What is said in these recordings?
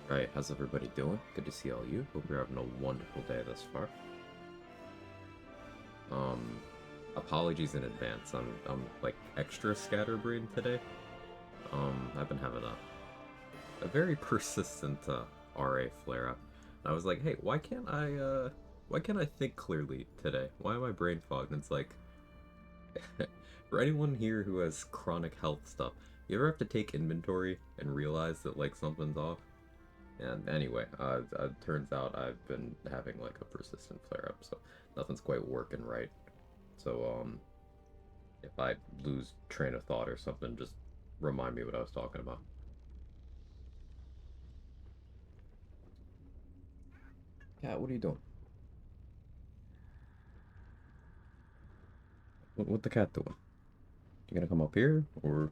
Right, how's everybody doing? Good to see all you. Hope you're having a wonderful day thus far. Um, Apologies in advance. I'm like extra scatterbrained today. I've been having a very persistent RA flare up. I was like, hey, why can't I think clearly today? Why am I brain fogged? And it's like, for anyone here who has chronic health stuff, you ever have to take inventory and realize that like something's off? And anyway, turns out I've been having like a persistent flare-up, so nothing's quite working right. So, if I lose train of thought or something, just remind me what I was talking about. Cat, what are you doing? What the cat doing? You gonna come up here, or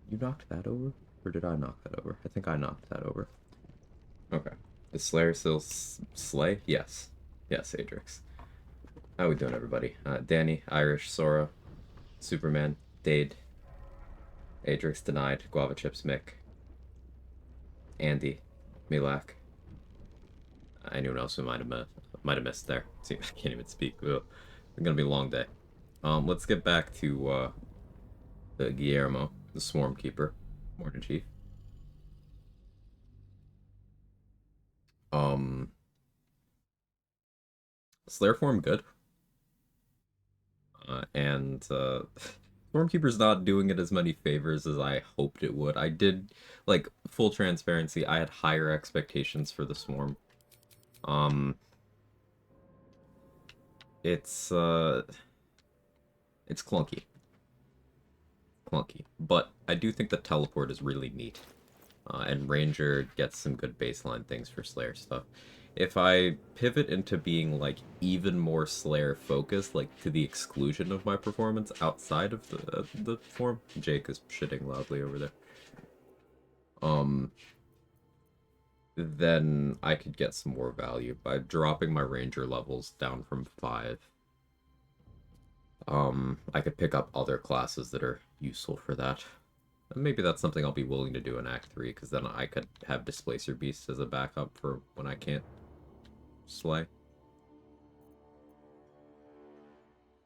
you knocked that over, or did I knock that over? I think I knocked that over. Okay. Is Slayer still Slay? Yes. Yes, Adrix. How we doing, everybody? Danny, Irish, Sora, Superman, Dade, Adrix denied, Guava Chips Mick, Andy, Milak, anyone else who might have missed there. See, I can't even speak. Ugh. It's gonna be a long day. Let's get back to the Guillermo, the Swarmkeeper, Morning Chief. Um, Slayer form good, and Stormkeeper's not doing it as many favors as I hoped it would. I did, like, full transparency, I had higher expectations for the Swarm. Um, it's it's clunky, but I do think the teleport is really neat. And Ranger gets some good baseline things for Slayer stuff. If I pivot into being like even more Slayer focused, like to the exclusion of my performance outside of the form, Jake is shitting loudly over there. Um, then I could get some more value by dropping my Ranger levels down from 5. I could pick up other classes that are useful for that. And maybe that's something I'll be willing to do in Act 3, because then I could have Displacer Beast as a backup for when I can't slay.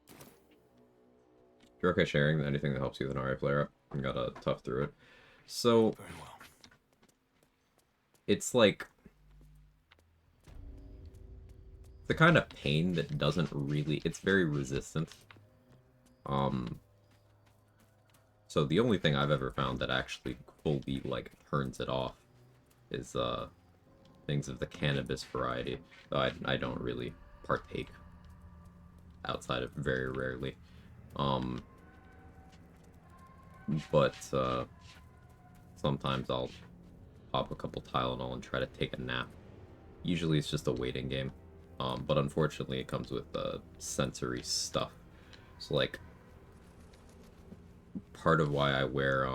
If you're okay sharing anything that helps you with an RA flare up, I gotta tough through it. So, Very well. it's like the kind of pain that doesn't really, it's very resistant. Um, so the only thing I've ever found that actually fully, like, turns it off is, things of the cannabis variety. Though I don't really partake outside of very rarely. Um, but, sometimes I'll pop a couple Tylenol and try to take a nap. Usually it's just a waiting game. But unfortunately it comes with sensory stuff. So like part of why I wear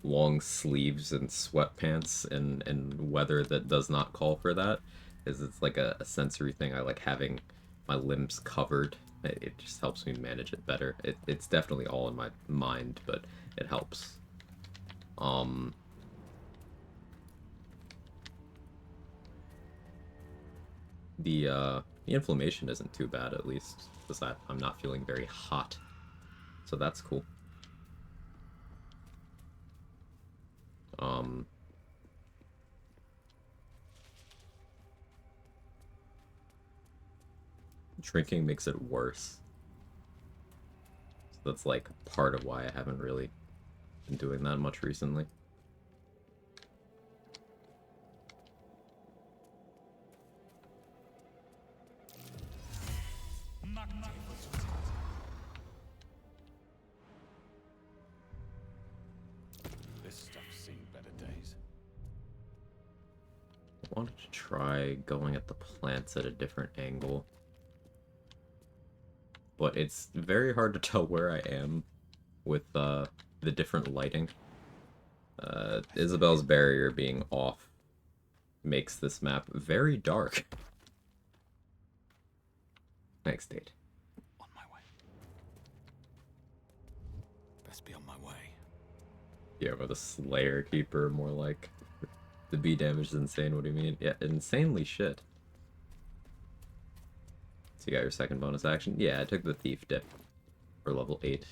long sleeves and sweatpants and weather that does not call for that is it's like a sensory thing. I like having my limbs covered. It just helps me manage it better. It's definitely all in my mind, but it helps. Um, the inflammation isn't too bad, at least, because I'm not feeling very hot, so that's cool. Um, Drinking makes it worse. So that's like part of why I haven't really been doing that much recently. This stuff's seen better days. I wanted to try going at the plants at a different angle, but it's very hard to tell where I am with the different lighting. Isabel's barrier being off makes this map very dark. Next date. On my way. Best be on my way. Yeah, with a Slayer Keeper, more like. The B damage is insane, what do you mean? Yeah, insanely shit. So you got your second bonus action? Yeah, I took the Thief Dip for level 8.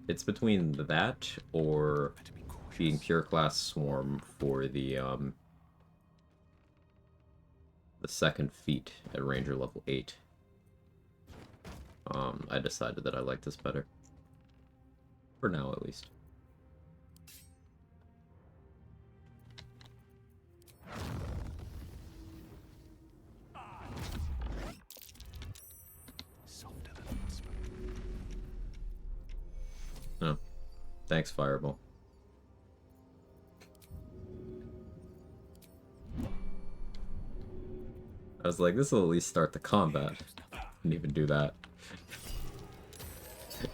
It's between that or being pure class Swarm for the second feat at Ranger level 8. I decided that I like this better. For now, at least. Softer than smooth. Oh, thanks, Fireball. I was like, this will at least start the combat. Couldn't even do that.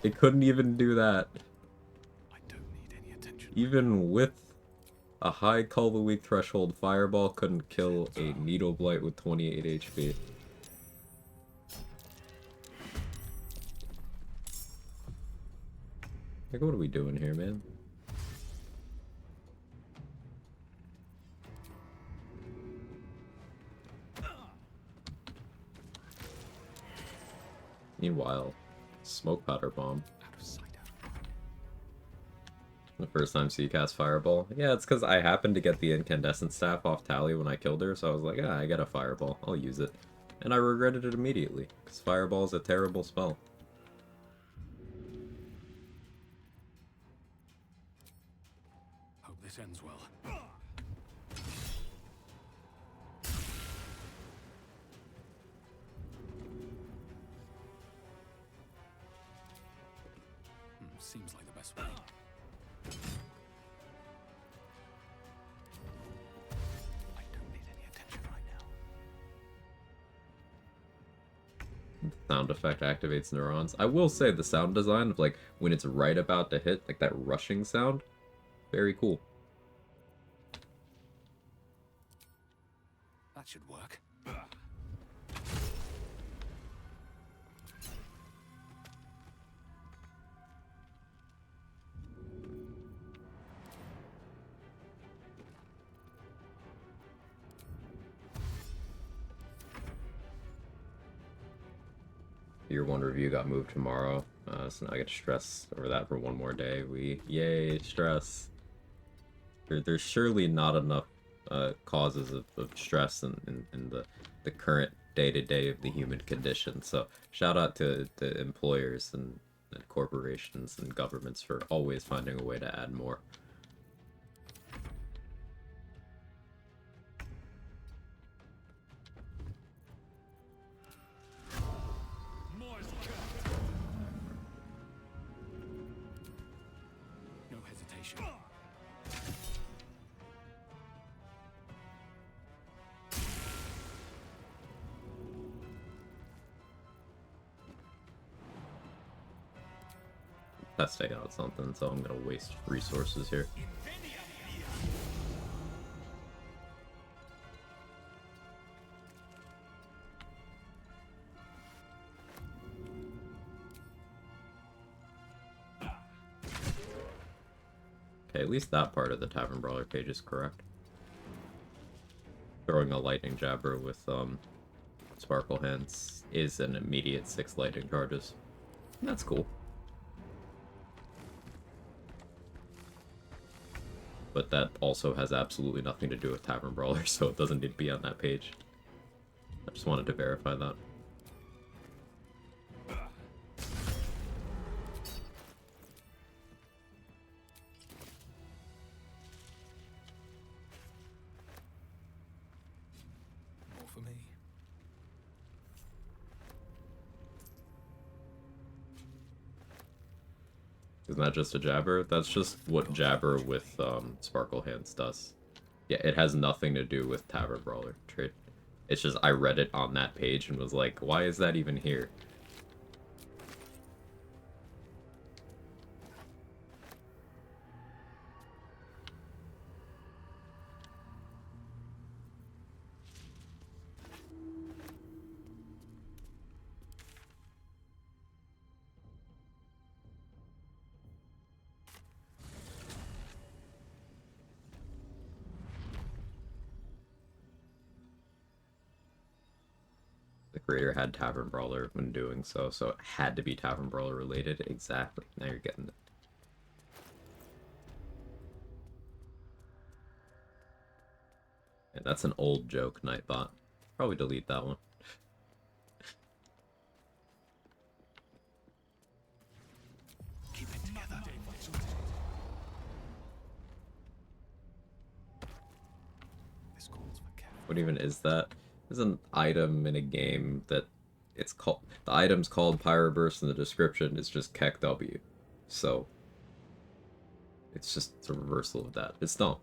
It couldn't even do that. I don't need any attention. Even with a high Call the Weak threshold, Fireball couldn't kill a Needle Blight with 28 HP. Like, what are we doing here, man? Meanwhile, Smoke Powder Bomb. Out of sight. The first time so you cast Fireball. Yeah, it's because I happened to get the Incandescent Staff off Tally when I killed her, so I was like, ah, I got a Fireball. I'll use it. And I regretted it immediately, because Fireball is a terrible spell. Hope this ends well. Seems like the best way. I don't need any attention right now. Sound effect activates neurons. I will say the sound design of, like, when it's right about to hit, like that rushing sound, very cool. That should work. Year 1 review got moved tomorrow, so now I get to stress over that for one more day. Yay, stress. There's surely not enough causes of stress in the current day-to-day of the human condition. So shout out to employers and corporations and governments for always finding a way to add more. No hesitation. Testing out something, so I'm gonna waste resources here. Okay, at least that part of the Tavern Brawler page is correct. Throwing a Lightning Jabber with Sparkle Hands is an immediate 6 lightning charges. That's cool. But that also has absolutely nothing to do with Tavern Brawler, so it doesn't need to be on that page. I just wanted to verify that. More for me. Isn't that just a Jabber? That's just what Jabber with Sparkle Hands does. Yeah, it has nothing to do with Tavern Brawler trade. It's just I read it on that page and was like, why is that even here? creator had Tavern Brawler when doing so, so it had to be Tavern Brawler related. Exactly. Now you're getting it. And that's an old joke, Nightbot. Probably delete that one. Keep it together. This calls for care. What even is that? There's an item in a game that it's called. The item's called Pyroburst, and the description is just Keck W. So it's just a reversal of that. It's dumb.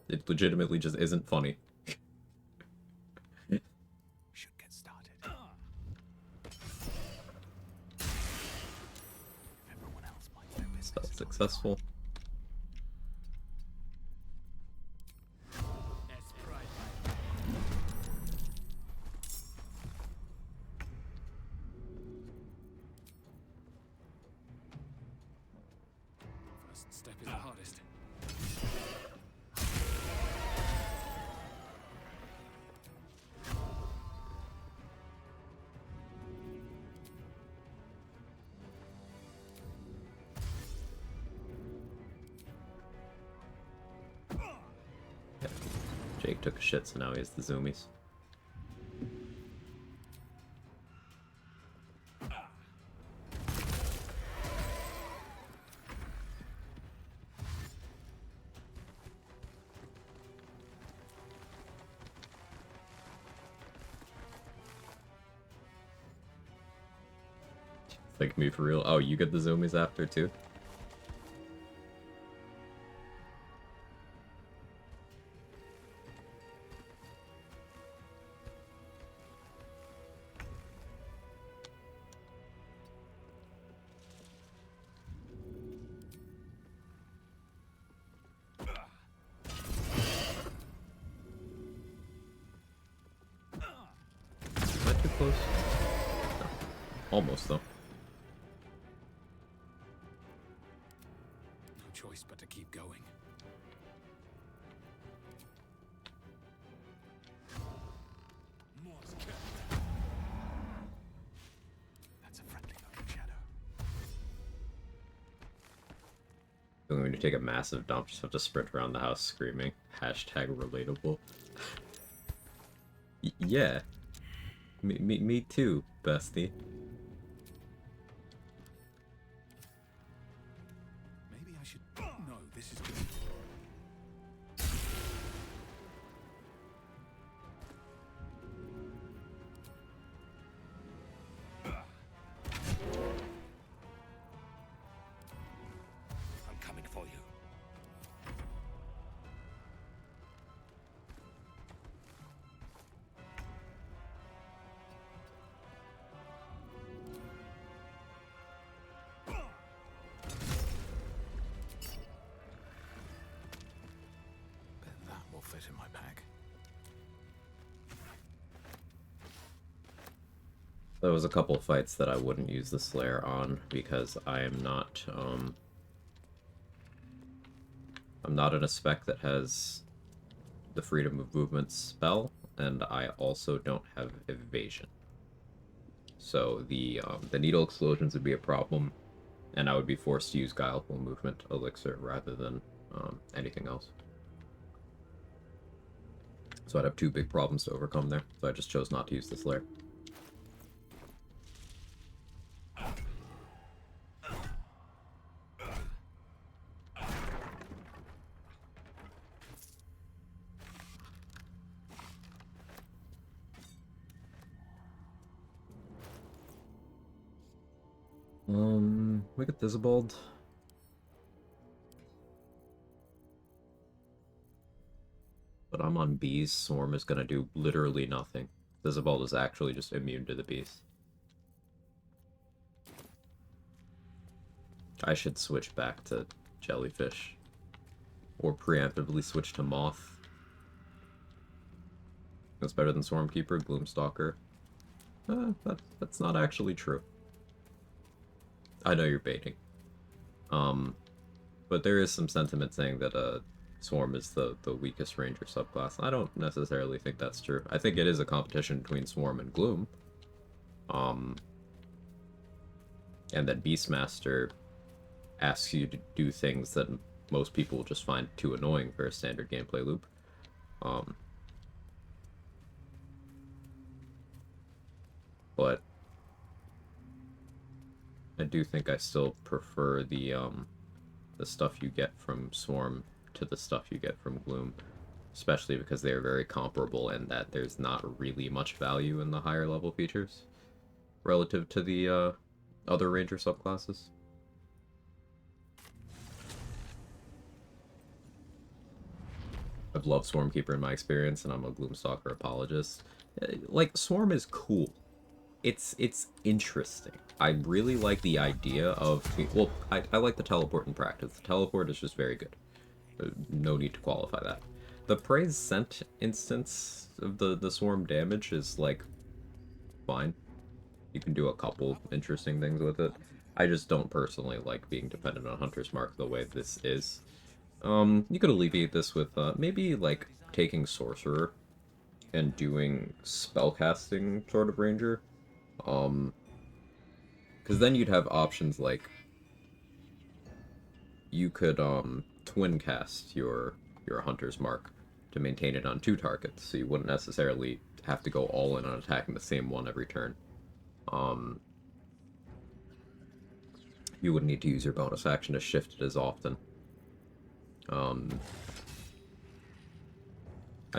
It legitimately just isn't funny. Should get started. Everyone else minds their business. That's successful. First step is the hardest. Jake took a shit, so now he has the zoomies. Like me for real. Oh, you get the zoomies after too? Am I too close? No. Almost though. No choice but to keep going. That's a friendly looking shadow. I'm going to take a massive dump, just have to sprint around the house screaming. Hashtag relatable. Yeah. Me too, bestie. Maybe I should. No, this is good. I'm coming for you. Bet that will fit in my pack. There was a couple fights that I wouldn't use the Slayer on because I am not, I'm not in a spec that has the freedom of movement spell, and I also don't have evasion. So the needle explosions would be a problem, and I would be forced to use guileful movement elixir rather than anything else. So I'd have two big problems to overcome there, so I just chose not to use the Slayer. We get Thisbald. But I'm on bees. Swarm is gonna do literally nothing. Thisbald is actually just immune to the bees. I should switch back to jellyfish. Or preemptively switch to moth. That's better than Swarmkeeper, Gloomstalker. That's not actually true. I know you're baiting. But there is some sentiment saying that Swarm is the weakest ranger subclass. I don't necessarily think that's true. I think it is a competition between Swarm and Gloom. And that Beastmaster asks you to do things that most people just find too annoying for a standard gameplay loop. But I do think I still prefer the stuff you get from Swarm to the stuff you get from Gloom, especially because they are very comparable and that there's not really much value in the higher level features relative to the other Ranger subclasses. I've loved Swarmkeeper in my experience, and I'm a Gloomstalker apologist. Like, Swarm is cool. It's interesting. I really like the idea of... Well, I like the teleport in practice. The teleport is just very good. No need to qualify that. The Praise Scent instance of the Swarm damage is, like, fine. You can do a couple interesting things with it. I just don't personally like being dependent on Hunter's Mark the way this is. You could alleviate this with maybe like taking Sorcerer and doing spellcasting sort of Ranger. Because then you'd have options like you could twin cast your Hunter's Mark to maintain it on 2 targets, so you wouldn't necessarily have to go all in on attacking the same one every turn. You wouldn't need to use your bonus action to shift it as often. I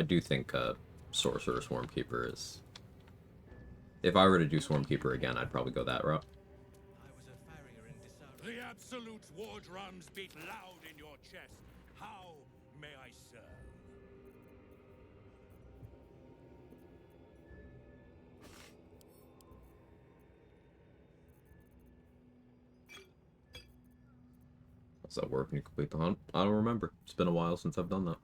do think Sorcerer Swarmkeeper is... If I were to do Swarmkeeper again, I'd probably go that route. The absolute war drums beat loud in your chest. How may I serve? Does that work when you complete the hunt? I don't remember. It's been a while since I've done that.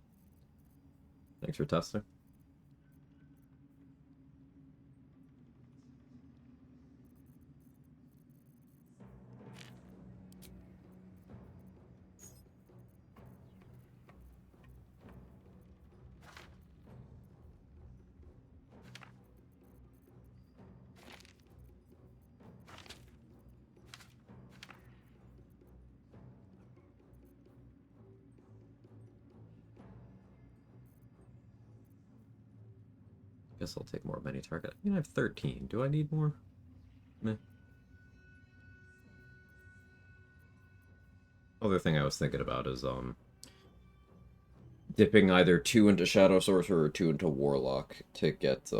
Thanks for testing. Guess I'll take more of any target. I mean, I have 13. Do I need more? Meh. Other thing I was thinking about is dipping either 2 into Shadow Sorcerer or 2 into Warlock to get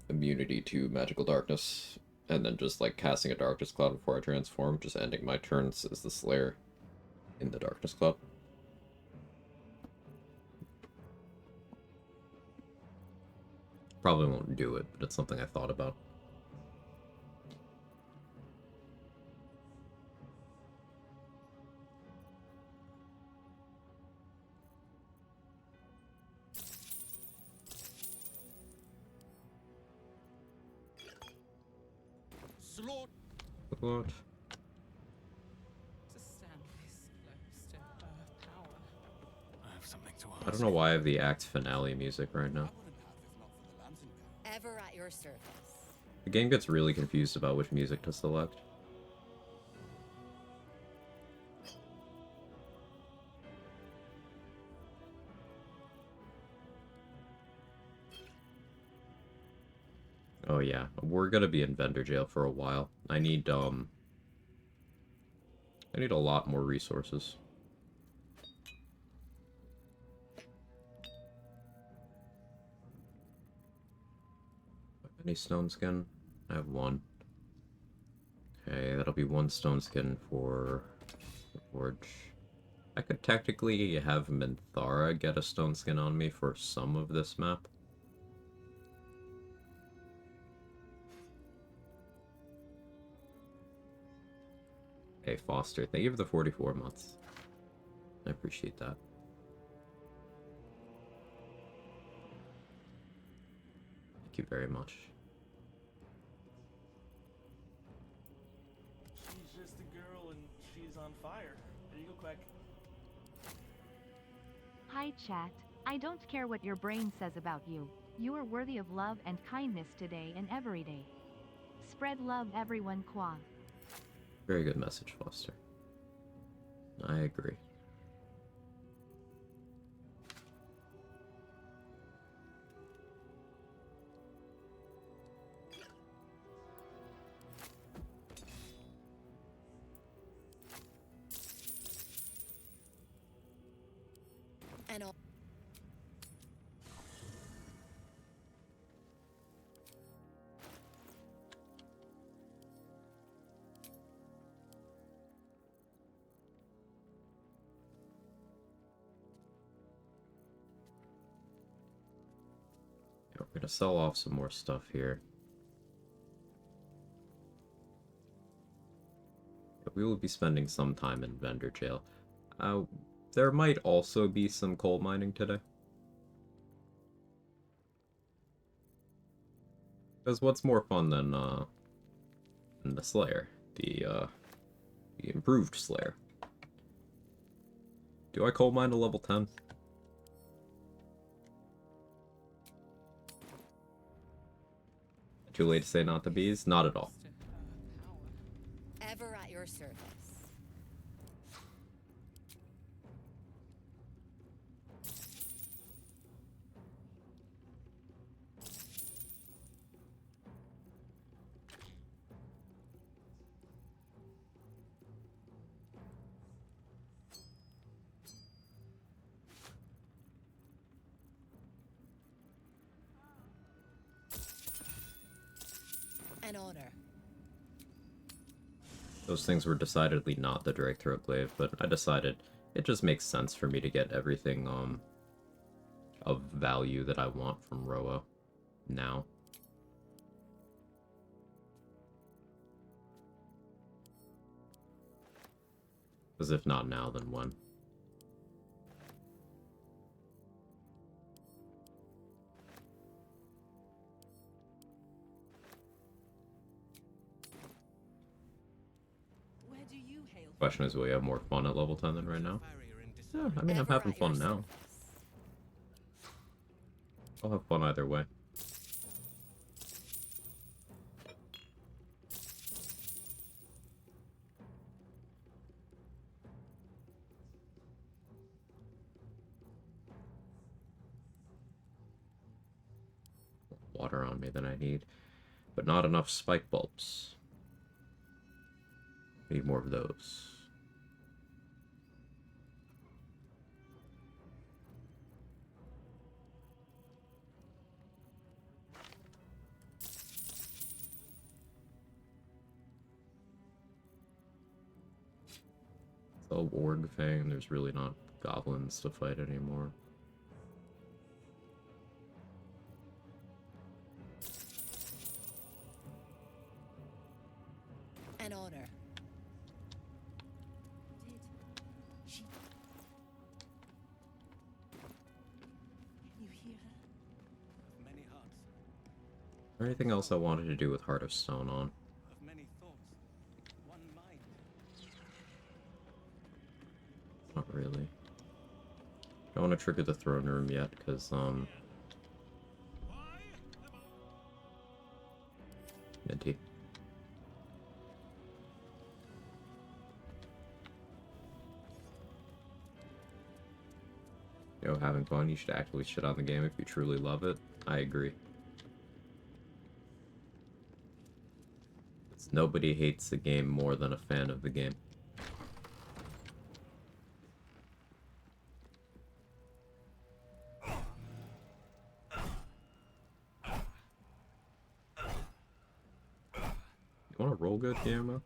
immunity to Magical Darkness, and then just like casting a Darkness Cloud before I transform, just ending my turns as the Slayer in the Darkness Cloud. Probably won't do it, but it's something I thought about. Slaughter. What? To stand this close to her power. I have something to I ask. don't know why I have the act finale music right now. Ever at your service. The game gets really confused about which music to select. Oh yeah, we're gonna be in vendor jail for a while. I need a lot more resources. Any stone skin? I have 1. Okay, that'll be 1 stone skin for the forge. I could technically have Minthara get a stone skin on me for some of this map. Hey, Foster, thank you for the 44 months. I appreciate that. Thank you very much. She's just a girl and she's on fire. There you go, Quag. Hi, chat. I don't care what your brain says about you. You are worthy of love and kindness today and every day. Spread love, everyone. Quag. Very good message, Foster. I agree. And all. Yeah, we're gonna sell off some more stuff here. We will be spending some time in vendor jail. There might also be some coal mining today. Because what's more fun than the Slayer? The improved Slayer. Do I coal mine to level 10? Too late to say not to bees? Not at all. To her power. Ever at your service. An honor. Those things were decidedly not the Drake Throat Glaive, but I decided it just makes sense for me to get everything of value that I want from Roa now. Because if not now, then when? Where do you hail from? Question is, will you have more fun at level 10 than right now? Yeah, I mean, I'm Ever having at your fun now. service. I'll have fun either way. Water on me than I need, but not enough spike bulbs. Need more of those. It's all Warg Fang, there's really not goblins to fight anymore. An honor. Did she? You hear her? Many hearts, Is there anything else I wanted to do with Heart of Stone on? of many thoughts, one mind. Not really. Don't want to trigger the throne room yet, because, Minty. Yo, having fun, you should actively shit on the game if you truly love it. I agree. Nobody hates the game more than a fan of the game. You want to roll good, Guillermo?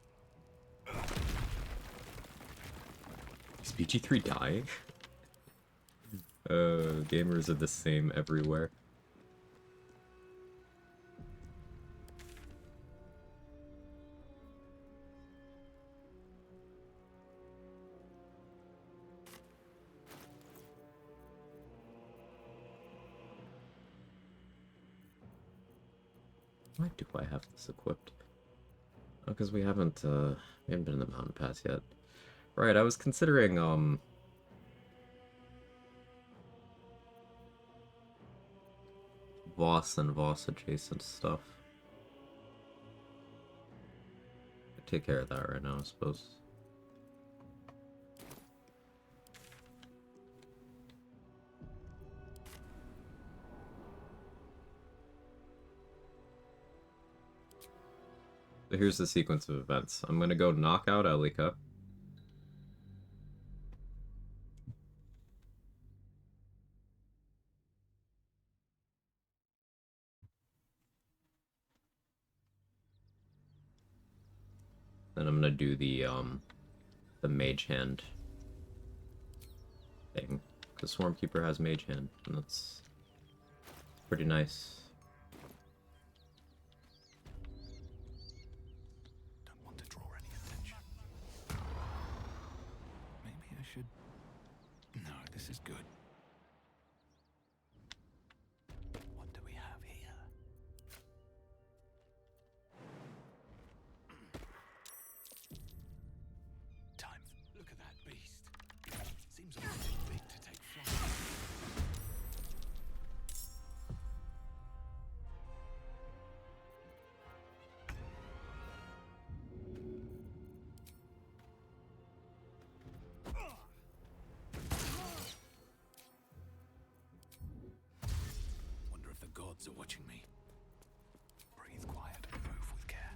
Is BG3 dying? Gamers are the same everywhere. Why do I have this equipped? Oh, because we haven't been in the mountain pass yet. Right, I was considering, Voss and Voss adjacent stuff. Take care of that right now, I suppose. So here's the sequence of events. I'm gonna go knock out Elika. Then I'm gonna do the mage hand thing. Because Swarmkeeper has mage hand, and that's pretty nice. Don't want to draw any attention. Maybe I should... No, this is good. What do we have here? Time. Look at that beast. Seems a little big to take flight. Wonder if the gods are watching me. Breathe quiet and move with care.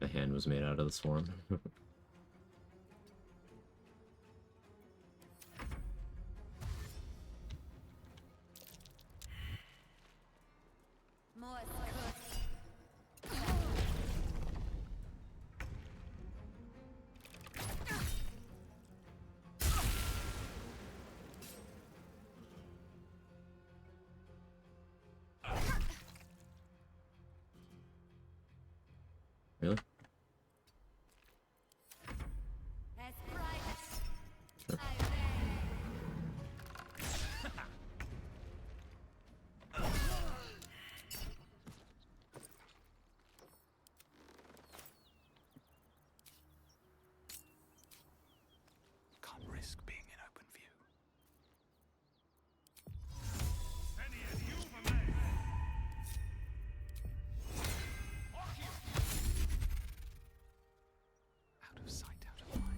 A hand was made out of the swarm. Really? Can't risk being in open view. Out of sight, out of mind.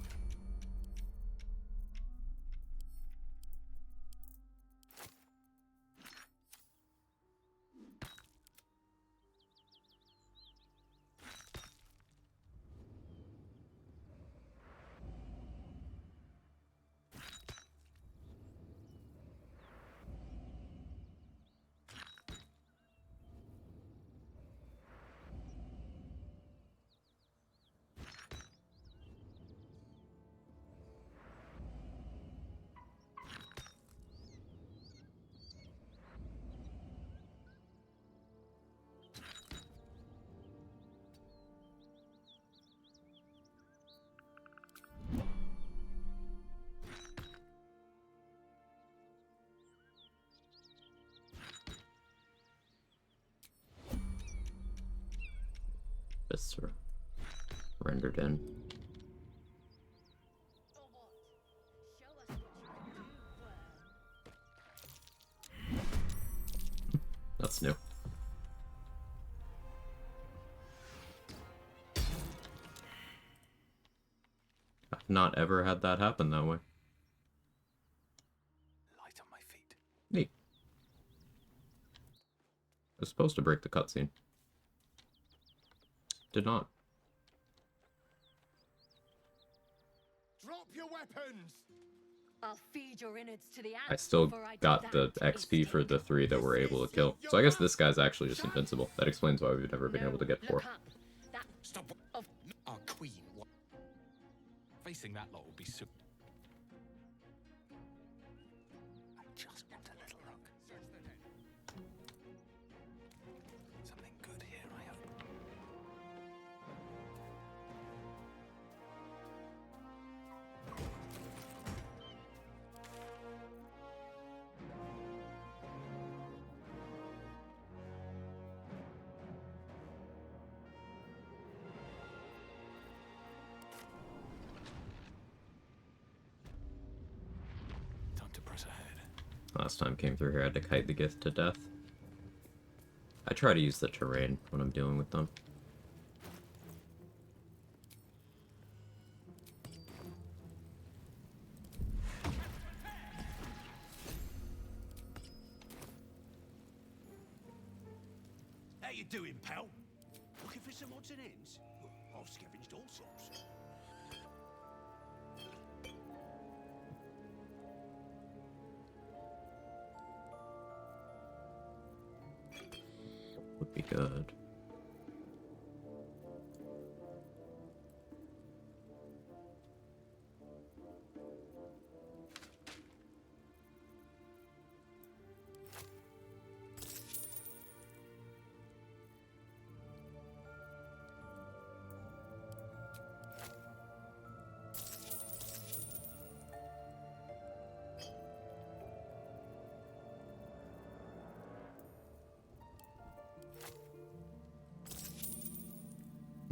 Fists are rendered in. That's new. I've not ever had that happen that way. Light on my feet. Neat. It was supposed to break the cutscene. Did not. Drop your weapons! I'll feed your innards to the ants I still before I do got the that, XP for the 3 that we're able to kill. So I guess this guy's actually just invincible. That explains why we've never been able to get 4. Look up. That Stop. of Our queen. Facing that lot will be so... I just want a little look. Something good here, I hope. press ahead. Last time came through here, I had to kite the gift to death. I try to use the terrain when I'm dealing with them. How you doing, pal? Looking for some odds and ends? I've scavenged all sorts. Would be good.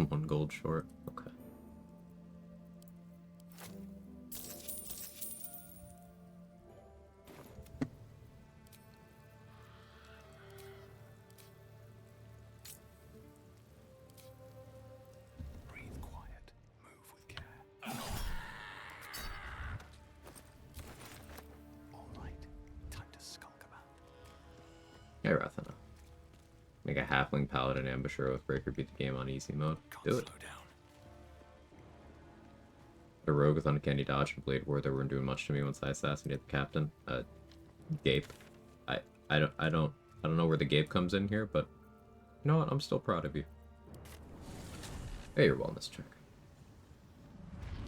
One gold short. Okay. Breathe quiet. Move with care. All right. Time to skulk about. Hey, Rathana. Make a halfling paladin ambusher oathbreaker beat the game on easy mode. Can't Do it. slow down. A rogue with uncanny dodge and blade ward that weren't doing much to me once I assassinated the captain. Gape. I don't know where the gape comes in here, but you know what? I'm still proud of you. Hey, your wellness check.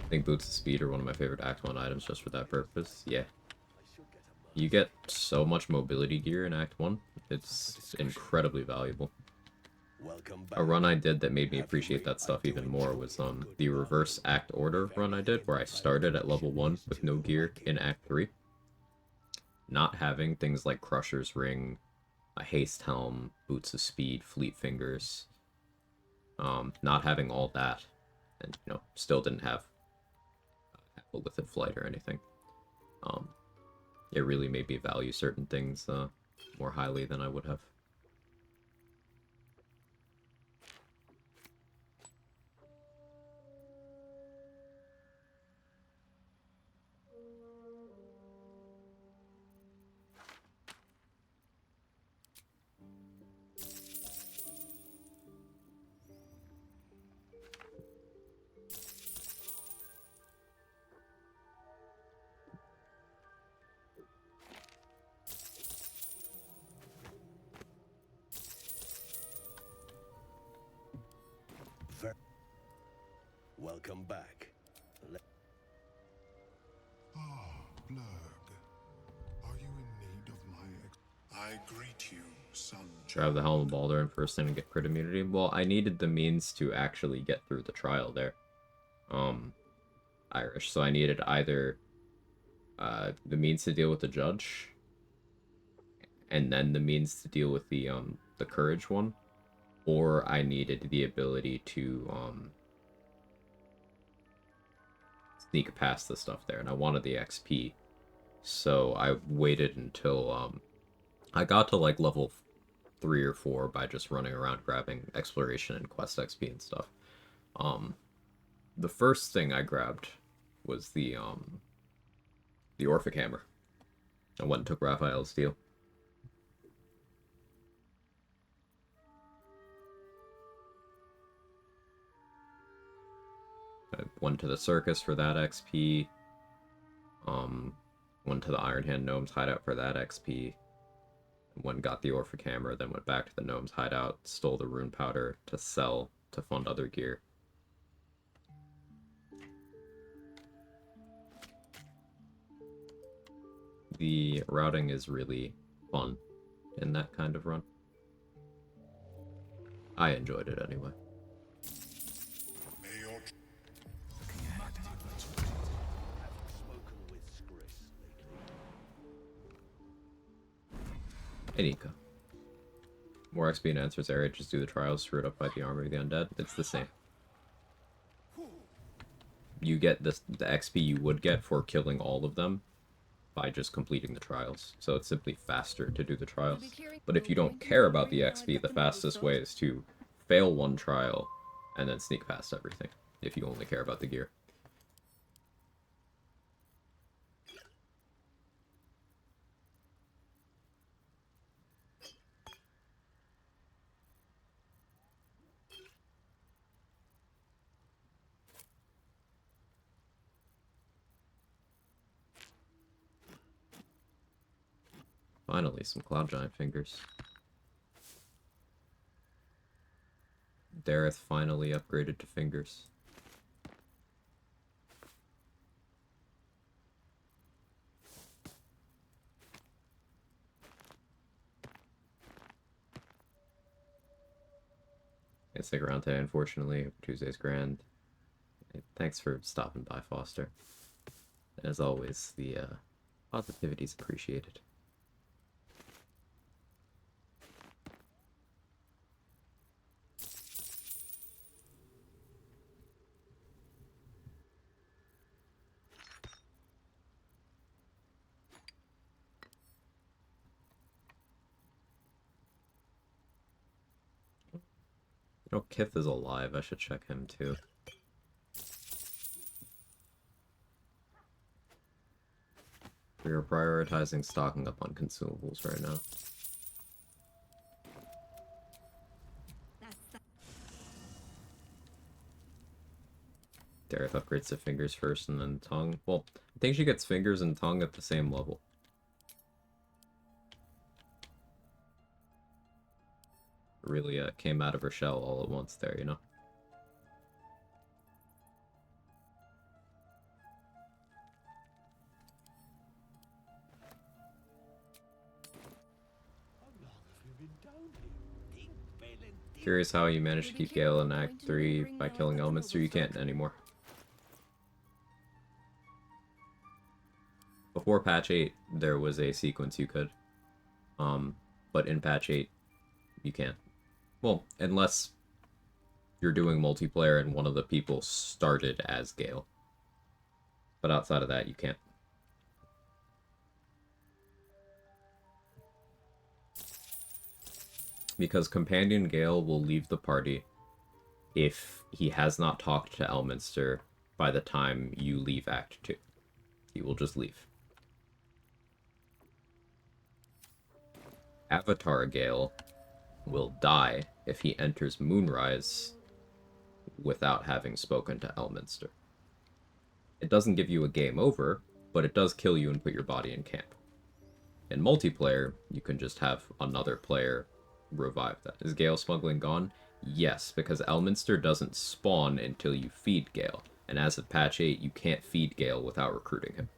I think boots of speed are one of my favorite Act 1 items just for that purpose. Yeah. You get so much mobility gear in Act 1. It's incredibly valuable. Welcome back. A run I did that made me appreciate that stuff even more was the reverse Act Order run I did, where I started at level 1 with no gear in Act 3. Not having things like Crusher's Ring, a Haste Helm, Boots of Speed, Fleet Fingers, not having all that, and, you know, still didn't have a Lithid Flight or anything. It really made me value certain things more highly than I would have. Welcome back. Blurg. Are you in need of my I greet you, son. Grab the Helm of Baldur first thing to get crit immunity. Well, I needed the means to actually get through the trial there. Irish. So I needed either the means to deal with the judge, and then the means to deal with the courage one, or I needed the ability to sneak past the stuff there, and I wanted the XP. So I waited until I got to like level 3 or 4 by just running around grabbing exploration and quest XP and stuff. The first thing I grabbed was the Orphic Hammer. I went and took Raphael's Steel. I went to the circus for that XP. Went to the Iron Hand Gnome's hideout for that XP. Went and got the Orphic Hammer, then went back to the Gnome's hideout, stole the Rune Powder to sell to fund other gear. The routing is really fun in that kind of run. I enjoyed it anyway. May your Spoken with Skris lately. Hey, Nika. More XP and answers area, just do the trials, screwed up by the Army of the Undead. It's the same. You get the XP you would get for killing all of them by just completing the trials. So it's simply faster to do the trials. be clearing- But if you don't care about the XP, the fastest way is to fail one trial and then sneak past everything, if you only care about the gear. Finally, some Cloud Giant fingers. Dareth finally upgraded to fingers. Can't stick around today, unfortunately. Tuesday's grand. Thanks for stopping by, Foster. As always, the positivity is appreciated. You know, Kith is alive. I should check him too. We are prioritizing stocking up on consumables right now. Dareth upgrades to fingers first and then tongue. Well, I think she gets fingers and tongue at the same level. Really came out of her shell all at once there, you know? Curious how you managed to keep Gale in Act 3 by killing Elminster. You can't anymore. Before patch 8, there was a sequence you could. But in patch 8, you can't. Well, unless you're doing multiplayer and one of the people started as Gale. But outside of that, you can't. Because Companion Gale will leave the party if he has not talked to Elminster by the time you leave Act 2. He will just leave. Avatar Gale will die if he enters Moonrise without having spoken to Elminster. It doesn't give you a game over, but it does kill you and put your body in camp. In multiplayer, you can just have another player revive that. Is Gale smuggling gone? Yes, because Elminster doesn't spawn until you feed Gale. And as of patch 8, you can't feed Gale without recruiting him.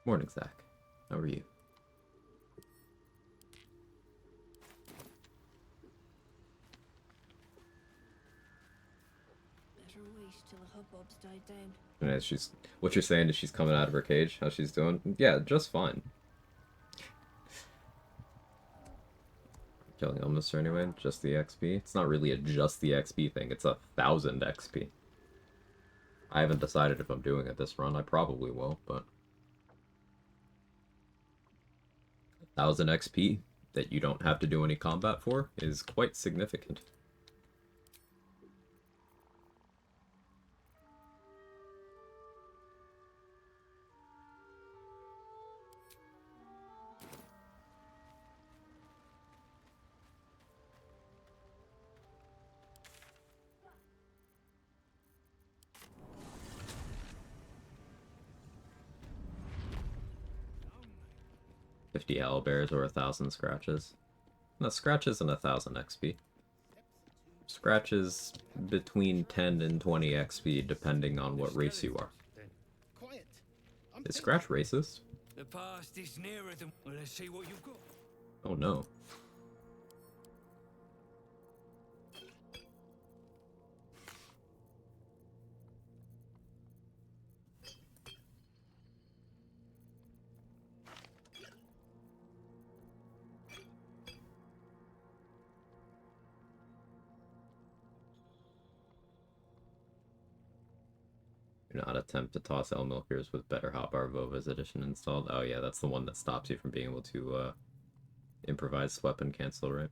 Morning, Zach. How are you? Better wait till the hubbub's died down. And as she's, what you're saying is she's coming out of her cage? How she's doing? Yeah, just fine. Killing Elminster anyway, just the XP. It's not really a just the XP thing, it's 1,000 XP. I haven't decided if I'm doing it this run. I probably will, but 1,000 XP that you don't have to do any combat for is quite significant. $50 owlbears or 1,000 scratches. No, scratches and 1,000 XP. Scratches between 10 and 20 XP depending on what race you are. Quiet. Is Scratch racist? The past is nearer than... Well, let's see what you've got. Oh no. Do not attempt to toss L milkers with better hotbar Vova's edition installed. Oh yeah, that's the one that stops you from being able to improvise weapon cancel, right?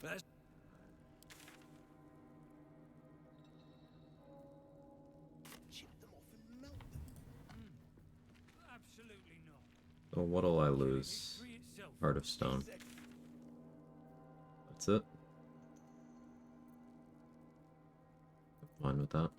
That's chip them off and melt them. Absolutely not. So what'll I lose? History itself. Heart of Stone. That's it. Fine with that.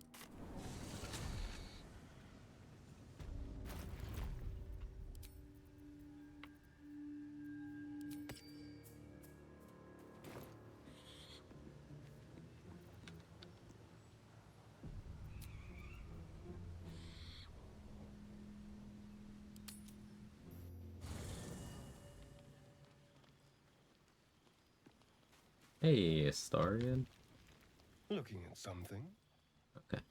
Hey, Astarian. Looking at something. Okay.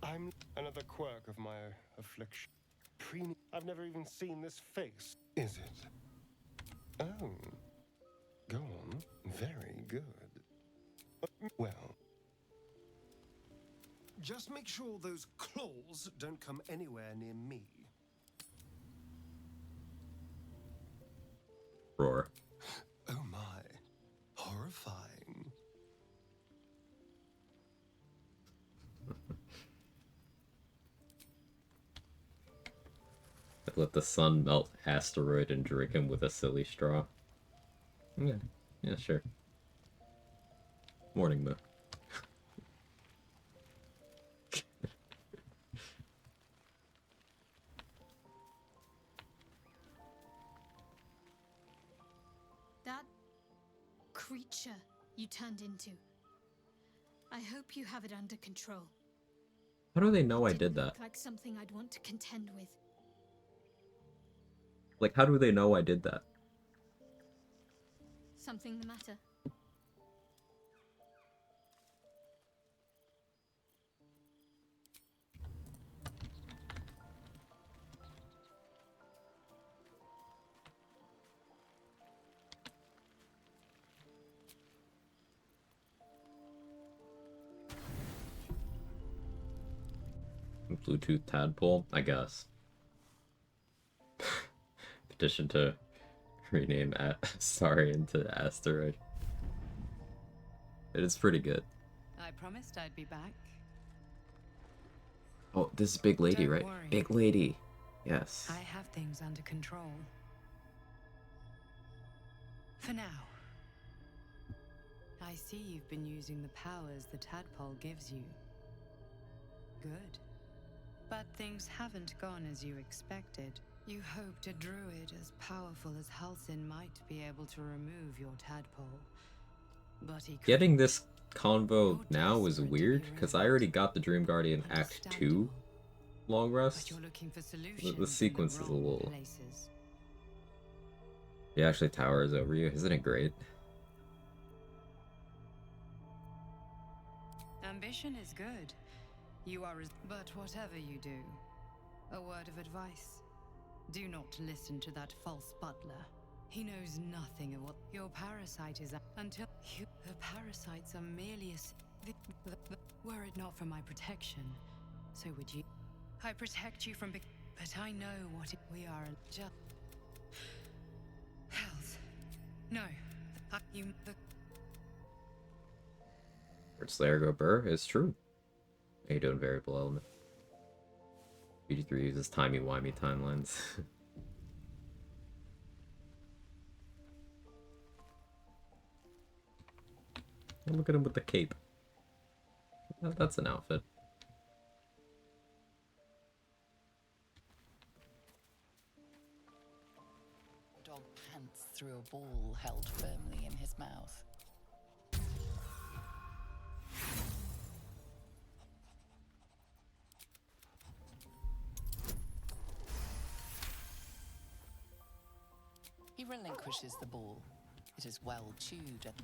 I'm another quirk of my affliction. I've never even seen this face. Is it? Oh. Go on. Very good. Well. Just make sure those claws don't come anywhere near me. Roar. Oh my. Horrifying. Let the sun melt asteroid and drink him with a silly straw. Yeah, yeah, sure. Morning, Moo. That creature you turned into. I hope you have it under control. How do they know I Didn't did that? look like something I'd want to contend with. Like, how do they know I did that? Something the matter? Bluetooth tadpole, I guess. Petition to rename Saurian to Asteroid. It is pretty good. I promised I'd be back. Oh, this is Big Lady, Don't right? worry. Big Lady. Yes. I have things under control. For now. I see you've been using the powers the tadpole gives you. Good. But things haven't gone as you expected. You hoped a druid as powerful as Halsin might be able to remove your tadpole. But he Getting couldn't. this convo You're now is desperate to weird, be because right. I already got the Dream Guardian Act 2 Understandable. long But rest. you're looking for solutions The sequence in is the a wrong little... places. He actually towers over you. Isn't it great? Ambition is good. You are but whatever you do, a word of advice. Do not listen to that false butler. He knows nothing of what your parasite is until you... The parasites are merely were it not for my protection, so would you. I protect you from but I know what we are just... Hells. No. Word Slayer go burr is true. How you doing, variable element? BG3 uses timey-wimey timelines. Look at him with the cape. That's an outfit. Dog pants through a ball held firmly in his mouth. He relinquishes the ball. It is well chewed and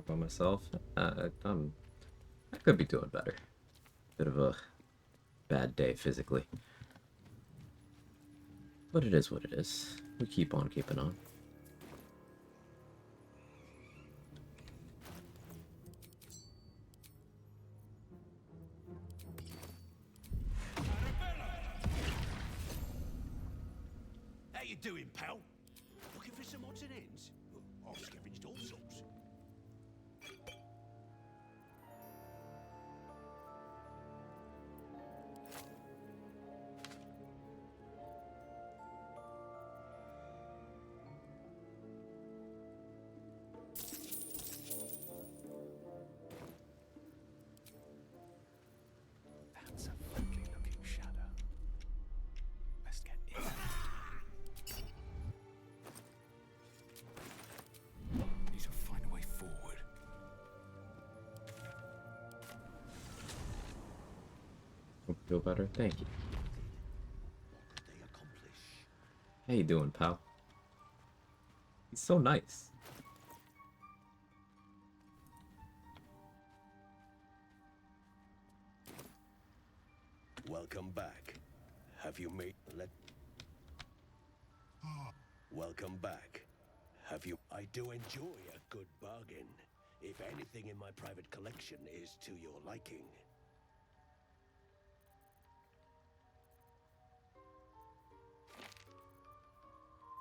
By myself, I could be doing better. Bit of a bad day physically, but it is what it is. We keep on keeping on. How you doing, pal? Looking for some odds and ends? I've scavenged all sorts. That's a friendly looking shadow. Best get in. Need to find a way forward. Hope you feel better. Thank you. They accomplish. How you doing, pal? He's so nice. Welcome back. Have you made Welcome back. Have you I do enjoy a good bargain. If anything in my private collection is to your liking.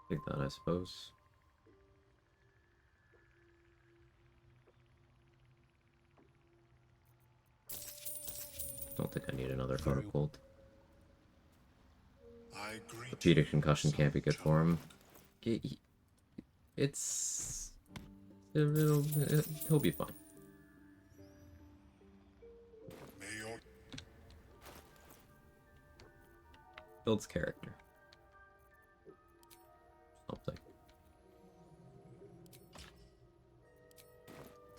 Take that, I suppose. Don't think I need another photo cold. I greet Repeated concussion can't be good for him. It's... he'll be fine. May your Builds character. Something.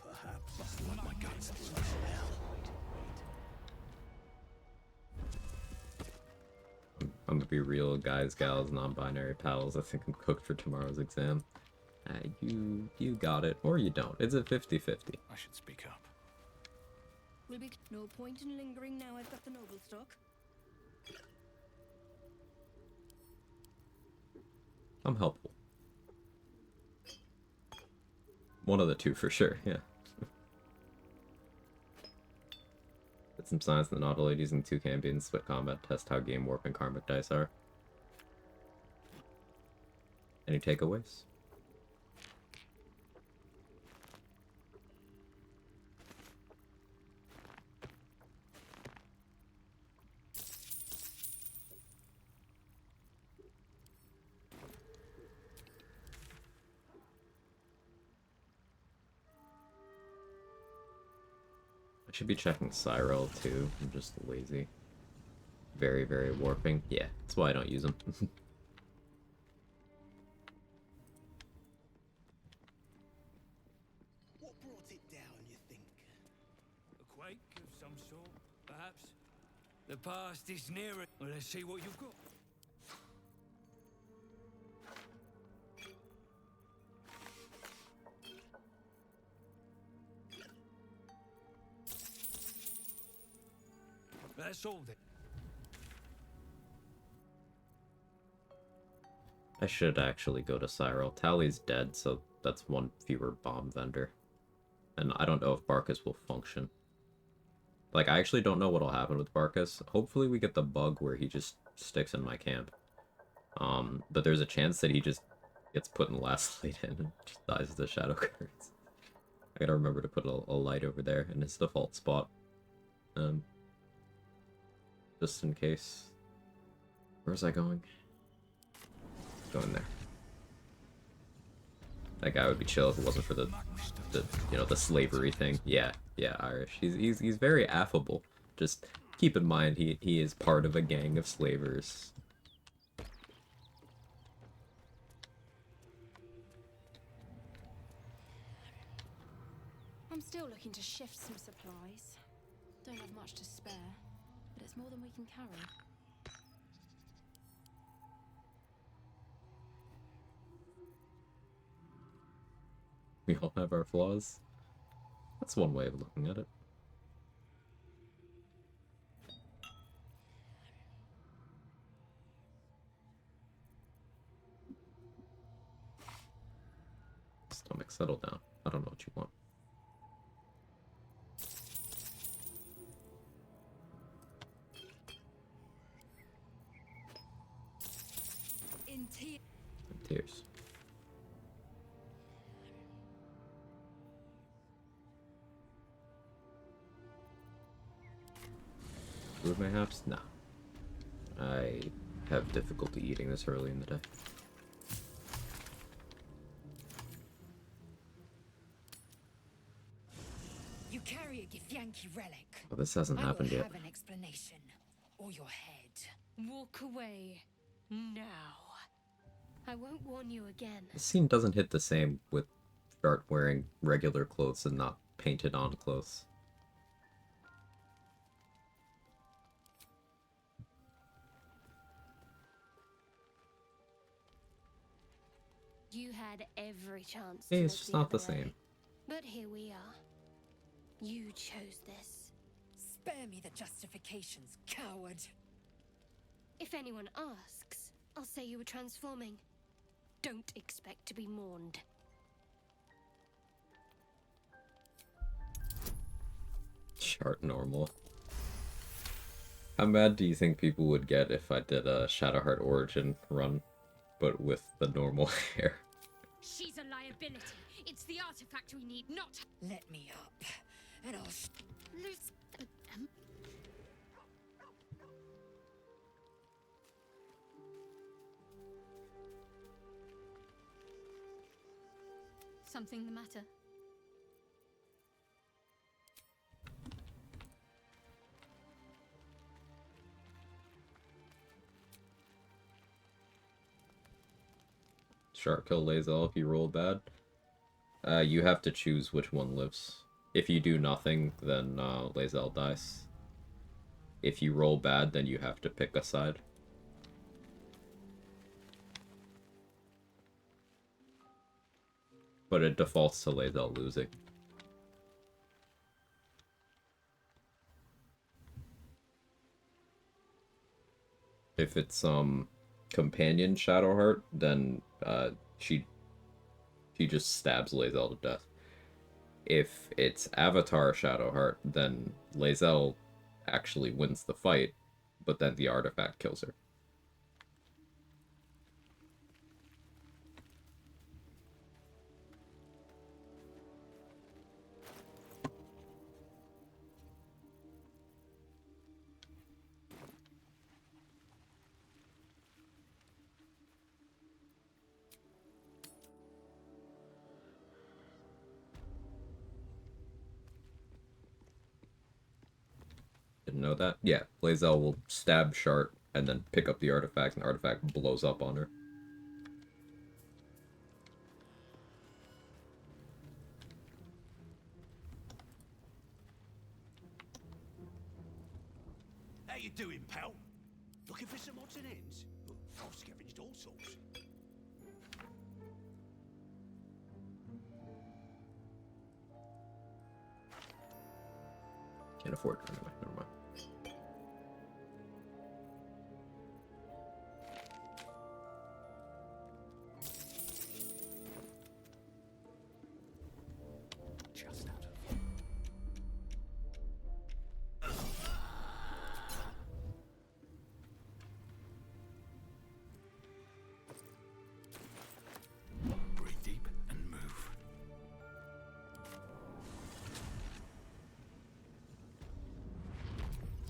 Perhaps Let my guts I'm gonna be real, guys, gals, non-binary pals. I think I'm cooked for tomorrow's exam. You got it, or you don't. It's a 50-50. I should speak up. Will be no point in lingering now I've got the noble stock. I'm helpful. One of the two for sure, yeah. Get some science in the Naughty Ladies and 2 Cambions split combat test how game warp and karmic dice are. Any takeaways? I should be checking Cyril too. I'm just lazy. Very, very warping. Yeah, that's why I don't use them. What brought it down, you think? A quake of some sort, perhaps? The past is nearer. Well, let's see what you've got. That's all then. I should actually go to Cyril. Tally's dead, so that's one fewer bomb vendor. And I don't know if Barkus will function. Like, I actually don't know what'll happen with Barkus. Hopefully we get the bug where he just sticks in my camp. But there's a chance that he just gets put in last light in and just dies of the shadow cards. I gotta remember to put a light over there in his default spot. Just in case. Where's I going? Going there. That guy would be chill if it wasn't for the you know, the slavery thing. Yeah, Irish. He's very affable. Just keep in mind he is part of a gang of slavers. I'm still looking to shift some supplies. Don't have much to spare. It's more than we can carry. We all have our flaws. That's one way of looking at it. Stomach, settle down. I don't know what you want. In Tears. Food mayhaps? Nah. I have difficulty eating this early in the day. You carry a Githyanki relic. Oh, this hasn't happened I will yet. have an explanation. Or your head. Walk away. Now. I won't warn you again. This scene doesn't hit the same with Dart wearing regular clothes and not painted on clothes. You had every chance Hey, to it's look just not the other way. same. But here we are. You chose this. Spare me the justifications, coward. If anyone asks, I'll say you were transforming. Don't expect to be mourned. Chart normal. How mad do you think people would get if I did a Shadowheart Origin run, but with the normal hair? She's a liability. It's the artifact we need, not... Let me up, and I'll... Loose... Something the matter? Shark kill Lae'zel if you roll bad. You have to choose which one lives. If you do nothing, then Lae'zel dies. If you roll bad, then you have to pick a side. But it defaults to Lae'zel losing. If it's companion Shadowheart, then she just stabs Lae'zel to death. If it's Avatar Shadowheart, then Lae'zel actually wins the fight, but then the artifact kills her. Didn't know that? Yeah, Lae'zel will stab Shart and then pick up the artifact, and the artifact blows up on her. How you doing, pal? Looking for some odds and ends? I've scavenged all sorts. Can't afford it anyway, never mind. Just out of... Breathe deep and move.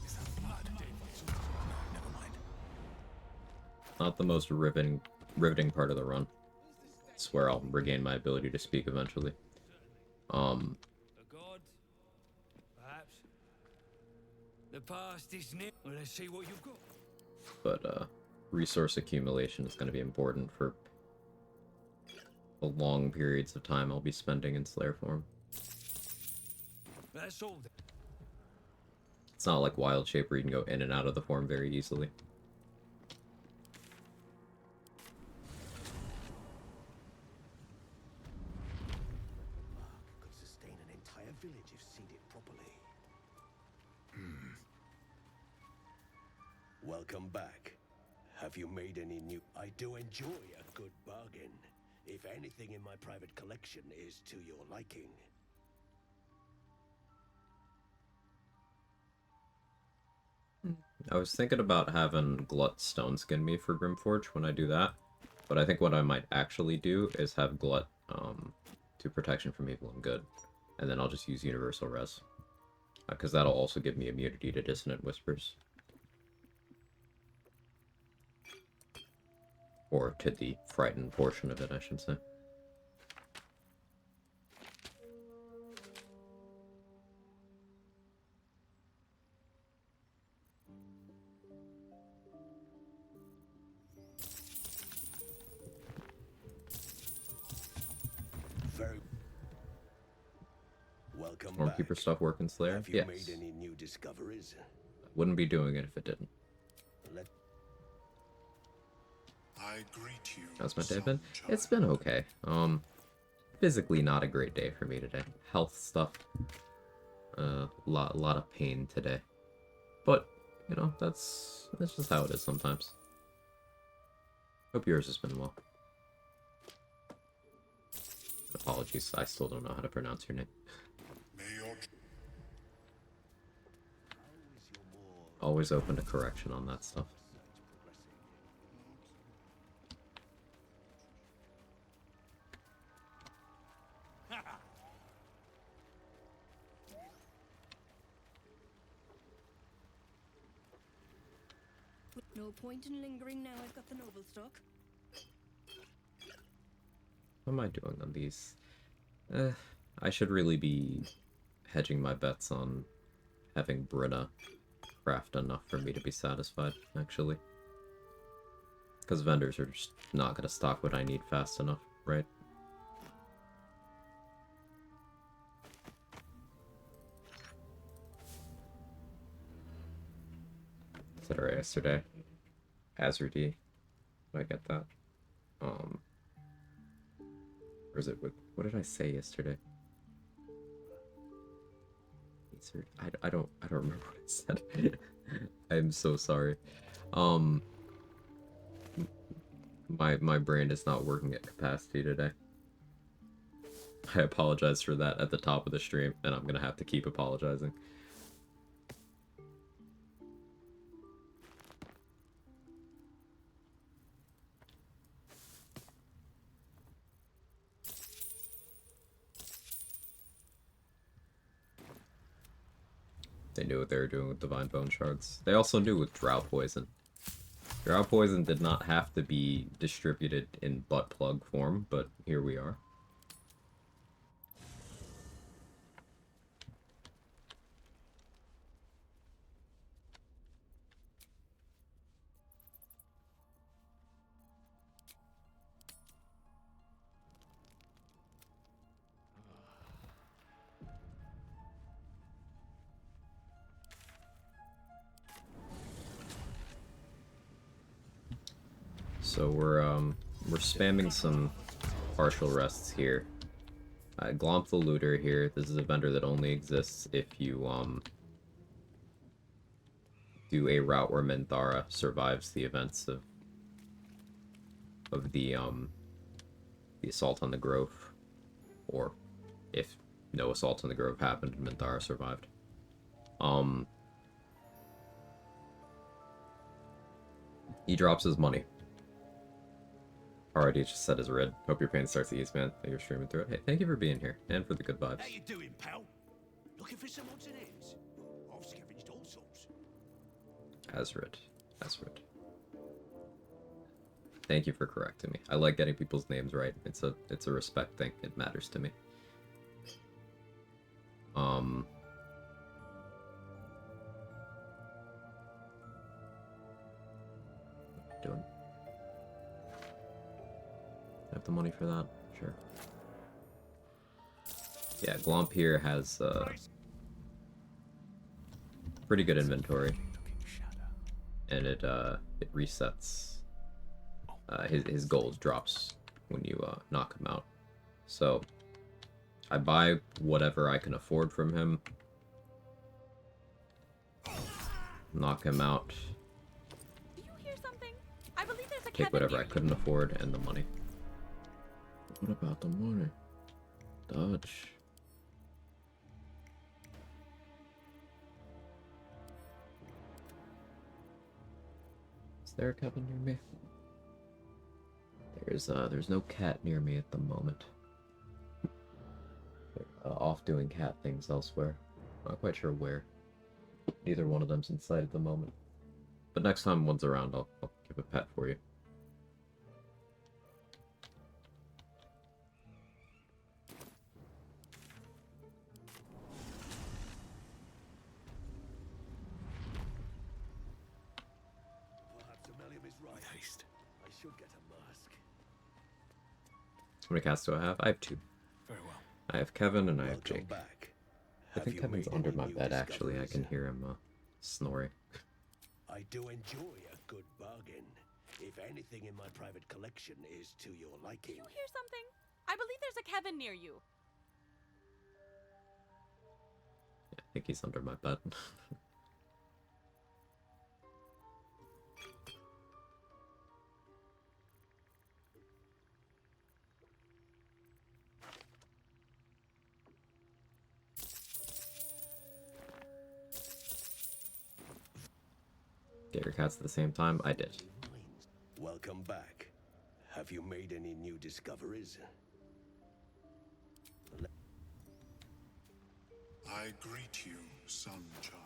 Is that blood? No, never mind. Not the most riveting part of the run. It's where I'll regain my ability to speak eventually. A god? Perhaps. The past is near. Well, let's see what you've got. But resource accumulation is going to be important for the long periods of time I'll be spending in Slayer form. That's all. It's not like Wild Shape where you can go in and out of the form very easily. Could sustain an entire village if seeded properly. Welcome back. Have you made any new... I do enjoy a good bargain. If anything in my private collection is to your liking. I was thinking about having Glut stone skin me for Grimforge when I do that, but I think what I might actually do is have Glut do protection from evil and good, and then I'll just use Universal Res, because that'll also give me immunity to Dissonant Whispers. Or to the Frightened portion of it, I should say. Very welcome Swarmkeeper back. stuff working Slayer? Have you Yes. made any new discoveries? Wouldn't be doing it if it didn't. Let I greet you. How's my day been? It's been okay. Physically not a great day for me today. Health stuff. Lot of pain today. But, you know, that's just how it is sometimes. Hope yours has been well. Apologies, I still don't know how to pronounce your name. Always open to correction on that stuff. No point in lingering now I've got the noble stock. What am I doing on these? I should really be hedging my bets on having Brenna craft enough for me to be satisfied, actually. Because vendors are just not going to stock what I need fast enough, right? Said it yesterday. Azurdi. Did I get that? Or is it what did I say yesterday? I don't remember what I said. I'm so sorry. My brain is not working at capacity today. I apologize for that at the top of the stream, and I'm gonna have to keep apologizing. They knew what they were doing with Divine Bone Shards. They also knew with Drow Poison. Drow Poison did not have to be distributed in butt plug form, but here we are. So we're spamming some partial rests here. Glomp the Looter here. This is a vendor that only exists if you do a route where Minthara survives the events of the assault on the Grove, or if no assault on the Grove happened and Minthara survived. He drops his money. Already just set his red. Hope your pain starts to ease, man. That you're streaming through it. Hey, thank you for being here and for the good vibes. How you doing, pal? Looking for some odds and ends? I've scavenged all sorts. Azrid. Thank you for correcting me. I like getting people's names right. It's a respect thing. It matters to me. What am I doing? Have the money for that? Sure. Yeah, Glomp here has pretty good inventory, and it resets. His gold drops when you knock him out. So I buy whatever I can afford from him, knock him out, Do you hear something? I believe there's a take cabin whatever near I couldn't afford, and the money. What about the money? Dodge. Is there a cabin near me? There's no cat near me at the moment. They're off doing cat things elsewhere. Not quite sure where. Neither one of them's in sight at the moment. But next time one's around, I'll give a pet for you. Perhaps Amelia is right. With haste. I should get a mask. How many cats do I have? I have 2. Very well. I have Kevin and I have Jake. Back. I think Kevin's under my bed, actually. I can hear him snoring. I do enjoy a good bargain. If anything in my private collection is to your Do liking. you hear something? I believe there's a cabin near you. Yeah, I think he's under my bed. Get your cats at the same time? I did. Welcome back. Have you made any new discoveries? I greet you, son child.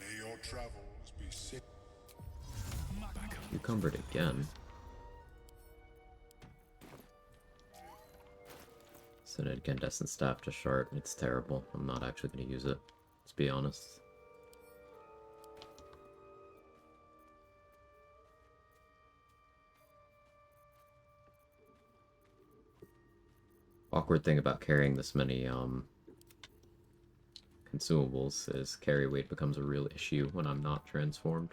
May your travels be safe. Cucumbered again. Send an incandescent staff to Shard. It's terrible. I'm not actually going to use it. Let's be honest. Awkward thing about carrying this many consumables is carry weight becomes a real issue when I'm not transformed.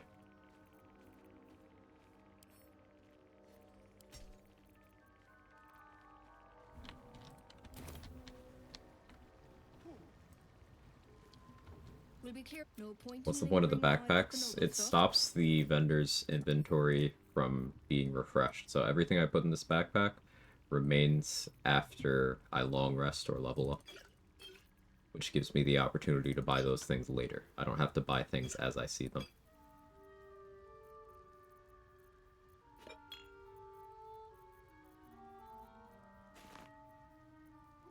What's the point of the backpacks? It stops the vendor's inventory from being refreshed. So everything I put in this backpack remains after I long rest or level up, which gives me the opportunity to buy those things later. I don't have to buy things as I see them.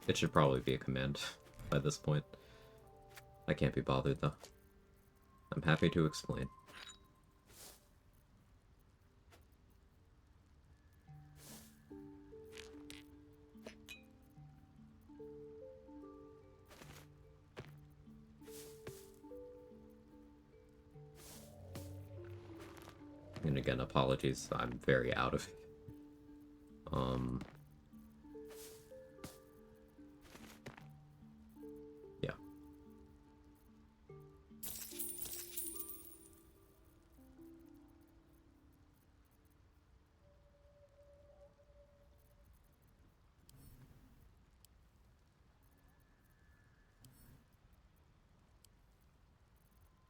It should probably be a command by this point. I can't be bothered, though. I'm happy to explain. And again, apologies, I'm very out of it. Yeah.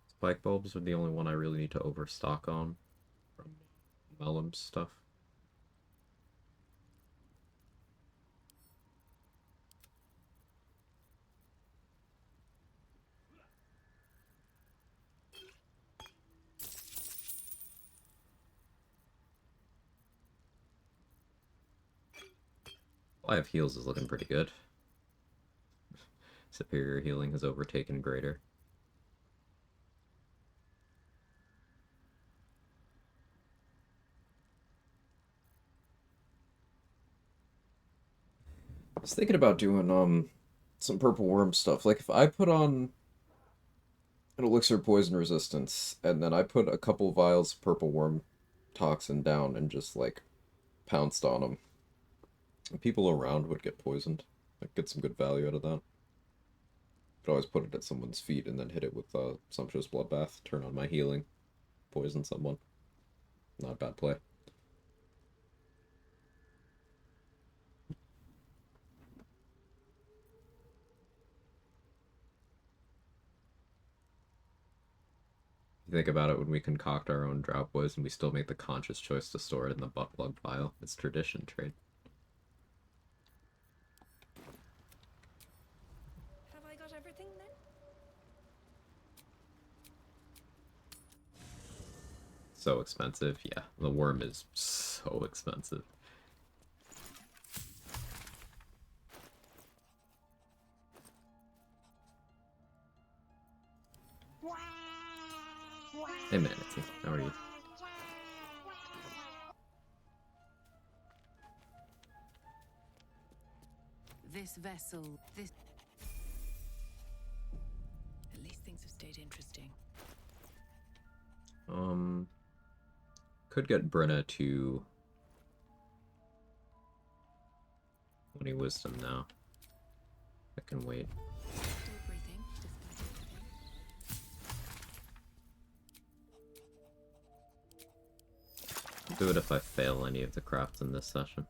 Spike bulbs are the only one I really need to overstock on from Mellum's stuff. Live heals is looking pretty good. Superior healing has overtaken greater. I was thinking about doing some purple worm stuff. Like if I put on an elixir of poison resistance and then I put a couple vials of purple worm toxin down and just like pounced on them. People around would get poisoned. Like, get some good value out of that. Could always put it at someone's feet and then hit it with a Sumptuous Bloodbath, turn on my healing, poison someone. Not a bad play. You think about it, when we concoct our own drought poison, we still make the conscious choice to store it in the butt plug pile. It's tradition trade. Have I got everything then? So expensive. Yeah, the worm is so expensive. Hey Manatee, how are you? This vessel, this... At least things have stayed interesting. Could get Brenna to 20 wisdom now. I can wait. Still breathing, I'll do it if I fail any of the crafts in this session.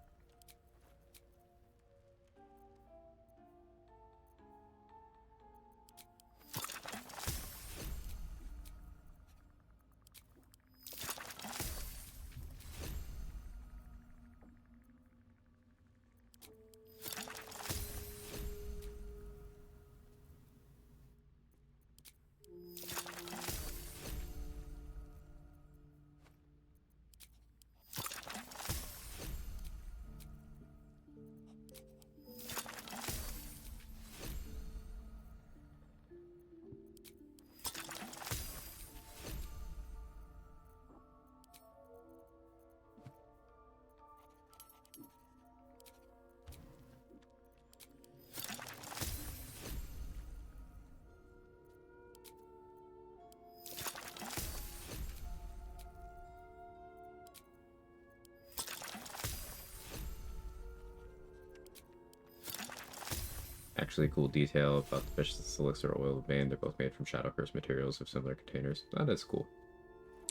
Actually, a cool detail about the Vicious Elixir Oil of Bane. They're both made from Shadow Curse materials of similar containers. That is cool.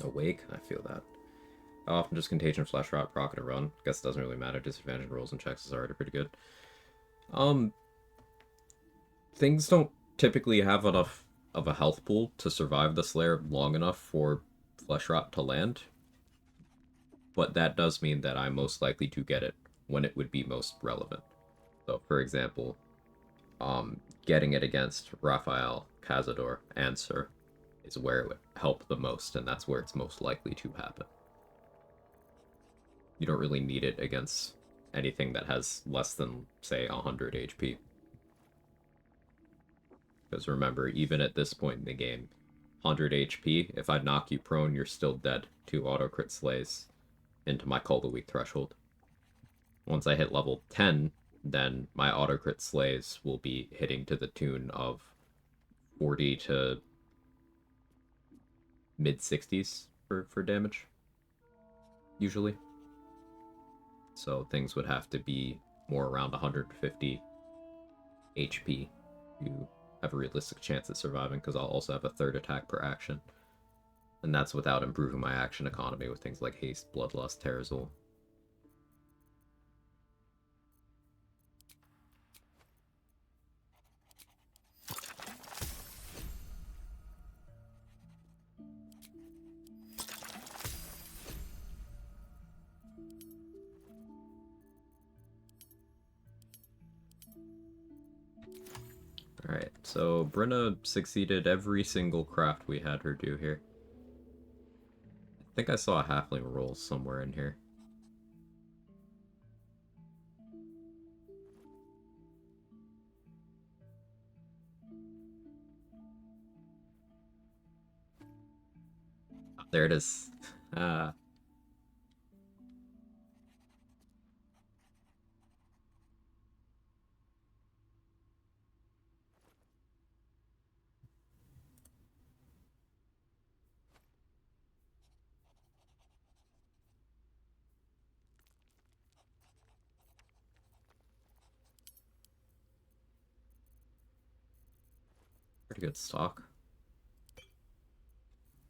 Awake? I feel that. Often just Contagion, Flash Rot, Rocket, and Run. Guess it doesn't really matter. Disadvantage rolls and checks is already pretty good. Things don't typically have enough of a health pool to survive the Slayer long enough for Flesh Rot to land. But that does mean that I'm most likely to get it when it would be most relevant. So, for example, getting it against Raphael, Cazador, and Sir is where it would help the most, and that's where it's most likely to happen. You don't really need it against anything that has less than, say, 100 HP. Because remember, even at this point in the game, 100 HP, if I knock you prone, you're still dead. 2 auto-crit slays into my Call the Weak threshold. Once I hit level 10, then my auto-crit slays will be hitting to the tune of 40 to mid-60s for damage, usually. So things would have to be more around 150 HP to have a realistic chance at surviving, because I'll also have a third attack per action. And that's without improving my action economy with things like Haste, Bloodlust, Terrazul. Alright, so Brenna succeeded every single craft we had her do here. I think I saw a halfling roll somewhere in here. There it is. Pretty good stock.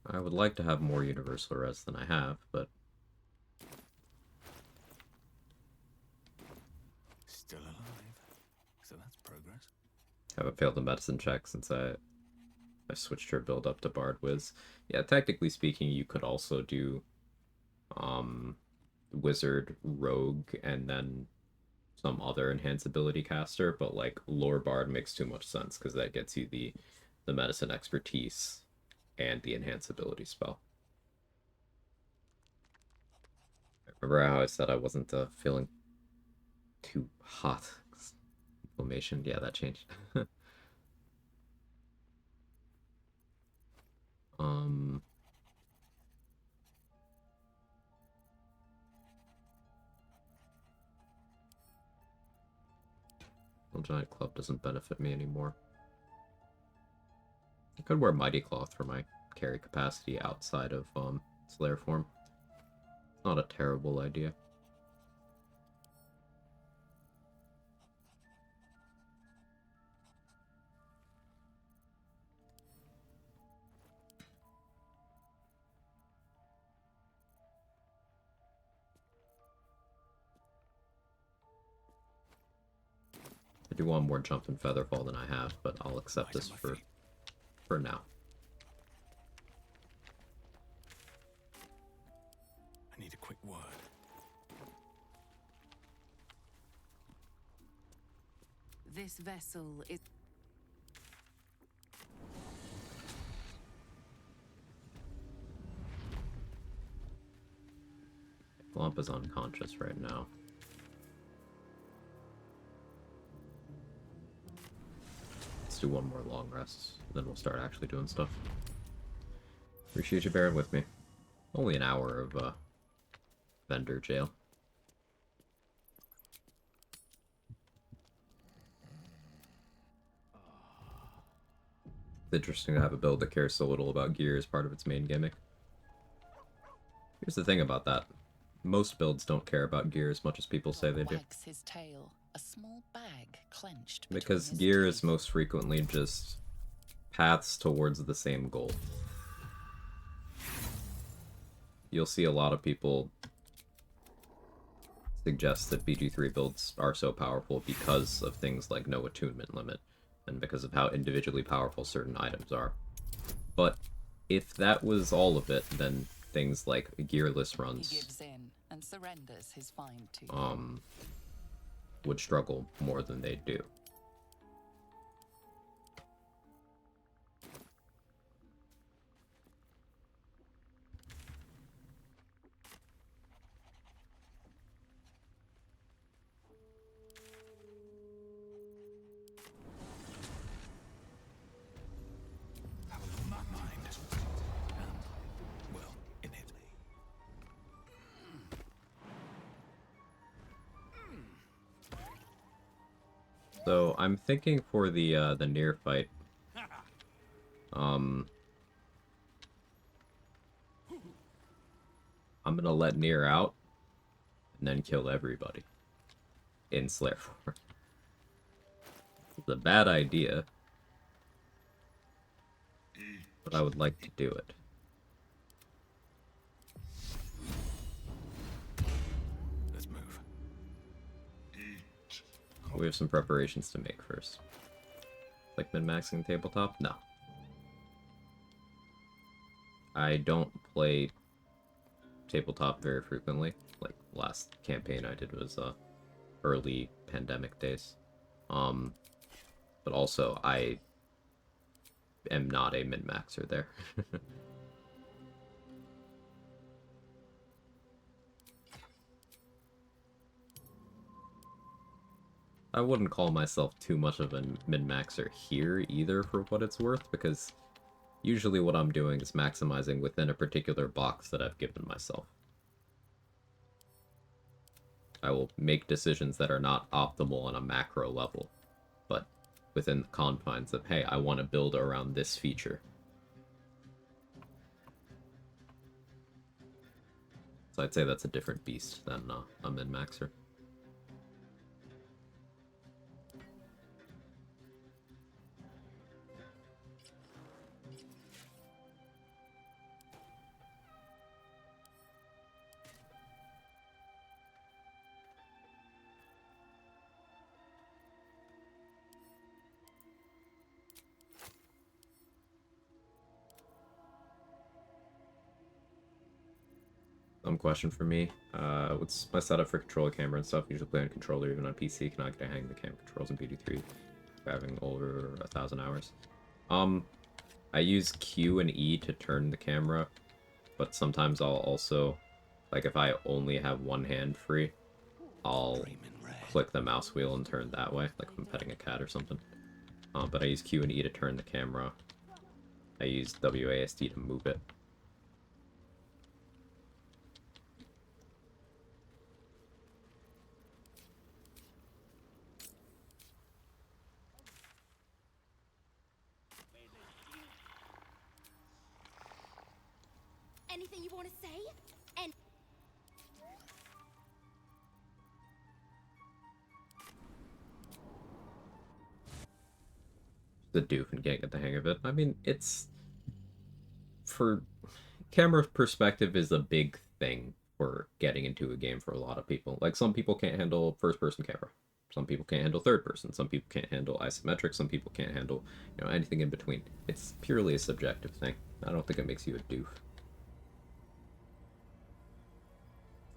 I would like to have more universal res than I have, but... Still alive. So that's progress. Haven't failed a medicine check since I switched her build up to Bard Wiz. Yeah, technically speaking, you could also do Wizard, Rogue, and then some other enhance ability caster, but like Lore Bard makes too much sense because that gets you the medicine expertise and the enhance ability spell. Remember how I said I wasn't feeling too hot? Inflammation, yeah, that changed. Well, Giant Club doesn't benefit me anymore. I could wear Mighty Cloth for my carry capacity outside of Slayer form. It's not a terrible idea. I do want more jump and featherfall than I have, but I'll accept this for now. I need a quick word. This vessel is... Glomp is unconscious right now. Let's do one more long rest, then we'll start actually doing stuff. Appreciate you bearing with me. Only an hour of vendor jail. It's interesting to have a build that cares so little about gear as part of its main gimmick. Here's the thing about that. Most builds don't care about gear as much as people say they do. Wags his tail, a small bag clenched Because between his gear teeth. is most frequently just paths towards the same goal. You'll see a lot of people suggest that BG3 builds are so powerful because of things like no attunement limit, and because of how individually powerful certain items are. But if that was all of it, then things like gearless He runs gives in and surrenders his find to you. would struggle more than they do. My mind. Well, in it. So I'm thinking for the near fight, I'm gonna let Nier out and then kill everybody in Slayer form. It's a bad idea, but I would like to do it. Let's move. We have some preparations to make first. Like min-maxing tabletop? No. I don't play tabletop very frequently. Like, last campaign I did was early pandemic days. But also, I am not a min-maxer there. I wouldn't call myself too much of a min-maxer here either, for what it's worth, because usually what I'm doing is maximizing within a particular box that I've given myself. I will make decisions that are not optimal on a macro level, but within the confines of, hey, I want to build around this feature. So I'd say that's a different beast than a min-maxer. dumb question for me. What's my setup for controller camera and stuff? Usually play on controller, even on PC. Cannot get a hang of the camera controls in BD3. Having over 1,000 hours. I use Q and E to turn the camera, but sometimes I'll also, like if I only have one hand free, I'll click the mouse wheel and turn that way, like if I'm petting a cat or something. But I use Q and E to turn the camera. I use WASD to move it. Anything you want to say? And The doof and can't get the hang of it. I mean, it's... For camera perspective is a big thing for getting into a game for a lot of people. Like, some people can't handle first-person camera. Some people can't handle third-person. Some people can't handle isometric. Some people can't handle, you know, anything in between. It's purely a subjective thing. I don't think it makes you a doof.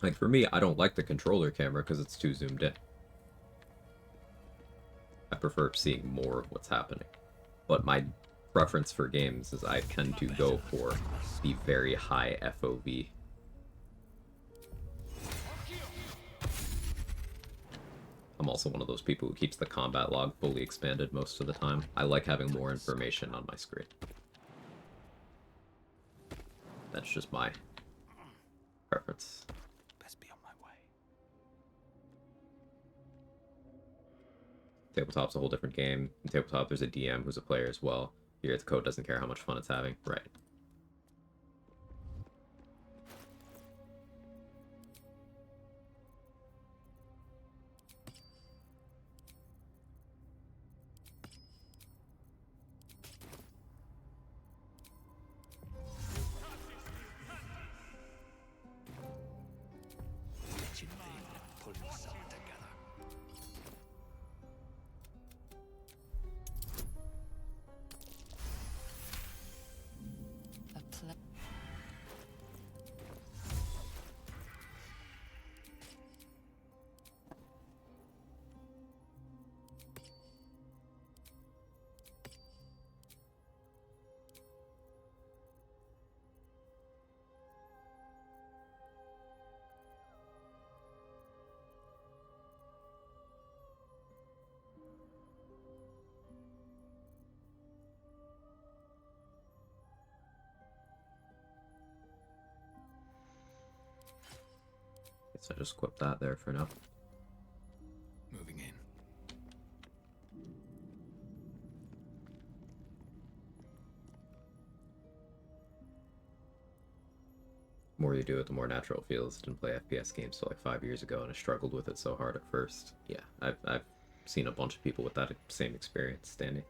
Like, for me, I don't like the controller camera because it's too zoomed in. I prefer seeing more of what's happening. But my preference for games is I tend to go for the very high FOV. I'm also one of those people who keeps the combat log fully expanded most of the time. I like having more information on my screen. That's just my preference. Best be on my way. Tabletop's a whole different game. In Tabletop, there's a DM who's a player as well. Here, the code doesn't care how much fun it's having. Right. Guess I just equip that there for now. Moving in. The more you do it, the more natural it feels. Didn't play FPS games till like 5 years ago, and I struggled with it so hard at first. Yeah, I've seen a bunch of people with that same experience, Standing.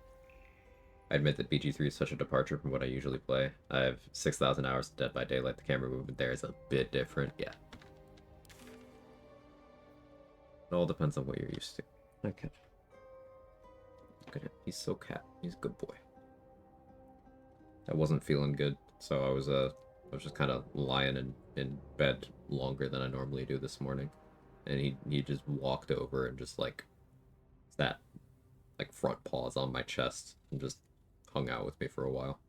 I admit that BG3 is such a departure from what I usually play. I have 6,000 hours of Dead by Daylight. The camera movement there is a bit different. Yeah. It all depends on what you're used to. Okay. Look at him. He's so cat. He's a good boy. I wasn't feeling good, so I was just kind of lying in bed longer than I normally do this morning. And he just walked over and just like that like front paws on my chest and just hung out with me for a while.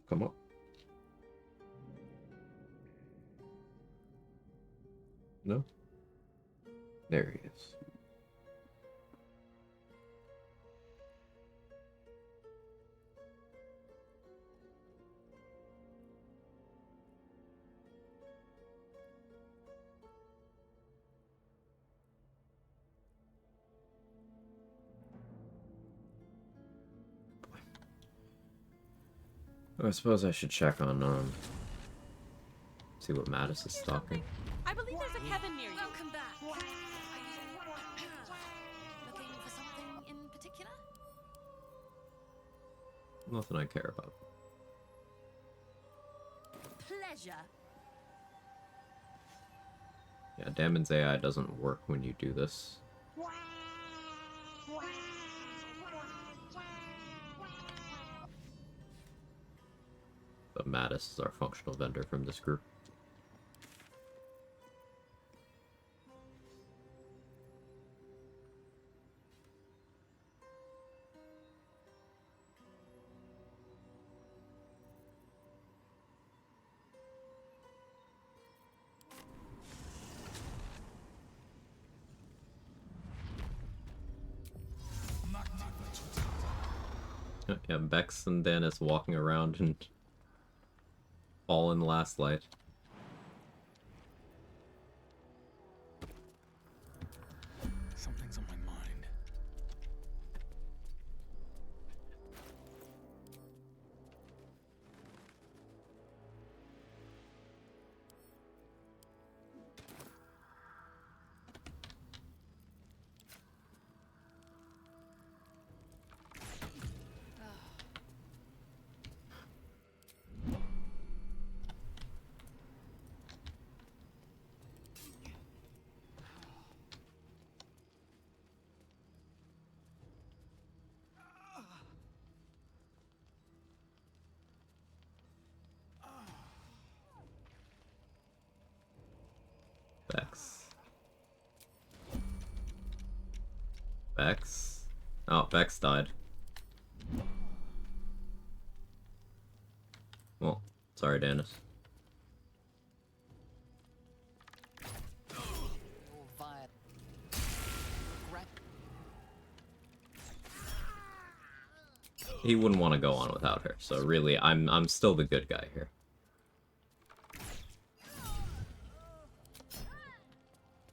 Come up. No? There he is. I suppose I should check on, see what Mattis is stalking. I believe there's a Kevin near you. welcome back. Looking for something in particular? Nothing I care about. Pleasure. Yeah, Damon's AI doesn't work when you do this. But Mattis is our functional vendor from this group. Yeah, Bex and Dennis walking around and all in the last light. Something's on my mind. Bex. Bex? Oh, Bex died. Well, sorry, Dennis. He wouldn't want to go on without her, so really, I'm still the good guy here.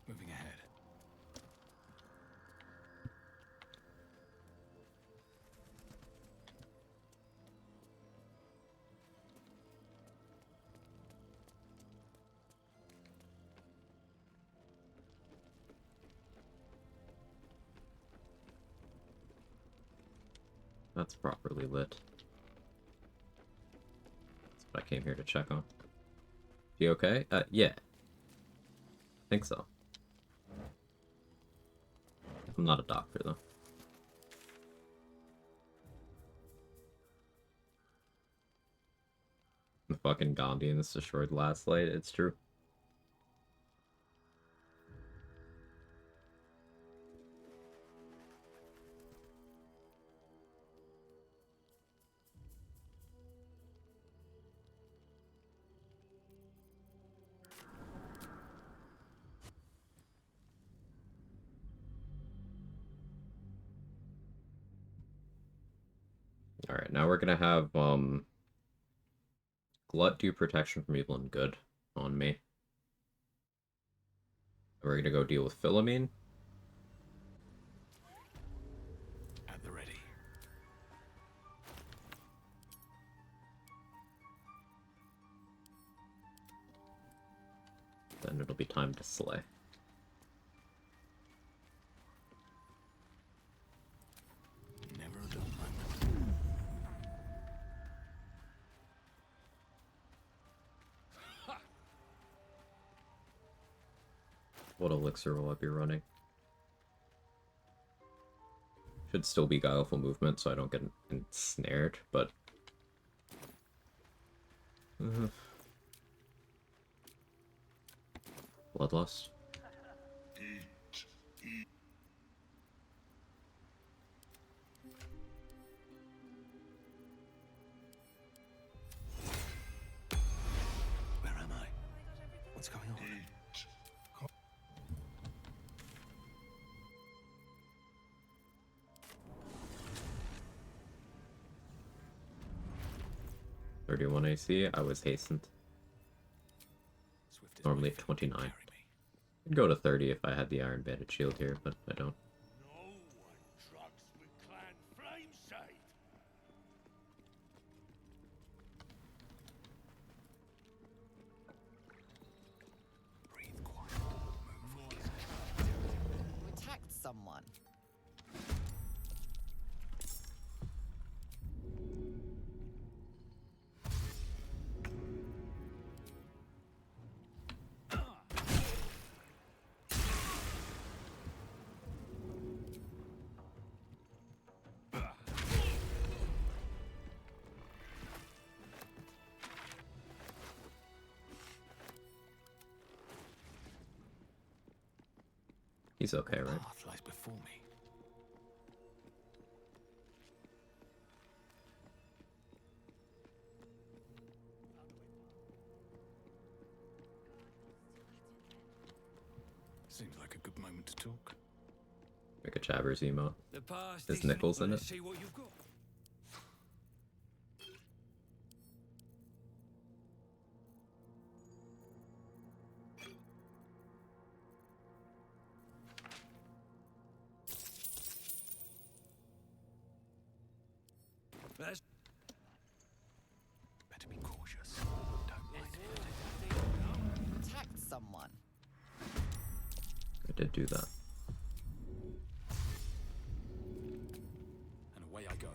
Moving ahead. That's properly lit. That's what I came here to check on. You okay? Yeah. Think so. I'm not a doctor, though. The fucking Gandhi in this destroyed last light, it's true. Alright, now we're gonna have, Glut do protection from evil and good on me. We're gonna go deal with Philomene. At the ready. Then it'll be time to slay. Never a dull moment. What elixir will I be running? Should still be guileful movement so I don't get ensnared, but... Bloodlust. Where am I? What's going on? .31 AC, I was hastened. Normally at 29. I'd go to 30 if I had the Iron Banded Shield here, but I don't. No one drugs with Clan Flameshade. Breathe quiet. Move. You attacked someone. He's okay, right? Path lies before me. Seems like a good moment to talk. Make a Chabbers emo. The past Is is Nichols in let's it? see what you've got. That's Better be cautious. Don't mind it. Attacked someone. I did do that. And away I go.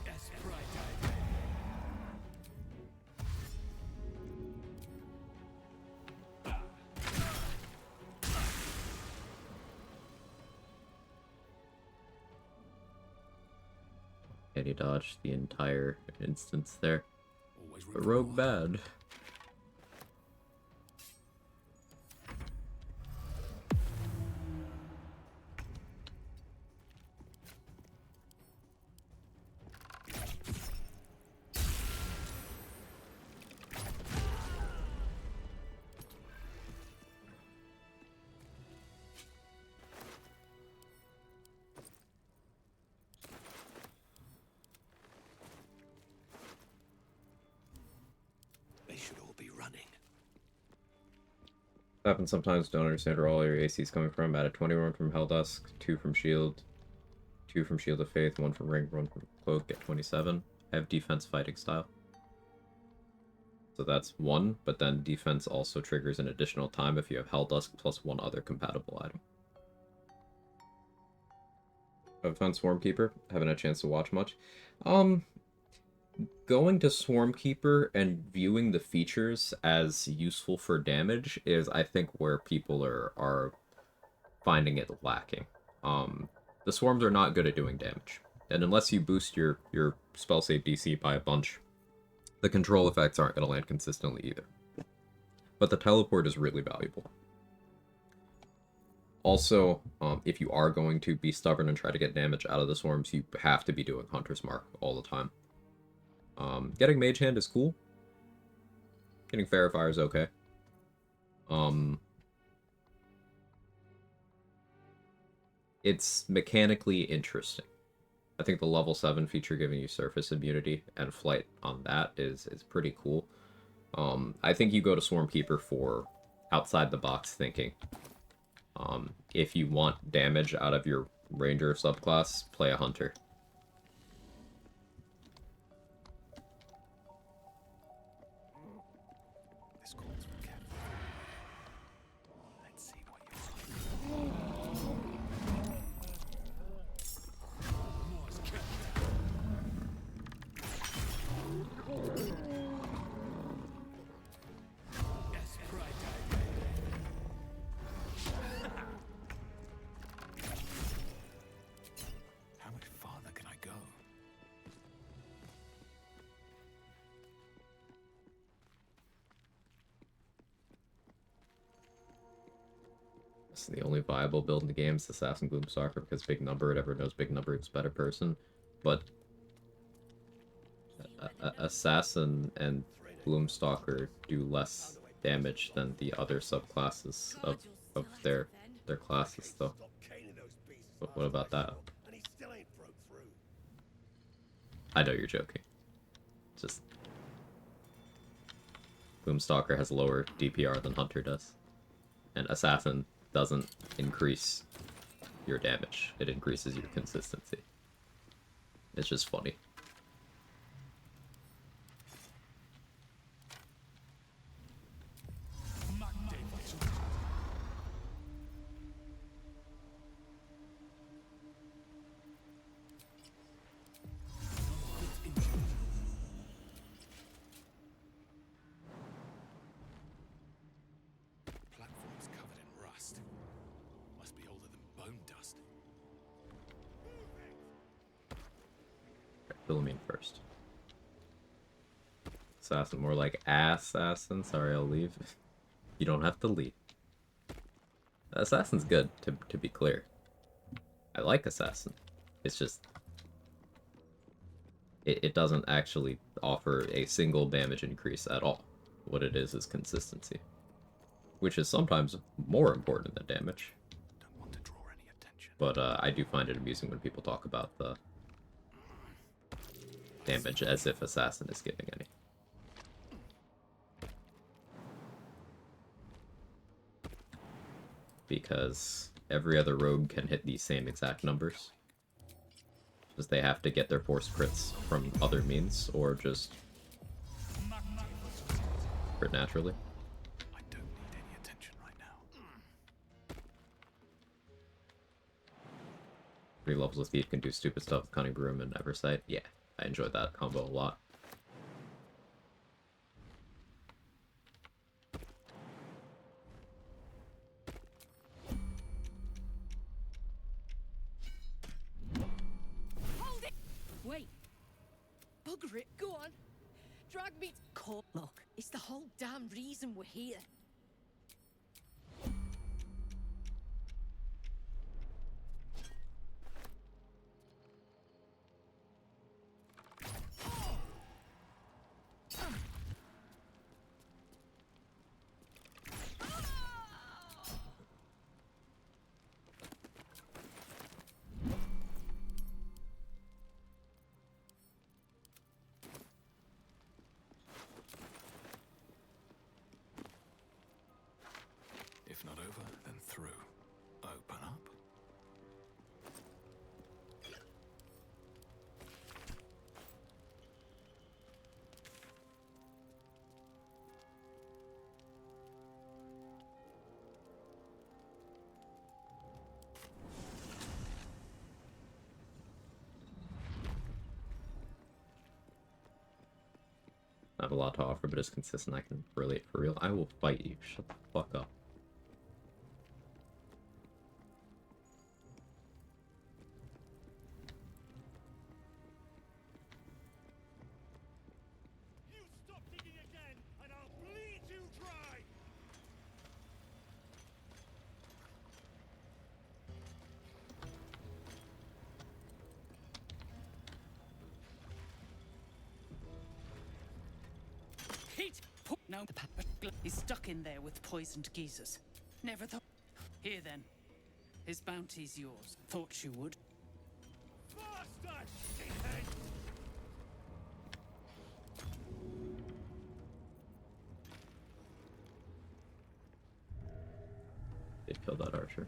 that's right. And he dodged the entire instance there. Always But rogue bad. They should all be running. Happens sometimes, don't understand where all your AC is coming from. Added 21 from Helldusk, 2 from Shield, 2 from Shield of Faith, 1 from Ring, 1 from Cloak, get 27. Have defense fighting style. So that's 1, but then defense also triggers an additional time if you have Helldusk plus 1 other compatible item. I've found Swarmkeeper. Haven't had a chance to watch much. Going to Swarmkeeper and viewing the features as useful for damage is, I think, where people are finding it lacking. The swarms are not good at doing damage, and unless you boost your spell save DC by a bunch, the control effects aren't going to land consistently either. But the teleport is really valuable. Also, if you are going to be stubborn and try to get damage out of the swarms, you have to be doing Hunter's Mark all the time. Getting Mage Hand is cool. Getting Fair Fire is okay. It's mechanically interesting. I think the level 7 feature giving you surface immunity and flight on that is pretty cool. I think you go to Swarmkeeper for outside the box thinking. If you want damage out of your Ranger subclass, play a Hunter. This calls for careful. Let's see what you That's right. How much farther can I go? It's the only viable build in the game is Assassin Gloomstalker because Big Number, everyone knows Big Number is a better person. But Assassin and Gloomstalker do less damage than the other subclasses of their classes, though. But what about that? I know you're joking. Just Gloomstalker has lower DPR than Hunter does, and Assassin doesn't increase your damage. It increases your consistency. It's just funny. Philomene first. Assassin, more like assassin. Sorry, I'll leave. You don't have to leave. Assassin's good, to be clear. I like Assassin. It's just... It doesn't actually offer a single damage increase at all. What it is consistency. Which is sometimes more important than damage. Don't want to draw any attention. But I do find it amusing when people talk about the damage as if Assassin is giving any. Because every other rogue can hit these same exact numbers. Just they have to get their force crits from other means, or just crit naturally. I don't need any attention right now. 3 levels of Thief can do stupid stuff with Cunning Broom and Eversight. Yeah, I enjoyed that combo a lot. Wait. Bugger it, go on. Drag me. Look, it's the whole damn reason we're here. If not over, then through. Open up. Not a lot to offer, but it's consistent. I can relate for real. I will fight you. Shut the fuck up. You stop digging again, and I'll bleed you dry! Heat! No, the papa is stuck in there with poisoned geezers. Never thought. Here then. His bounty's yours. Thought you would. Faster, shithead! Did kill that archer.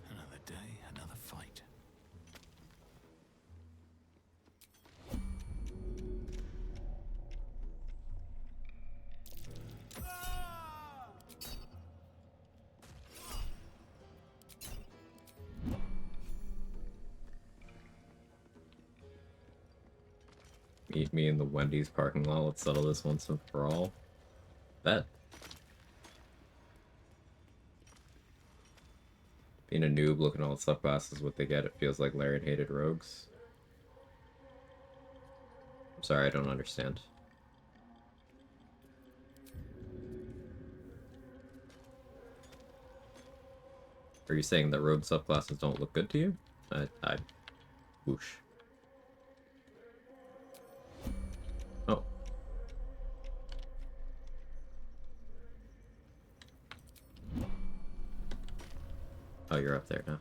Another day, another fight. Meet me in the Wendy's parking lot. Let's settle this once and for all. Bet. Being a noob, looking at all the subclasses, what they get, it feels like Larian hated rogues. I'm sorry, I don't understand. Are you saying that rogue subclasses don't look good to you? Whoosh. Oh. Oh, you're up there now.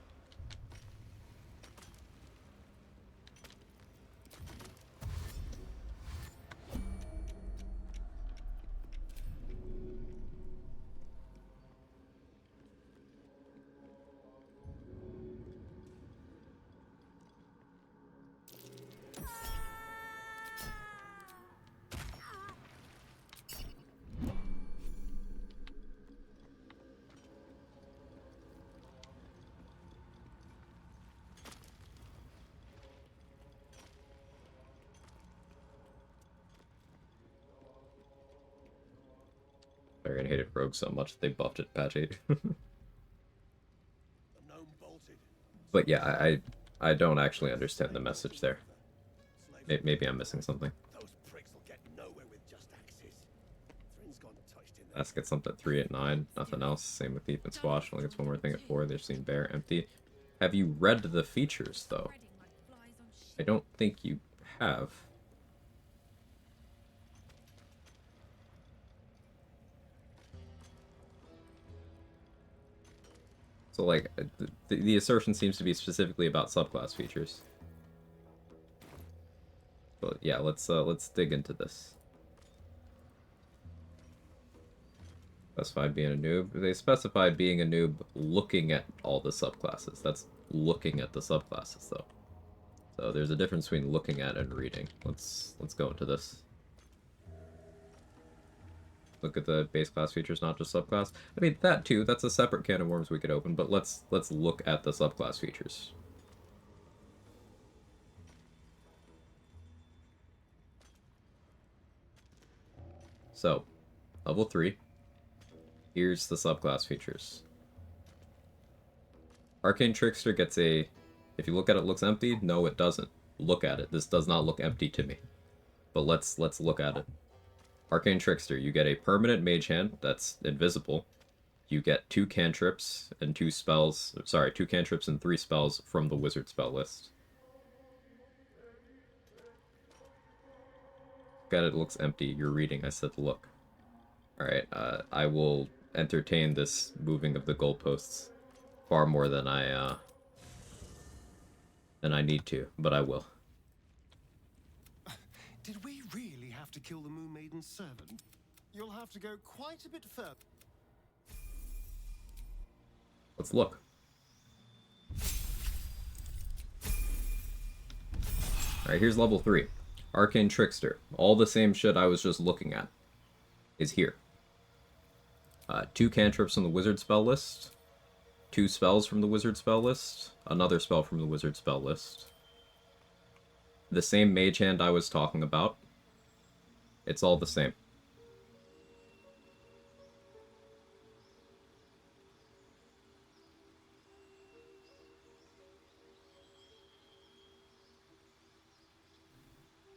Larian hated rogue so much they buffed it patch 8. But yeah, I don't actually understand the message there. Maybe I'm missing something. Ask gets something at 3 at 9. Nothing else. Same with Thief and Swash. Only gets one more thing at 4. They've seen Bear empty. Have you read the features, though? I don't think you have. So, like, the assertion seems to be specifically about subclass features. But yeah, let's dig into this. Specified being a noob. They specified being a noob looking at all the subclasses. That's looking at the subclasses, though. So there's a difference between looking at and reading. Let's go into this. Look at the base class features, not just subclass. I mean, that too. That's a separate can of worms we could open. But let's look at the subclass features. So, level 3. Here's the subclass features. Arcane Trickster gets a... If you look at it, it looks empty? No, it doesn't. Look at it. This does not look empty to me. But let's look at it. Arcane Trickster, you get a permanent mage hand that's invisible. You get 2 cantrips and 2 spells... Sorry, 2 cantrips and 3 spells from the wizard spell list. Look at it, it looks empty. You're reading. I said look. Alright, I will entertain this moving of the goalposts far more than I need to, but I will. Did we really have to kill the Moon Maiden's servant? You'll have to go quite a bit further. Let's look. Alright, here's level 3. Arcane Trickster. All the same shit I was just looking at is here. 2 cantrips from the wizard spell list, 2 spells from the wizard spell list, another spell from the wizard spell list. The same mage hand I was talking about. It's all the same.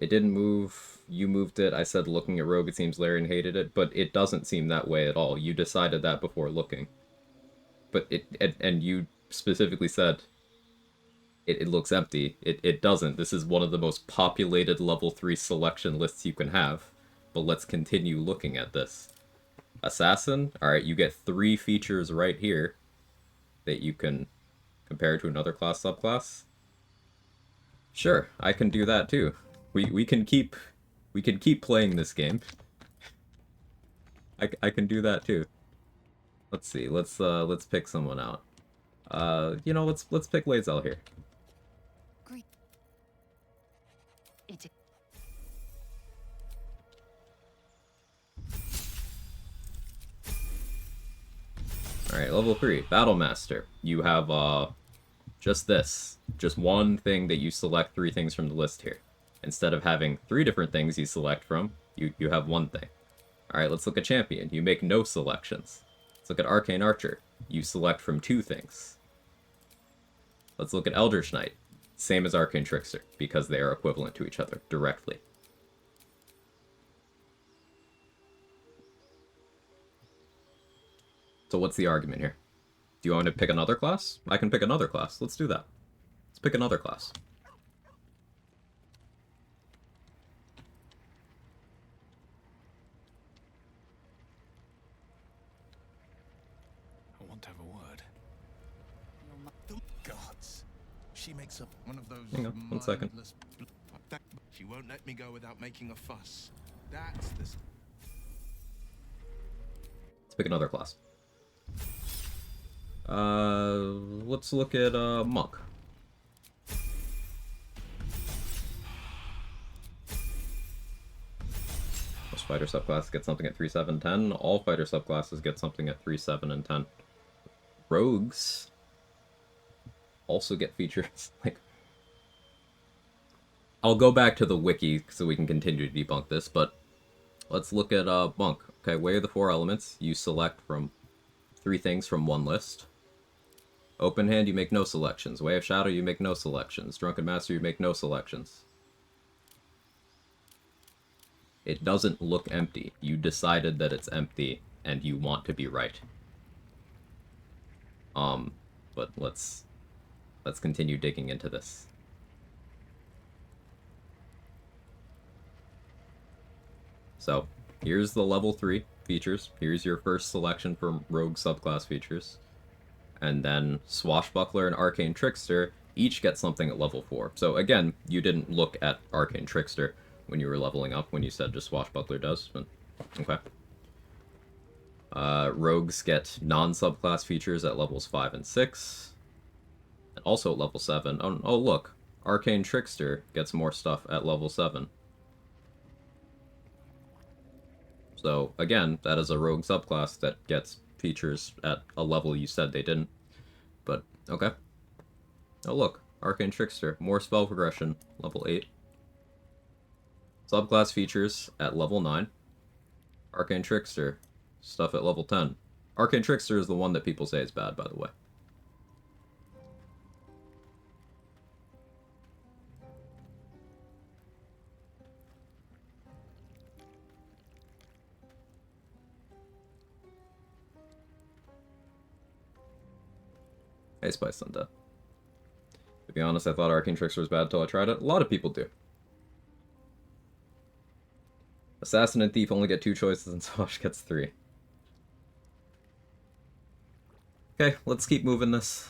It didn't move, you moved it, I said looking at Rogue it seems Larian hated it, but it doesn't seem that way at all. You decided that before looking. But and you specifically said it looks empty. It doesn't. This is one of the most populated level 3 selection lists you can have. But let's continue looking at this. Assassin, alright, you get 3 features right here that you can compare to another class subclass. Sure, I can do that too. We can keep playing this game. I can do that too. Let's see. Let's pick someone out. You know, let's pick Lae'zel here. Alright, level 3, Battle Master. You have just this. Just one thing that you select 3 things from the list here. Instead of having 3 different things you select from, you have one thing. Alright, let's look at Champion. You make no selections. Let's look at Arcane Archer. You select from 2 things. Let's look at Eldritch Knight. Same as Arcane Trickster, because they are equivalent to each other directly. So what's the argument here? Do you want me to pick another class? I can pick another class. Let's do that. Let's pick another class. I want to have a word. The gods. She makes up one of those. Hang on, 1 second. She won't let me go without making a fuss. That's the. Let's pick another class. Let's look at Monk. Most fighter subclasses get something at 3, 7, 10. All fighter subclasses get something at 3, 7, and 10. Rogues also get features. Like, I'll go back to the wiki so we can continue to debunk this, but let's look at Monk. Okay, Way of the 4 Elements. You select from 3 things from one list. Open Hand, you make no selections. Way of Shadow, you make no selections. Drunken Master, you make no selections. It doesn't look empty. You decided that it's empty, and you want to be right. But let's continue digging into this. So, here's the level 3 features. Here's your first selection from Rogue subclass features. And then Swashbuckler and Arcane Trickster each get something at level 4. So again, you didn't look at Arcane Trickster when you were leveling up, when you said just Swashbuckler does, but okay. Rogues get non-subclass features at levels 5 and 6. And also at level 7. Oh look, Arcane Trickster gets more stuff at level 7. So again, that is a rogue subclass that gets features at a level you said they didn't. But, okay. Oh look, Arcane Trickster, more spell progression, level 8. Subclass features at level 9. Arcane Trickster, stuff at level 10. Arcane Trickster is the one that people say is bad, by the way. Hey, Spice Undead. To be honest, I thought Arcane Trickster was bad until I tried it. A lot of people do. Assassin and Thief only get 2 choices and Swash gets 3. Okay, let's keep moving this.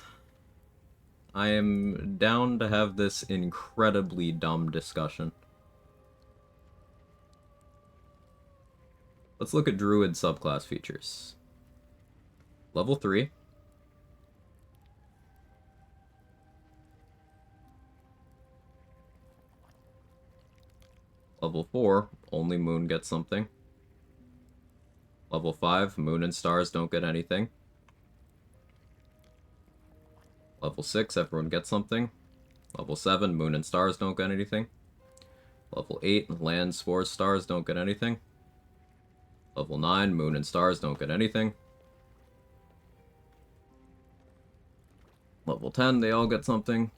I am down to have this incredibly dumb discussion. Let's look at Druid subclass features. Level 3. Level 4, only Moon gets something. Level 5, Moon and Stars don't get anything. Level 6, everyone gets something. Level 7, Moon and Stars don't get anything. Level 8, Land, Spores, Stars don't get anything. Level 9, Moon and Stars don't get anything. Level 10, they all get something.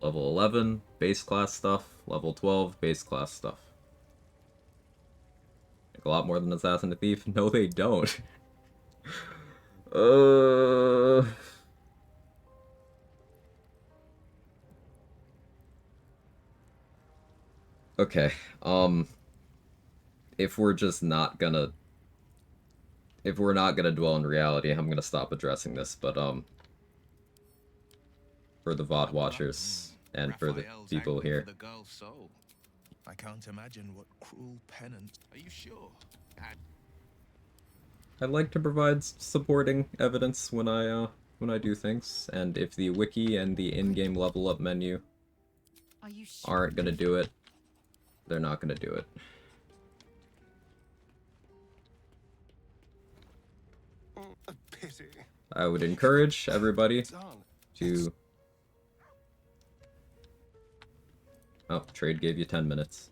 Level 11, base class stuff. Level 12, base class stuff. Like a lot more than Assassin and Thief? No, they don't. Okay, if we're just not gonna... If we're not gonna dwell in reality, I'm gonna stop addressing this, but, for the VOD watchers, and for the people here. I can't imagine what cruel penance. Are you sure? I like to provide supporting evidence when I do things, and if the wiki and the in-game level up menu aren't gonna do it, they're not gonna do it. A pity. I would encourage everybody to... Oh, trade gave you 10 minutes.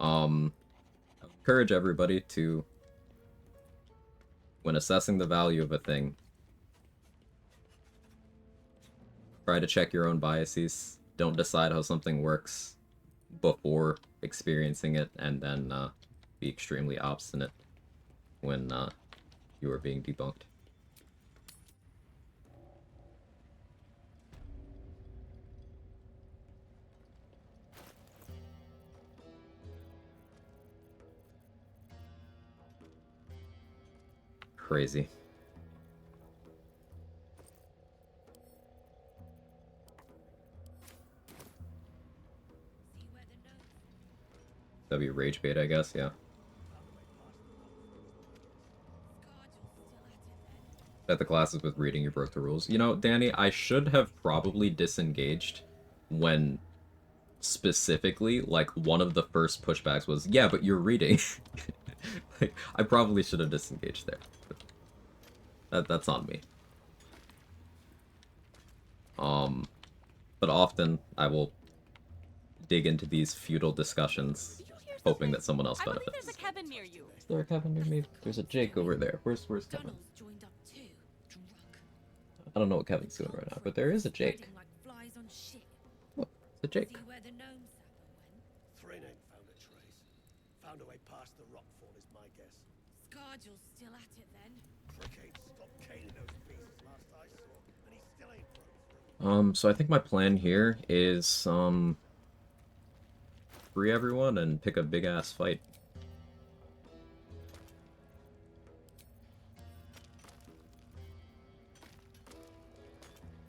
Encourage everybody to, when assessing the value of a thing, try to check your own biases. Don't decide how something works before experiencing it, and then be extremely obstinate when you are being debunked. Crazy. That'd be rage bait, I guess, yeah. At the classes with reading, you broke the rules. You know, Danny, I should have probably disengaged when specifically, like, one of the first pushbacks was, yeah, but you're reading. Like, I probably should have disengaged there. That's on me. But often I will dig into these futile discussions, hoping that someone else benefits. There's a Kevin near you. Is there a Kevin near me? There's a Jake over there. Where's Kevin? Joined up too. Drunk. I don't know what Kevin's doing right now, but there is a Jake. What? It's a Jake. Thrain ain't found a trace. Found a way past the rockfall is my guess. Scargill's still at it then. Frick ain't stopped caning those beasts last I saw, and he still ain't broke through. So I think my plan here is, free everyone and pick a big-ass fight.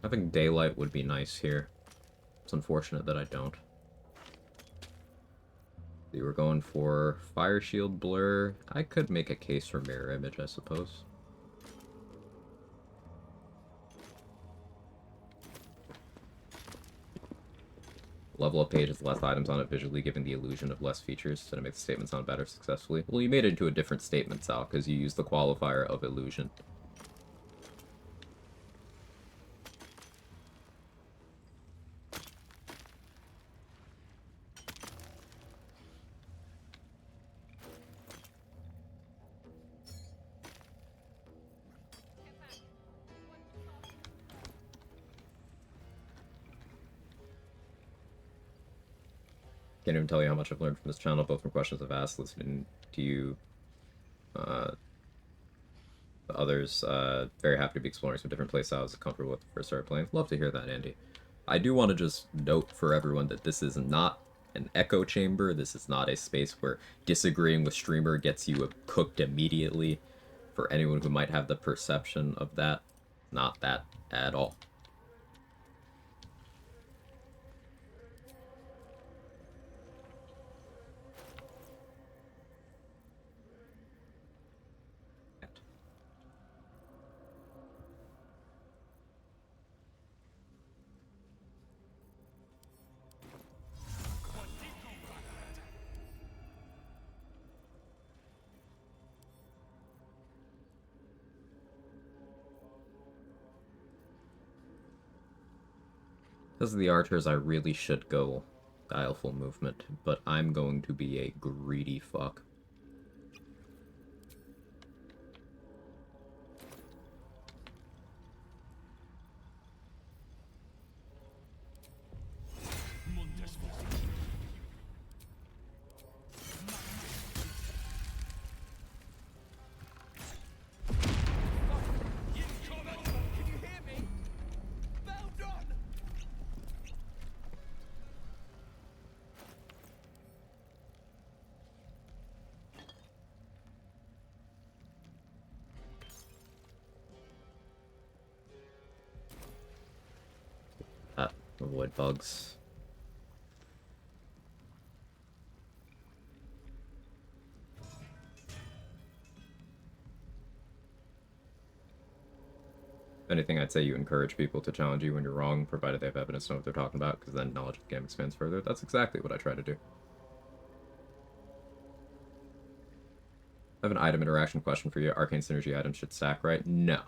Having daylight would be nice here. It's unfortunate that I don't. We were going for Fire Shield Blur. I could make a case for Mirror Image, I suppose. Level up page has less items on it visually, giving the illusion of less features, so to make the statement sound better successfully. Well, you made it into a different statement, Sal, because you used the qualifier of illusion. Can't even tell you how much I've learned from this channel, both from questions I've asked, listening to you, others. Very happy to be exploring some different playstyles I was comfortable with before I started playing. Love to hear that, Andy. I do want to just note for everyone that this is not an echo chamber. This is not a space where disagreeing with streamer gets you cooked immediately. For anyone who might have the perception of that, not that at all. Because of the archers, I really should go Guileful Movement, but I'm going to be a greedy fuck. Avoid bugs. If anything, I'd say you encourage people to challenge you when you're wrong, provided they have evidence to know what they're talking about, because then knowledge of the game expands further. That's exactly what I try to do. I have an item interaction question for you. Arcane Synergy items should stack, right? No.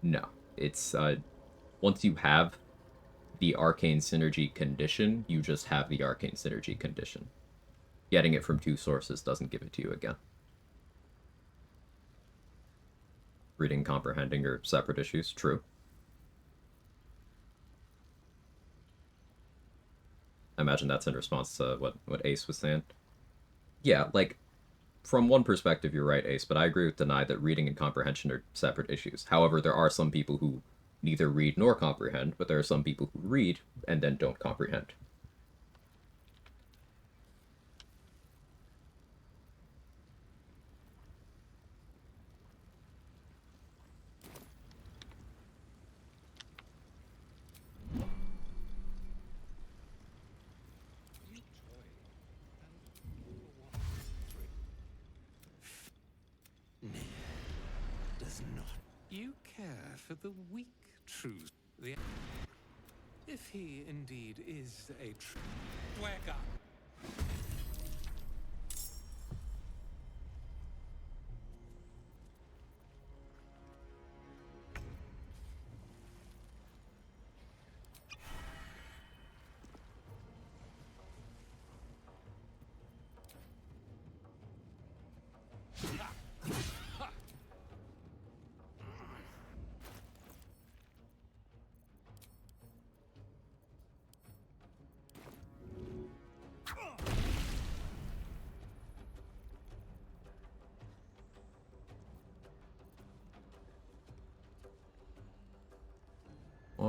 No. It's, once you have the Arcane Synergy condition, you just have the Arcane Synergy condition. Getting it from two sources doesn't give it to you again. Reading, comprehending are separate issues. True. I imagine that's in response to what Ace was saying. Yeah, like, from one perspective, you're right, Ace, but I agree with Deny that reading and comprehension are separate issues. However, there are some people who neither read nor comprehend, but there are some people who read and then don't comprehend. Does not. You care for the weak, truth. If he indeed is a true Quag.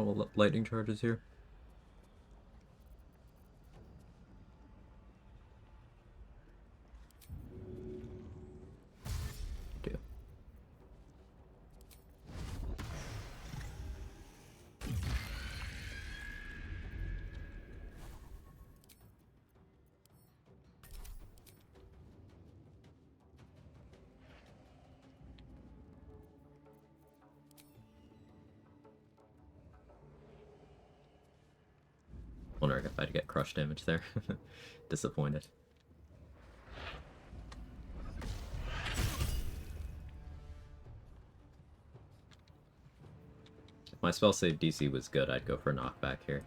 lot of lightning charges here. Do. Wondering if I'd get crush damage there. Disappointed. If my spell save DC was good, I'd go for a knockback here.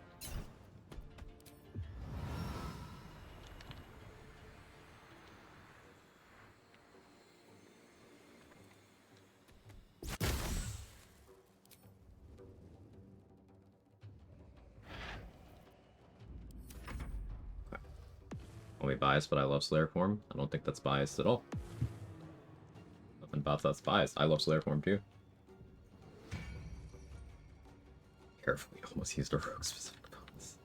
Only biased, but I love Slayer form. I don't think that's biased at all. Nothing about that's biased. I love Slayer form too. Carefully, almost used a rogue specific bonus.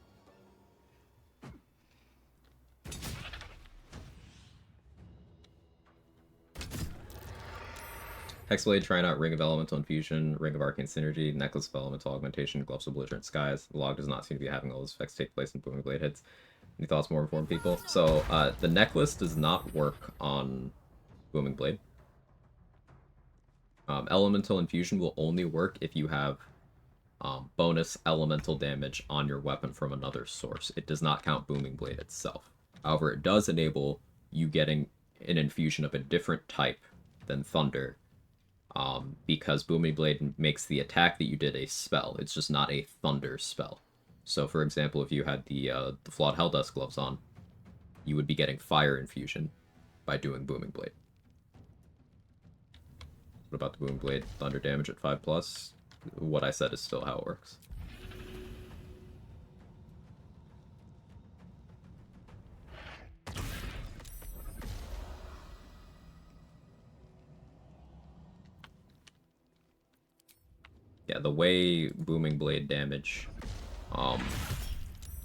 Hexblade, trying out Ring of Elemental Infusion, Ring of Arcane Synergy, Necklace of Elemental Augmentation, Gloves of Belligerent Skies. The log does not seem to be having all those effects take place in Booming Blade hits. Any thoughts, more informed people? So, the necklace does not work on Booming Blade. Elemental Infusion will only work if you have bonus elemental damage on your weapon from another source. It does not count Booming Blade itself. However, it does enable you getting an infusion of a different type than Thunder, because Booming Blade makes the attack that you did a spell. It's just not a Thunder spell. So, for example, if you had the Flawed Helldust gloves on, you would be getting Fire Infusion by doing Booming Blade. What about the Booming Blade Thunder damage at 5+? What I said is still how it works. Yeah, the way Booming Blade damage,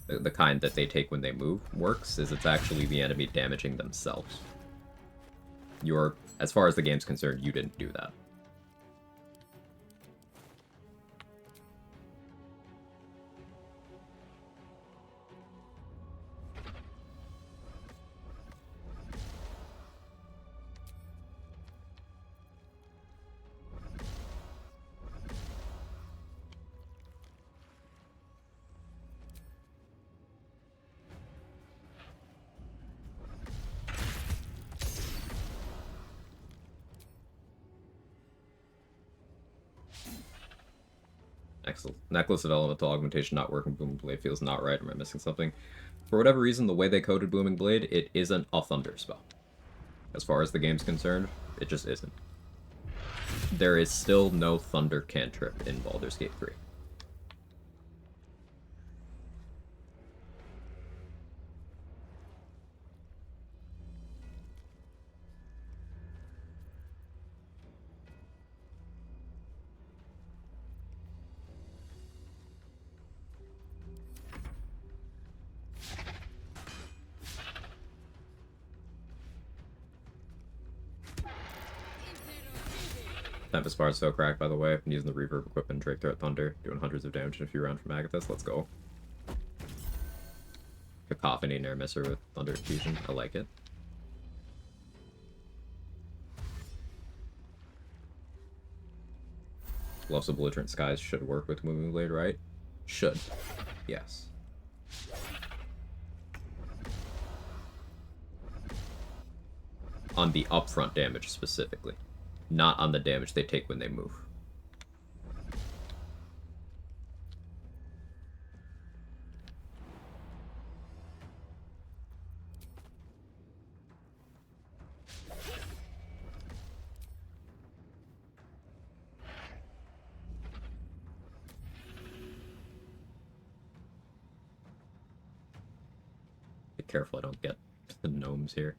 the kind that they take when they move, works is it's actually the enemy damaging themselves. As far as the game's concerned, you didn't do that. Necklace of Elemental Augmentation not working. Booming Blade feels not right. Am I missing something? For whatever reason, the way they coded Booming Blade, it isn't a Thunder spell. As far as the game's concerned, it just isn't. There is still no Thunder cantrip in Baldur's Gate 3. Tempest Bard's so cracked, by the way. I'm using the reverb equipment, Drake Threat Thunder, doing hundreds of damage in a few rounds from Agathis. Let's go. Cacophony Near Misser with Thunder Infusion. I like it. Gloves of Belligerent Skies should work with Moving Blade, right? Should. Yes. On the upfront damage specifically. Not on the damage they take when they move. Be careful I don't get the gnomes here.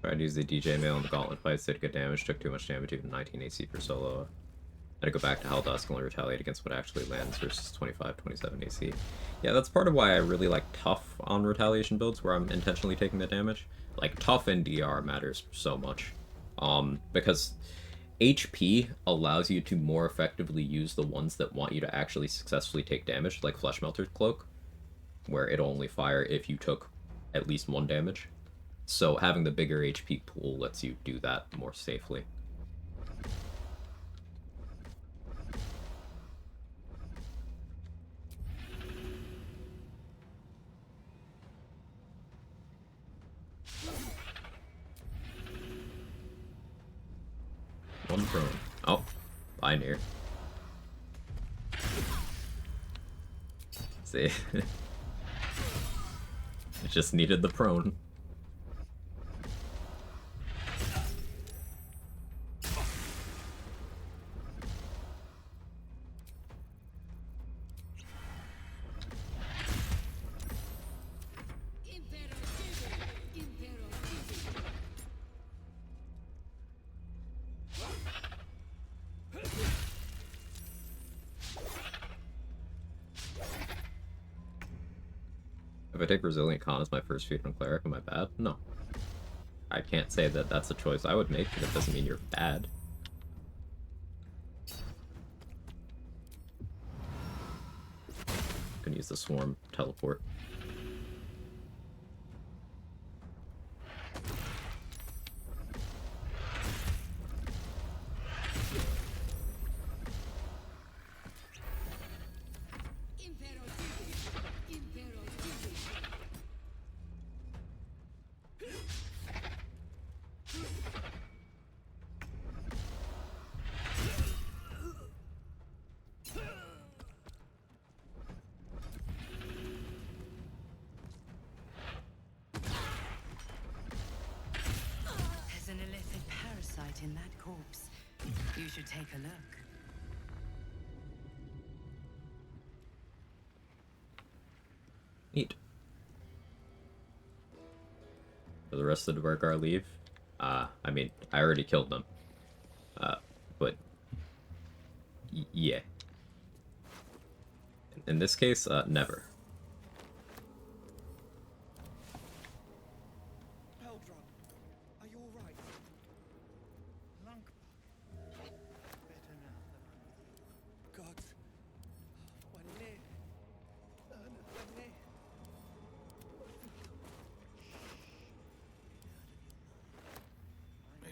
Tried to use the DJ mail in the gauntlet fights, did good damage, took too much damage, even 19 AC for solo. Had to go back to Helldusk and only retaliate against what actually lands versus 25, 27 AC. Yeah, that's part of why I really like Tough on retaliation builds, where I'm intentionally taking the damage. Like, Tough and DR matters so much. Because HP allows you to more effectively use the ones that want you to actually successfully take damage, like Flesh Melter's Cloak, where it'll only fire if you took at least 1 damage. So having the bigger HP pool lets you do that more safely. One prone. Oh, Pioneer. See? It just needed the prone. If I take Resilient Con as my first feat on Cleric, am I bad? No. I can't say that that's a choice I would make, but it doesn't mean you're bad. Can use the Swarm teleport. In that corpse, you should take a look. Neat. For the rest of the Dwargar leave, I mean, I already killed them. But yeah. In this case, never.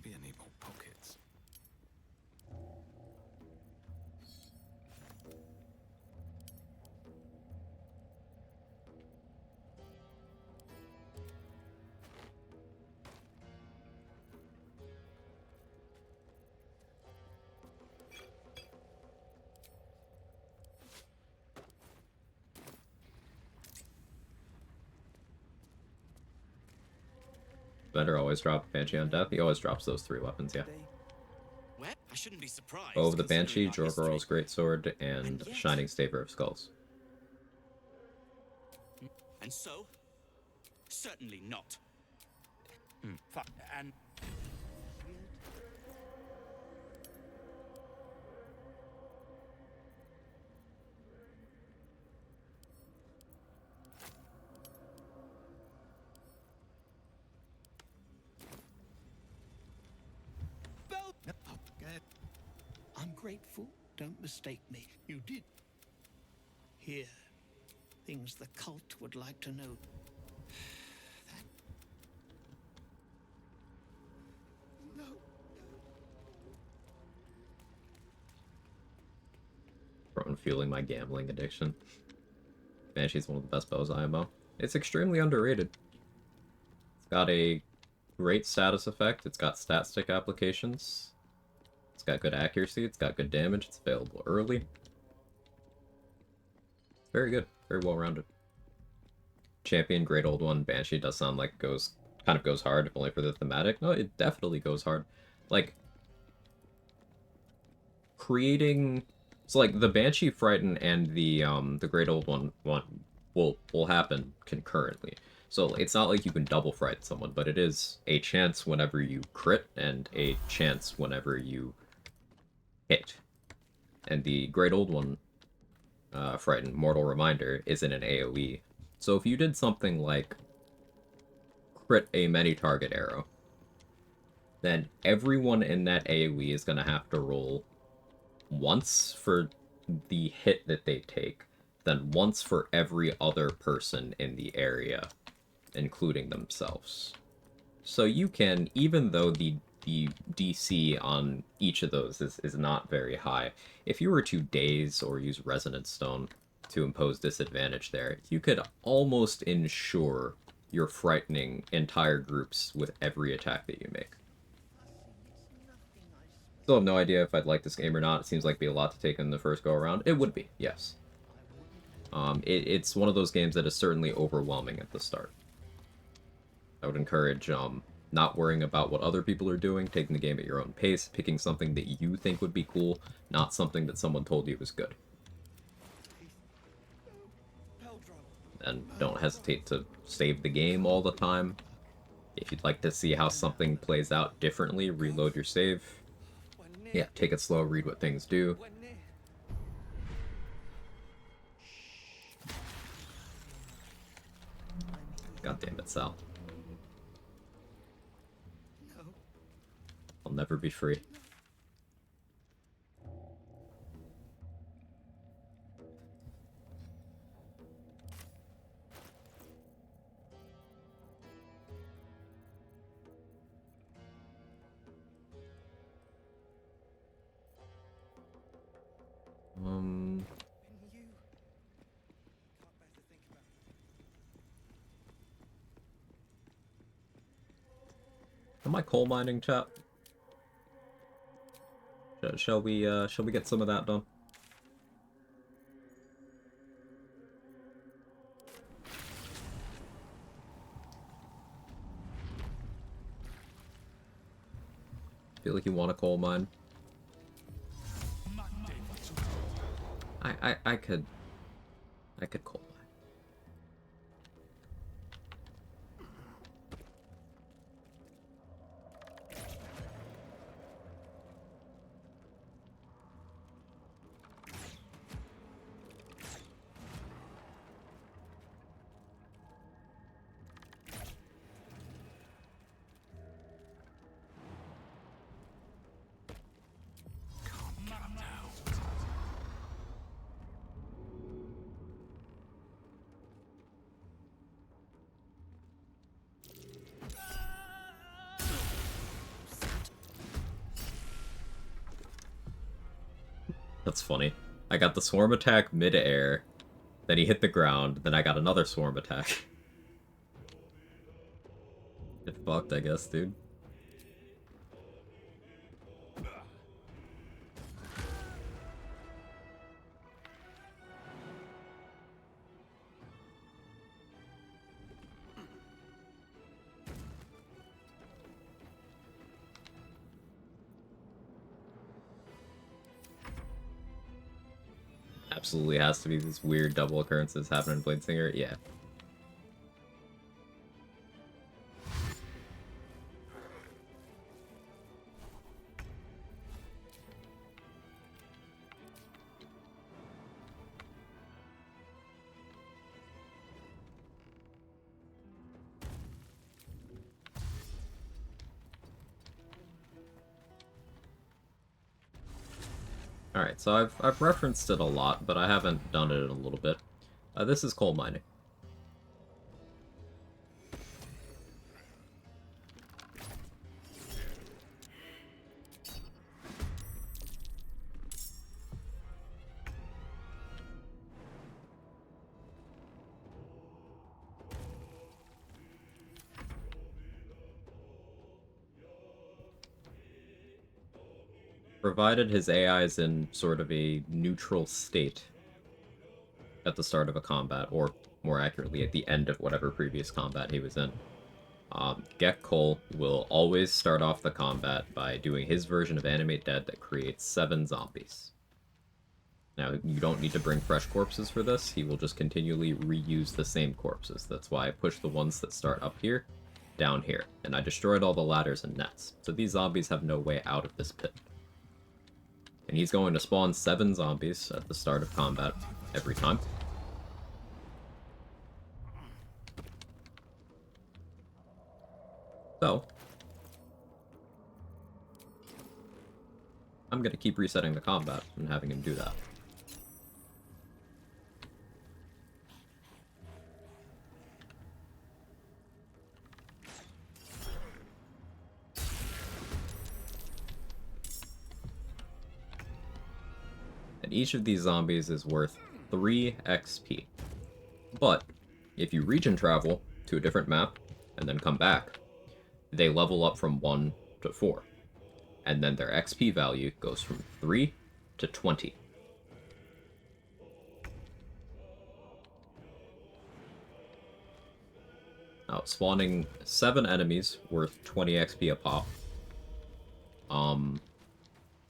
Maybe I need more pockets. Better always drop Banshee on death. He always drops those 3 weapons, yeah. Well, I shouldn't be surprised. Bow of the Banshee, considering our Jorgorl's Greatsword, and yet- Shining Staver of Skulls. And so? Certainly not. And I'm grateful. Don't mistake me. You did. Here. Things the cult would like to know. No. Prone fueling my gambling addiction. Banshee's one of the best bows IMO. It's extremely underrated. It's got a great status effect. It's got stat stick applications. It's got good accuracy. It's got good damage. It's available early. It's very good. Very well rounded. Champion, great old one. Banshee does sound like kind of goes hard, if only for the thematic. No, it definitely goes hard. Like, creating... So, like, the Banshee Frighten and the Great Old One will happen concurrently. So it's not like you can double frighten someone, but it is a chance whenever you crit and a chance whenever you hit. And the Great Old One, Frighten, Mortal Reminder, isn't an AoE. So if you did something like crit a many-target arrow, then everyone in that AoE is going to have to roll once for the hit that they take, then once for every other person in the area, including themselves. So you can, even though the DC on each of those is not very high, if you were to daze or use Resonance Stone to impose disadvantage there, you could almost ensure you're frightening entire groups with every attack that you make. Still have no idea if I'd like this game or not. It seems like it'd be a lot to take in the first go-around. It would be, yes. It's one of those games that is certainly overwhelming at the start. I would encourage not worrying about what other people are doing, taking the game at your own pace, picking something that you think would be cool, not something that someone told you was good. And don't hesitate to save the game all the time. If you'd like to see how something plays out differently, reload your save. Yeah, take it slow, read what things do. God damn it, Sal. I'll never be free. Am I coal mining, chat? Shall we get some of that done? Feel like you want a coal mine? I could coal mine. That's funny. I got the swarm attack mid-air, then he hit the ground, then I got another swarm attack. Get fucked, I guess, dude. Absolutely has to be these weird double occurrences happening in Blade Singer, yeah. Alright, so I've referenced it a lot, but I haven't done it in a little bit. This is coal mining. Provided his AI is in sort of a neutral state at the start of a combat, or more accurately, at the end of whatever previous combat he was in. Gek Cole will always start off the combat by doing his version of Animate Dead that creates 7 zombies. Now, you don't need to bring fresh corpses for this. He will just continually reuse the same corpses. That's why I push the ones that start up here, down here. And I destroyed all the ladders and nets. So these zombies have no way out of this pit. And he's going to spawn 7 zombies at the start of combat every time. So, I'm going to keep resetting the combat and having him do that. And each of these zombies is worth 3 XP. But, if you region travel to a different map and then come back, they level up from 1 to 4. And then their XP value goes from 3 to 20. Now, spawning 7 enemies worth 20 XP a pop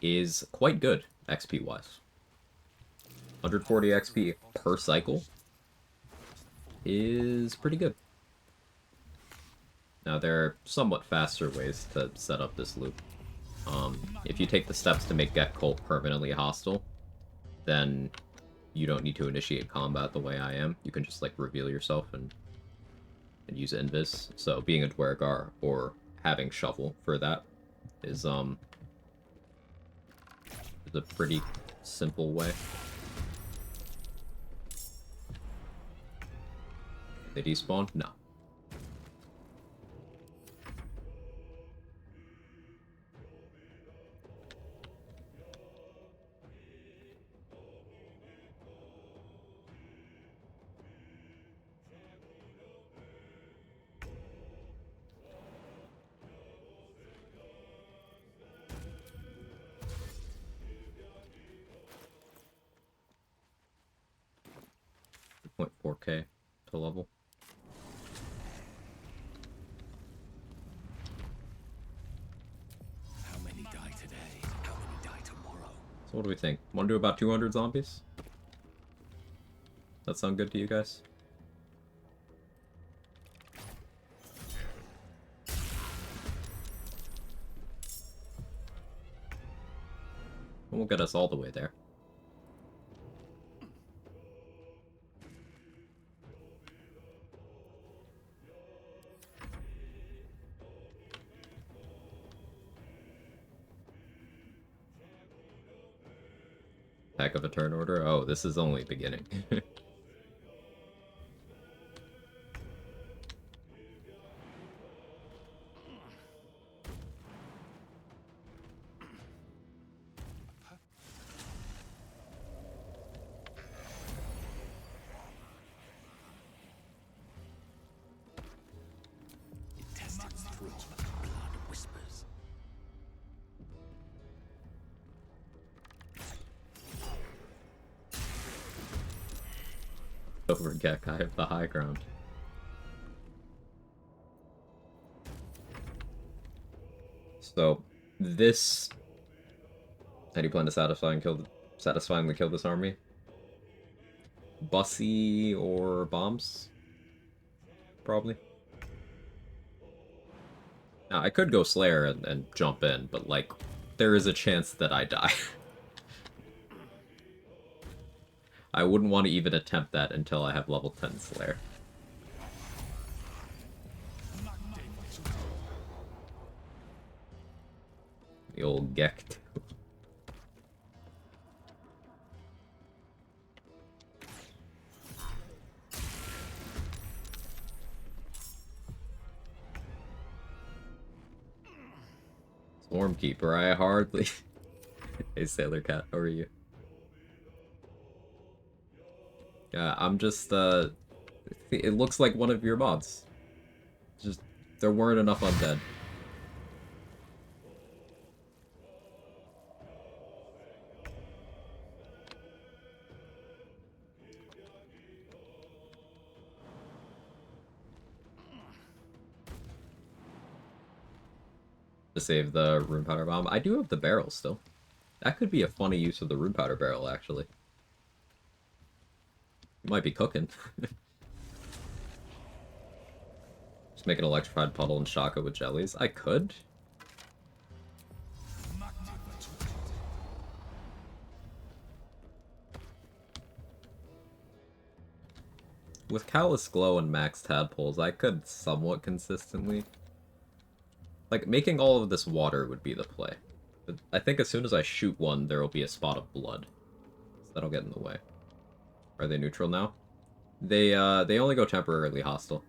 is quite good XP-wise. 140 XP per cycle is pretty good. Now, there are somewhat faster ways to set up this loop. If you take the steps to make Get Cult permanently hostile, then you don't need to initiate combat the way I am. You can just, like, reveal yourself and use Invis. So being a Dwergar or having Shovel for that is a pretty simple way. They despawn? No. .4K to level. How many die today? How many die tomorrow? So what do we think? Want to do about 200 zombies? That sound good to you guys? Won't get us all the way there. Heck of a turn order. Oh, this is only beginning. Intestines through blood whispers. Over Gek, I have the high ground. So, this... How do you plan to satisfyingly kill this army? Bussy or bombs? Probably. Now, I could go Slayer and jump in, but, like, there is a chance that I die. I wouldn't want to even attempt that until I have level 10 Slayer. The old Gek. Swarmkeeper, I hardly... Hey, Sailor Cat, how are you? Yeah, I'm just, it looks like one of your mods. Just, there weren't enough undead. To save the rune powder bomb. I do have the barrel still. That could be a funny use of the rune powder barrel, actually. You might be cooking. Just make an electrified puddle and shock it with jellies. I could. With Callous Glow and Max Tadpoles, I could somewhat consistently... Like, making all of this water would be the play. But I think as soon as I shoot one, there will be a spot of blood. So that'll get in the way. Are they neutral now? They only go temporarily hostile.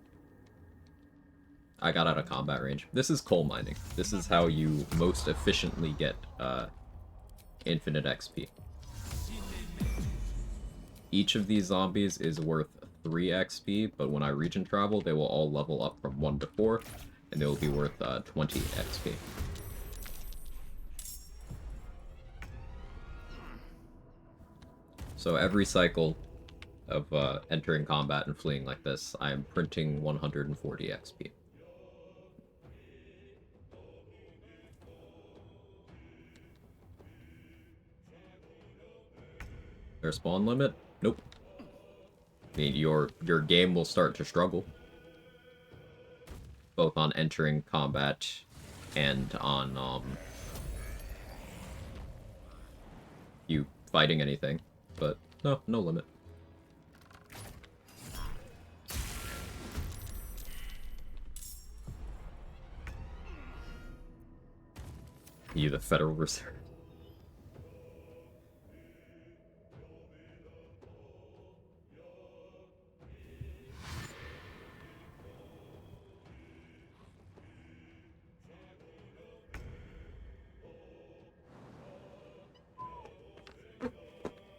I got out of combat range. This is coal mining. This is how you most efficiently get, infinite XP. Each of these zombies is worth 3 XP, but when I region travel, they will all level up from 1 to 4, and they will be worth 20 XP. So every cycle of entering combat and fleeing like this, I am printing 140 XP. Their spawn limit? Nope. I mean, your game will start to struggle. Both on entering combat and on, you fighting anything. But, no limit. You, the Federal Reserve.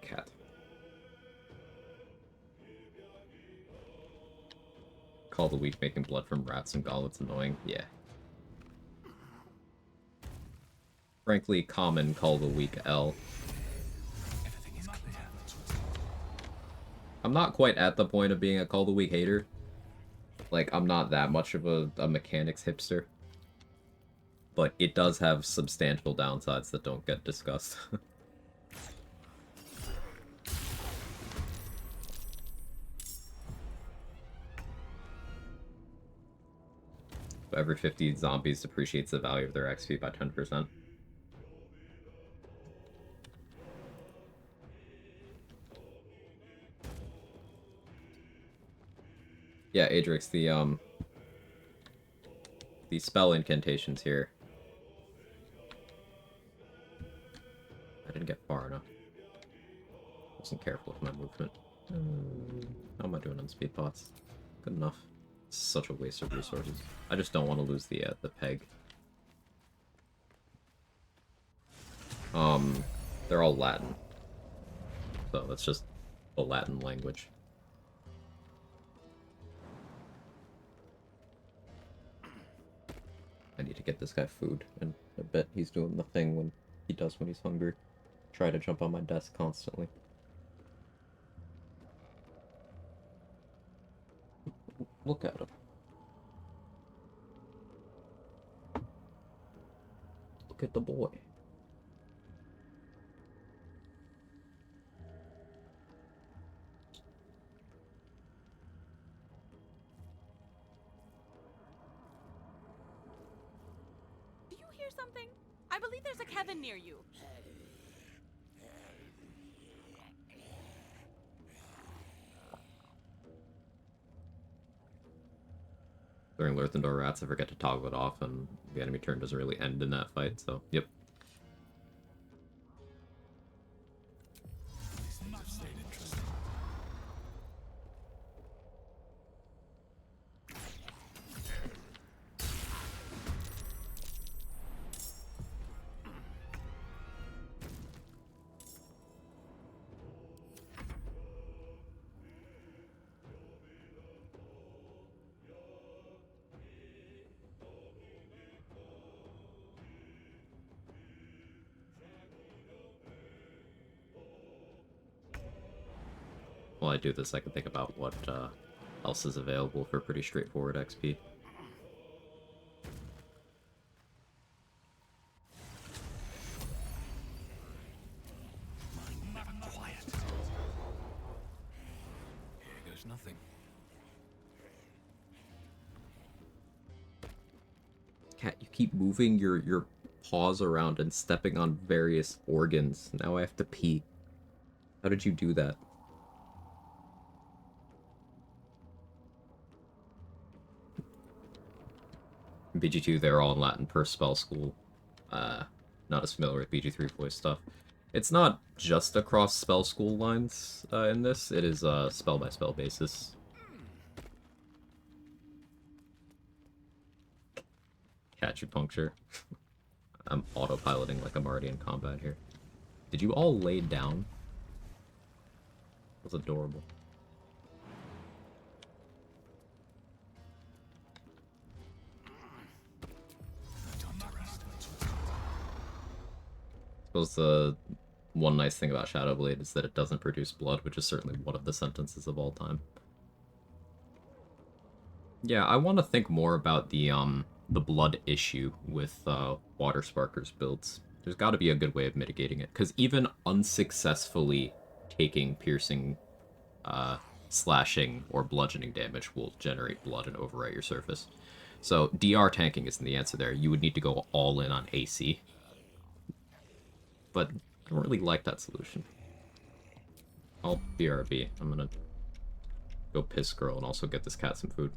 Cat. Call the weak making blood from rats and gauntlets annoying? Yeah. Frankly, common call the weak L. I'm not quite at the point of being a call the weak hater. Like, I'm not that much of a mechanics hipster. But it does have substantial downsides that don't get discussed. So every 50 zombies depreciates the value of their XP by 10%. Yeah, Adrix, the spell incantations here. I didn't get far enough. Wasn't careful with my movement. How am I doing on speed pots? Good enough. It's such a waste of resources. I just don't want to lose the peg. They're all Latin. So that's just the Latin language. I need to get this guy food, and I bet he's doing the thing when he does when he's hungry. Try to jump on my desk constantly. Look at him. Look at the boy. Do you hear something? I believe there's a Kevin near you. During Lurthendor Rats, I forget to toggle it off, and the enemy turn doesn't really end in that fight, so, yep. While I do this, I can think about what else is available for pretty straightforward XP. nothing. Cat, you keep moving your paws around and stepping on various organs. Now I have to pee. How did you do that? In BG2, they're all in Latin per spell school. Not as familiar with BG3 voice stuff. It's not just across spell school lines in this. It is spell by spell basis. Acupuncture. I'm autopiloting like I'm already in combat here. Did you all lay down? That was adorable. I suppose the one nice thing about Shadowblade is that it doesn't produce blood, which is certainly one of the sentences of all time. Yeah, I want to think more about the blood issue with Water Sparker's builds. There's got to be a good way of mitigating it, because even unsuccessfully taking piercing, slashing, or bludgeoning damage will generate blood and overwrite your surface. So DR tanking isn't the answer there. You would need to go all in on AC. But I don't really like that solution. I'll BRB. I'm gonna go piss girl and also get this cat some food.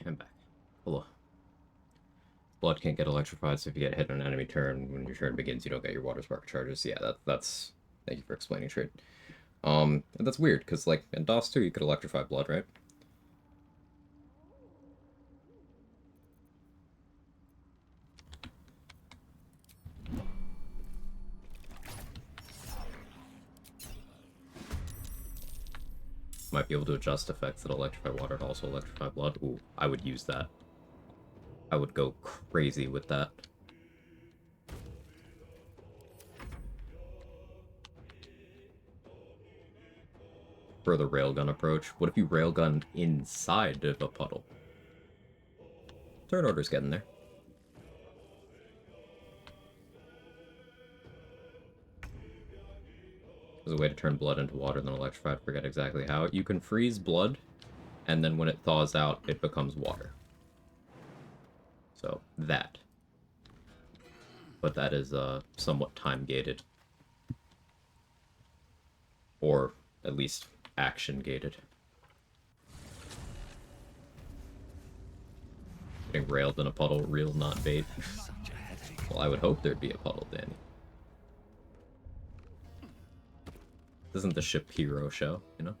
I'm back. Hello. Blood can't get electrified, so if you get hit on an enemy turn, when your turn begins, you don't get your water spark charges. Yeah, that's... Thank you for explaining, Trade. And that's weird, because, like, in DOS 2, you could electrify blood, right? Might be able to adjust effects that electrify water to also electrify blood. Ooh, I would use that. I would go crazy with that. For the railgun approach. What if you railgun inside of a puddle? Turn order's getting there. There's a way to turn blood into water, then electrify. I forget exactly how. You can freeze blood, and then when it thaws out, it becomes water. So, that. But that is somewhat time-gated. Or, at least, action-gated. Getting railed in a puddle, real, not bait. Well, I would hope there'd be a puddle, Danny. This isn't the Shapiro show, you know?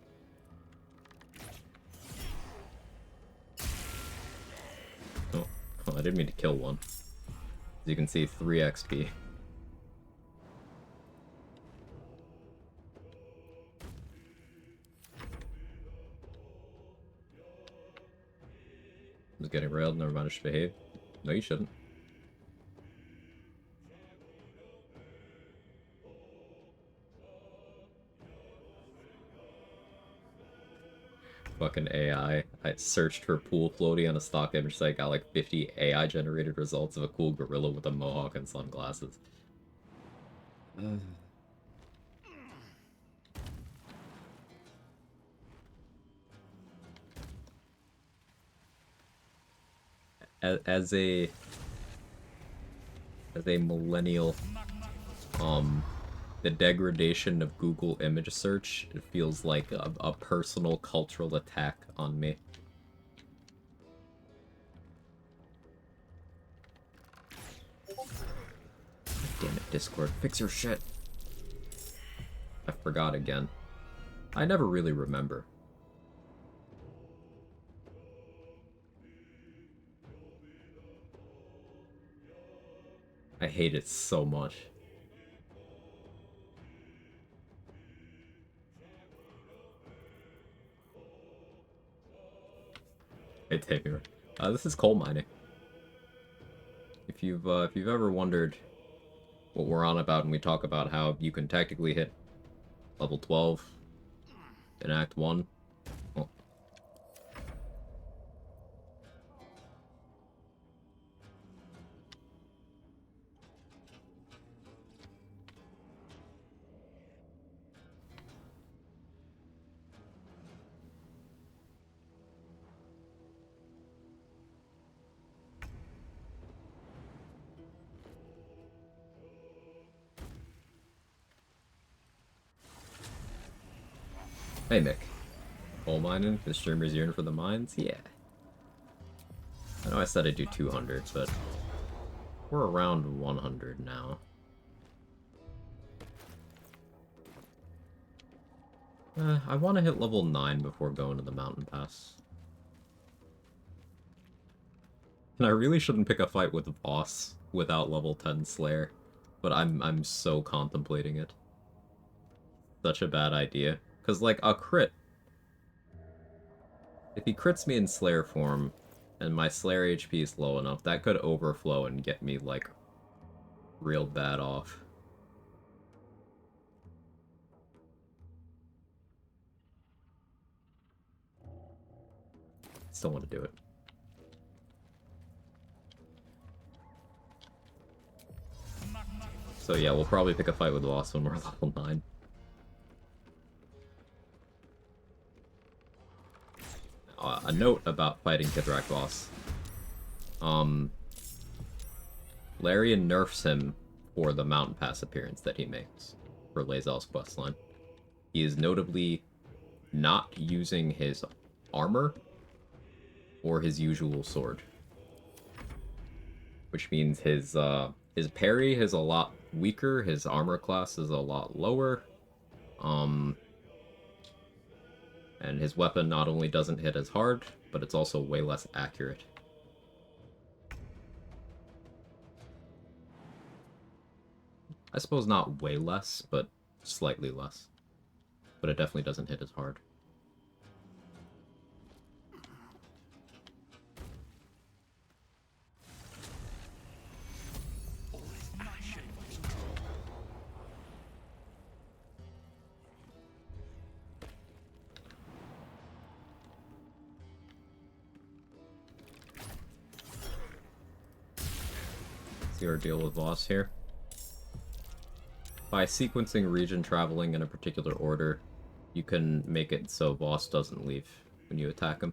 Oh, I didn't mean to kill one. As you can see, 3 XP. I was getting railed, never mind, I should behave. No, you shouldn't. Fucking AI. I searched for pool floaty on a stock image site, got like 50 AI generated results of a cool gorilla with a mohawk and sunglasses. As a millennial, the degradation of Google image search, it feels like a personal cultural attack on me. Damn it, Discord. Fix your shit. I forgot again. I never really remember. I hate it so much. Hey Tamer, this is coal mining. If you've ever wondered what we're on about when we talk about how you can technically hit level 12 in Act 1, well, hey Mick. Coal mining? The streamers yearn for the mines? Yeah. I know I said I'd do 200, but we're around 100 now. I want to hit level 9 before going to the mountain pass. And I really shouldn't pick a fight with the boss without level 10 Slayer, but I'm so contemplating it. Such a bad idea. Because, like, a crit. If he crits me in Slayer form, and my Slayer HP is low enough, that could overflow and get me, like, real bad off. Still want to do it. So yeah, we'll probably pick a fight with the boss when we're level 9. A note about fighting Kithrak boss. Larian nerfs him for the mountain pass appearance that he makes for Lae'zel's questline. He is notably not using his armor or his usual sword. Which means his parry is a lot weaker, his armor class is a lot lower. And his weapon not only doesn't hit as hard, but it's also way less accurate. I suppose not way less, but slightly less. But it definitely doesn't hit as hard. See our deal with Voss here. By sequencing region traveling in a particular order, you can make it so Voss doesn't leave when you attack him.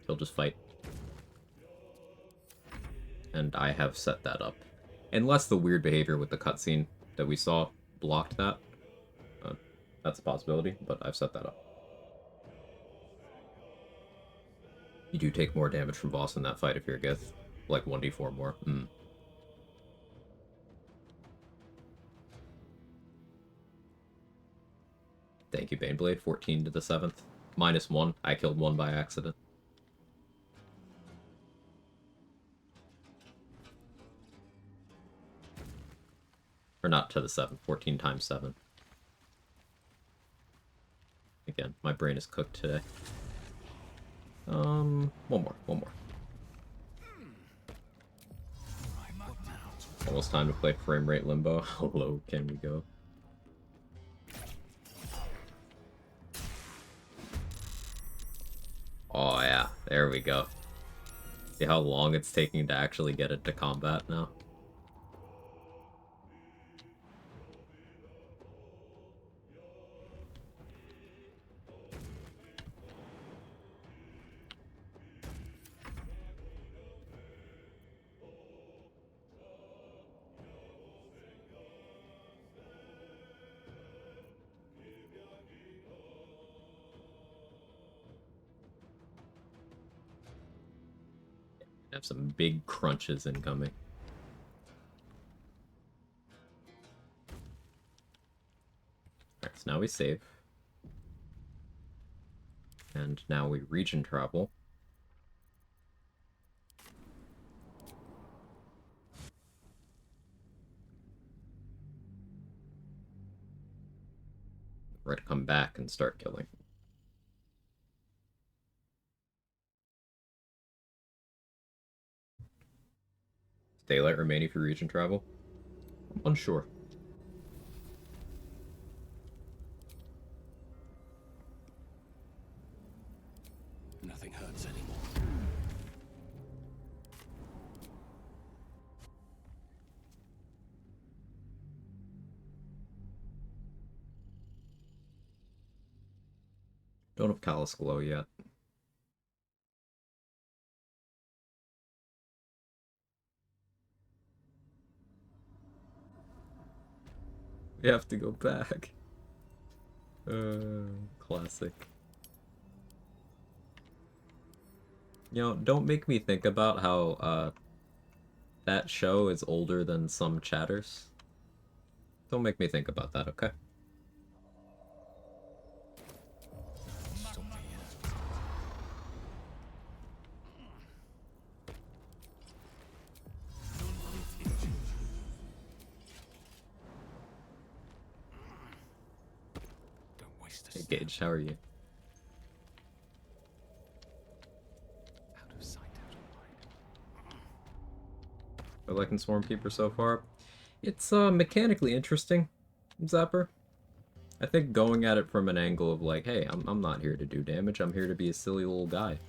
He'll just fight. And I have set that up. Unless the weird behavior with the cutscene that we saw blocked that. That's a possibility, but I've set that up. You do take more damage from Voss in that fight if you're a Gith. Like 1d4 more. Thank you, Baneblade. 14 to the 7th. -1. I killed one by accident. Or not to the 7th. 14 times 7. Again, my brain is cooked today. One more. Almost time to play frame rate limbo. How low can we go? Oh yeah, there we go. See how long it's taking to actually get it to combat now? Have some big crunches incoming. Alright, so now we save. And now we region travel. We're gonna come back and start killing. Daylight remaining for region travel? I'm unsure. Nothing hurts anymore. Don't have Callous Glow yet. We have to go back. Classic. You know, don't make me think about how, that show is older than some chatters. Don't make me think about that, okay? Hey Gage, how are you? I'm liking Swarmkeeper so far. It's mechanically interesting, Zapper. I think going at it from an angle of like, hey, I'm not here to do damage, I'm here to be a silly little guy.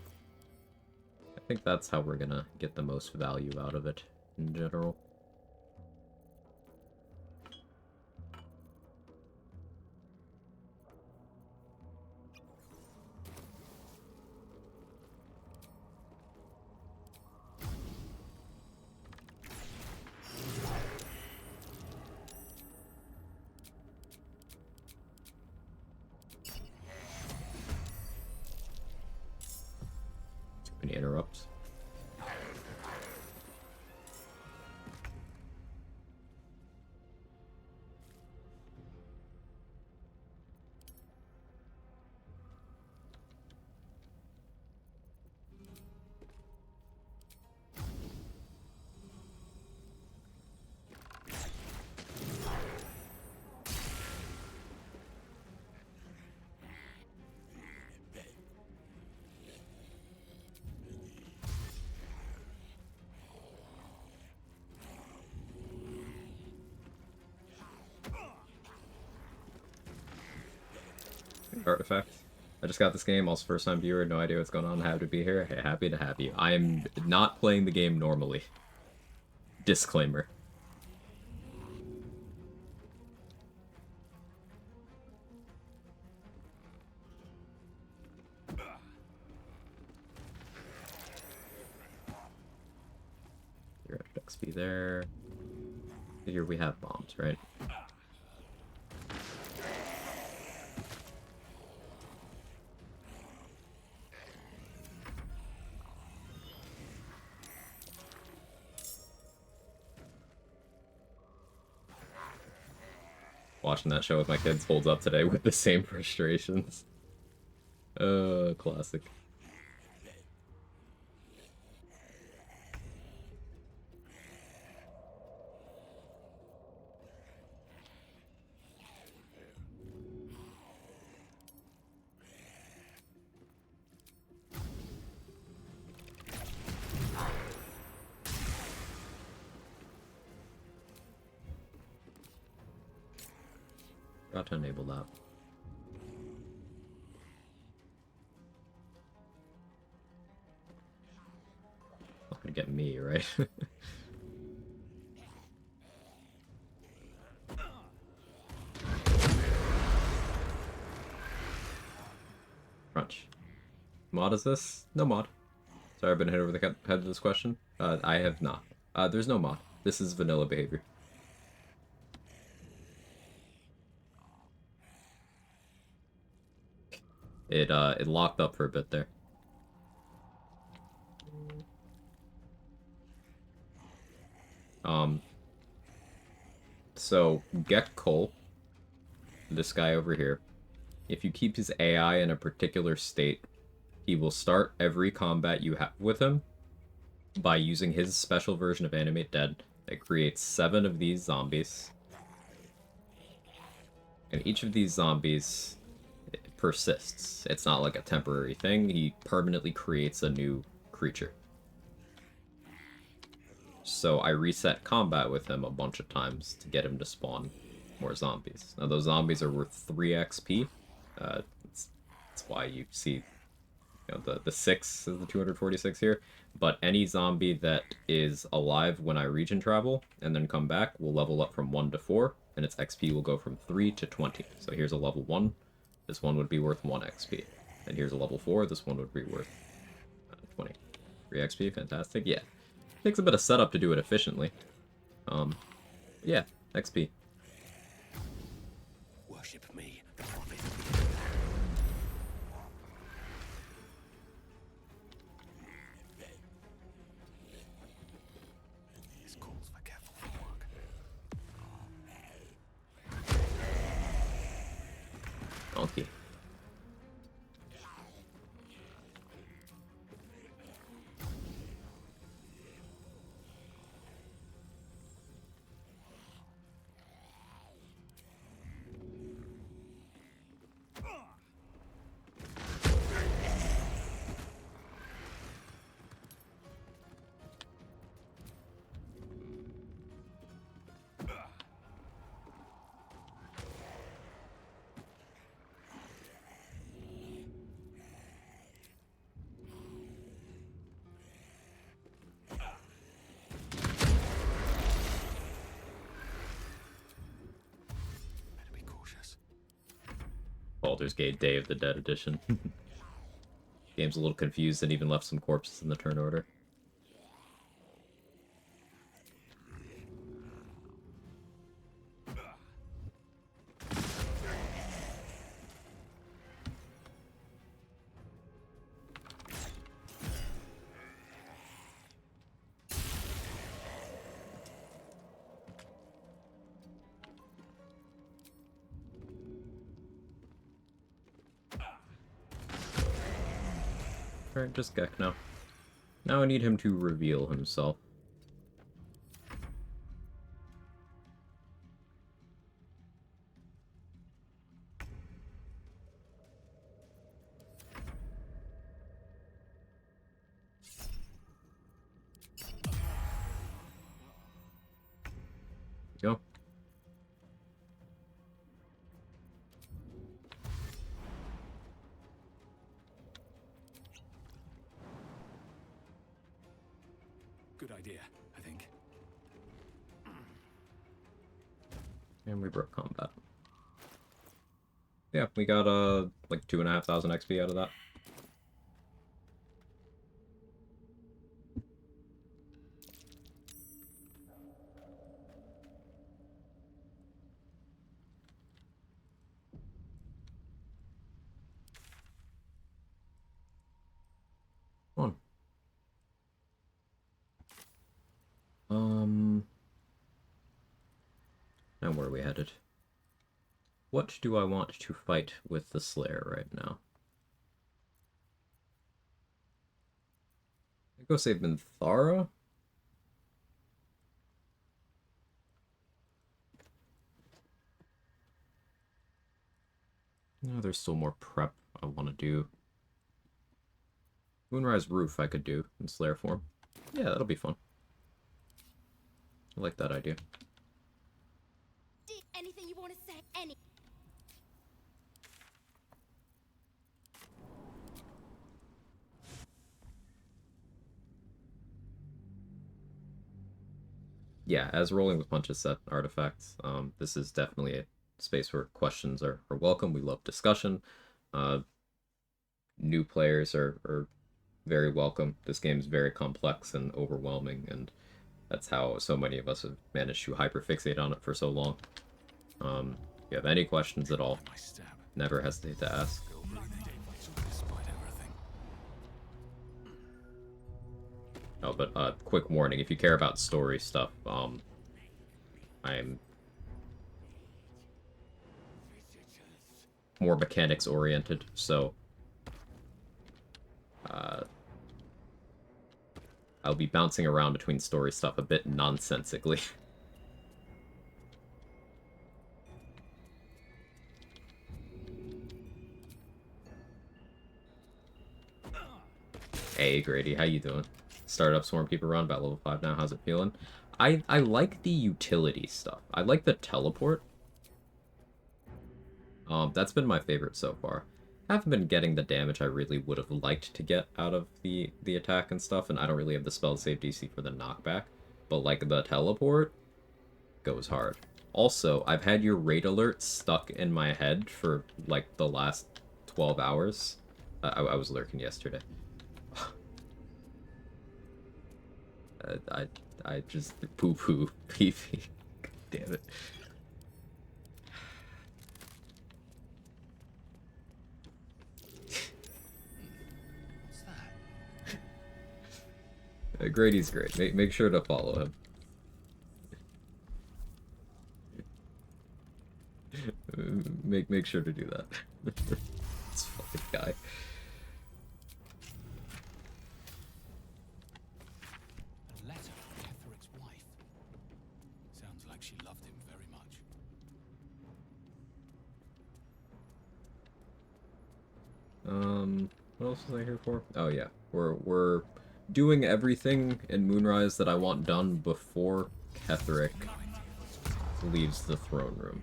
I think that's how we're gonna get the most value out of it in general. Any interrupts? Artifact. I just got this game, also first time viewer, no idea what's going on, happy to be here. Hey, happy to have you. I am not playing the game normally. Disclaimer. Your XP there. Here we have bombs, right? Watching that show with my kids holds up today with the same frustrations. Classic. Got to enable that. Not gonna get me, right? Crunch. Mod is this? No mod. Sorry, I've been hit over the head with this question. I have not. There's no mod. This is vanilla behavior. It locked up for a bit there. So Get Cole, this guy over here, if you keep his AI in a particular state, he will start every combat you have with him by using his special version of Animate Dead that creates 7 of these zombies. And each of these zombies persists. It's not like a temporary thing. He permanently creates a new creature. So I reset combat with him a bunch of times to get him to spawn more zombies. Now those zombies are worth 3 XP. That's why you see, you know, the 6 is the 246 here. But any zombie that is alive when I region travel and then come back will level up from 1 to 4, and its XP will go from 3 to 20. So here's a level 1. This one would be worth 1 XP. And here's a level 4. This one would be worth 20. 3 XP, fantastic. Yeah. Takes a bit of setup to do it efficiently. Yeah, XP. Worship me, the prophet. This calls for careful footwork. Donkey. Baldur's Gate Day of the Dead edition. Game's a little confused and even left some corpses in the turn order. Alright, just Gek now. Now I need him to reveal himself. Go. Good idea, I think. And we broke combat. Yeah, we got like 2,500 XP out of that. Come on. Now where are we headed? What do I want to fight with the Slayer right now? I go save Minthara? No, there's still more prep I want to do. Moonrise Roof I could do in Slayer form. Yeah, that'll be fun. I like that idea. Anything you want to say? Any. Yeah, as Rolling with Punches set artifacts, this is definitely a space where questions are welcome. We love discussion. New players are very welcome. This game is very complex and overwhelming, and that's how so many of us have managed to hyperfixate on it for so long. If you have any questions at all, never hesitate to ask. Oh, but quick warning, if you care about story stuff, I'm more mechanics oriented, so I'll be bouncing around between story stuff a bit nonsensically. Hey Grady, how you doing? Started up Swarmkeeper run, about level 5 now, how's it feeling? I like the utility stuff. I like the teleport. That's been my favorite so far. I haven't been getting the damage I really would have liked to get out of the attack and stuff, and I don't really have the spell save DC for the knockback. But like the teleport goes hard. Also, I've had your raid alert stuck in my head for like the last 12 hours. I was lurking yesterday. I just poo-poo PV. Damn it. Grady's great. Make sure to follow him. Make sure to do that. This fucking guy. A letter from Ketheric's wife. Sounds like she loved him very much. What else was I here for? Oh yeah, we're doing everything in Moonrise that I want done before Ketheric leaves the throne room.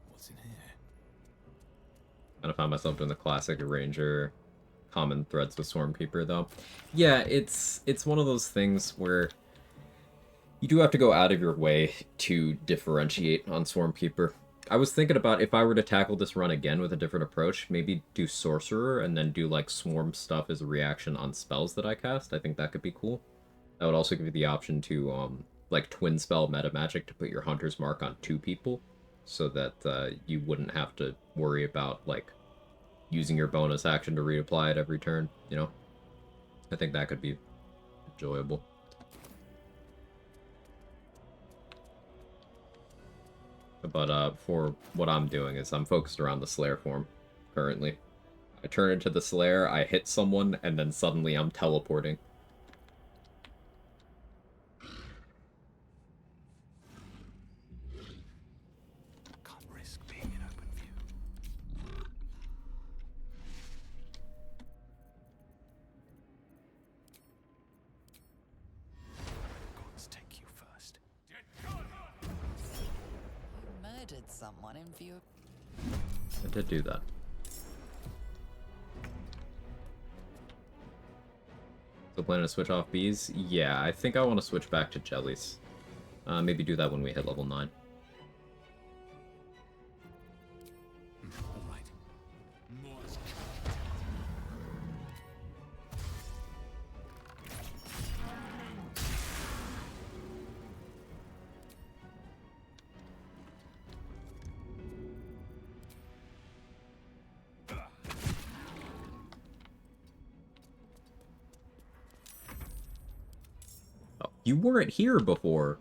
What's in here? I found myself doing the classic Ranger common threads with Swarmkeeper, though. Yeah, it's one of those things where you do have to go out of your way to differentiate on Swarmkeeper. I was thinking about if I were to tackle this run again with a different approach, maybe do Sorcerer and then do like Swarm stuff as a reaction on spells that I cast. I think that could be cool. That would also give you the option to like twin spell meta magic to put your Hunter's Mark on 2 people, so that you wouldn't have to worry about like using your bonus action to reapply it every turn, you know? I think that could be enjoyable. But for what I'm doing is I'm focused around the Slayer form currently. I turn into the Slayer, I hit someone, and then suddenly I'm teleporting. Can't risk being in open view. Gods take you first. You murdered someone in view of... I did do that. So plan to switch off bees? Yeah, I think I want to switch back to jellies. Maybe do that when we hit level 9. Oh, you weren't here before.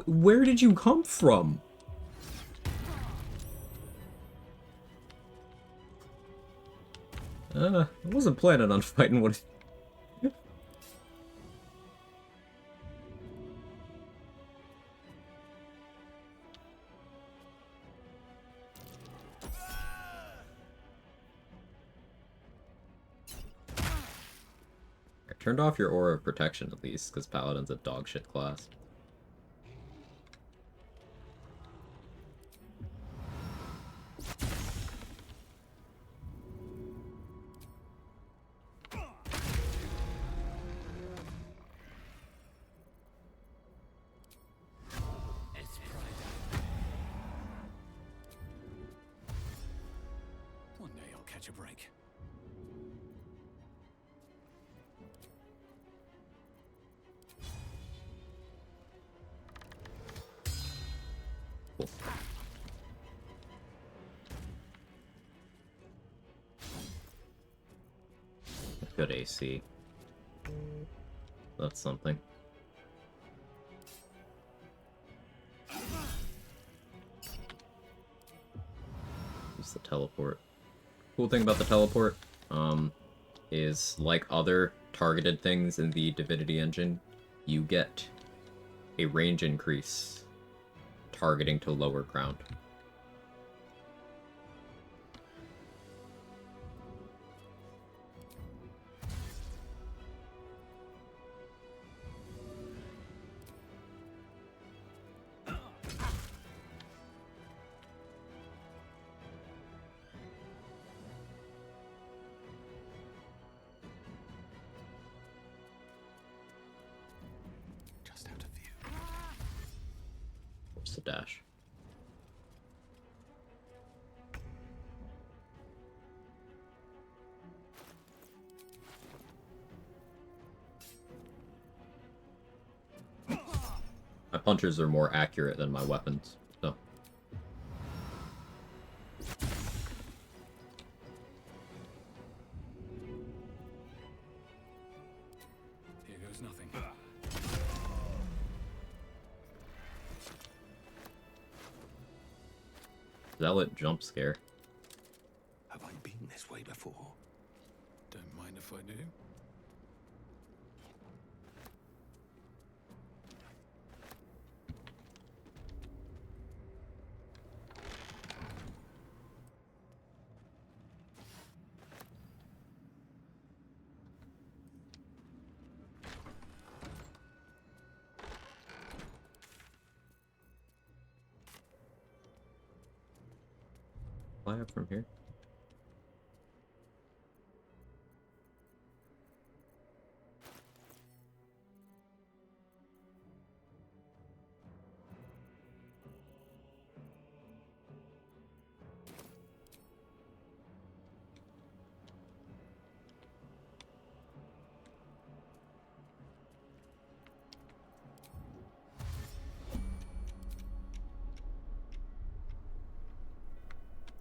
Where did you come from? I wasn't planning on fighting one. I turned off your aura of protection at least, because Paladin's a dogshit class. One day I'll catch a break. Cool. Good AC. That's something. Use the teleport. Cool thing about the teleport, is like other targeted things in the Divinity engine, you get a range increase targeting to lower ground. Just out of view. What's the dash? My punches are more accurate than my weapons, so. Here goes nothing. Zealot jump scare. Have I been this way before? Don't mind if I do. Fly up from here.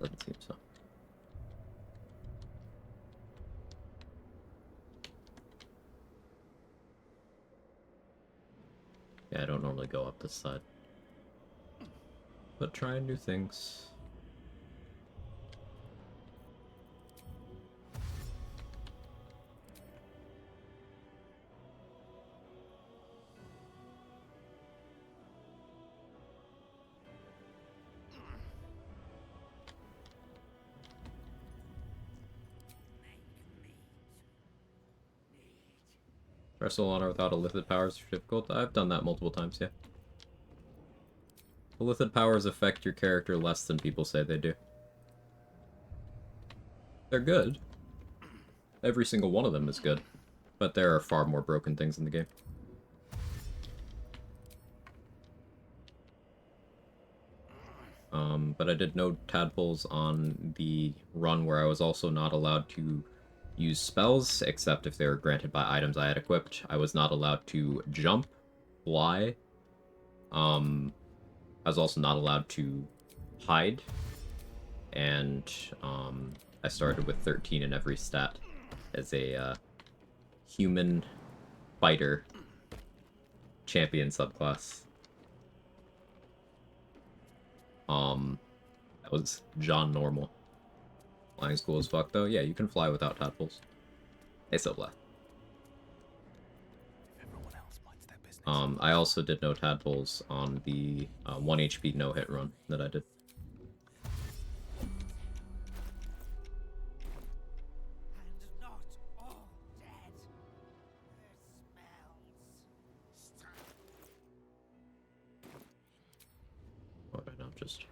Doesn't seem so. Yeah, I don't normally go up this side. But trying new things. Wrestle honor without a lithid power is difficult. I've done that multiple times, yeah. The lithid powers affect your character less than people say they do. They're good. Every single one of them is good. But there are far more broken things in the game. But I did no tadpoles on the run where I was also not allowed to use spells, except if they were granted by items I had equipped. I was not allowed to jump, fly. I was also not allowed to hide. And I started with 13 in every stat as a human fighter champion subclass. That was John Normal. Flying's cool as fuck, though. Yeah, you can fly without tadpoles. Hey, Sobla. I also did no tadpoles on the 1 HP no-hit run that I did. What right now? Just...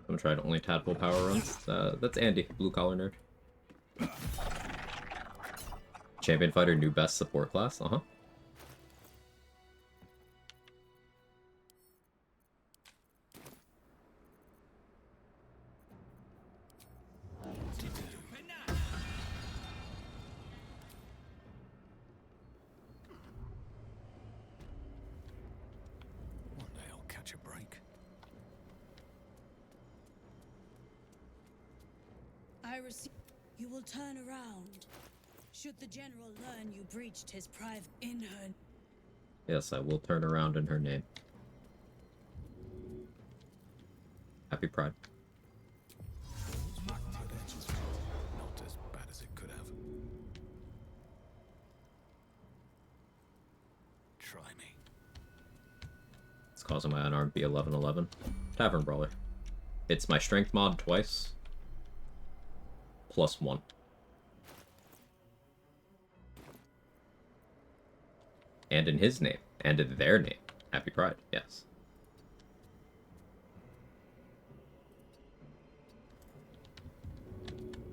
I'm trying only tadpole power runs. That's Andy, blue collar nerd. Champion fighter, new best support class. Uh huh. One day I'll catch a break. You will turn around. Should the general learn you breached his private in her... Yes, I will turn around in her name. Happy Pride. Not as bad as it could have. Try me. It's causing my unarmed be 11-11. Tavern Brawler. It's my strength mod twice. +1. And in his name. And in their name. Happy Pride, yes.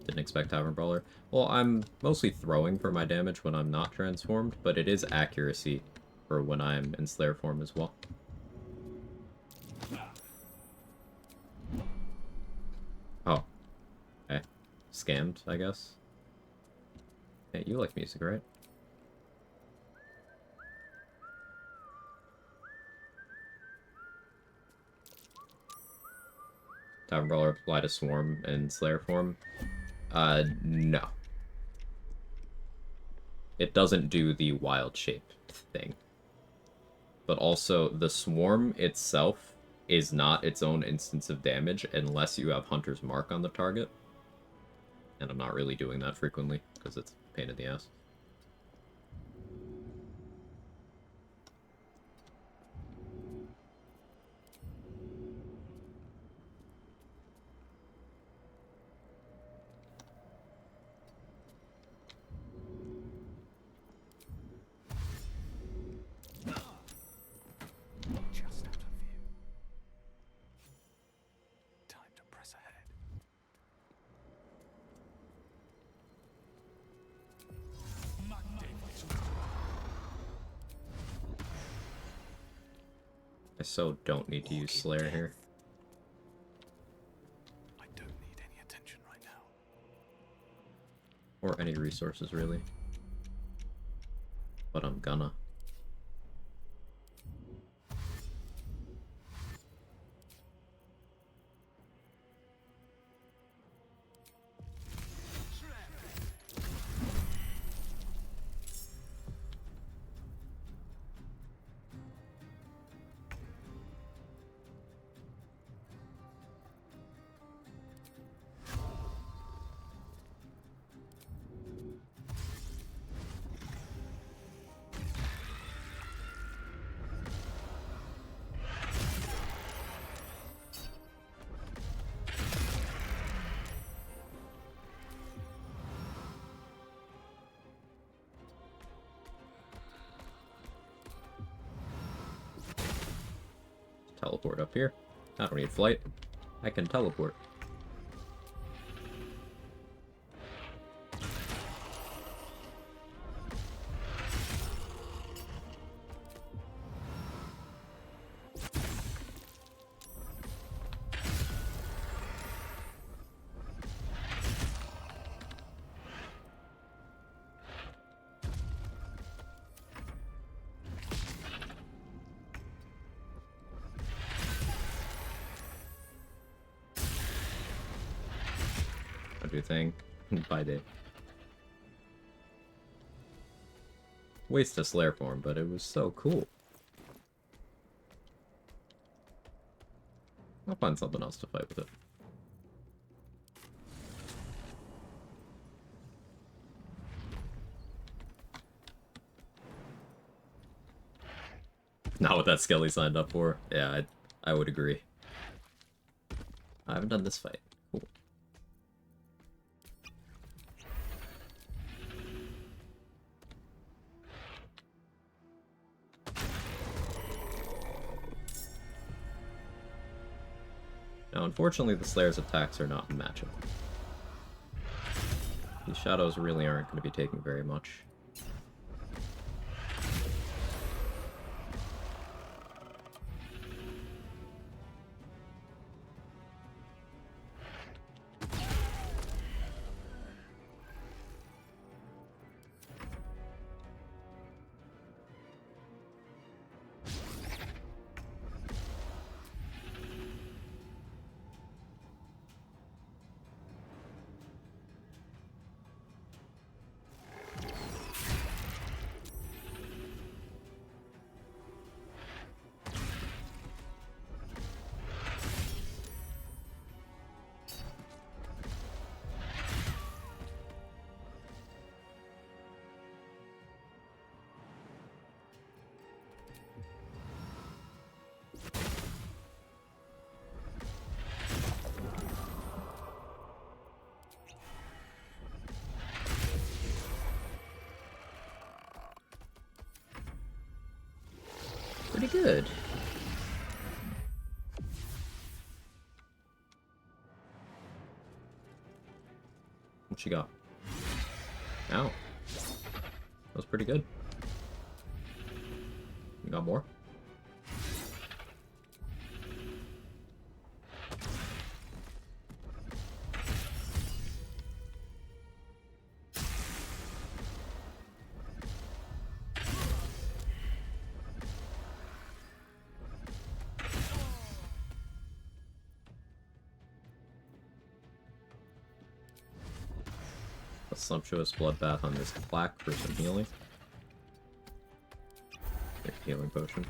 Didn't expect Tavern Brawler. Well, I'm mostly throwing for my damage when I'm not transformed, but it is accuracy for when I'm in Slayer form as well. Oh. Okay. Scammed, I guess. Hey, you like music, right? Tavern Brawler apply to Swarm in Slayer form? No. It doesn't do the wild shape thing. But also, the Swarm itself is not its own instance of damage unless you have Hunter's Mark on the target. And I'm not really doing that frequently, because it's a pain in the ass. Just out of view. Time to press ahead. I so don't need to use Slayer here. I don't need any attention right now. Or any resources, really. But I'm gonna. Teleport up here. I don't need flight. I can teleport. What do you think? Bye, Dave. Waste a Slayer form, but it was so cool. I'll find something else to fight with it. Not what that Skelly signed up for. Yeah, I would agree. I haven't done this fight. Cool. Now, unfortunately, the Slayer's attacks are not matchable. These shadows really aren't going to be taking very much. Pretty good. What you got? Ow. That was pretty good. You got more? A sumptuous bloodbath on this plaque for some healing. Healing potion.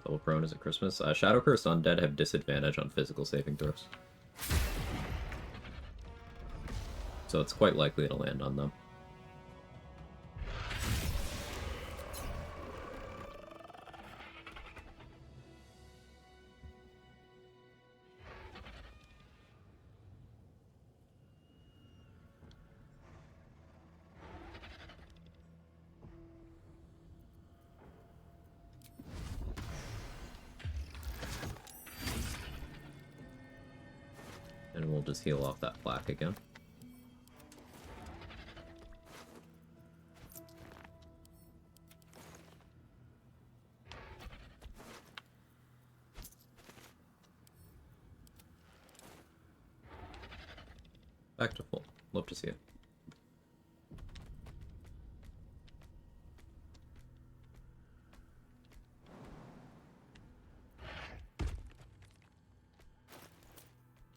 Double prone is at Christmas. Shadow Cursed Undead have disadvantage on physical saving throws. So it's quite likely to land on them. And we'll just heal off that plaque again. Back to full. Love to see it.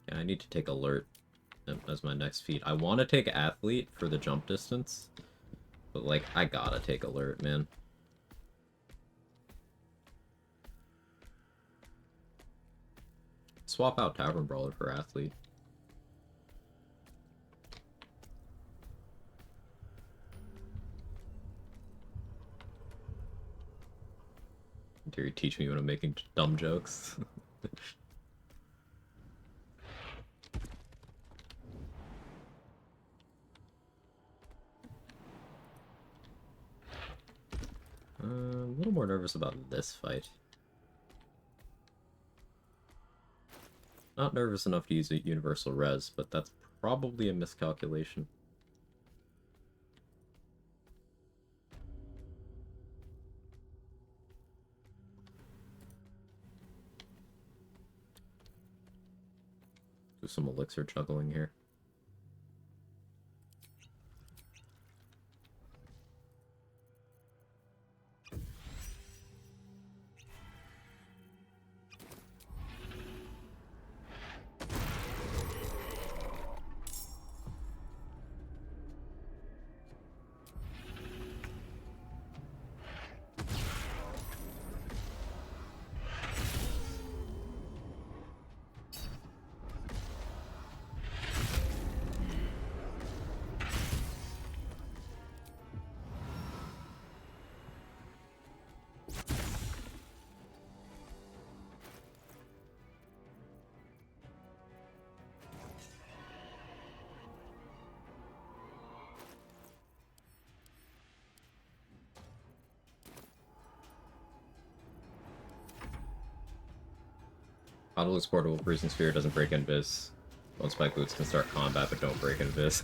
Yeah, I need to take alert as my next feat. I want to take athlete for the jump distance, but like I gotta take alert, man. Swap out Tavern Brawler for athlete. Dare you teach me when I'm making dumb jokes? A little more nervous about this fight. Not nervous enough to use a universal res, but that's probably a miscalculation. Do some elixir juggling here. Autolux Portable Freezing Sphere doesn't break invis. Bone Spike Boots can start combat but don't break invis.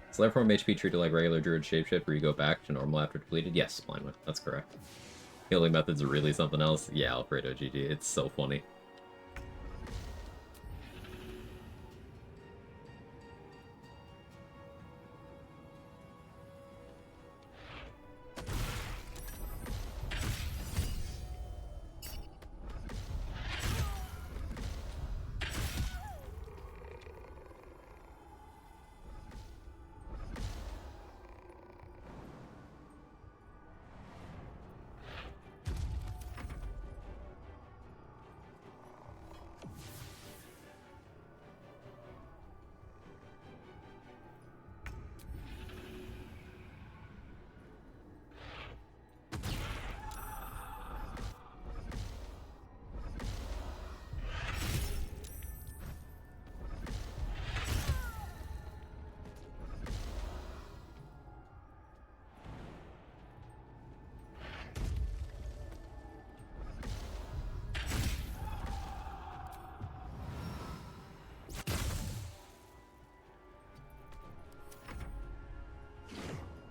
Slayer form HP treated like regular Druid shapeshift where you go back to normal after depleted? Yes, Blindwood, that's correct. Healing methods are really something else? Yeah, Alfredo GG, it's so funny.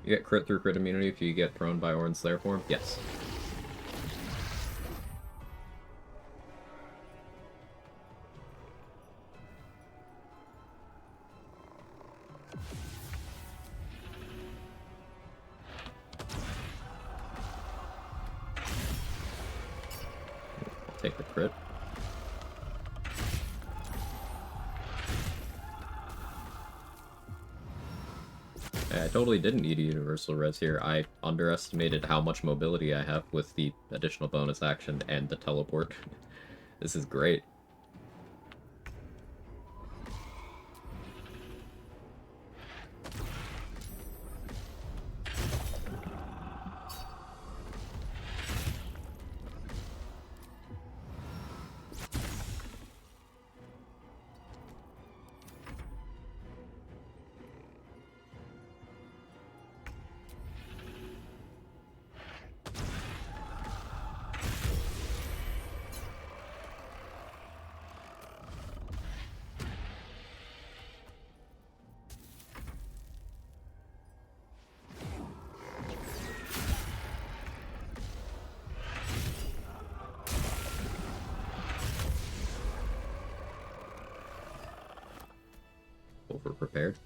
You get crit through crit immunity if you get prone by Orin Slayer form? Yes. I'll take the crit. I totally didn't need a universal res here. I underestimated how much mobility I have with the additional bonus action and the teleport. This is great. over-prepared.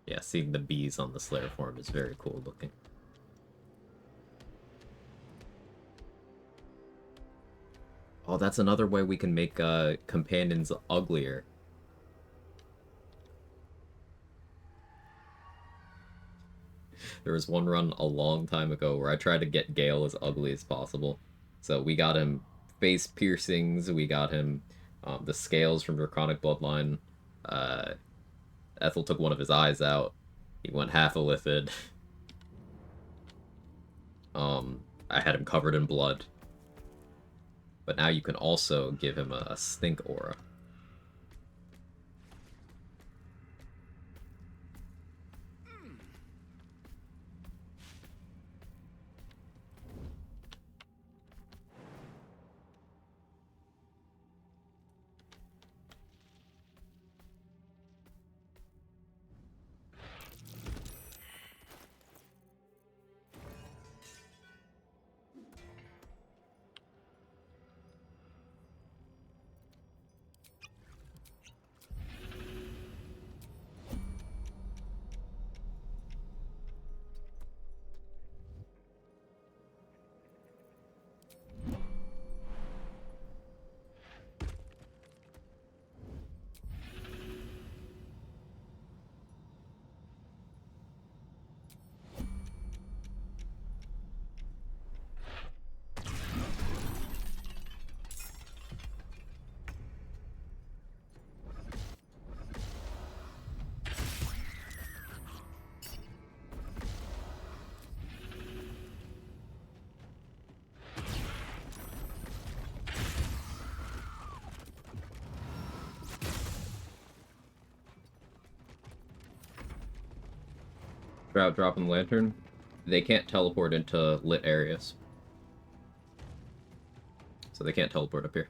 Yeah, seeing the bees on the Slayer form is very cool looking. Oh, that's another way we can make companions uglier. There was one run a long time ago where I tried to get Gale as ugly as possible. So we got him face piercings, we got him the scales from Draconic Bloodline. Ethel took one of his eyes out. He went half illithid. I had him covered in blood. But now you can also give him a stink aura. Drought dropping the lantern. They can't teleport into lit areas. So they can't teleport up here.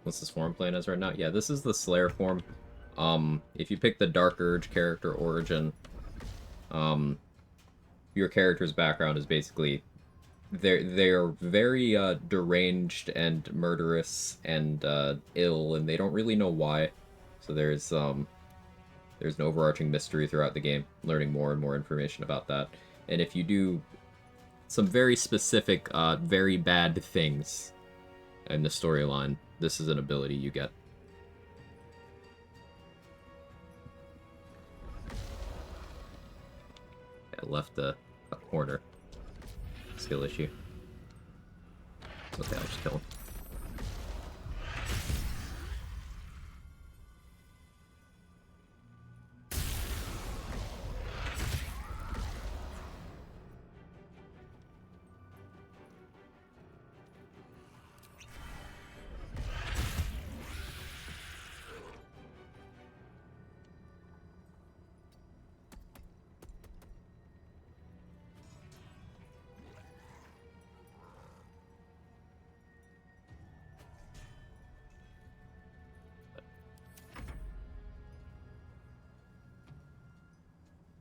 What's this form playing as right now? Yeah, this is the Slayer form. If you pick the Dark Urge character origin, your character's background is basically they're very deranged and murderous and ill, and they don't really know why. So there's an overarching mystery throughout the game, learning more and more information about that. And if you do some very specific, very bad things in the storyline, this is an ability you get. I left a corner. Skill issue. Okay, I'll just kill him.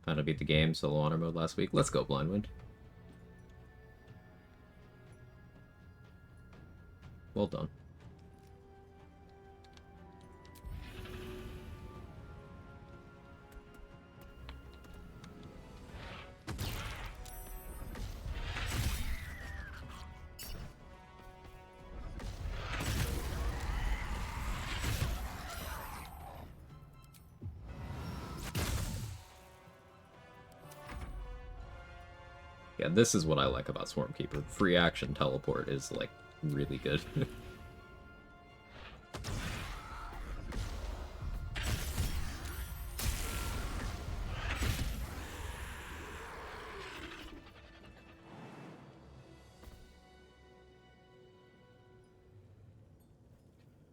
Trying to beat the game solo honor mode last week. Let's go, Blindwind. Well done. Yeah, this is what I like about Swarmkeeper. Free action teleport is, like, really good.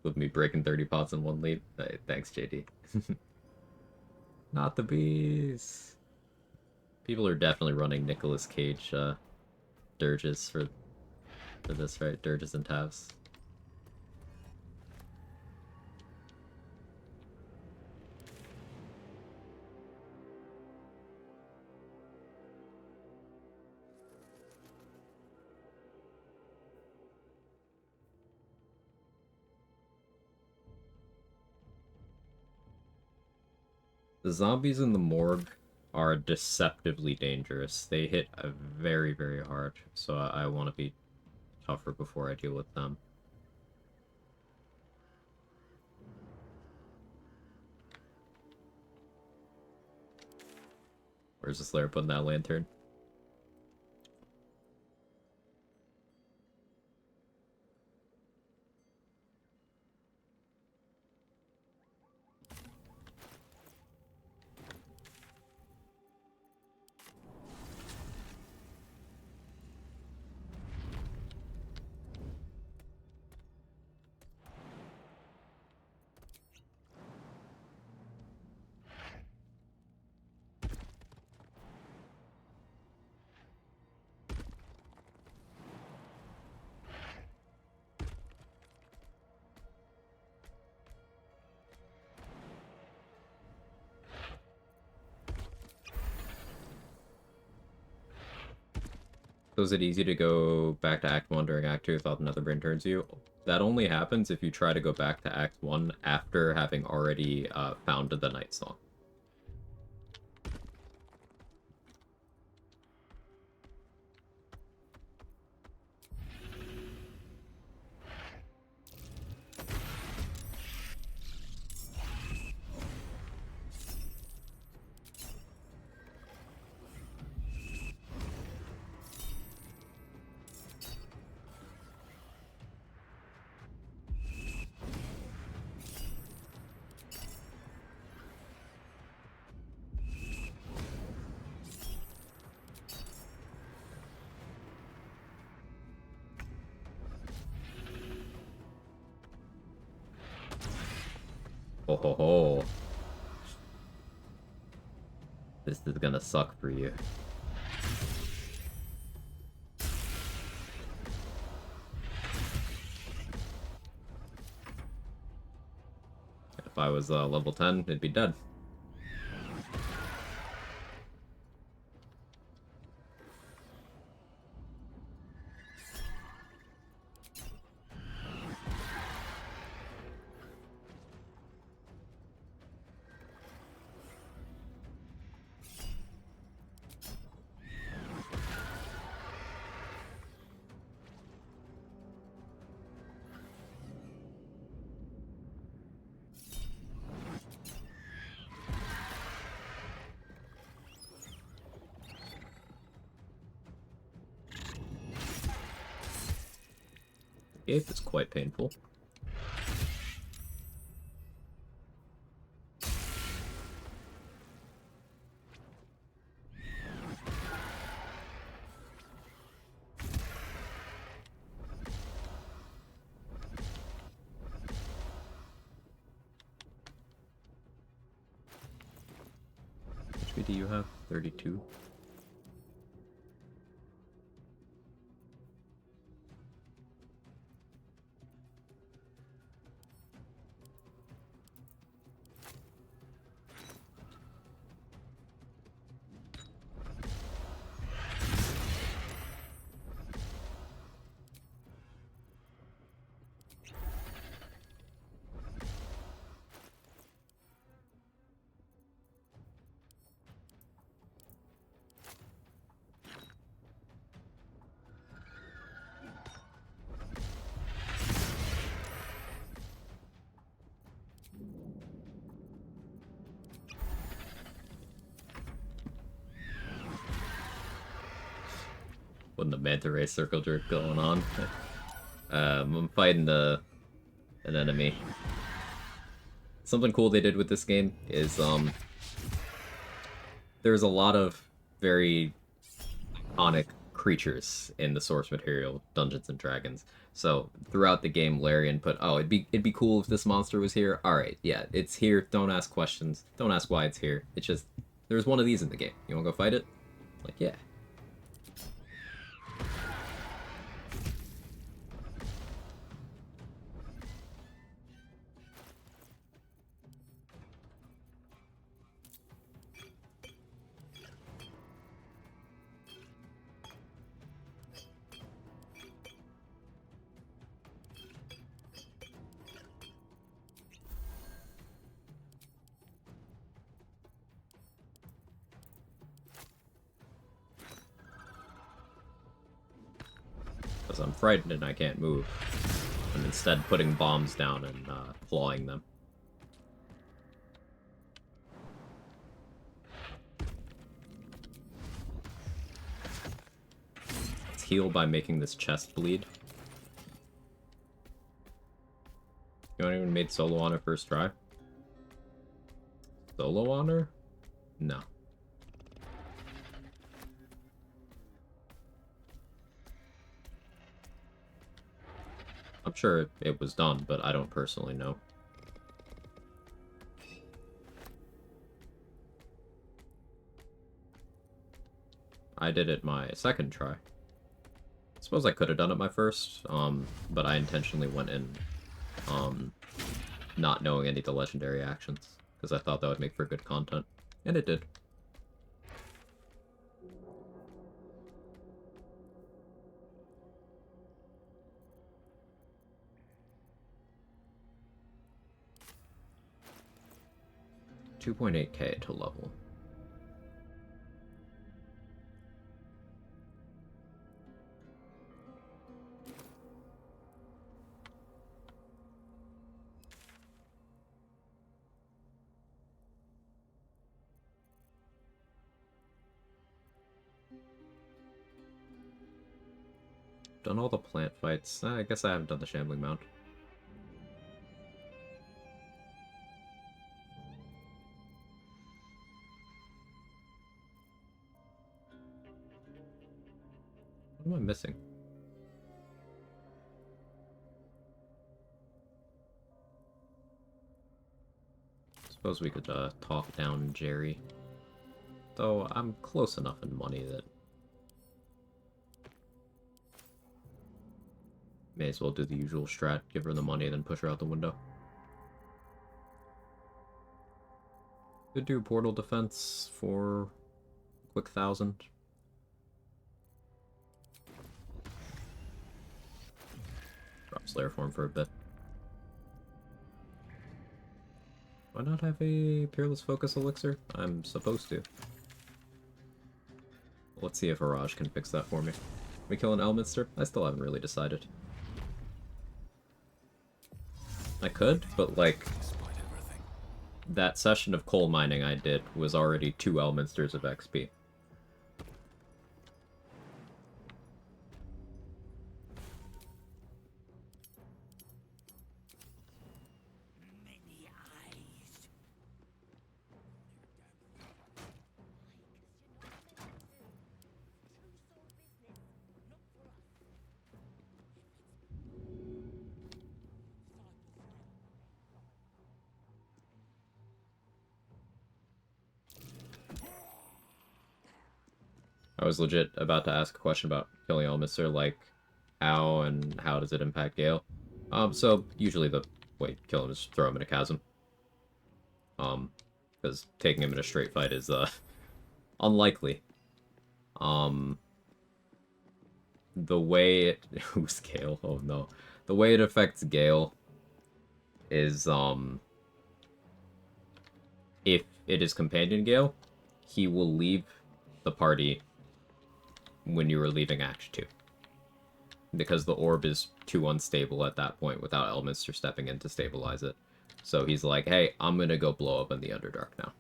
With me breaking 30 pots in one leap. Hey, thanks, JD. Not the bees! People are definitely running Nicolas Cage, dirges for this, right? Dirges and tabs. The zombies in the morgue are deceptively dangerous. They hit very, very hard, so I want to be tougher before I deal with them. Where's the Slayer putting that lantern? So is it easy to go back to Act 1 during Act 2 without another brain turns you? That only happens if you try to go back to Act 1 after having already found the Night Song. Ho ho ho. This is gonna suck for you. If I was level 10, it'd be dead. If it's quite painful. Which do you have? 32? when the manta ray circle jerk going on. I'm fighting an enemy. Something cool they did with this game is there's a lot of very iconic creatures in the source material Dungeons and Dragons. So throughout the game, Larian put, oh, it'd be cool if this monster was here. All right, yeah, it's here. Don't ask questions. Don't ask why it's here. It's just there's one of these in the game. You want to go fight it? Like, yeah. Because I'm frightened and I can't move. I'm instead putting bombs down and clawing them. Let's heal by making this chest bleed. You haven't even made solo on her first try? Solo on her? No. I'm sure it was done, but I don't personally know. I did it my second try. I suppose I could have done it my first, but I intentionally went in not knowing any of the legendary actions, because I thought that would make for good content. And it did. $2.8K to level. Done all the plant fights. I guess I haven't done the Shambling Mound. What am I missing? Suppose we could talk down Jerry. Though I'm close enough in money that may as well do the usual strat, give her the money, then push her out the window. Could do portal defense for a quick 1,000. Drop Slayer form for a bit. Why not have a Peerless Focus elixir? I'm supposed to. Let's see if Araj can fix that for me. We kill an Elminster? I still haven't really decided. I could, but like, that session of coal mining I did was already 2 Elminsters of XP. I was legit about to ask a question about killing Elminster, like how and how does it impact Gale? So usually the way to kill him is throw him in a chasm. Because taking him in a straight fight is unlikely. The way it who's Gale? Oh no. The way it affects Gale is if it is companion Gale, he will leave the party when you are leaving Act 2. Because the orb is too unstable at that point without Elminster stepping in to stabilize it. So he's like, hey, I'm gonna go blow up in the Underdark now.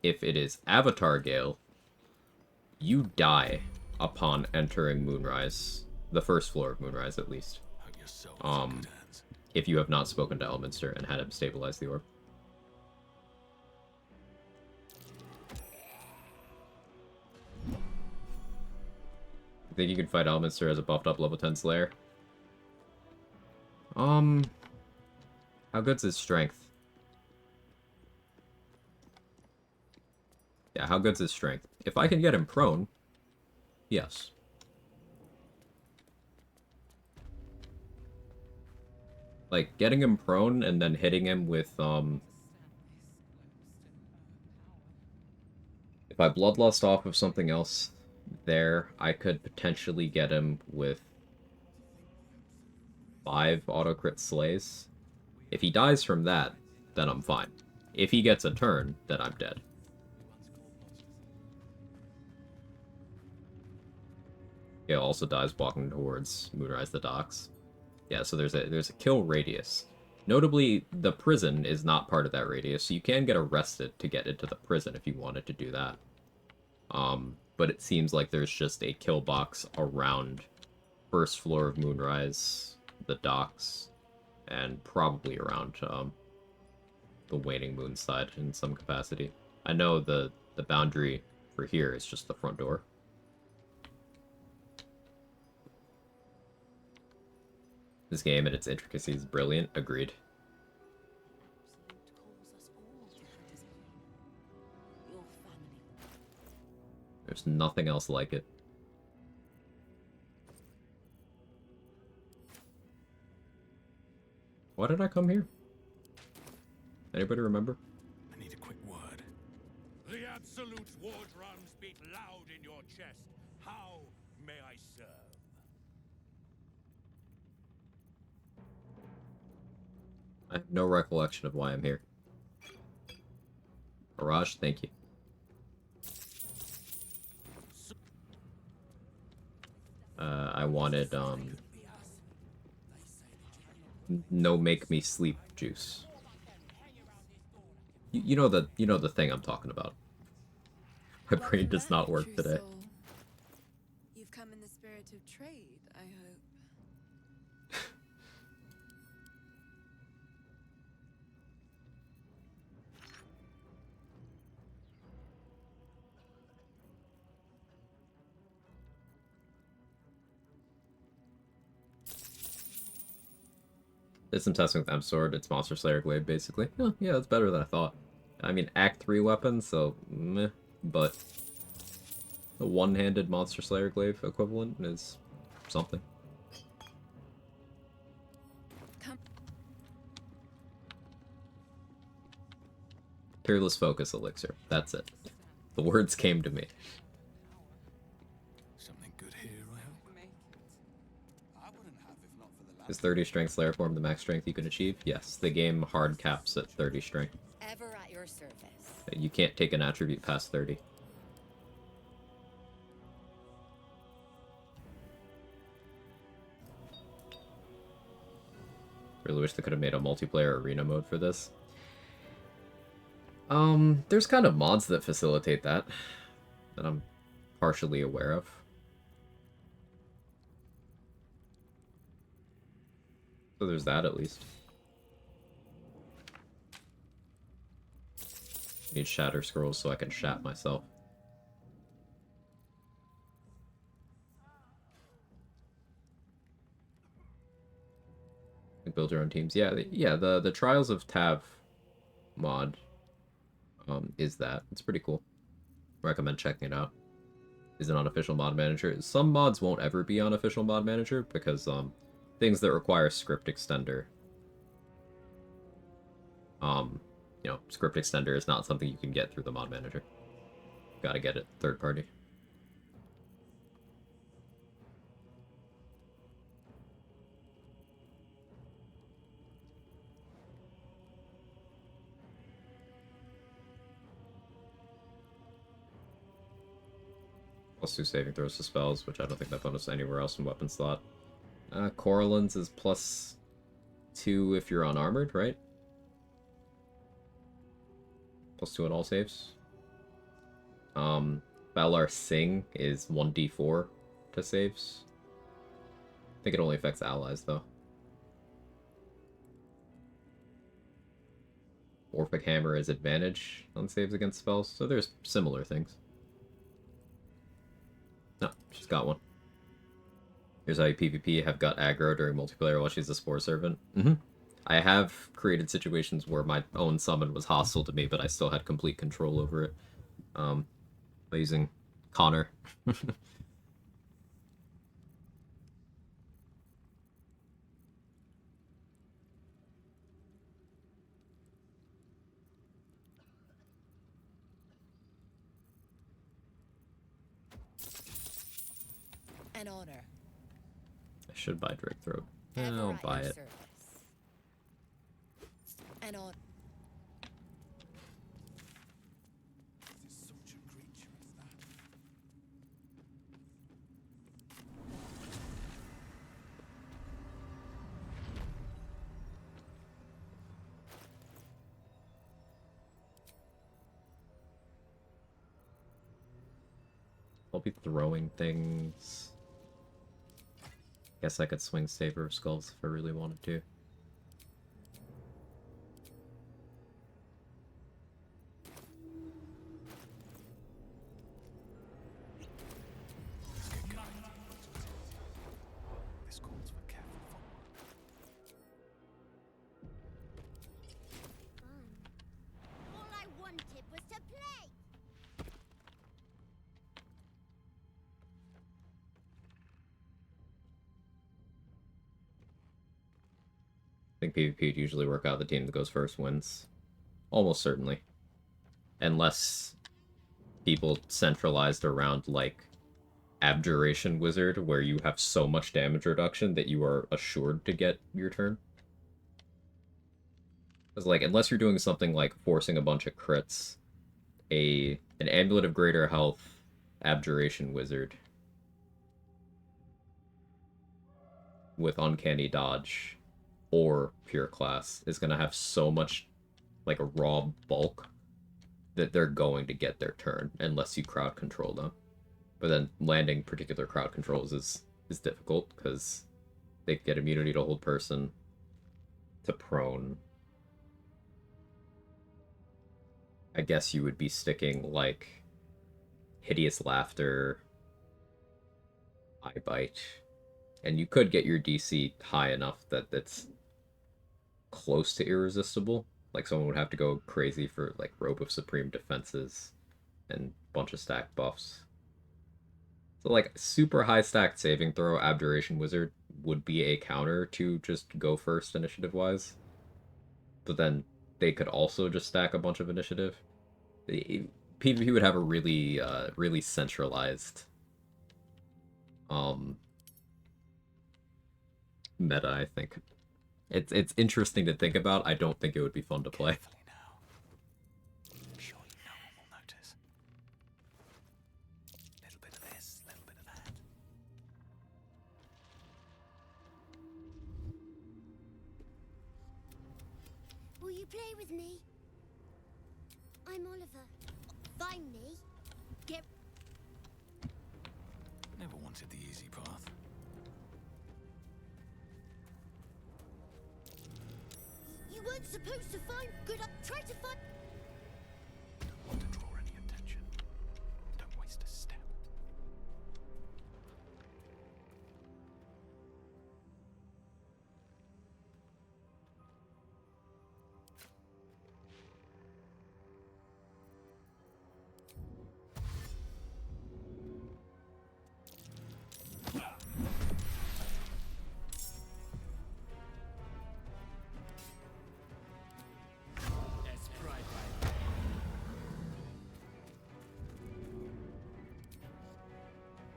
If it is Avatar Gale, You die upon entering Moonrise. The first floor of Moonrise, at least. If you have not spoken to Elminster and had him stabilize the orb. I think you can fight Elminster as a buffed up level 10 Slayer. How good's his strength? Yeah, how good's his strength? If I can get him prone, yes. Like, getting him prone and then hitting him with, if I Bloodlust off of something else there, I could potentially get him with 5 auto-crit slays. If he dies from that, then I'm fine. If he gets a turn, then I'm dead. He also dies walking towards Moonrise the Docks. Yeah, so there's a kill radius. Notably, the prison is not part of that radius, so you can get arrested to get into the prison if you wanted to do that. But it seems like there's just a kill box around first floor of Moonrise, the docks, and probably around the Waning Moon side in some capacity. I know the boundary for here is just the front door. This game and its intricacies is brilliant. Agreed. There's nothing else like it. Why did I come here? Anybody remember? I need a quick word. The absolute war drums beat loud in your chest. How may I serve? I have no recollection of why I'm here. Mirage, thank you. I wanted, no make me sleep juice. You know the thing I'm talking about. My brain does not work today. You've come in the spirit of trade, I hope. Did some testing with M-Sword, it's Monster Slayer Glaive, basically. Oh, yeah, that's better than I thought. I mean, Act 3 weapon, so meh, but the one-handed Monster Slayer Glaive equivalent is something. Peerless Focus Elixir, that's it. The words came to me. Something good here, I hope. I wouldn't have if not for the last. Is 30 strength Slayer form the max strength you can achieve? Yes, the game hard caps at 30 strength. Ever at your service. You can't take an attribute past 30. Really wish they could have made a multiplayer arena mode for this. There's kind of mods that facilitate that I'm partially aware of. So there's that at least. Need shatter scrolls so I can shat myself. Build your own teams. Yeah, the Trials of Tav mod is that. It's pretty cool. Recommend checking it out. Is an unofficial mod manager. Some mods won't ever be unofficial mod manager because things that require script extender. You know, script extender is not something you can get through the mod manager. Gotta get it third party. +2 saving throws to spells, which I don't think that bonus anywhere else in weapon slot. Corallin's is +2 if you're unarmored, right? +2 on all saves. Valar Sing is 1d4 to saves. I think it only affects allies, though. Orphic Hammer is advantage on saves against spells, so there's similar things. No, she's got one. Here's how you PvP have got aggro during multiplayer while she's a Spore Servant. I have created situations where my own summon was hostile to me, but I still had complete control over it. By using Connor. An honor. I should buy Drake Throat. I'll buy it. An honor. I'll be throwing things. Guess I could swing Saber of Skulls if I really wanted to. All I wanted was to play. I think PvP would usually work out. The team that goes first wins. Almost certainly. Unless people centralized around, like, Abjuration Wizard, where you have so much damage reduction that you are assured to get your turn. Because, like, unless you're doing something like forcing a bunch of crits, an Amulet of Greater Health Abjuration Wizard with Uncanny Dodge or Pure Class is going to have so much, like, a raw bulk that they're going to get their turn unless you crowd control them. But then landing particular crowd controls is difficult because they get immunity to hold person, to prone. I guess you would be sticking, like, Hideous Laughter, Eye Bite, and you could get your DC high enough that it's close to irresistible. Like, someone would have to go crazy for, like, Robe of Supreme Defenses and a bunch of stack buffs. So, like, super high stacked saving throw Abjuration Wizard would be a counter to just go first initiative-wise. But then they could also just stack a bunch of initiative. PvP would have a really, really centralized meta, I think. It's interesting to think about. I don't think it would be fun to play. I'm sure no one will notice. Little bit of this, little bit of that. Will you play with me? I'm Oliver. Find me. Get. Never wanted the easy path. You weren't supposed to find good. Try to find. Don't want to draw any attention. Don't waste a step.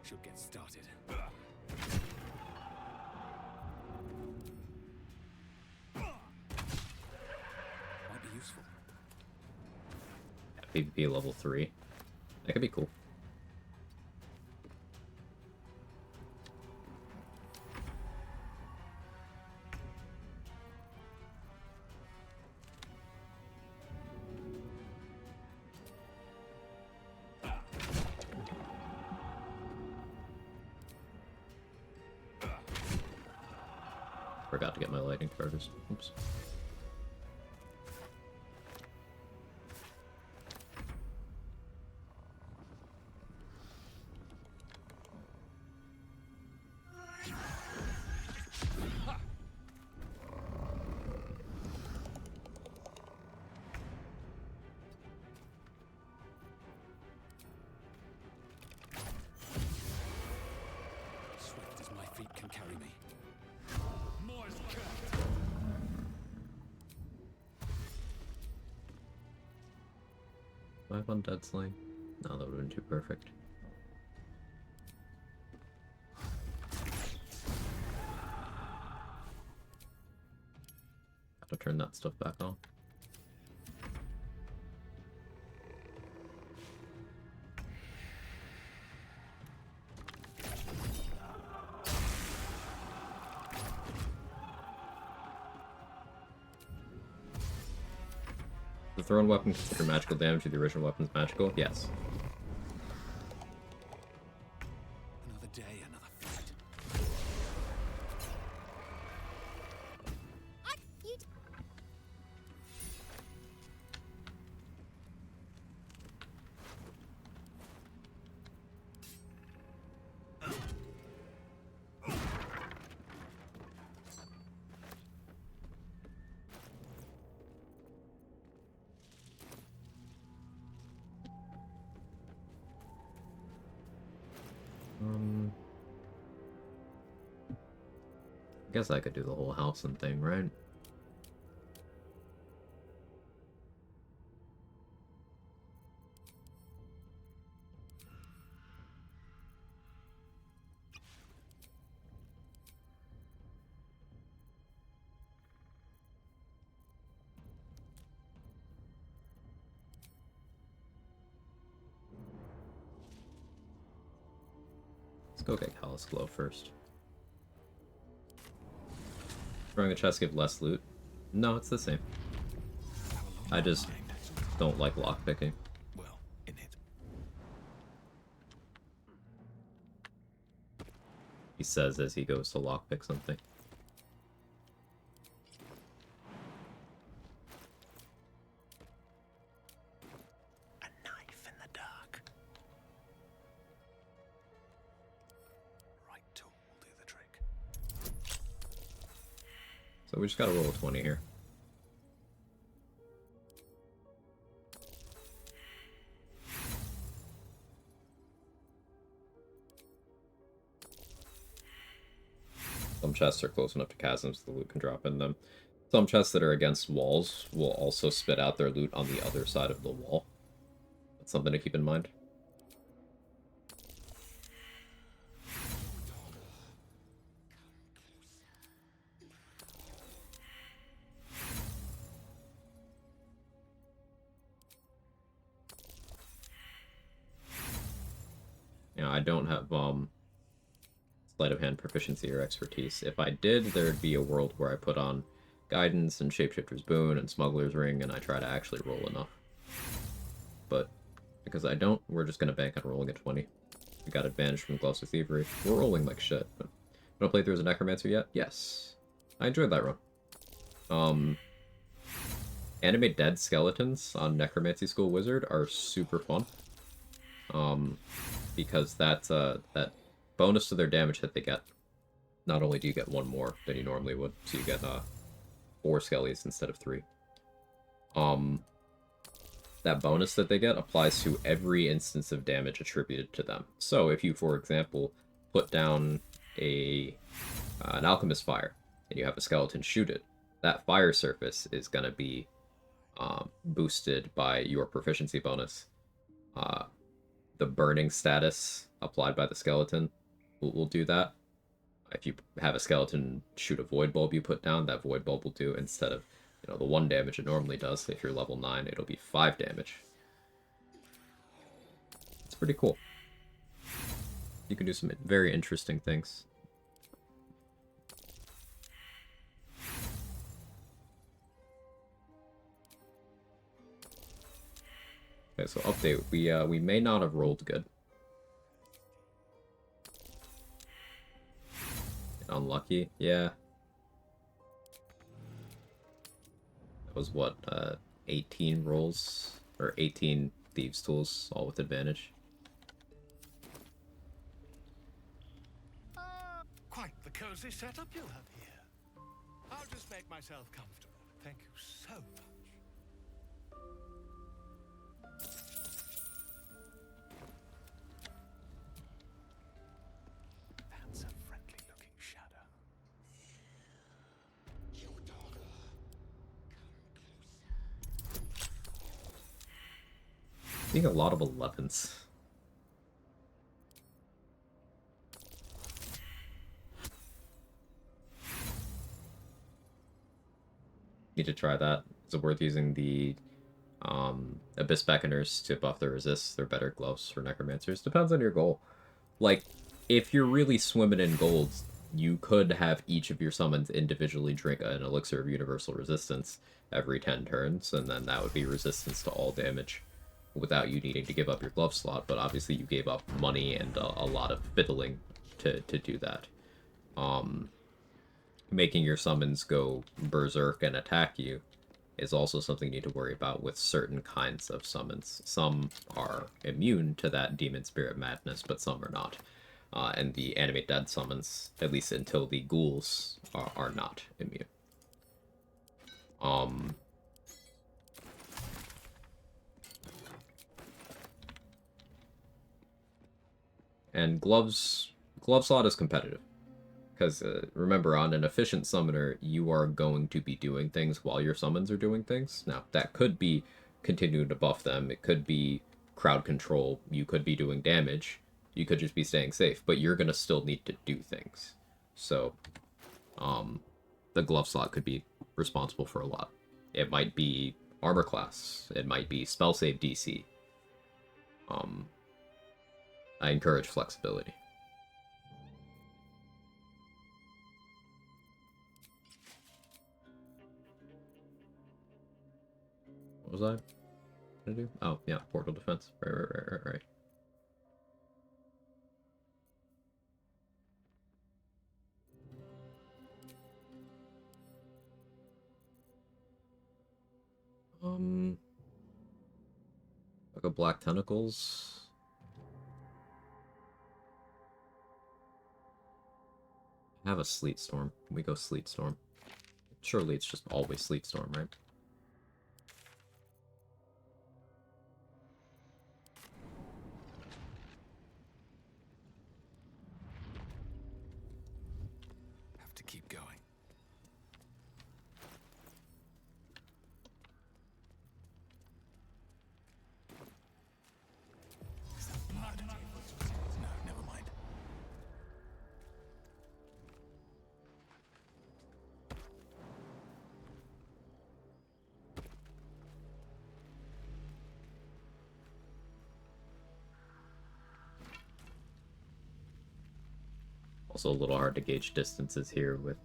Should get started. Might be useful. PvP level 3. That could be cool. forgot to get my lighting charges. Oops. Swift as my feet can carry me. Do I have undead slaying? No, that would have been too perfect. Gotta turn that stuff back on. The thrown weapon consider magical damage if the original weapon's magical? Yes. Another day, another fight. I guess I could do the whole house and thing, right? Let's go get Callous Glow first. Throwing a chest give less loot? No, it's the same. I just don't like lockpicking. Well, in it. He says as he goes to lockpick something. A knife in the dark. Right tool will do the trick. So we just gotta roll a 20 here. Some chests are close enough to chasms the loot can drop in them. Some chests that are against walls will also spit out their loot on the other side of the wall. That's something to keep in mind. You know, I don't have sleight of hand proficiency or expertise. If I did, there'd be a world where I put on guidance and shapeshifter's boon and smuggler's ring and I try to actually roll enough. But because I don't, we're just gonna bank on rolling a 20. We got advantage from Gloves of Thievery. We're rolling like shit. But don't play through as a necromancer yet? Yes. I enjoyed that run. Animate dead skeletons on Necromancy School Wizard are super fun. Because that bonus to their damage that they get, not only do you get one more than you normally would, so you get 4 skellies instead of 3. That bonus that they get applies to every instance of damage attributed to them. So if you, for example, put down an alchemist fire and you have a skeleton shoot it, that fire surface is going to be boosted by your proficiency bonus. The burning status applied by the skeleton will do that. If you have a skeleton shoot a void bulb you put down, that void bulb will do, instead of, you know, the 1 damage it normally does. If you're level 9, it'll be 5 damage. It's pretty cool. You can do some very interesting things. Okay, so update. We may not have rolled good. Unlucky, yeah. That was what, 18 rolls, or 18 thieves tools, all with advantage. Quite the cozy setup you have here. I'll just make myself comfortable. Thank you so much. That's a friendly-looking shadow. Your daughter. Seeing a lot of 11s. Need to try that. Is it worth using the Abyss Beckoners to buff their resists? They're better gloves for necromancers. Depends on your goal. Like, if you're really swimming in golds, you could have each of your summons individually drink an elixir of universal resistance every 10 turns, and then that would be resistance to all damage without you needing to give up your glove slot. But obviously you gave up money and a lot of fiddling to do that. Making your summons go berserk and attack you is also something you need to worry about with certain kinds of summons. Some are immune to that demon spirit madness, but some are not. And the animate dead summons, at least until the ghouls, are not immune. And glove slot is competitive. Because remember, on an efficient summoner, you are going to be doing things while your summons are doing things. Now, that could be continuing to buff them. It could be crowd control. You could be doing damage. You could just be staying safe. But you're going to still need to do things. So, the glove slot could be responsible for a lot. It might be armor class. It might be spell save DC. I encourage flexibility. What was I gonna do? Oh, yeah, portal defense. Right. Like a black tentacles. I have a sleet storm. We go sleet storm. Surely it's just always sleet storm, right? Have to keep going. Is that blood? No, never mind. Also a little hard to gauge distances here with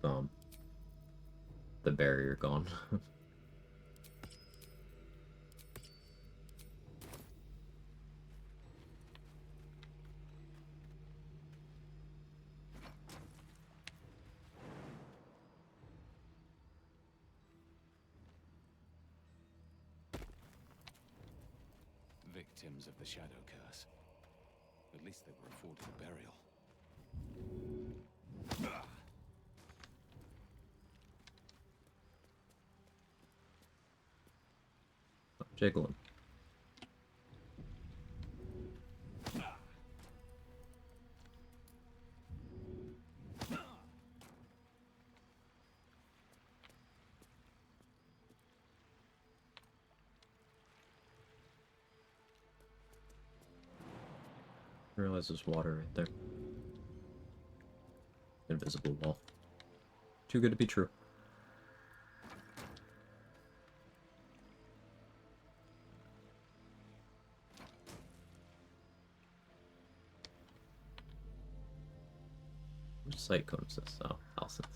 the barrier gone. Victims of the Shadow Curse. At least they were afforded a burial. Jiggling. I realize there's water right there. Invisible wall. Too good to be true. Which site code is this? Oh, Alson's.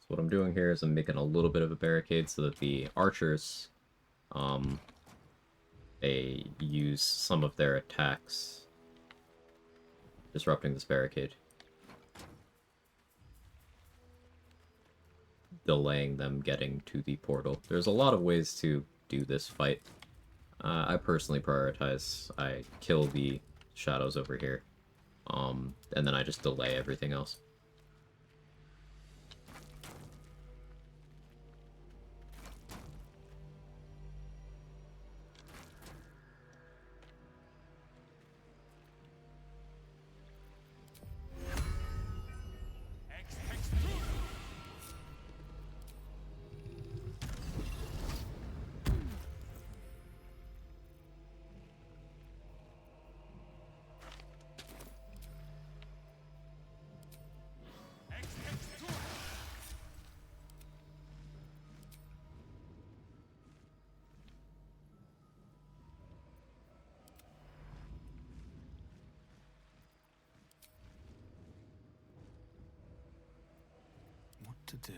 what I'm doing here is I'm making a little bit of a barricade so that the archers, they use some of their attacks disrupting this barricade, delaying them getting to the portal. There's a lot of ways to do this fight. I personally prioritize, I kill the shadows over here, and then I just delay everything else. To do.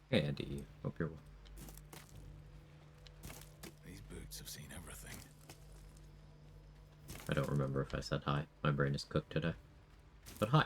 Hey Andy, hope you're well. These boots have seen everything. I don't remember if I said hi. My brain is cooked today. But hi.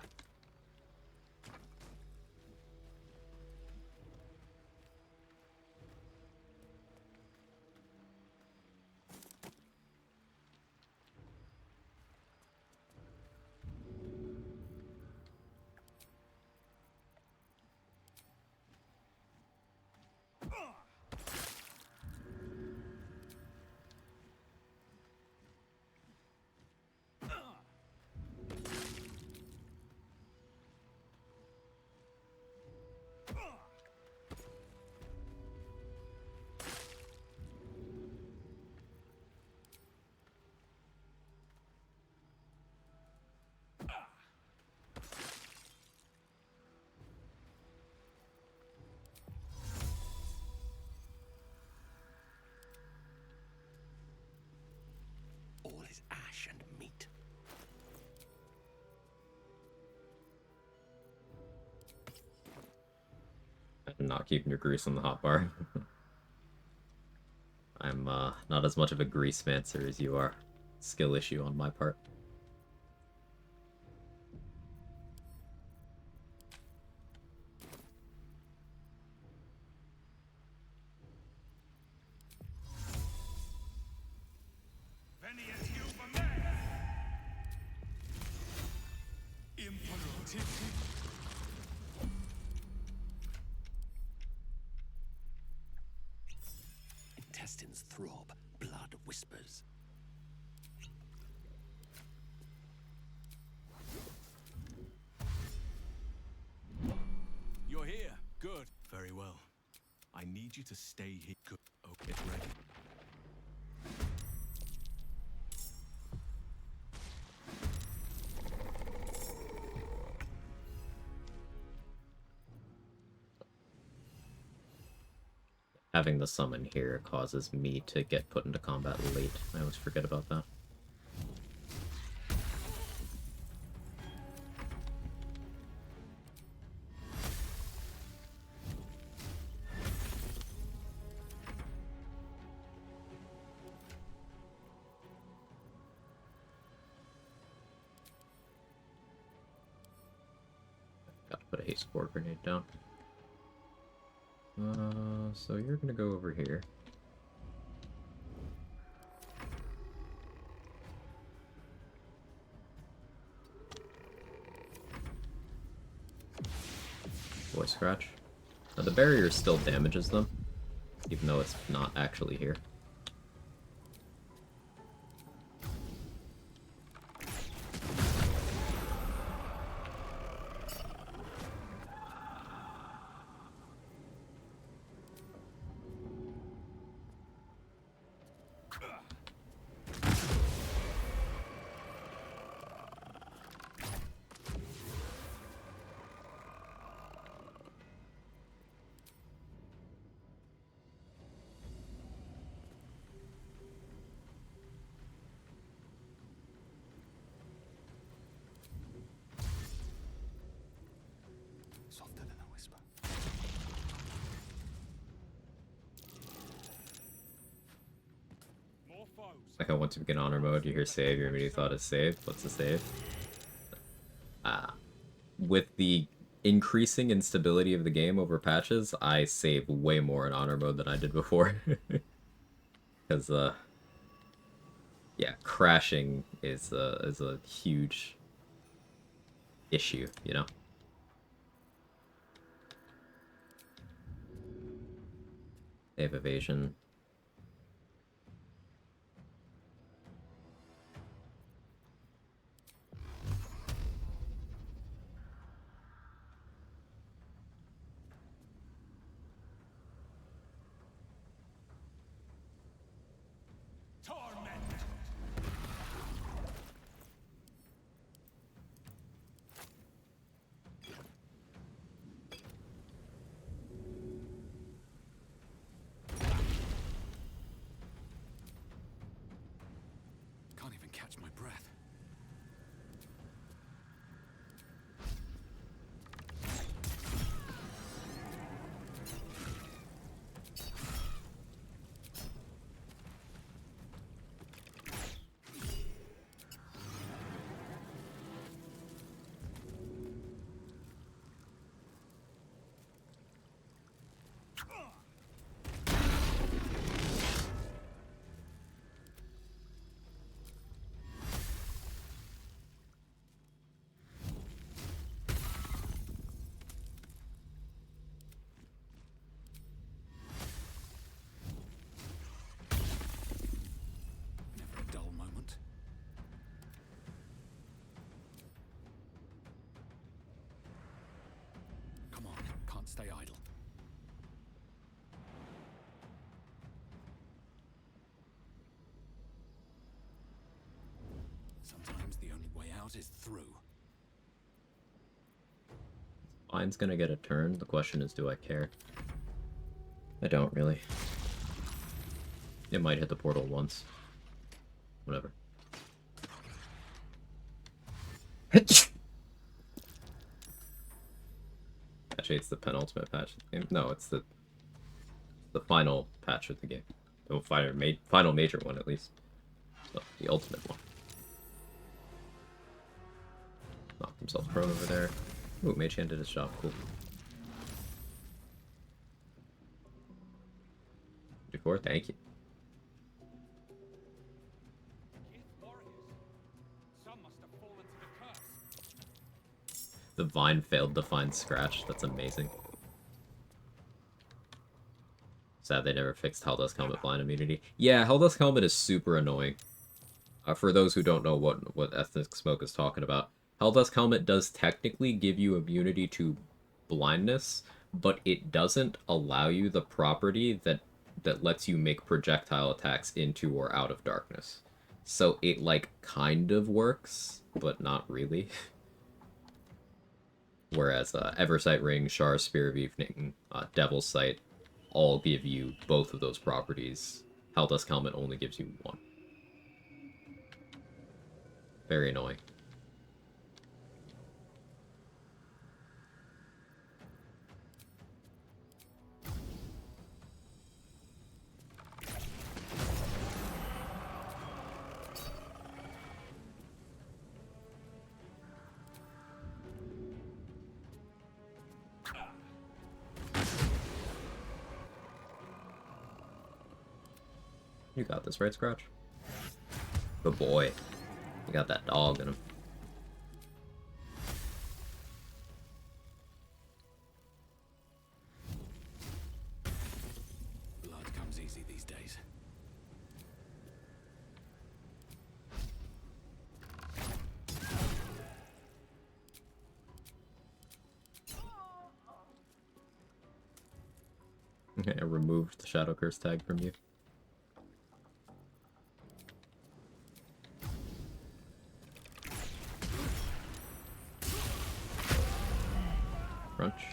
All is ash and meat. I'm not keeping your grease on the hotbar. I'm not as much of a grease mancer as you are. Skill issue on my part. Intestines throb, blood whispers. You're here. Good. Very well. I need you to stay here. Good. Okay, it's ready. Having the summon here causes me to get put into combat late. I always forget about that. Gotta put a haste spore grenade down. So you're gonna go over here. Voice scratch. Now the barrier still damages them, even though it's not actually here. Like how once you begin honor mode, you hear save, your immediate thought is save. What's the save? With the increasing instability of the game over patches, I save way more in honor mode than I did before. Because, yeah, crashing is a huge issue, you know? They have evasion. Can't even catch my breath. Never a dull moment. Come on, can't stay idle. Sometimes the only way out is through. Mine's gonna get a turn. The question is, do I care? I don't really. It might hit the portal once. Whatever. Actually, it's the penultimate patch of the game. No, it's the final patch of the game. The final major one, at least. So, the ultimate one. Knocked himself prone over there. Ooh, Mage Hand did his job. Cool. 54, thank you. The vine failed to find Scratch. That's amazing. Sad they never fixed Helldusk Helmet blind immunity. Yeah, Helldusk Helmet is super annoying. For those who don't know what Ethnic Smoke is talking about, Helldusk Helmet does technically give you immunity to blindness, but it doesn't allow you the property that lets you make projectile attacks into or out of darkness. So it, like, kind of works, but not really. Whereas Eversight Ring, Shar, Spear of Evening, Devil's Sight all give you both of those properties. Helldusk Helmet only gives you one. Very annoying. You got this, right, Scratch? Good boy. You got that dog in him. Blood comes easy these days. Okay, I removed the Shadow Curse tag from you. Crunch.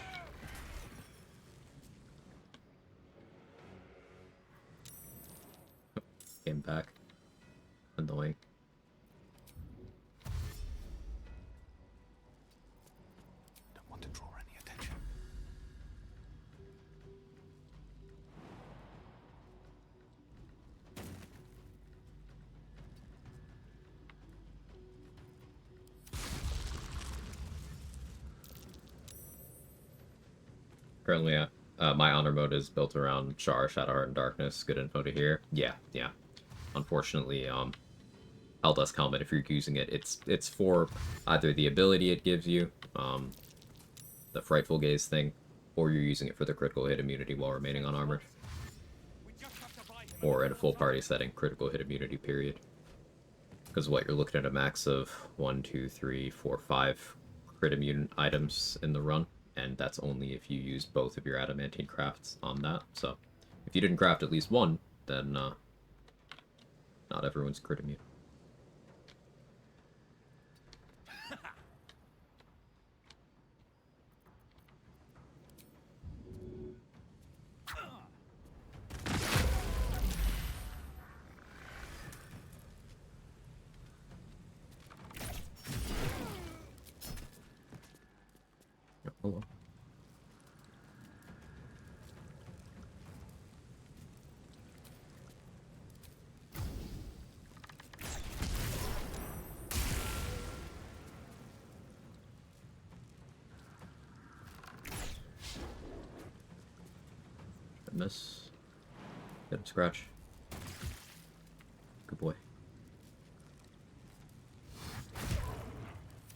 Oh, came back. Annoying. Don't want to draw any attention. Currently, my honor mode is built around Char, Shadowheart, and Darkness. Good info to hear. Yeah, yeah. Unfortunately, Helldusk Helmet, if you're using it, it's for either the ability it gives you, the Frightful Gaze thing, or you're using it for the critical hit immunity while remaining unarmored. Or in a full party setting, critical hit immunity, period. Because what, you're looking at a max of 1, 2, 3, 4, 5 crit immune items in the run, and that's only if you use both of your adamantine crafts on that. So, if you didn't craft at least one, then not everyone's crit immune. Hello. Miss. Get him, Scratch. Good boy.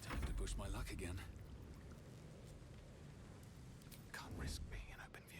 Time to push my luck again. Can't risk being in open view.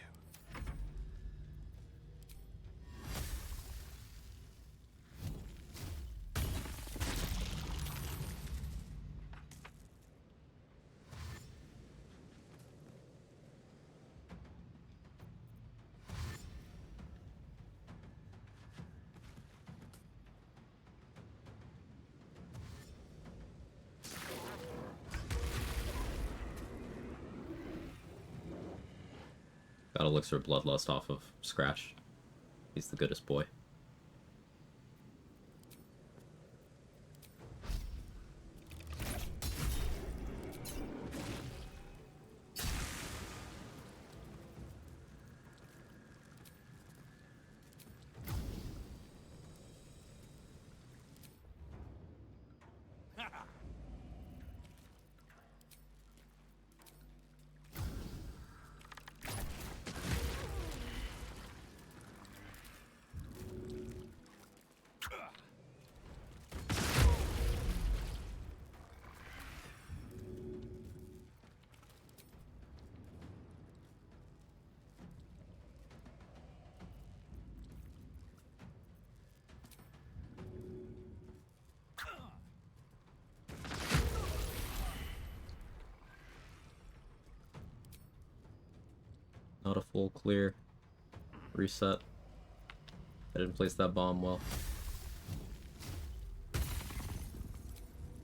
Got Elixir Bloodlust off of Scratch. He's the goodest boy. Not a full clear. Reset. I didn't place that bomb well.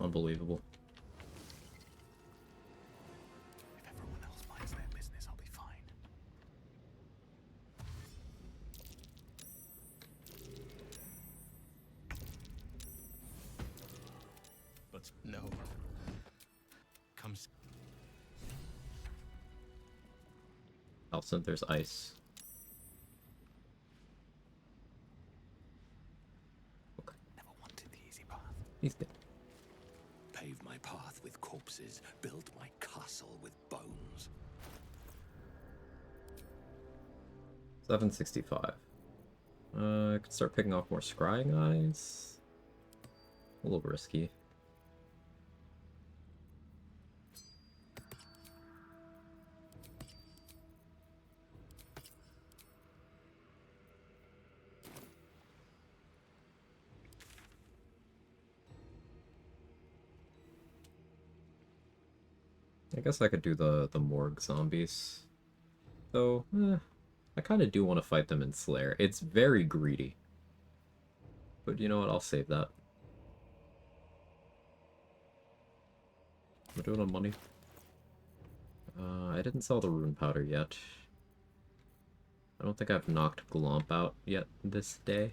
Unbelievable. If everyone else minds their business, I'll be fine. But no. Comes. Alcint, there's ice. Okay. Never wanted the easy path. He's dead. Pave my path with corpses, build my castle with bones. 765. I could start picking off more scrying eyes. A little risky. I guess I could do the morgue zombies. Though, I kind of do want to fight them in Slayer. It's very greedy. But you know what, I'll save that. We're doing on money. I didn't sell the rune powder yet. I don't think I've knocked Glomp out yet this day.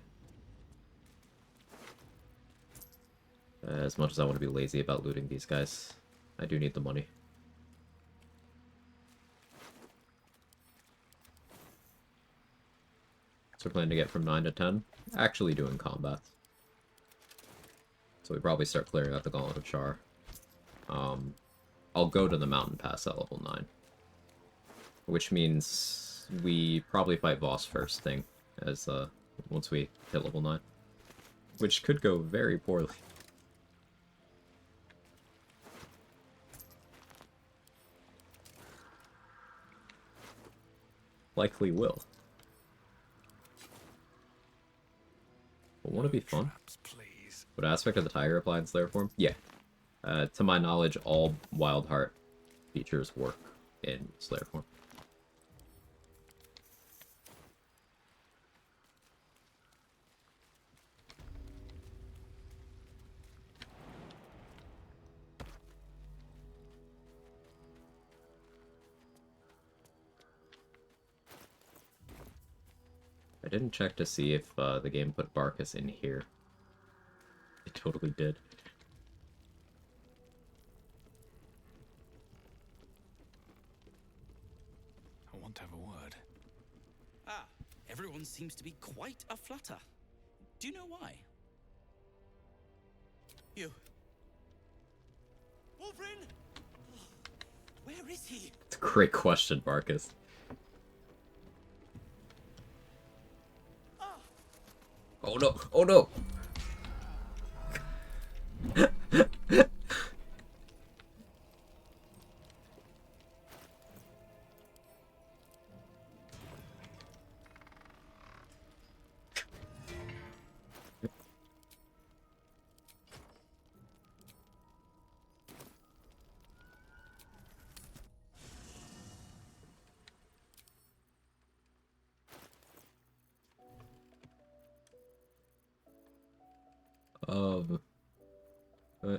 As much as I want to be lazy about looting these guys, I do need the money. So we're planning to get from 9 to 10, actually doing combat. So we probably start clearing out the Gauntlet of Char. I'll go to the Mountain Pass at level 9. which means we probably fight boss first thing, as once we hit level 9. Which could go very poorly. Likely will. But won't it be fun? What aspect of the tiger apply in Slayer form? Yeah. To my knowledge, all Wild Heart features work in Slayer form. I didn't check to see if the game put Barkus in here. It totally did. I want to have a word. Ah, everyone seems to be quite a flutter. Do you know why? You. Wolverine! Where is he? It's a great question, Barkus. Oh no! Oh no!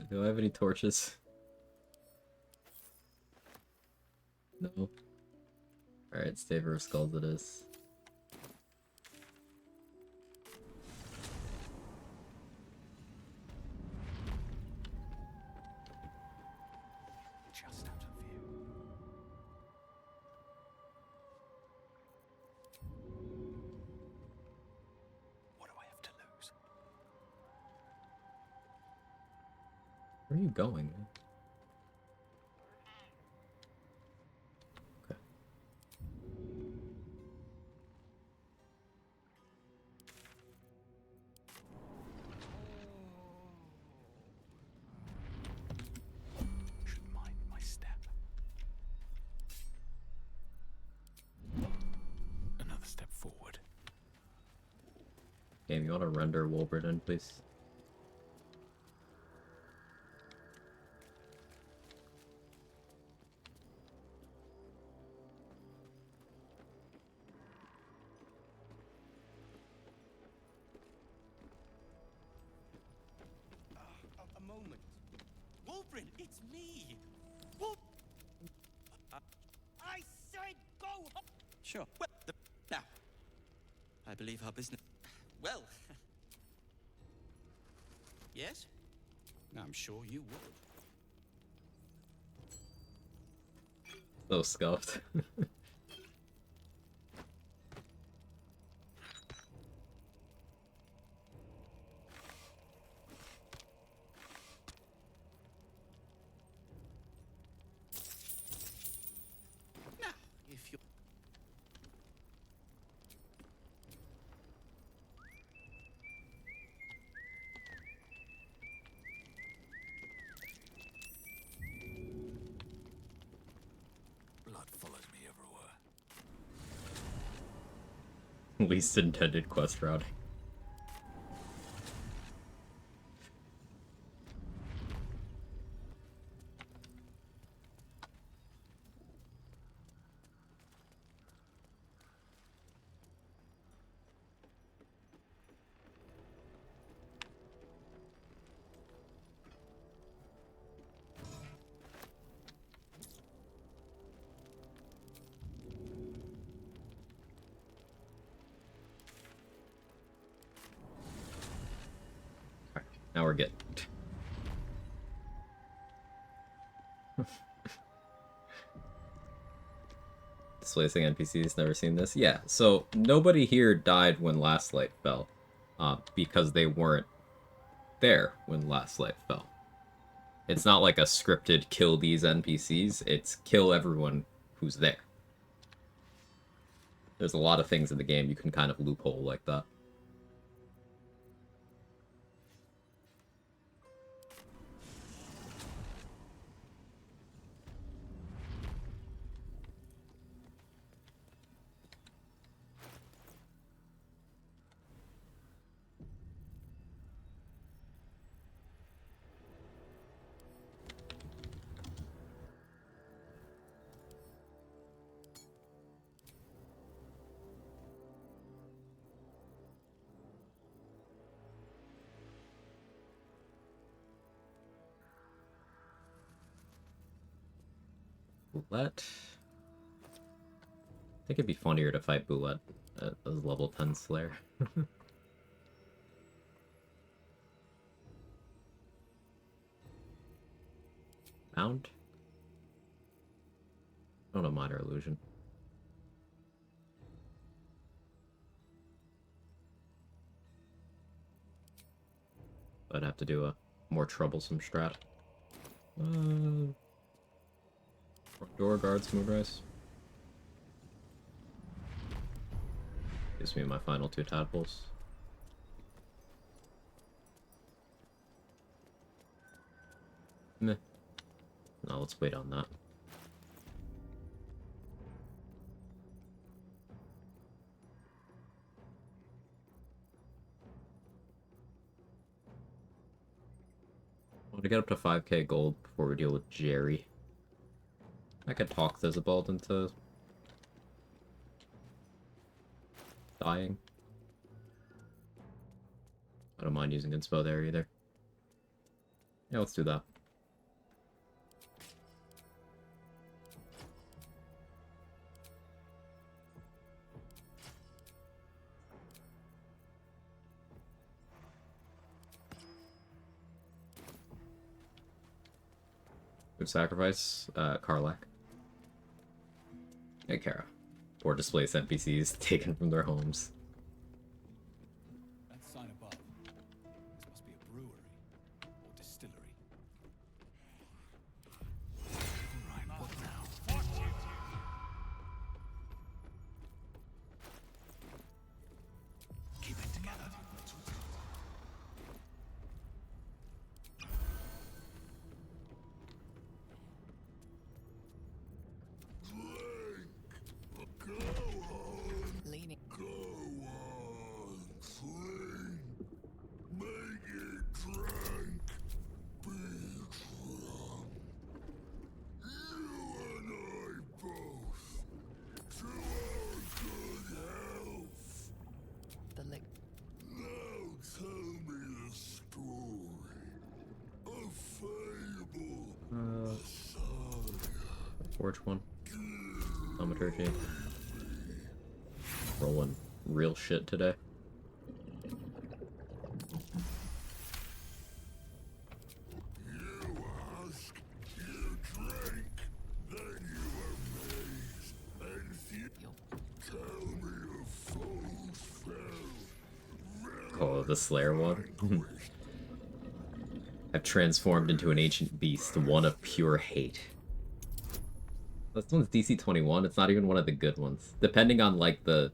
Do I have any torches? No. Alright, Staver of Skulls it is. Just out of view. What do I have to lose? Where are you going? Okay. Should mind my step. Another step forward. Game, you want to render Wolbert in, please? A moment. Wolverine, it's me! I said go home! Sure. Well, now, I believe our business... Well... Yes? I'm sure you would. So scuffed. Now, if you... Blood follows me everywhere. Least intended quest routing. Now we're good. Displacing NPCs, never seen this. Yeah, so nobody here died when Last Light fell, because they weren't there when Last Light fell. It's not like a scripted kill these NPCs, it's kill everyone who's there. There's a lot of things in the game you can kind of loophole like that. Boulette. I think it'd be funnier to fight Boulette as level 10 Slayer. Bound? Oh no, minor illusion. I'd have to do a more troublesome strat. Front door guards Moonrise. Gives me my final 2 tadpoles. Meh. No, let's wait on that. I want to get up to 5k gold before we deal with Jerry. I could talk Thizabald into dying. I don't mind using inspo there either. Yeah, let's do that. Good sacrifice, Karlak. Hey, Kara. Or displace NPCs taken from their homes. That sign above. This must be a brewery or distillery. Alright, what now? Keep it together. Leaning. Go on, drink. Make it drink. Be drunk. You and I both. To our good health. The lick. Now tell me a story. A fable. A saga. Forge one. Thaumaturgy. Rolling real shit today. You ask, you drink, then you amaze, and you tell me a fool's spell. Oh, the Slayer one. I've transformed into an ancient beast, one of pure hate. This one's DC 21. It's not even one of the good ones. Depending on like the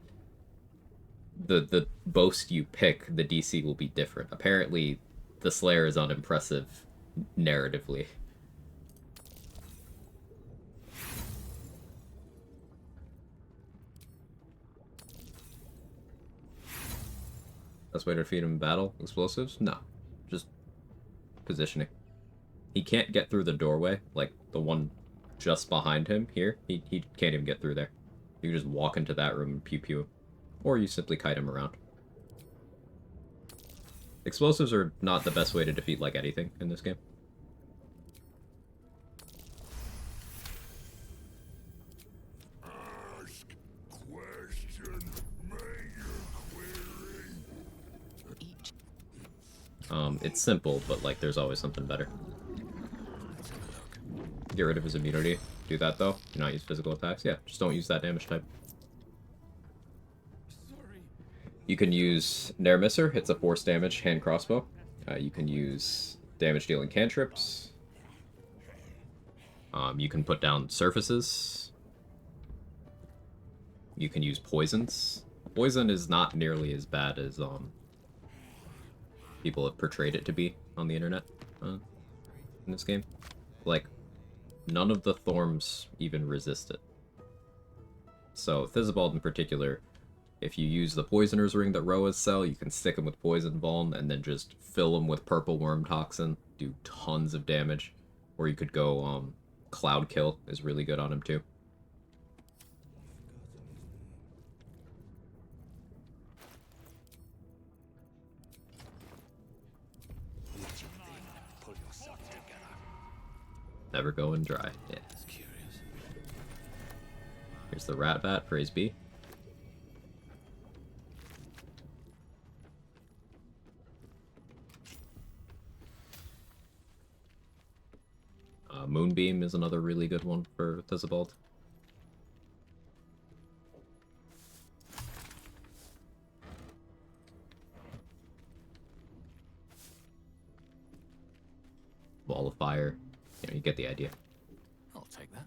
boast you pick, the DC will be different. Apparently, the Slayer is unimpressive narratively. Best way to defeat him in battle? Explosives? No. Just positioning. He can't get through the doorway, like the one just behind him here. He can't even get through there. You can just walk into that room and pew-pew him. Or you simply kite him around. Explosives are not the best way to defeat like anything in this game. Ask, question, make your query. It's simple, but like there's always something better. Get rid of his immunity. Do that though. Do not use physical attacks. Yeah, just don't use that damage type. You can use Nair Misser. It's a force damage hand crossbow. You can use damage dealing cantrips. You can put down surfaces. you can use poisons. Poison is not nearly as bad as people have portrayed it to be on the internet in this game. Like, none of the Thorms even resist it. So Theobald in particular, if you use the Poisoner's Ring that Roas sell, you can stick him with Poison Vuln and then just fill him with Purple Worm Toxin, do tons of damage. Or you could go Cloud Kill is really good on him too. Never going dry. Yeah. Here's the Rat Bat, praise be. Moonbeam is another really good one for Theobald. Wall of Fire. You know, you get the idea. I'll take that.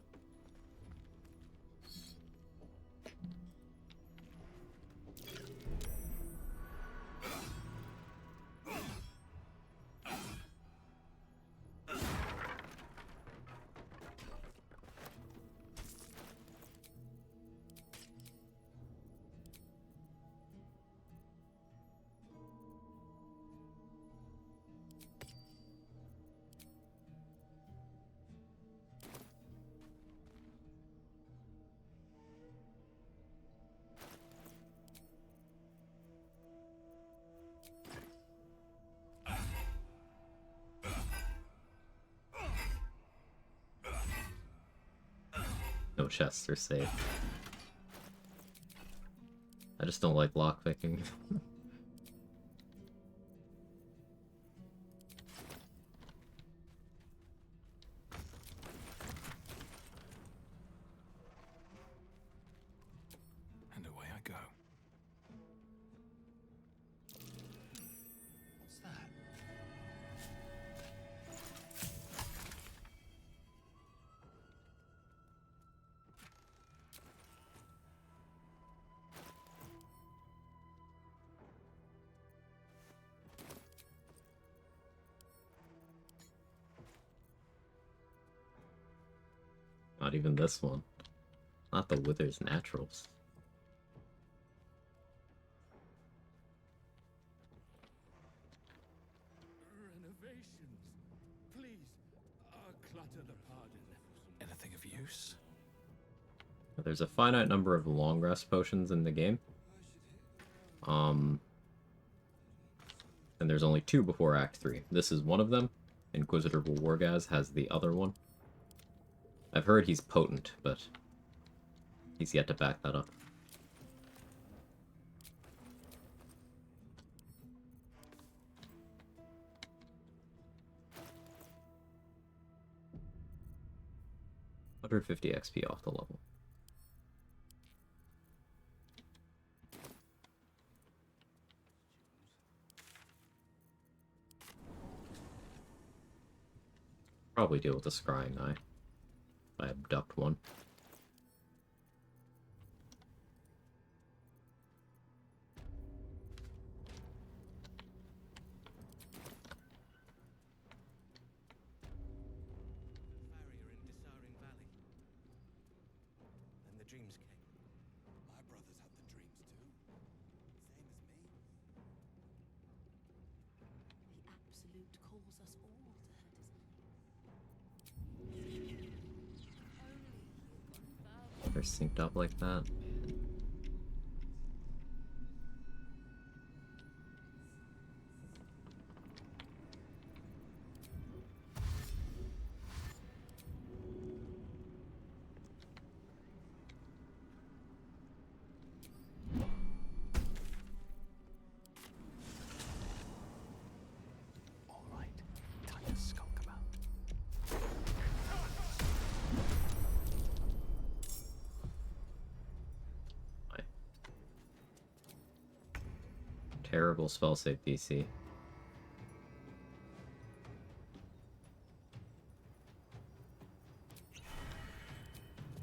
No chests are safe. I just don't like lockpicking. And away I go. What's that? Not even this one. Not the Wither's Naturals. Renovations. Please, clutter the pardon. Anything of use? There's a finite number of long rest potions in the game. And there's only 2 before Act 3. This is one of them. Inquisitor Wargaz has the other one. I've heard he's potent, but he's yet to back that up. $150 XP off the level. Probably deal with the Scrying Eye. I abduct one. Then the dreams came. My brothers had the dreams too. Same as me. The Absolute calls us all to her They're synced up like that. All right, time to skulk about. Terrible spell save DC.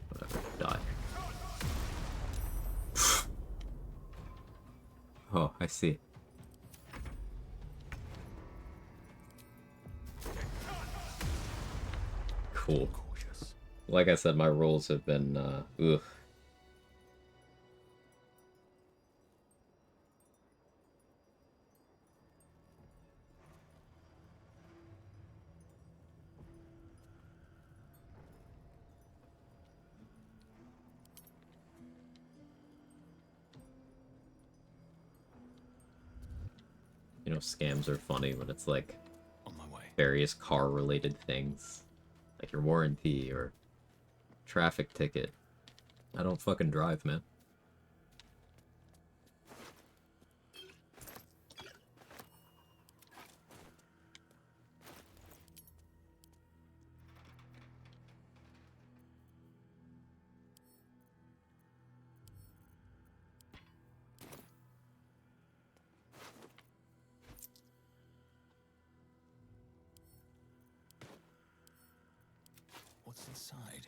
Whatever, die. Oh, I see. Cool. Like I said, my rolls have been, ugh. You know, scams are funny when it's like various car-related things, like your warranty or traffic ticket. I don't fucking drive, man. What's inside?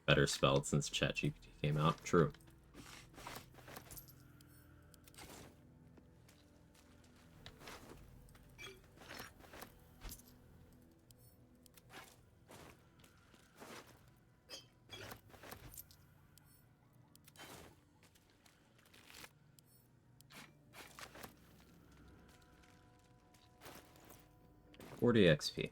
Better spelled since ChatGPT came out. True. $40 XP.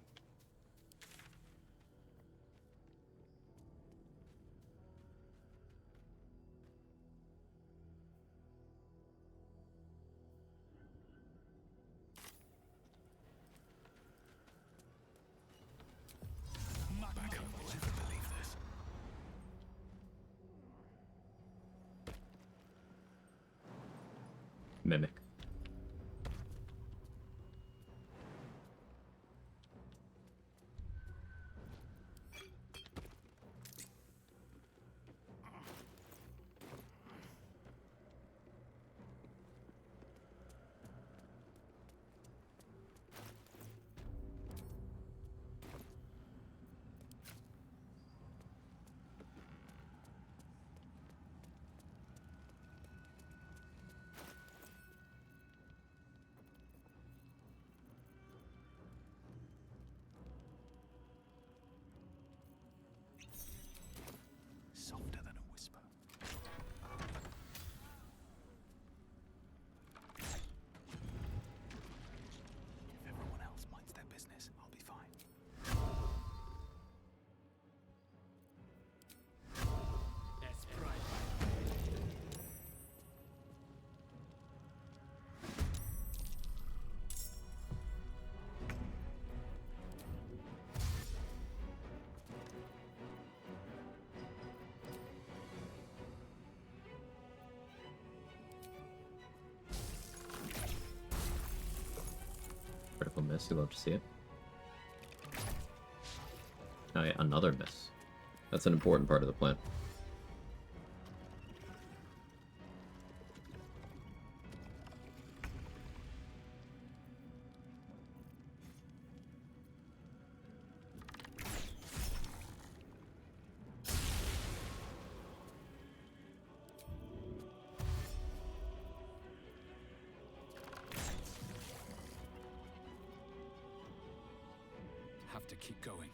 Back home, will ever believe this? Mimic. Softer than a whisper. If everyone else minds their business, I'll be fine. That's right. Critical miss, you love to see it. Oh yeah, another miss. That's an important part of the plan. Have to keep going.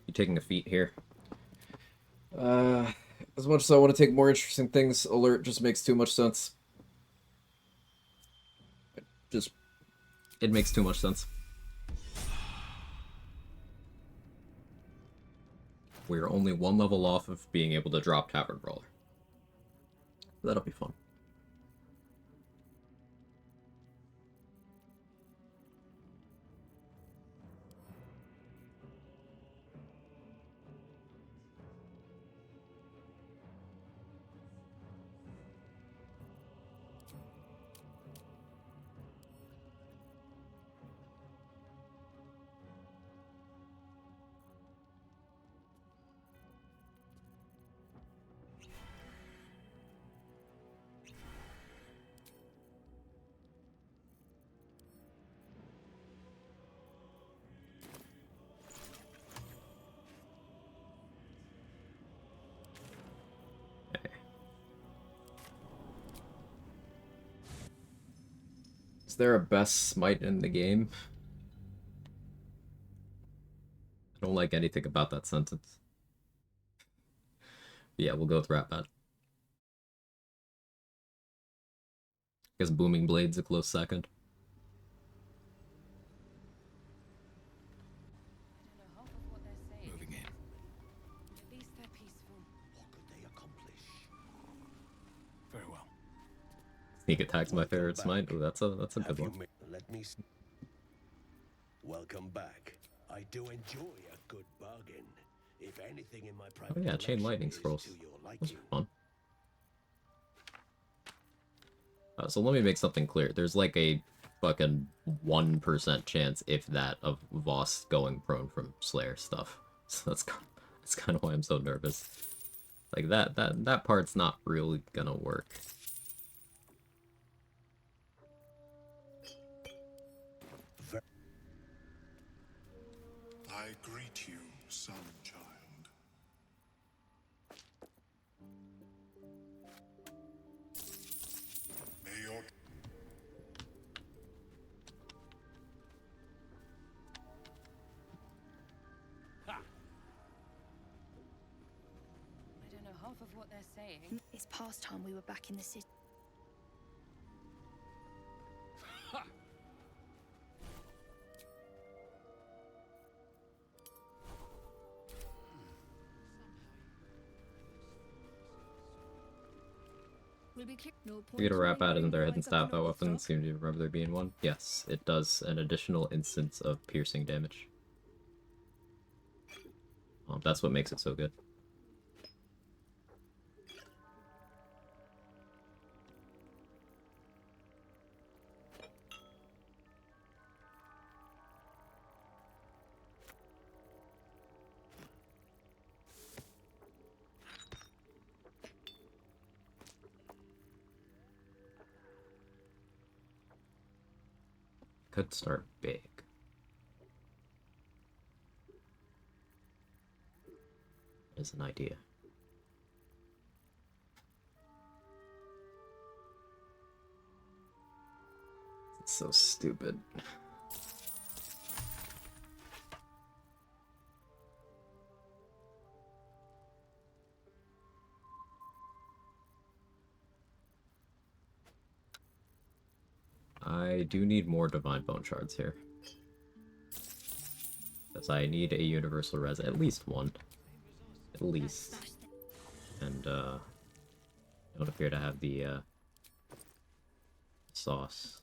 You taking a feat here? As much as I want to take more interesting things, alert just makes too much sense. It makes too much sense. We're only one level off of being able to drop Tavern Brawler. That'll be fun. Is there a best smite in the game? I don't like anything about that sentence. Yeah, we'll go with Rat Bat. I guess Booming Blade's a close second. Moving in. At least they're peaceful. What could they accomplish? Very well. Sneak Attack's my favorite smite. Ooh, that's a good one. Let me. Welcome back. I do enjoy a good bargain. If anything in my private Oh yeah, Chain collection Lightning is Scrolls. to your Those liking. are fun. So let me make something clear. There's like a fucking 1% chance, if that, of Voss going prone from Slayer stuff. So that's kind of why I'm so nervous. Like that part's not really gonna work. I greet you, son child. May your I don't know half of what they're saying. It's past time we were back in the city. We'll be clear. No You get a Rat Bat, isn't there a hidden I've got staff the by noble weapon? stock. Seem to remember there being one. Yes, it does an additional instance of piercing damage. That's what makes it so good. Could start big. Is an idea. It's so stupid. I do need more Divine Bone Shards here. Because I need a Universal Res, at least one. At least. And, I don't appear to have the, sauce.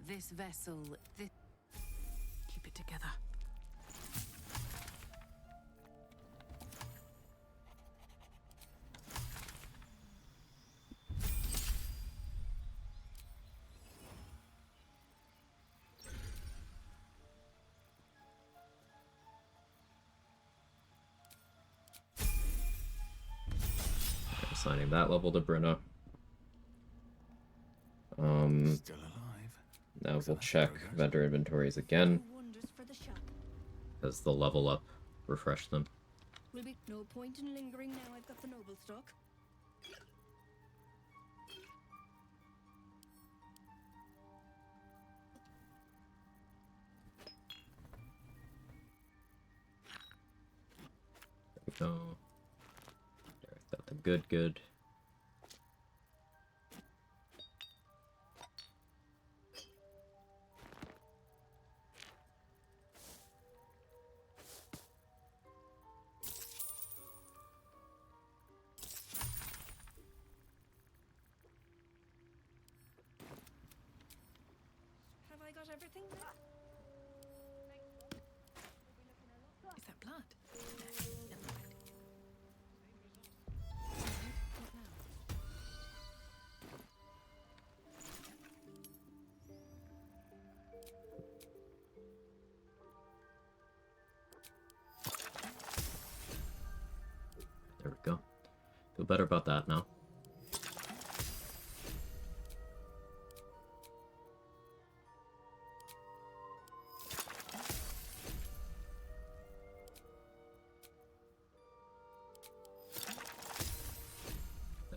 This vessel, keep it together. Assigning that level to Brynna. Still alive. Now we'll check vendor inventories again. Because the level up refreshed them. Will be no point in lingering now I've got the noble stock. There we go. There, got the good. Have I got everything now? Is that blood? There we go. Feel better about that now.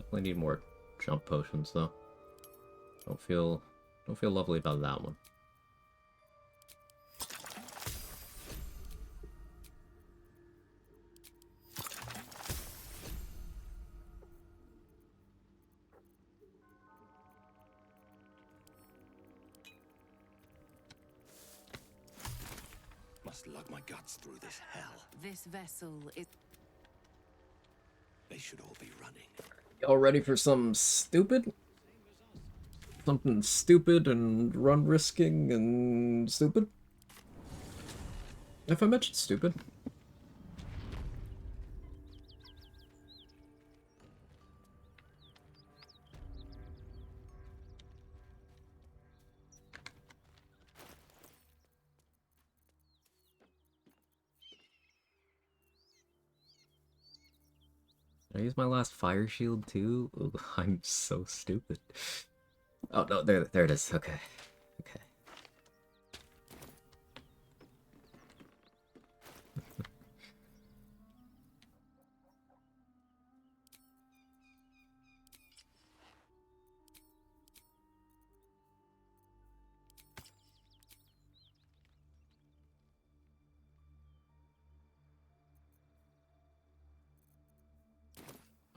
Definitely need more jump potions though. Don't feel lovely about that one. Must lug my guts through this hell. This vessel is... They should all be running. Y'all ready for something stupid? Something stupid and run-risking and stupid? If I mentioned stupid. Did I use my last fire shield too? Ooh, I'm so stupid. Oh no, there it is. Okay. Okay.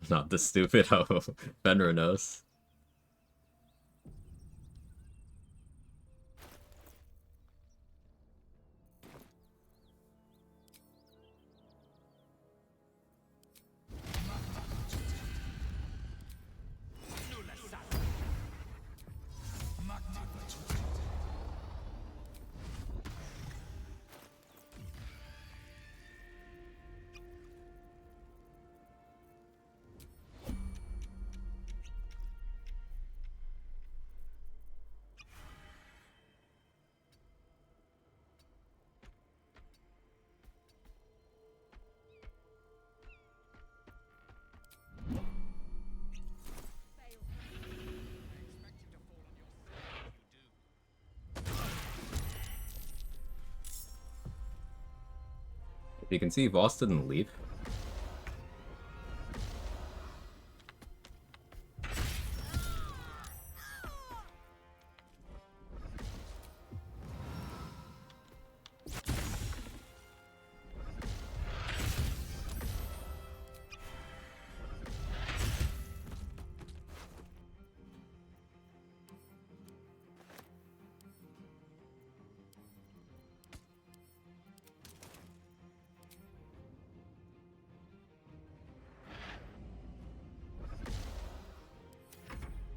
Not the stupid. Oh, Fenrir knows. You can see Voss didn't leave.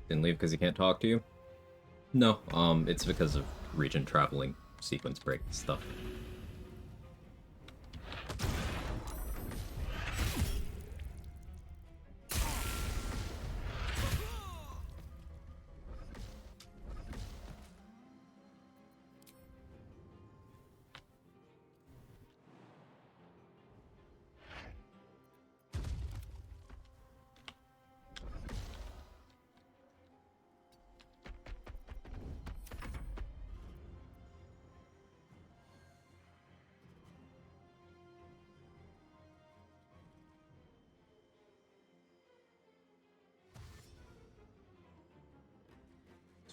Didn't leave because he can't talk to you? No, it's because of region traveling, sequence break stuff.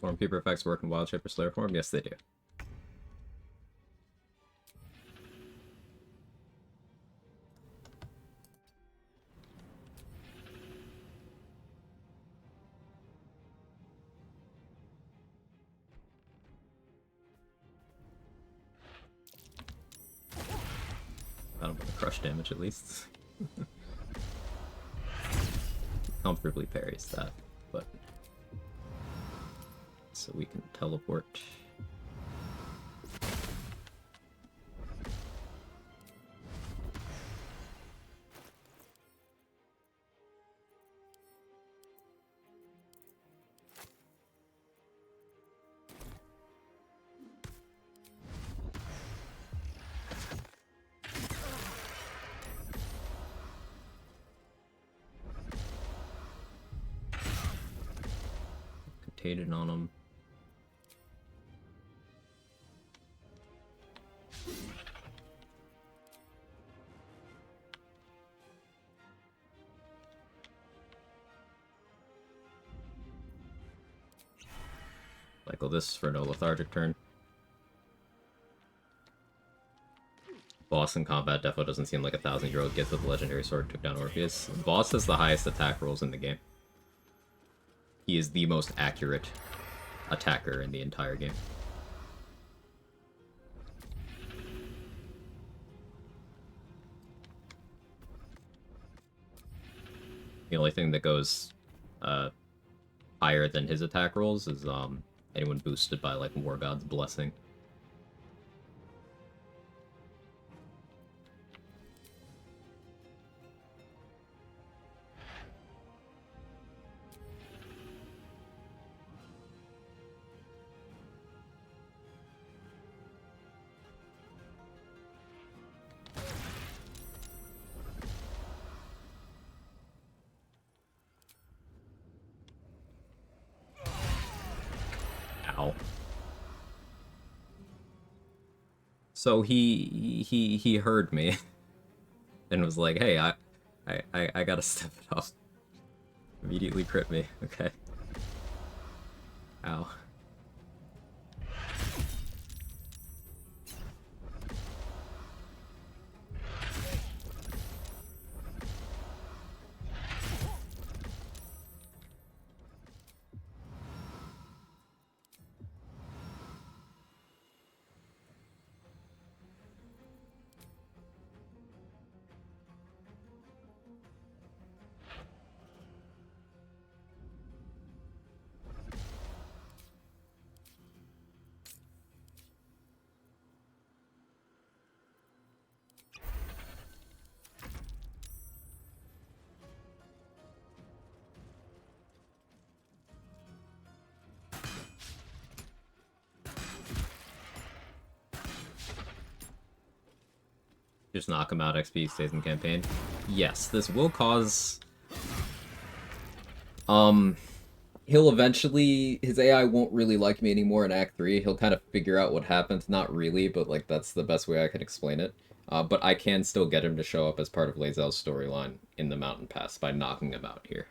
Swarmkeeper effects work in Wild Shape or Slayer form? Yes, they do. I don't want to crush damage at least. Comfortably parries that, but so we can teleport. Contagion on him. Cycle this for no lethargic turn. Boss in combat defo doesn't seem like a 1,000-year-old gets with the legendary sword took down Orpheus. Boss has the highest attack rolls in the game. He is the most accurate attacker in the entire game. The only thing that goes higher than his attack rolls is anyone boosted by like War God's Blessing. Ow. So he heard me and was like, "Hey, I gotta step it up." Immediately crit me. Okay. Ow. Just knock him out, XP stays in campaign. Yes, this will cause... He'll eventually... His AI won't really like me anymore in Act 3. He'll kind of figure out what happened. Not really, but like that's the best way I can explain it. But I can still get him to show up as part of Lae'zel's storyline in the Mountain Pass by knocking him out here.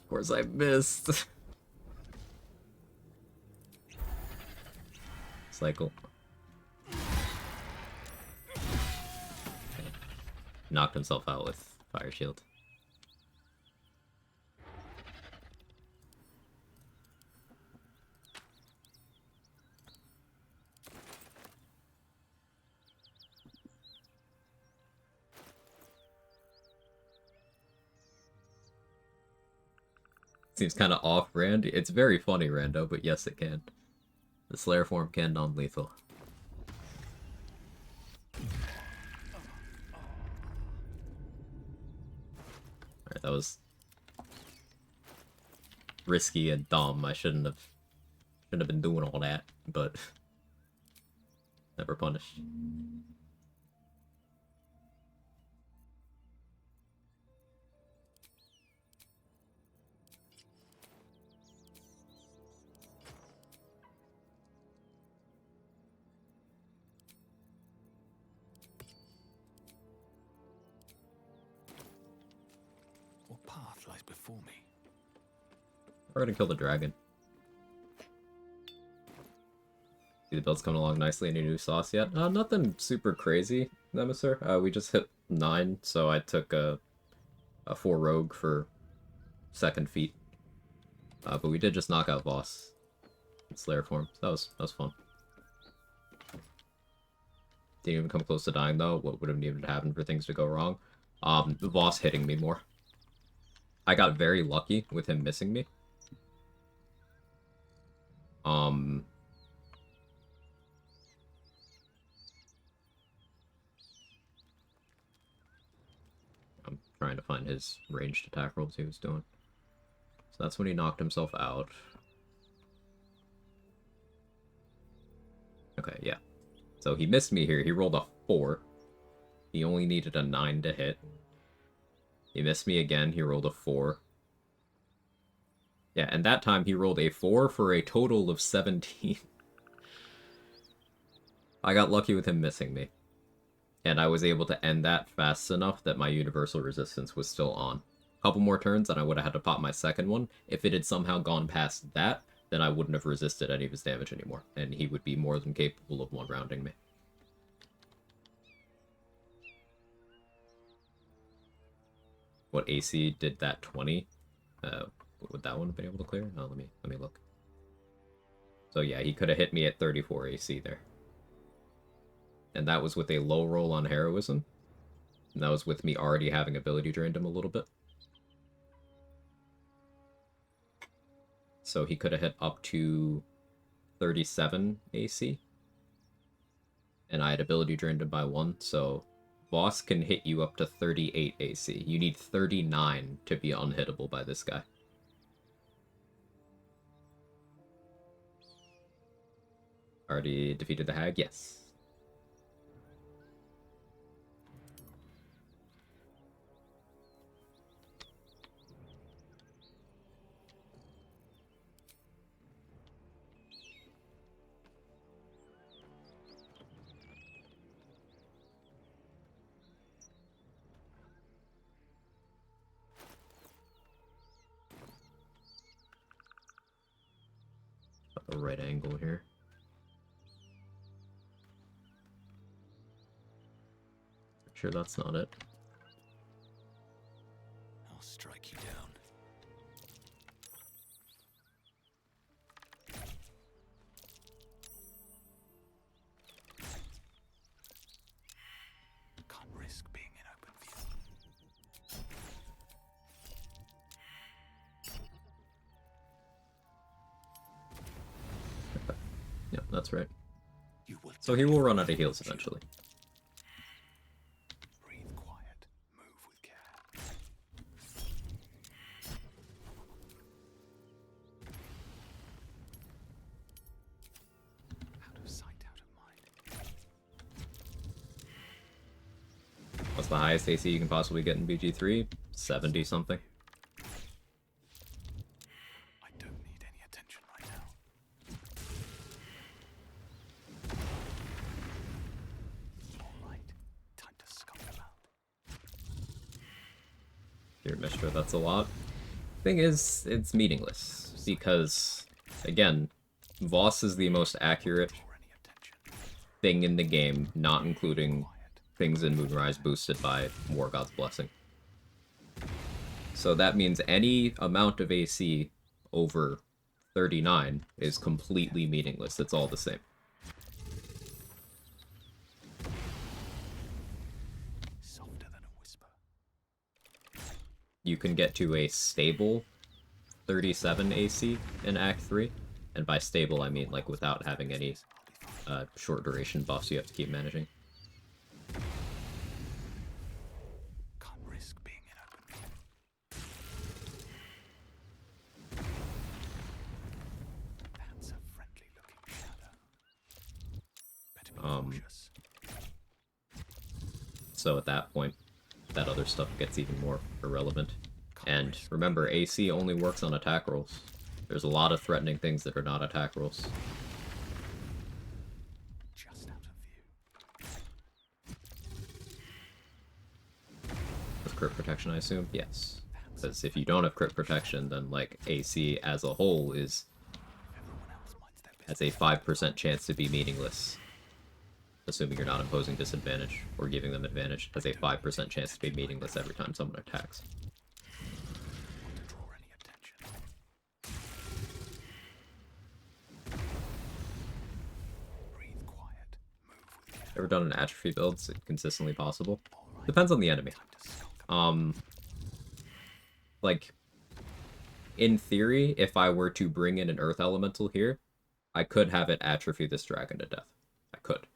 Of course I missed. Cycle. Okay. Knocked himself out with Fire Shield. Seems kind of off-brand. It's very funny, Rando, but yes, it can. The Slayer form can non-lethal. Alright, that was risky and dumb. I shouldn't have been doing all that, but never punished. What path lies before me? We're gonna kill the dragon. See, the build's coming along nicely. Any new sauce yet? Nothing super crazy, Nemeser. We just hit 9, so I took a 4 rogue for second feat. But we did just knock out Voss in Slayer form. So that was fun. Didn't even come close to dying though. What would have needed to happen for things to go wrong? The Voss hitting me more. I got very lucky with him missing me. I'm trying to find his ranged attack rolls he was doing. So that's when he knocked himself out. Okay, yeah. So he missed me here. He rolled a 4. He only needed a 9 to hit. He missed me again, he rolled a 4. Yeah, and that time he rolled a 4 for a total of 17. I got lucky with him missing me. And I was able to end that fast enough that my universal resistance was still on. A couple more turns and I would have had to pop my second one. If it had somehow gone past that, then I wouldn't have resisted any of his damage anymore. And he would be more than capable of one-rounding me. What AC did that 20? Would that one have been able to clear? Oh, let me look. So yeah, he could have hit me at 34 AC there. And that was with a low roll on heroism. And that was with me already having ability drained him a little bit. So he could have hit up to 37 AC. And I had ability drained him by 1, so boss can hit you up to 38 AC. You need 39 to be unhittable by this guy. Already defeated the hag? Yes. Got the right angle here. Sure that's not it. I'll strike you down. Can't risk being in open view. Yeah, that's right. So he will run out of heals eventually. What's the highest AC you can possibly get in BG3? 70 something. I don't need any attention right now. Alright, time to scope them out. Dear Mishra, that's a lot. Thing is, it's meaningless. Because, again, Voss is the most accurate thing in the game, not including things in Moonrise boosted by War God's Blessing. So that means any amount of AC over 39 is completely meaningless. It's all the same. Softer than a whisper. You can get to a stable 37 AC in Act 3. And by stable, I mean like without having any short duration buffs you have to keep managing. Can't risk being in open view. That's a friendly looking shadow. Better be cautious. So at that point, that other stuff gets even more irrelevant. And remember, AC only works on attack rolls. There's a lot of threatening things that are not attack rolls. Just out of view. With crit protection, I assume? Yes. Because if you don't have crit protection, then like AC as a whole has a 5% chance to be meaningless. Assuming you're not imposing disadvantage or giving them advantage, has a 5% chance to be meaningless every time someone attacks. Ever done an atrophy build? Is it consistently possible? Depends on the enemy. Like, in theory, if I were to bring in an Earth Elemental here, I could have it atrophy this dragon to death. I could.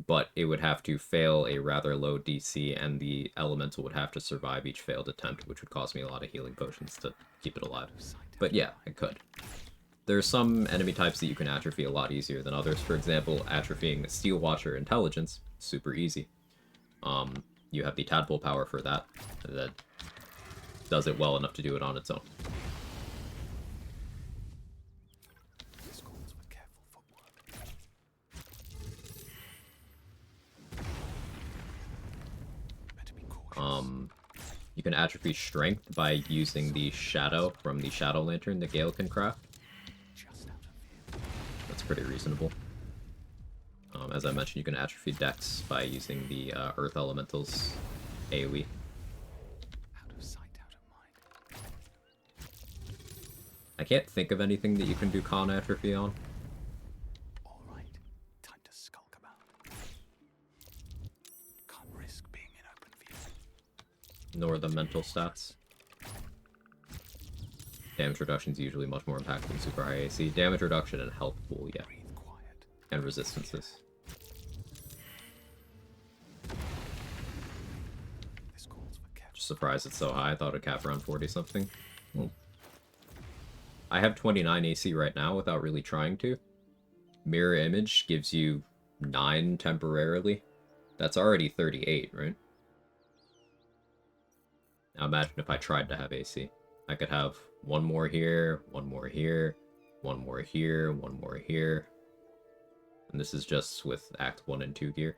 But it would have to fail a rather low DC, and the Elemental would have to survive each failed attempt, which would cost me a lot of healing potions to keep it alive. But yeah, I could. There's some enemy types that you can atrophy a lot easier than others. For example, atrophying Steel Watcher Intelligence, super easy. You have the tadpole power for that. That does it well enough to do it on its own. You can atrophy strength by using the shadow from the shadow lantern that Gale can craft. That's pretty reasonable. As I mentioned, you can atrophy dex by using the earth elementals AoE. I can't think of anything that you can do con atrophy on. Nor the mental stats. Damage reduction is usually much more impactful than super high AC. Damage reduction and health pool, yeah. And resistances. Just surprised it's so high. I thought it'd cap around 40 something. I have 29 AC right now without really trying to. Mirror image gives you 9 temporarily. That's already 38, right? Now imagine if I tried to have AC. I could have one more here, one more here, one more here, one more here. And this is just with Act 1 and 2 gear.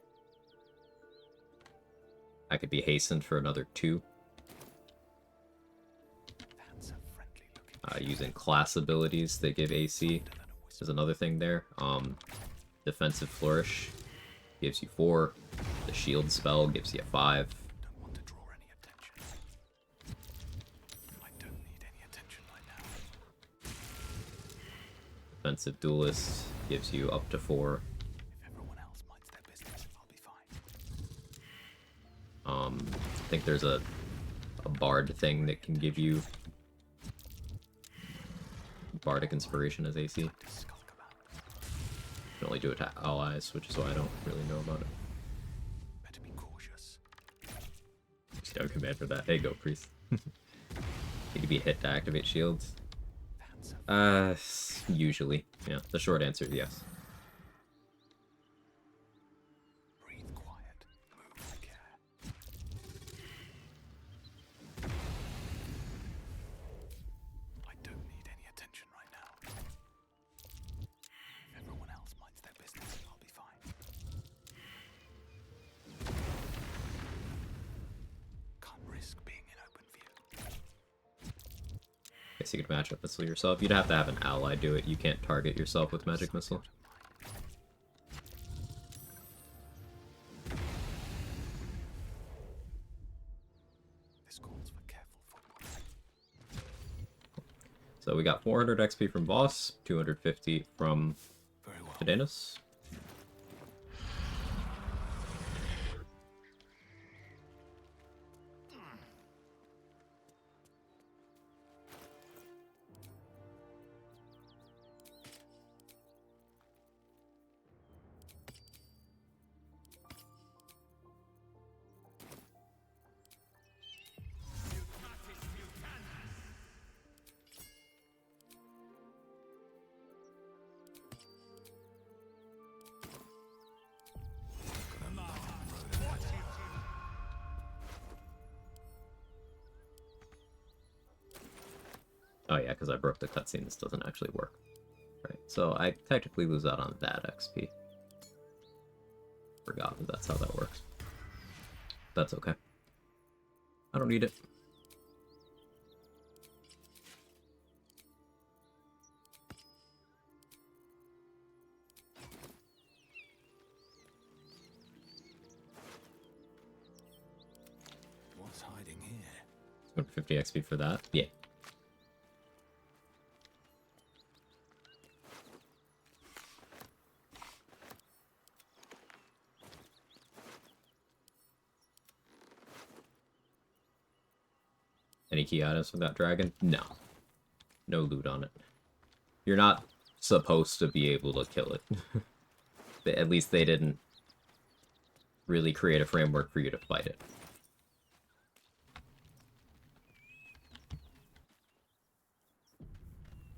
I could be hastened for another 2. Using class abilities that give AC is another thing there. Defensive Flourish gives you 4. The shield spell gives you 5. Defensive Duelist gives you up to 4. I think there's a Bard thing that can give you Bardic Inspiration as AC. You can only do it to allies, which is why I don't really know about it. Just got a command for that. Hey, go priest. Need to be hit to activate shields. Usually. Yeah, the short answer is yes. Guess you could match up missile yourself. You'd have to have an ally do it. You can't target yourself with magic missile. So we got 400 XP from boss, 250 from Cadenas. Oh yeah, because I broke the cutscene, this doesn't actually work. Right, so I technically lose out on that XP. Forgot that that's how that works. That's okay. I don't need it. What's hiding here? 250 XP for that? Yeah. Any key items from that dragon? No. No loot on it. You're not supposed to be able to kill it. At least they didn't really create a framework for you to fight it.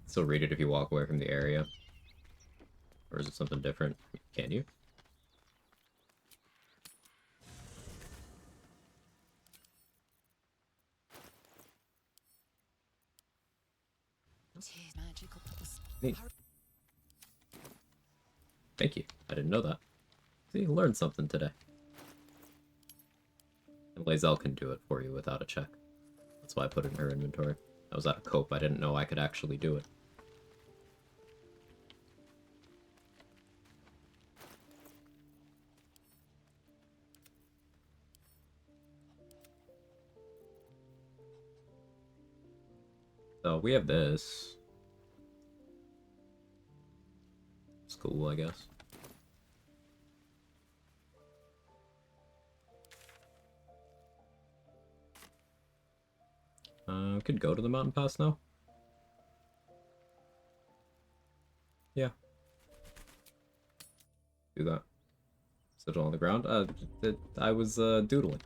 Still read it if you walk away from the area. Or is it something different? Can you? magical. Neat. Thank you. I didn't know that. See, learned something today. And Lae'zel can do it for you without a check. That's why I put it in her inventory. I was out of cope. I didn't know I could actually do it. So we have this. It's cool, I guess. We could go to the mountain pass now. Yeah. Do that. Sit on the ground. I was doodling.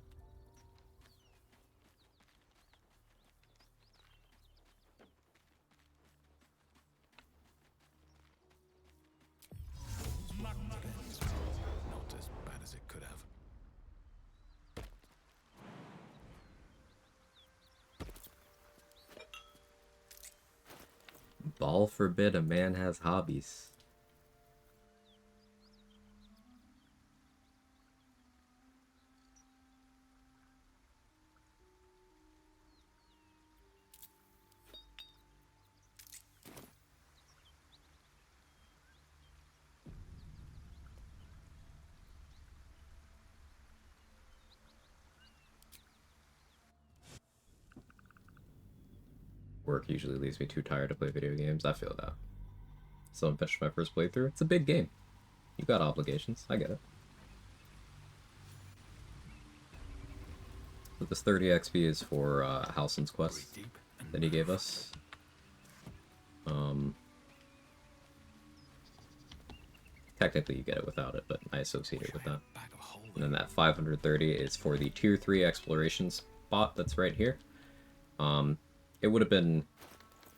Not as bad as it could have. Ball forbid a man has hobbies. Work usually leaves me too tired to play video games. I feel that. So I'm finished my first playthrough. It's a big game. You got obligations. I get it. But this 30 XP is for Halsin's quest that he gave us. Technically you get it without it, but I associate it with that. And then that 530 is for the tier 3 exploration spot that's right here. It would have been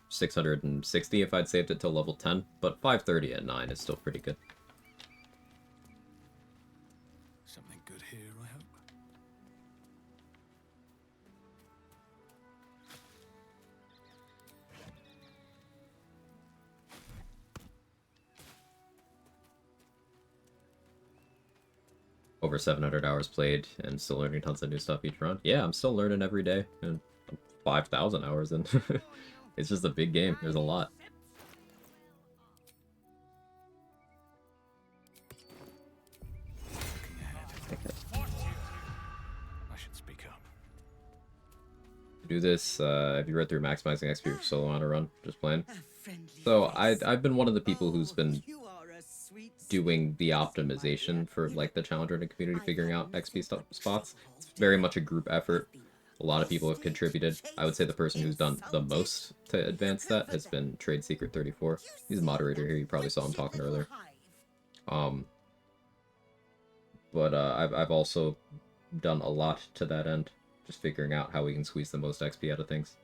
660 if I'd saved it till level 10, but 530 at 9 is still pretty good. Something good here, I hope. Over 700 hours played and still learning tons of new stuff each run. Yeah, I'm still learning every day, and 5,000 hours in. It's just a big game. There's a lot. I should speak up. To do this, have you read through Maximizing XP for Solo on a Run? Just playing. So I've been one of the people who's been doing the optimization for like the challenger and community, figuring out XP spots. It's very much a group effort. A lot of people have contributed. I would say the person who's done the most to advance that has been Trade Secret 34. He's a moderator here. You probably saw him talking earlier. But I've also done a lot to that end, just figuring out how we can squeeze the most XP out of things.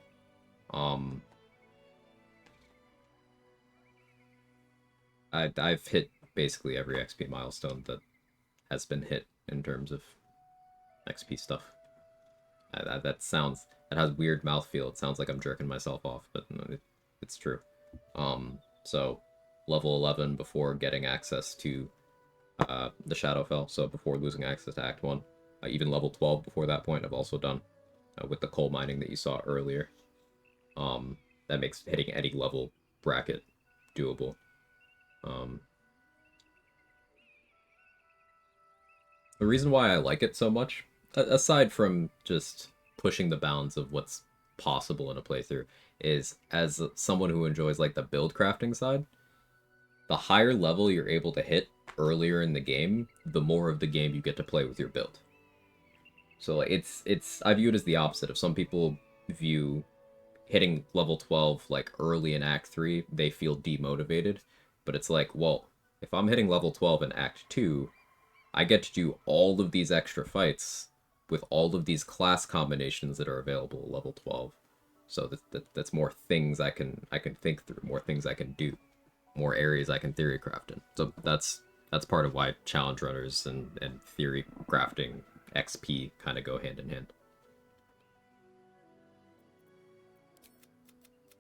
I've hit basically every XP milestone that has been hit in terms of XP stuff. That has weird mouthfeel. It sounds like I'm jerking myself off, but it's true. So level 11 before getting access to the Shadowfell, so before losing access to Act 1. Even level 12 before that point I've also done with the coal mining that you saw earlier. That makes hitting any level bracket doable. The reason why I like it so much, aside from just pushing the bounds of what's possible in a playthrough, is as someone who enjoys like the build crafting side, the higher level you're able to hit earlier in the game, the more of the game you get to play with your build. So like, I view it as the opposite. If some people view hitting level 12 like early in Act 3, they feel demotivated. But it's like, well, if I'm hitting level 12 in Act 2, I get to do all of these extra fights with all of these class combinations that are available at level 12. So that's more things I can think through, more things I can do, more areas I can theory craft in. So that's part of why challenge runners and theory crafting XP kind of go hand in hand.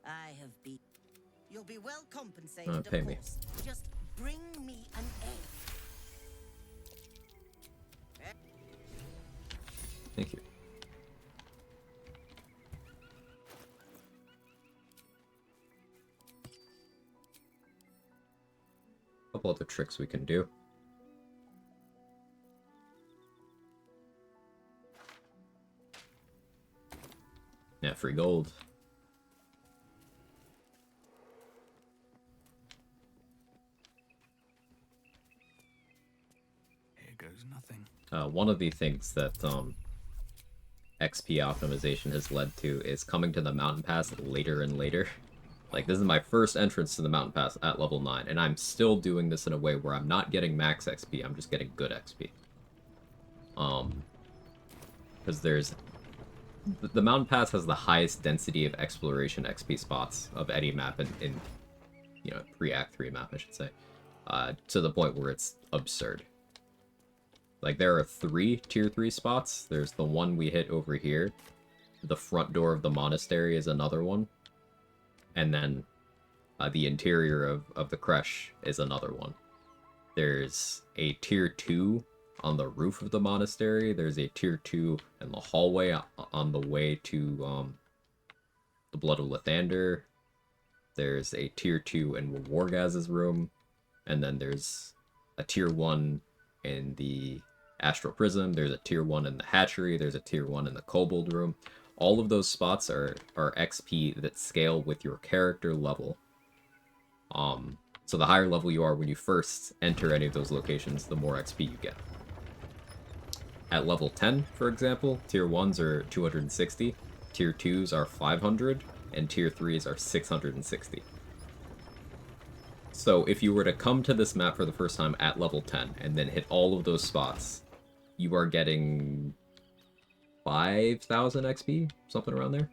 I have beat. You'll be well compensated, Pay of me. course. Just bring me an egg. Thank you. Couple other tricks we can do. Yeah, free gold. Here goes nothing. One of the things that XP optimization has led to is coming to the mountain pass later and later. Like, this is my first entrance to the mountain pass at level 9, and I'm still doing this in a way where I'm not getting max XP, I'm just getting good XP. Because there's... The mountain pass has the highest density of exploration XP spots of any map in you know, pre-Act 3 map, I should say. To the point where it's absurd. Like, there are 3 tier 3 spots. There's the one we hit over here. The front door of the monastery is another one. And then the interior of the creche is another one. There's a tier 2 on the roof of the monastery. There's a tier 2 in the hallway on the way to the Blood of Lathander. There's a tier 2 in Wargaz's room. And then there's a tier 1 in the Astral Prism. There's a tier 1 in the hatchery. There's a tier 1 in the Kobold room. All of those spots are XP that scale with your character level. So the higher level you are when you first enter any of those locations, the more XP you get. At level 10, for example, tier 1s are 260, tier 2s are 500, and tier 3s are 660. So if you were to come to this map for the first time at level 10 and then hit all of those spots, you are getting 5,000 XP, something around there.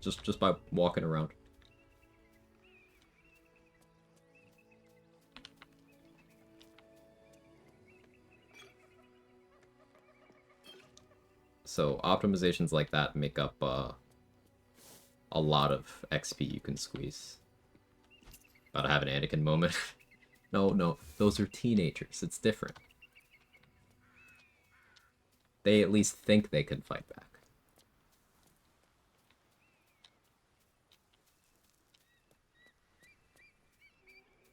Just by walking around. So optimizations like that make up a lot of XP you can squeeze. About to have an Anakin moment. No, those are teenagers. It's different. They at least think they can fight back.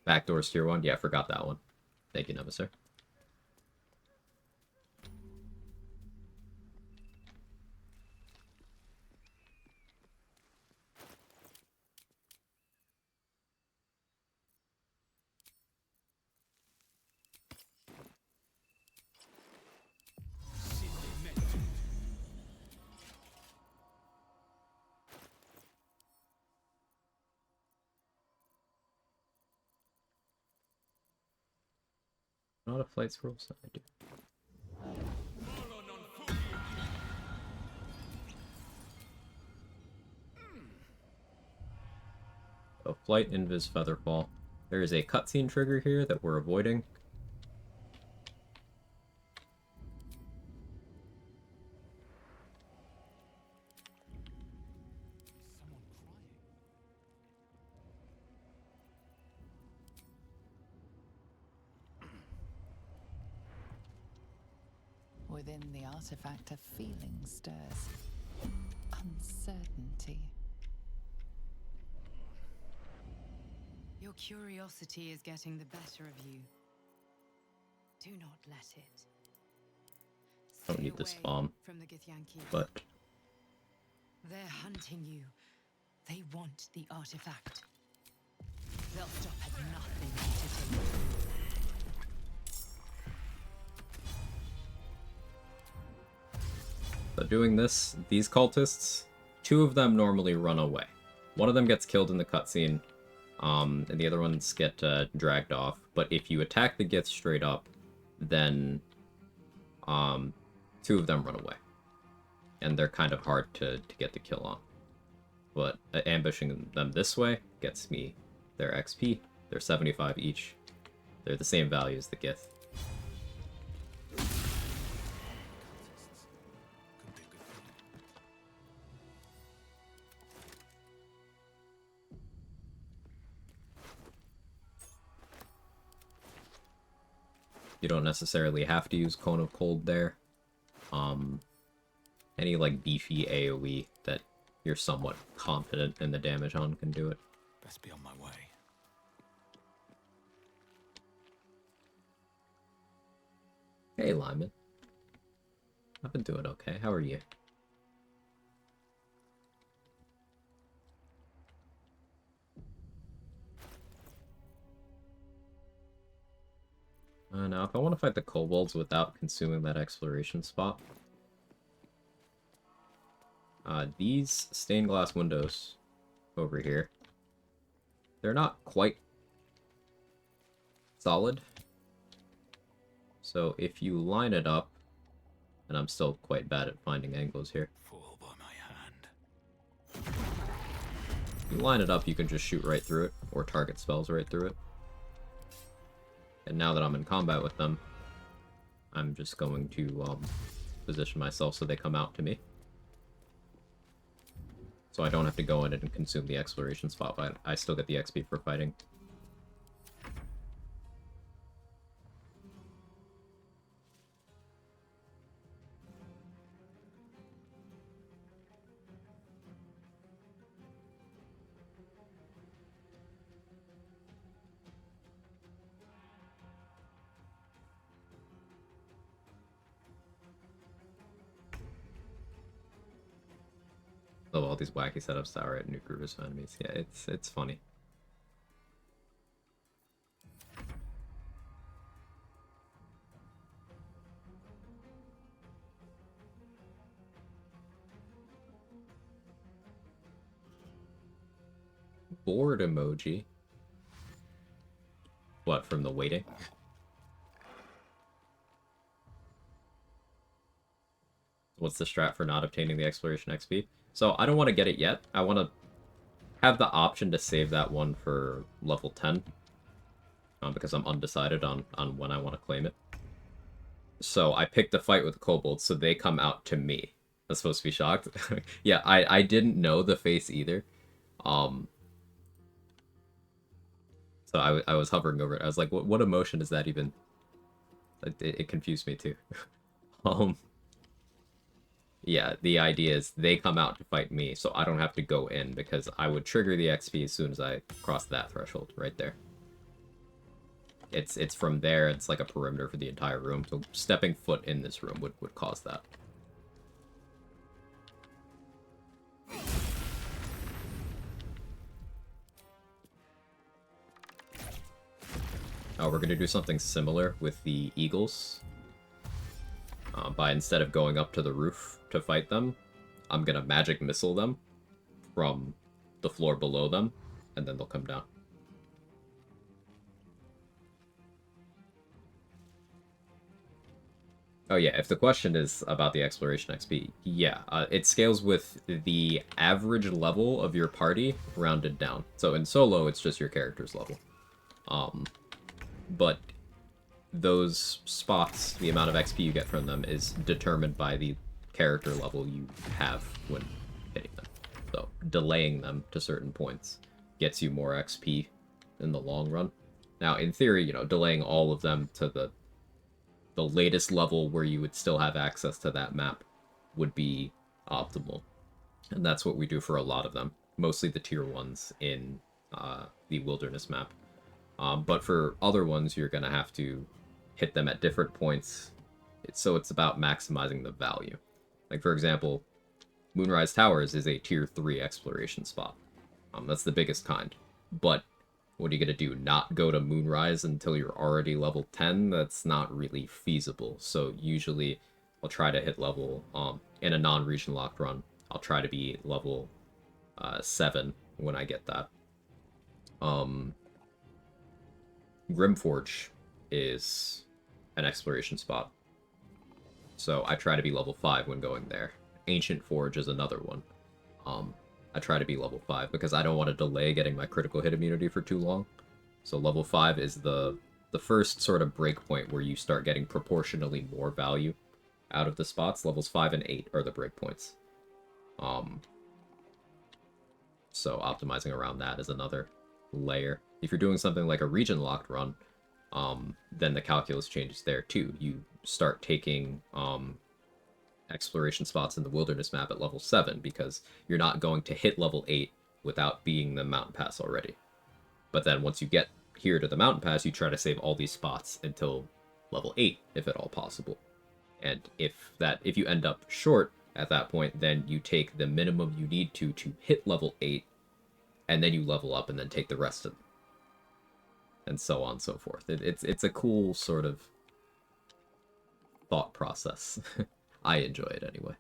Backdoors tier 1? Yeah, forgot that one. Thank you, Nemesis. Not a flight scroll, so I do. So flight, invis, featherfall. There is a cutscene trigger here that we're avoiding. Within the artifact, a feeling stirs. Uncertainty. Your curiosity is getting the better of you. Do not let it. I don't need this bomb, from the Githyanki. but They're hunting you. They want the artifact. They'll stop at nothing to take it. So doing this, these cultists, 2 of them normally run away. One of them gets killed in the cutscene, and the other ones get dragged off. But if you attack the Gith straight up, then 2 of them run away. And they're kind of hard to get the kill on. But ambushing them this way gets me their XP. They're 75 each. They're the same value as the Gith. You don't necessarily have to use Cone of Cold there. Any, like, beefy AoE that you're somewhat confident in the damage on can do it. Best be on my way. Hey, Lyman. I've been doing okay. How are you? Now, if I want to fight the kobolds without consuming that exploration spot, these stained glass windows over here, they're not quite solid. So if you line it up, and I'm still quite bad at finding angles here. Fall by my hand. If you line it up, you can just shoot right through it, or target spells right through it. And now that I'm in combat with them, I'm just going to position myself so they come out to me. So I don't have to go in and consume the exploration spot, but I still get the XP for fighting. Love all these wacky setups that are at new groups of enemies. Yeah, it's funny. Bored emoji. What, from the waiting? What's the strat for not obtaining the exploration XP? So I don't want to get it yet. I want to have the option to save that one for level 10. Because I'm undecided on when I want to claim it. So I picked a fight with kobolds, so they come out to me. I'm supposed to be shocked. Yeah, I didn't know the face either. So I was hovering over it. I was like, what emotion is that even? It confused me too. Yeah, the idea is they come out to fight me, so I don't have to go in, because I would trigger the XP as soon as I cross that threshold, right there. It's from there, it's like a perimeter for the entire room, so stepping foot in this room would cause that. We're going to do something similar with the eagles. By instead of going up to the roof to fight them, I'm going to magic missile them from the floor below them, and then they'll come down. Oh yeah, if the question is about the exploration XP, yeah, it scales with the average level of your party rounded down. So in solo, it's just your character's level. But those spots, the amount of XP you get from them is determined by the character level you have when hitting them. So delaying them to certain points gets you more XP in the long run. Now, in theory, you know, delaying all of them to the latest level where you would still have access to that map would be optimal. And that's what we do for a lot of them. Mostly the tier 1s in the wilderness map. But for other ones, you're going to have to hit them at different points. So it's about maximizing the value. Like, for example, Moonrise Towers is a tier 3 exploration spot. That's the biggest kind. But what are you going to do? Not go to Moonrise until you're already level 10? That's not really feasible. So usually I'll try to hit level, in a non-region locked run, I'll try to be level 7 when I get that. Grimforge is an exploration spot. So I try to be level 5 when going there. Ancient Forge is another one. I try to be level 5 because I don't want to delay getting my critical hit immunity for too long. So level 5 is the first sort of breakpoint where you start getting proportionally more value out of the spots. Levels 5 and 8 are the breakpoints. So optimizing around that is another layer. If you're doing something like a region locked run, then the calculus changes there too. You start taking exploration spots in the wilderness map at level 7 because you're not going to hit level 8 without being the mountain pass already. But then once you get here to the mountain pass, you try to save all these spots until level 8, if at all possible. And if you end up short at that point, then you take the minimum you need to hit level 8, and then you level up and then take the rest of them. And so on and so forth. It's a cool sort of thought process. I enjoy it anyway.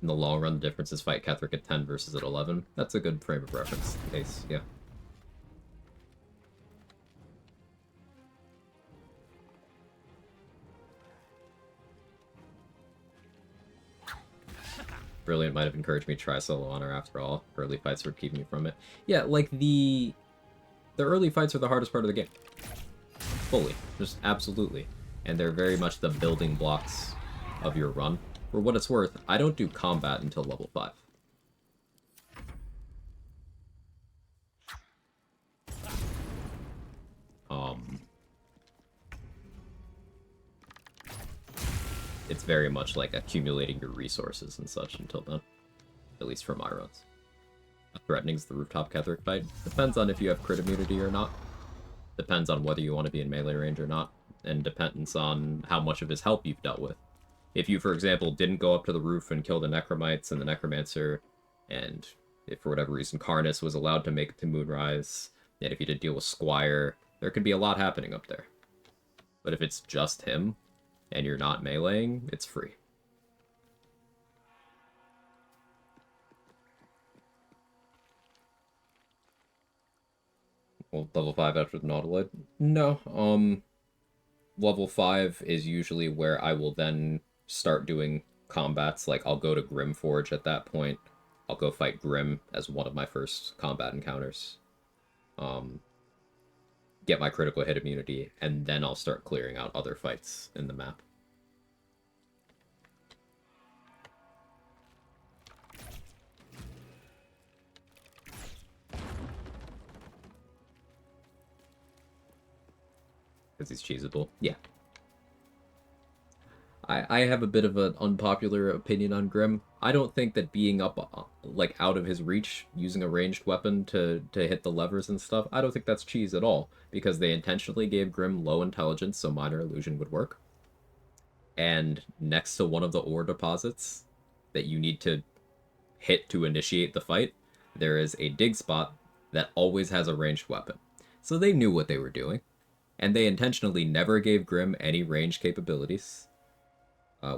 In the long run, the difference is fight Ketheric at 10 versus at 11. That's a good frame of reference. Ace, yeah. Brilliant might have encouraged me to try solo honor after all. Early fights were keeping me from it. Yeah, like the early fights are the hardest part of the game. Fully. Just absolutely. And they're very much the building blocks of your run. For what it's worth, I don't do combat until level 5. It's very much like accumulating your resources and such until then. At least for my runs. Threatening's the rooftop Ketheric fight. Depends on if you have crit immunity or not. Depends on whether you want to be in melee range or not. And depends on how much of his help you've dealt with. If you, for example, didn't go up to the roof and kill the Necromites and the Necromancer, and if for whatever reason Karnus was allowed to make it to Moonrise, and if you did deal with Squire, there could be a lot happening up there. But if it's just him, and you're not meleeing, it's free. Well, level 5 after the Nautiloid? No, level 5 is usually where I will then start doing combats. Like, I'll go to Grimforge at that point. I'll go fight Grim as one of my first combat encounters. Get my critical hit immunity, and then I'll start clearing out other fights in the map. Because he's cheesable. Yeah. I have a bit of an unpopular opinion on Grim. I don't think that being up, like, out of his reach, using a ranged weapon to hit the levers and stuff, I don't think that's cheese at all. Because they intentionally gave Grim low intelligence so Minor Illusion would work. And next to one of the ore deposits that you need to hit to initiate the fight, there is a dig spot that always has a ranged weapon. So they knew what they were doing. And they intentionally never gave Grim any range capabilities.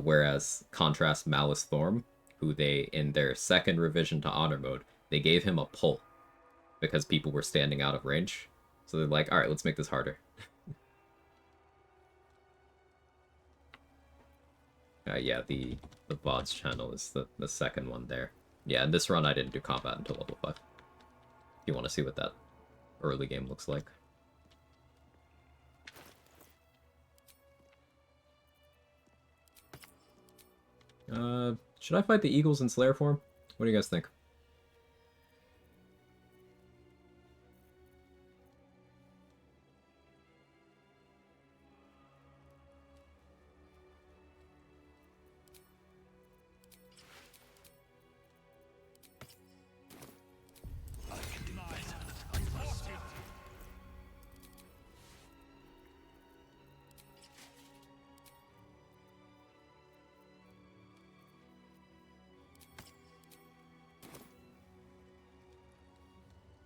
Whereas, contrast Malice Thorm, who they, in their second revision to Honor Mode, they gave him a pull. Because people were standing out of range. So they're like, alright, let's make this harder. Yeah, the VODs channel is the second one there. Yeah, in this run I didn't do combat until level 5. If you want to see what that early game looks like. Should I fight the Eagles in Slayer form? What do you guys think?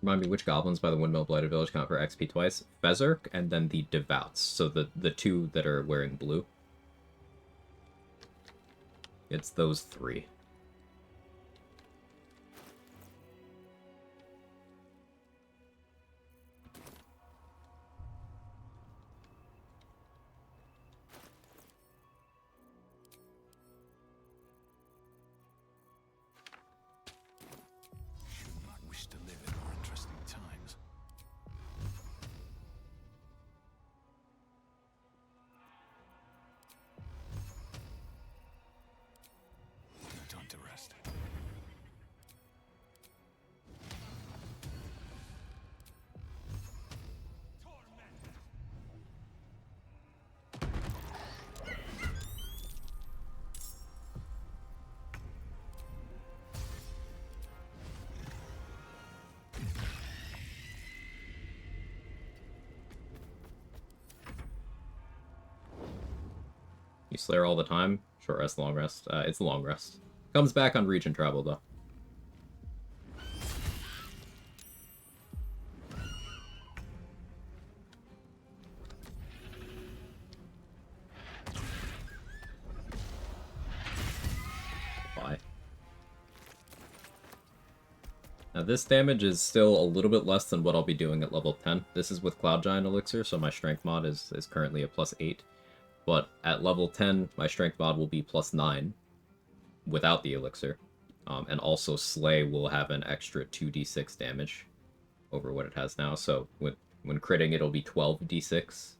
Remind me which goblins by the Windmill Blighted Village count for XP twice. Fezark and then the Devouts. So the two that are wearing blue. It's those three. Wish to live in more interesting times. You Slayer all the time? Short rest, long rest. It's a long rest. Comes back on region travel, though. Bye. Now this damage is still a little bit less than what I'll be doing at level 10. This is with Cloud Giant Elixir, so my strength mod is currently a +8. But at level 10, my strength mod will be +9 without the elixir. And also Slay will have an extra 2d6 damage over what it has now. So when critting, it'll be 12d6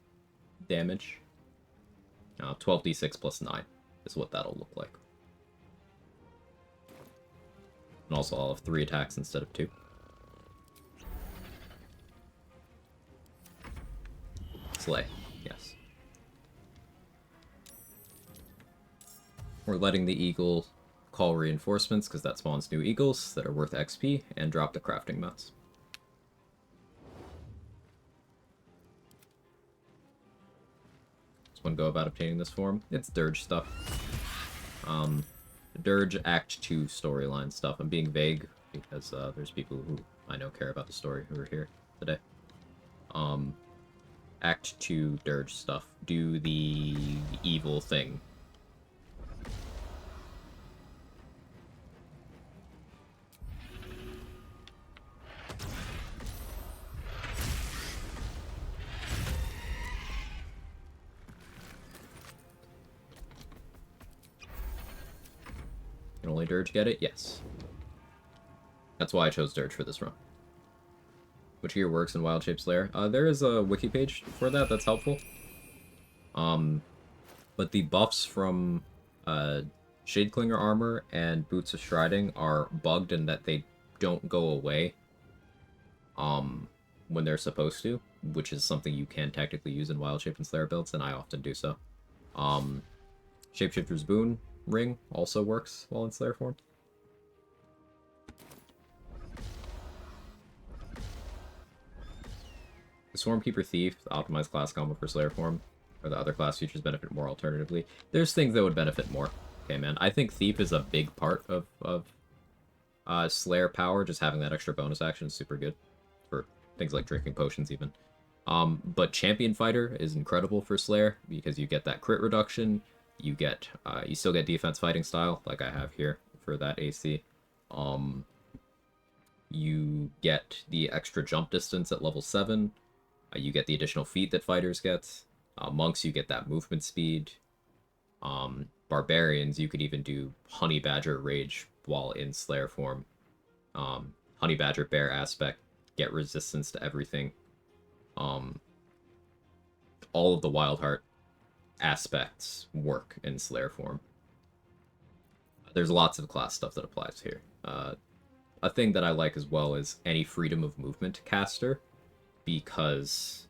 damage. 12d6 plus 9 is what that'll look like. And also I'll have 3 attacks instead of 2. Slay, yes. We're letting the eagle call reinforcements because that spawns new eagles that are worth XP, and drop the crafting mats. Just one go about obtaining this form. It's dirge stuff. Dirge Act 2 storyline stuff. I'm being vague because there's people who I know care about the story who are here today. Act 2 dirge stuff. Do the evil thing. Can only Dirge get it? Yes. That's why I chose Dirge for this run. Which gear works in Wild Shape Slayer? There is a wiki page for that that's helpful. But the buffs from Shadeclinger armor and Boots of Striding are bugged in that they don't go away when they're supposed to, which is something you can technically use in Wild Shape and Slayer builds, and I often do so. Shapeshifter's Boon Ring also works while in Slayer form. The Swarmkeeper Thief, the optimized class combo for Slayer form, or the other class features benefit more alternatively. There's things that would benefit more. Okay, man. I think Thief is a big part of Slayer power. Just having that extra bonus action is super good for things like drinking potions even. But Champion Fighter is incredible for Slayer because you get that crit reduction. You get, you still get defense fighting style, like I have here for that AC. You get the extra jump distance at level 7. You get the additional feat that fighters get. Monks, you get that movement speed. Barbarians, you could even do Honey Badger Rage while in Slayer form. Honey Badger Bear Aspect, get resistance to everything. All of the Wild Heart aspects work in Slayer form. There's lots of class stuff that applies here. A thing that I like as well is any freedom of movement caster, because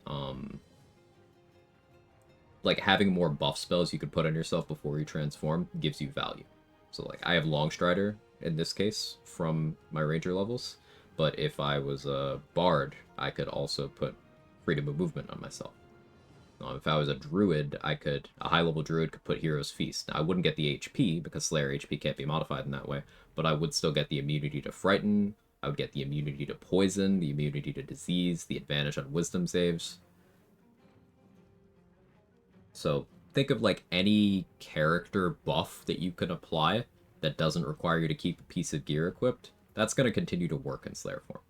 like having more buff spells you could put on yourself before you transform gives you value. So like I have Longstrider in this case from my ranger levels, but if I was a bard, I could also put freedom of movement on myself. If I was a druid, a high-level druid could put Hero's Feast. Now, I wouldn't get the HP, because Slayer HP can't be modified in that way, but I would still get the immunity to Frighten, I would get the immunity to Poison, the immunity to Disease, the advantage on Wisdom saves. So, think of, like, any character buff that you can apply that doesn't require you to keep a piece of gear equipped. That's going to continue to work in Slayer form.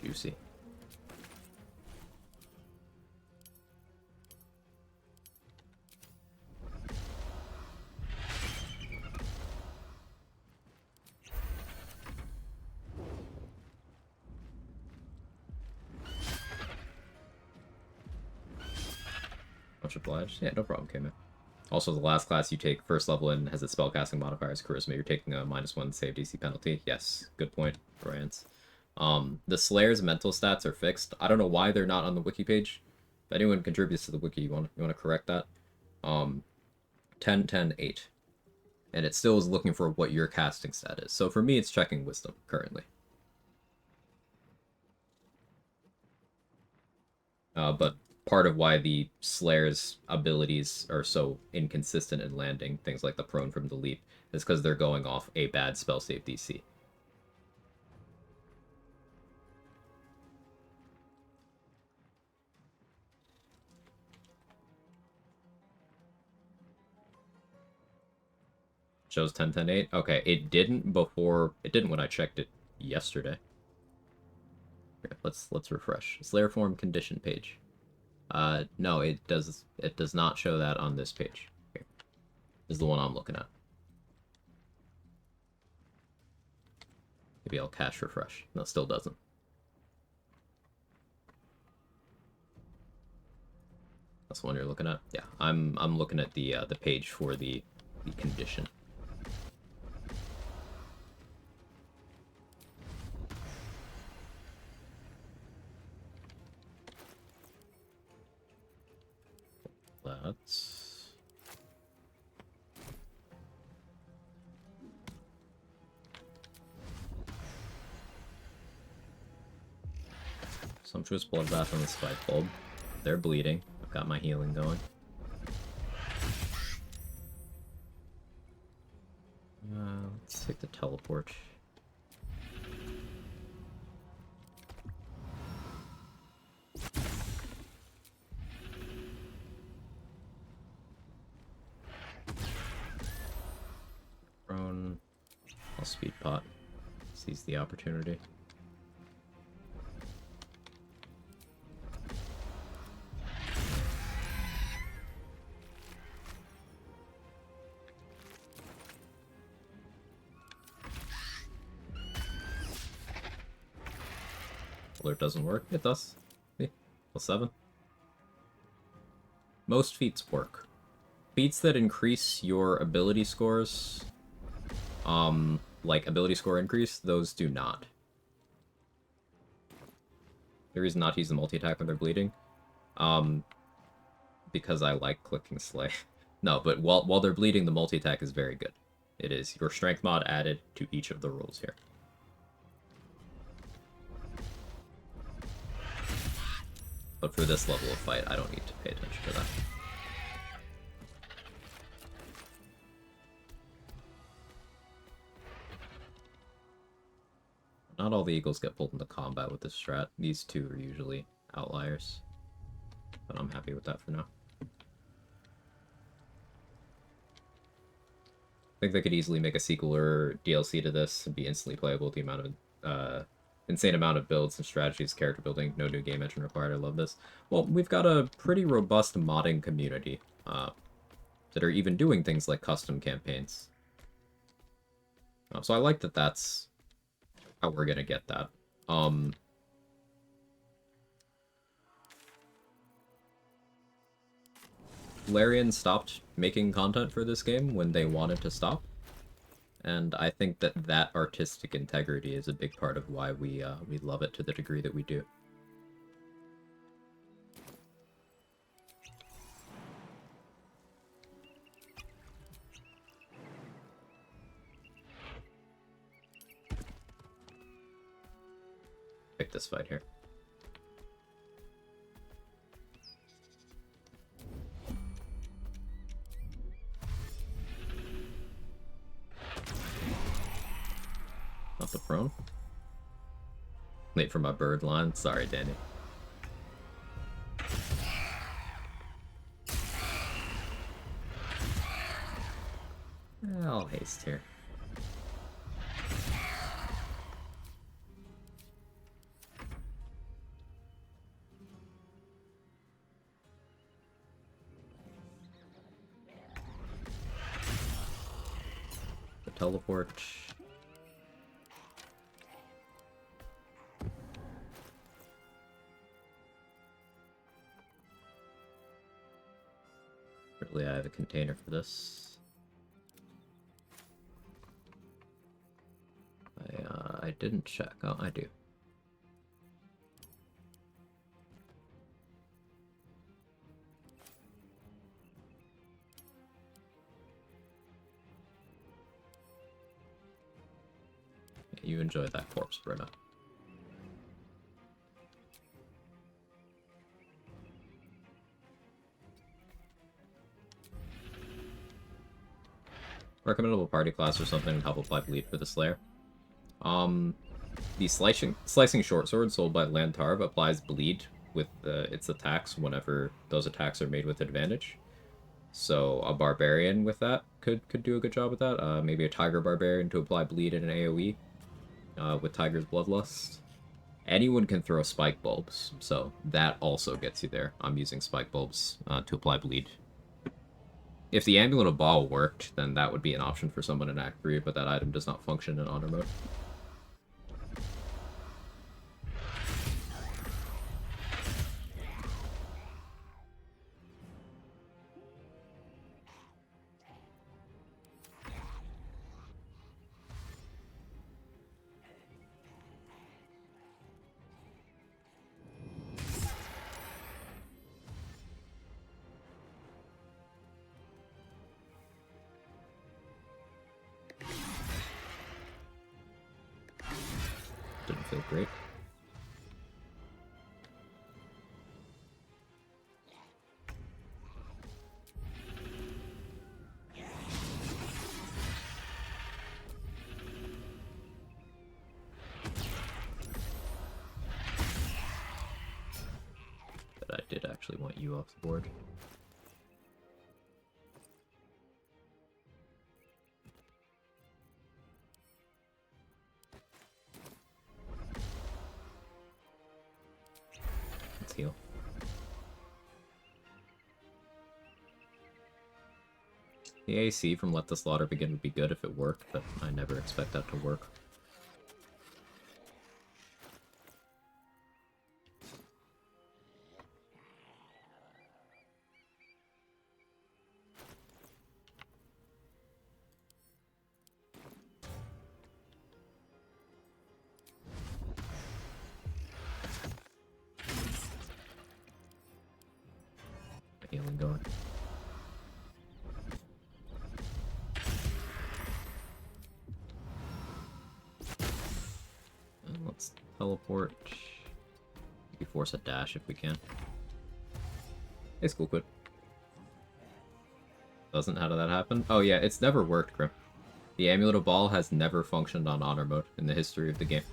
Juicy. Much obliged. Yeah, no problem, K-Man. Also, the last class you take first level in has its spellcasting modifier as Charisma. You're taking a -1 save DC penalty. Yes, good point, Brian's. The Slayer's mental stats are fixed. I don't know why they're not on the wiki page. If anyone contributes to the wiki, you want to correct that. 10, 10, 8. And it still is looking for what your casting stat is. So for me, it's checking Wisdom currently. But part of why the Slayer's abilities are so inconsistent in landing, things like the prone from the leap, is because they're going off a bad spell save DC. Shows 10, 10, 8. Okay, it didn't before. It didn't when I checked it yesterday. Here, let's refresh. Slayer form condition page. No, it does not show that on this page. Here. This is the one I'm looking at. Maybe I'll cache refresh. No, it still doesn't. That's the one you're looking at? Yeah, I'm looking at the page for the condition. That's... Sumptuous Bloodbath on the Spike Bulb. They're bleeding. I've got my healing going. Let's take the teleport. Prone. I'll speed pot. Seize the opportunity. Alert doesn't work. It does. See? Plus 7. Most feats work. Feats that increase your ability scores, like ability score increase, those do not. The reason not to use the multi-attack when they're bleeding, because I like clicking Slay. No, but while they're bleeding, the multi-attack is very good. It is your strength mod added to each of the rolls here. But for this level of fight, I don't need to pay attention to that. Not all the eagles get pulled into combat with this strat. These two are usually outliers. But I'm happy with that for now. I think they could easily make a sequel or DLC to this and be instantly playable with the amount of insane amount of builds and strategies, character building, no new game engine required. I love this. Well, we've got a pretty robust modding community that are even doing things like custom campaigns. So I like that that's how we're gonna get that. Larian stopped making content for this game when they wanted to stop. And I think that that artistic integrity is a big part of why we love it to the degree that we do. Pick this fight here. Not the prone. Late for my bird line. Sorry, Danny. I'll haste here. The teleport. Certainly I have a container for this. I didn't check. Oh, I do. You enjoy that corpse, Brenna. Recommendable party class or something to help apply bleed for the Slayer. The slicing short sword sold by Lantarv applies bleed with its attacks whenever those attacks are made with advantage. So a barbarian with that could do a good job with that. Maybe a tiger barbarian to apply bleed in an AoE with Tiger's Bloodlust. Anyone can throw spike bulbs, so that also gets you there. I'm using spike bulbs to apply bleed. If the Amulet of Baal worked, then that would be an option for someone in Act 3, but that item does not function in Honor Mode. Didn't feel great. But I did actually want you off the board. Let's heal. The AC from Let the Slaughter Begin would be good if it worked, but I never expect that to work. Healing going. And let's teleport. Maybe force a dash if we can. Hey, School Quit. Doesn't? How did that happen? Oh yeah, it's never worked, Grim. The Amulet of Baal has never functioned on Honor Mode in the history of the game.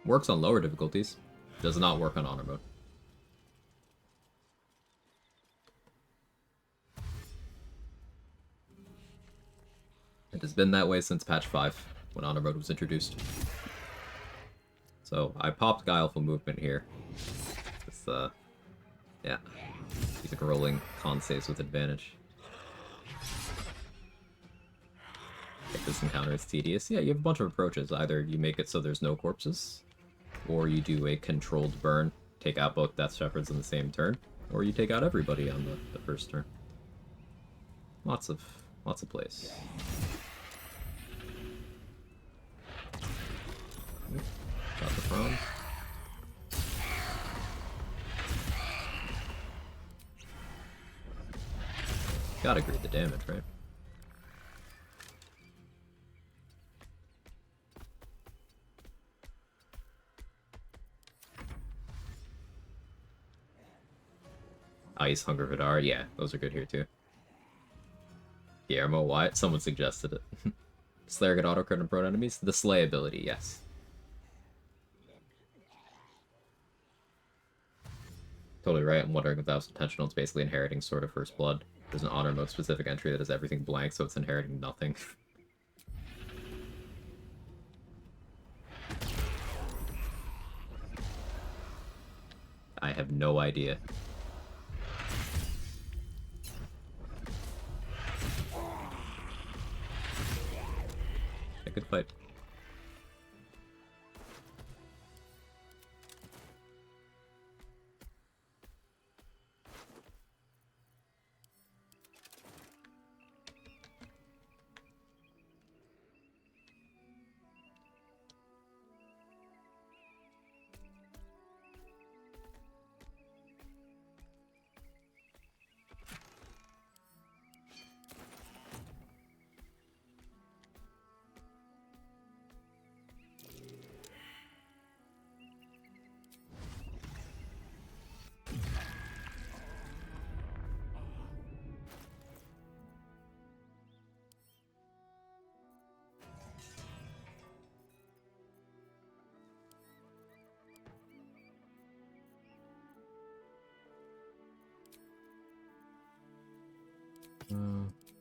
Works on lower difficulties. Does not work on Honor Mode. It has been that way since patch 5, when Honor Mode was introduced. So, I popped Guileful Movement here. It's, yeah. He's like rolling con saves with advantage. If this encounter is tedious, yeah, you have a bunch of approaches. Either you make it so there's no corpses, or you do a controlled burn, take out both Death Shepherds in the same turn, or you take out everybody on the first turn. Lots of plays. Got the throne. Gotta grade the damage, right? Ice, Hunger Vidar, yeah, those are good here too. Guillermo, why? Someone suggested it. Slayer get auto-crit on prone enemies? The Slay ability, yes. Totally right, I'm wondering if that was intentional. It's basically inheriting Sword of First Blood. There's an Honor Mode specific entry that has everything blank, so it's inheriting nothing. I have no idea. A good fight.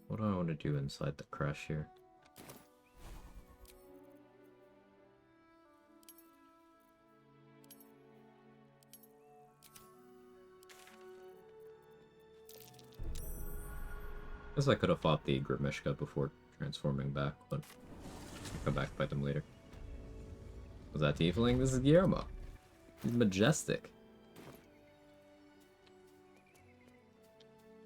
What do I want to do inside the crash here? Guess I could have fought the Grimishka before transforming back, but I'll come back and fight them later. Was that Tiefling? This is Guillermo. He's majestic.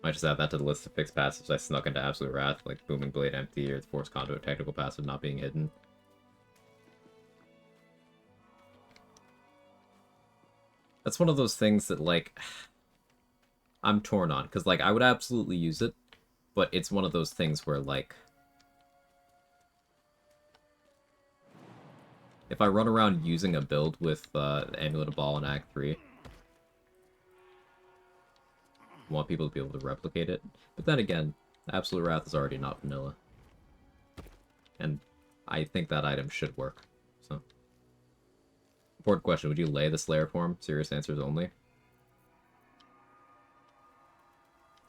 I just add that to the list of fixed passives I snuck into Absolute Wrath, like Booming Blade Empty or Force Conduit technical passive not being hidden. That's one of those things that, like, I'm torn on, because, like, I would absolutely use it, but it's one of those things where, like, if I run around using a build with Amulet of Ball in Act 3, I want people to be able to replicate it. But then again, Absolute Wrath is already not vanilla. And I think that item should work. So, important question, would you lay the Slayer form? Serious answers only.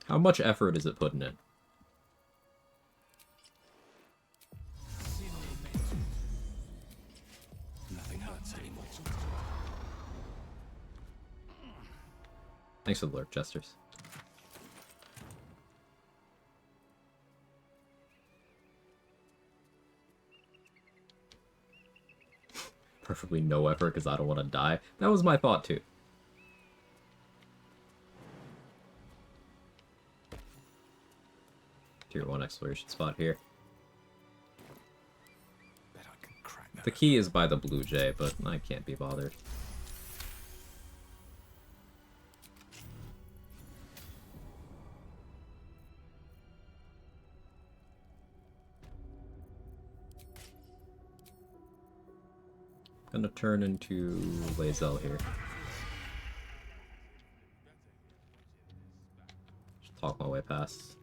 How much effort is it putting in? Nothing hurts anymore. Thanks for the lurk, Jesters. Perfectly no effort because I don't want to die. That was my thought too. Tier 1 exploration spot here. The key is by the Blue Jay, but I can't be bothered. Gonna turn into Lae'zel here. Just talk my way past.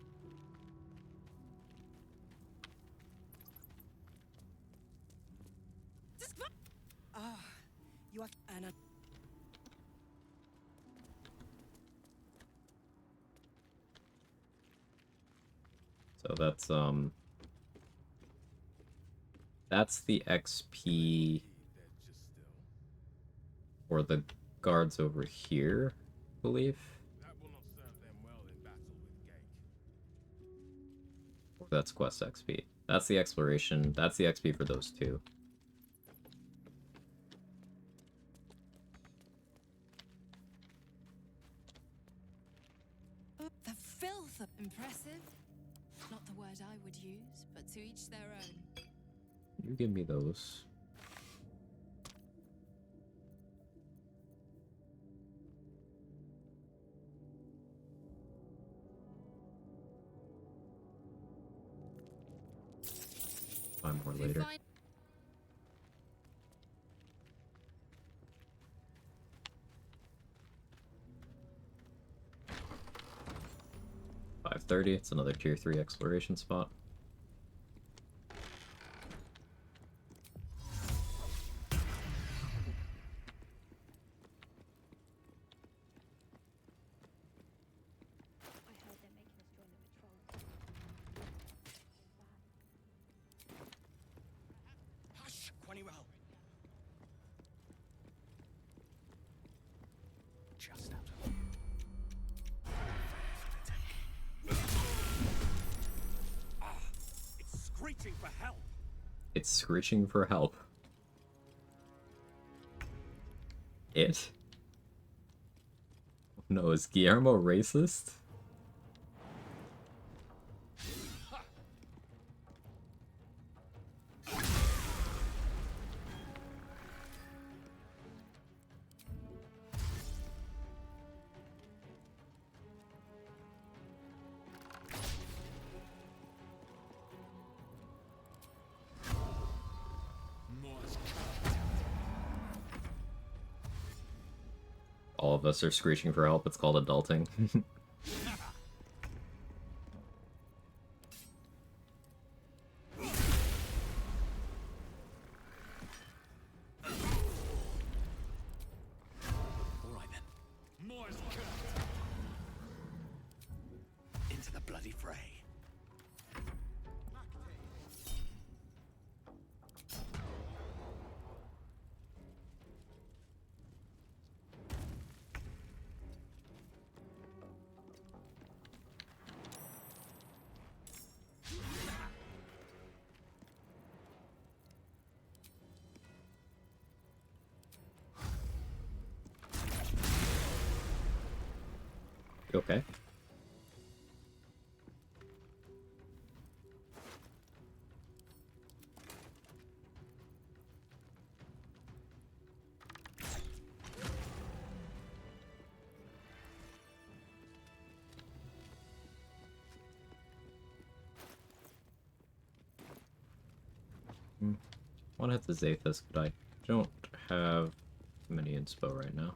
Ah, you are Anna. So that's the XP for the guards over here, I believe. Or that's quest XP. That's the exploration. That's the XP for those two. The filth of impressive. Not the word I would use, but to each their own. You give me those. Find more later. 530, it's another tier 3 exploration spot. Hush, Quanny-Row. Just out of It's screeching for help. It's screeching for help. It? No, is Guillermo racist? All of us are screeching for help. It's called adulting. Into the blood. bloody fray. You okay? I want to hit the Zathis, but I don't have many inspo right now.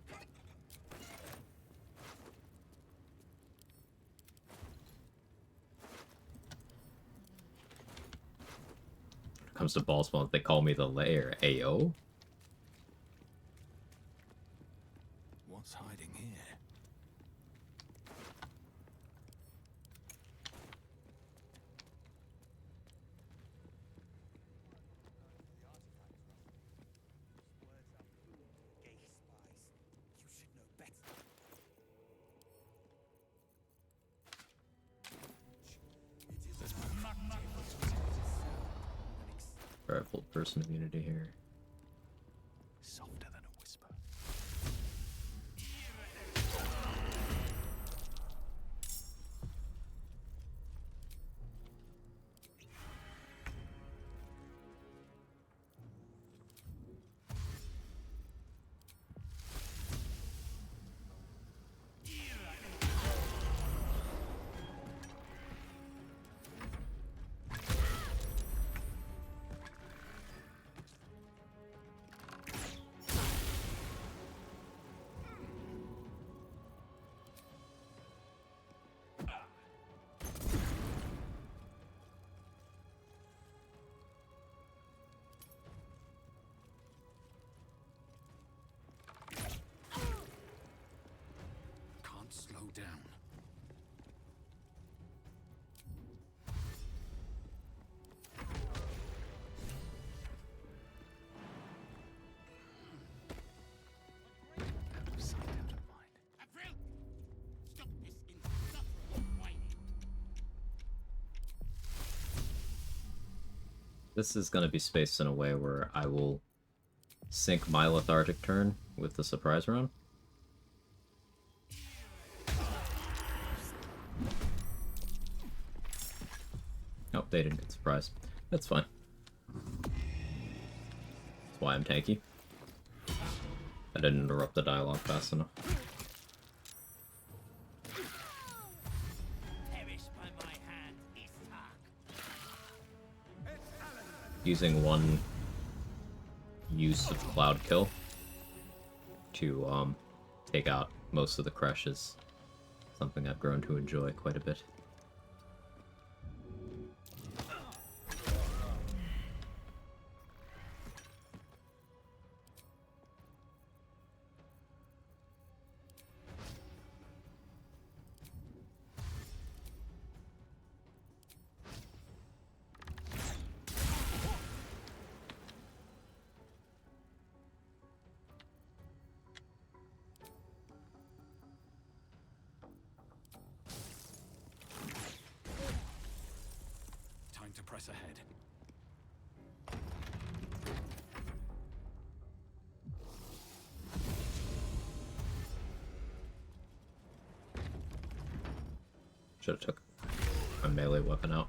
When it comes to ball spawns, they call me the lair. Ayo? What's hiding here? Alright, full person immunity here. Softer than a whisper. Can't slow down. Out of sight, out of mind. Avril! Stop this insufferable whining! This is going to be spaced in a way where I will sync my lethargic turn with the surprise round. Oh, they didn't get surprised. That's fine. That's why I'm tanky. I didn't interrupt the dialogue fast enough. Using one use of Cloud Kill to take out most of the crush is something I've grown to enjoy quite a bit. Time to press ahead. Should have took my melee weapon out.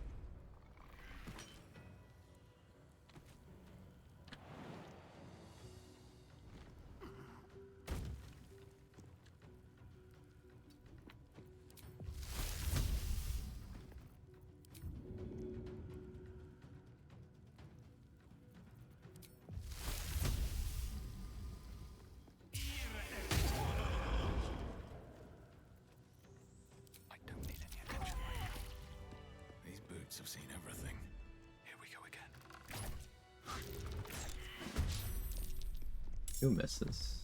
Have seen everything. Here we go again. 2 misses.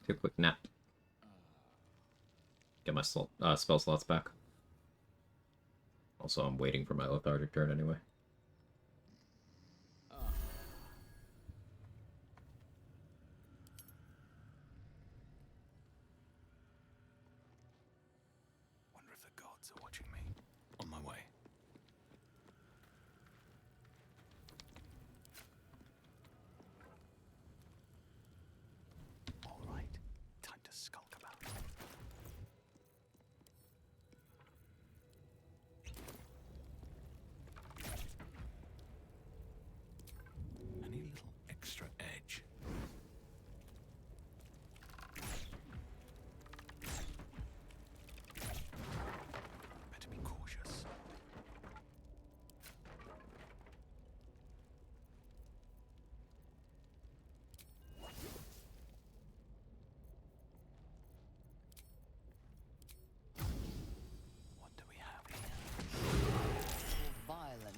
Take a quick nap. Get my spell slots back. Also, I'm waiting for my lethargic turn anyway. Wonder if the gods are watching me. On my way. All right, time to skulk about. I need a little extra edge. Better be cautious. What do we have here? Violent.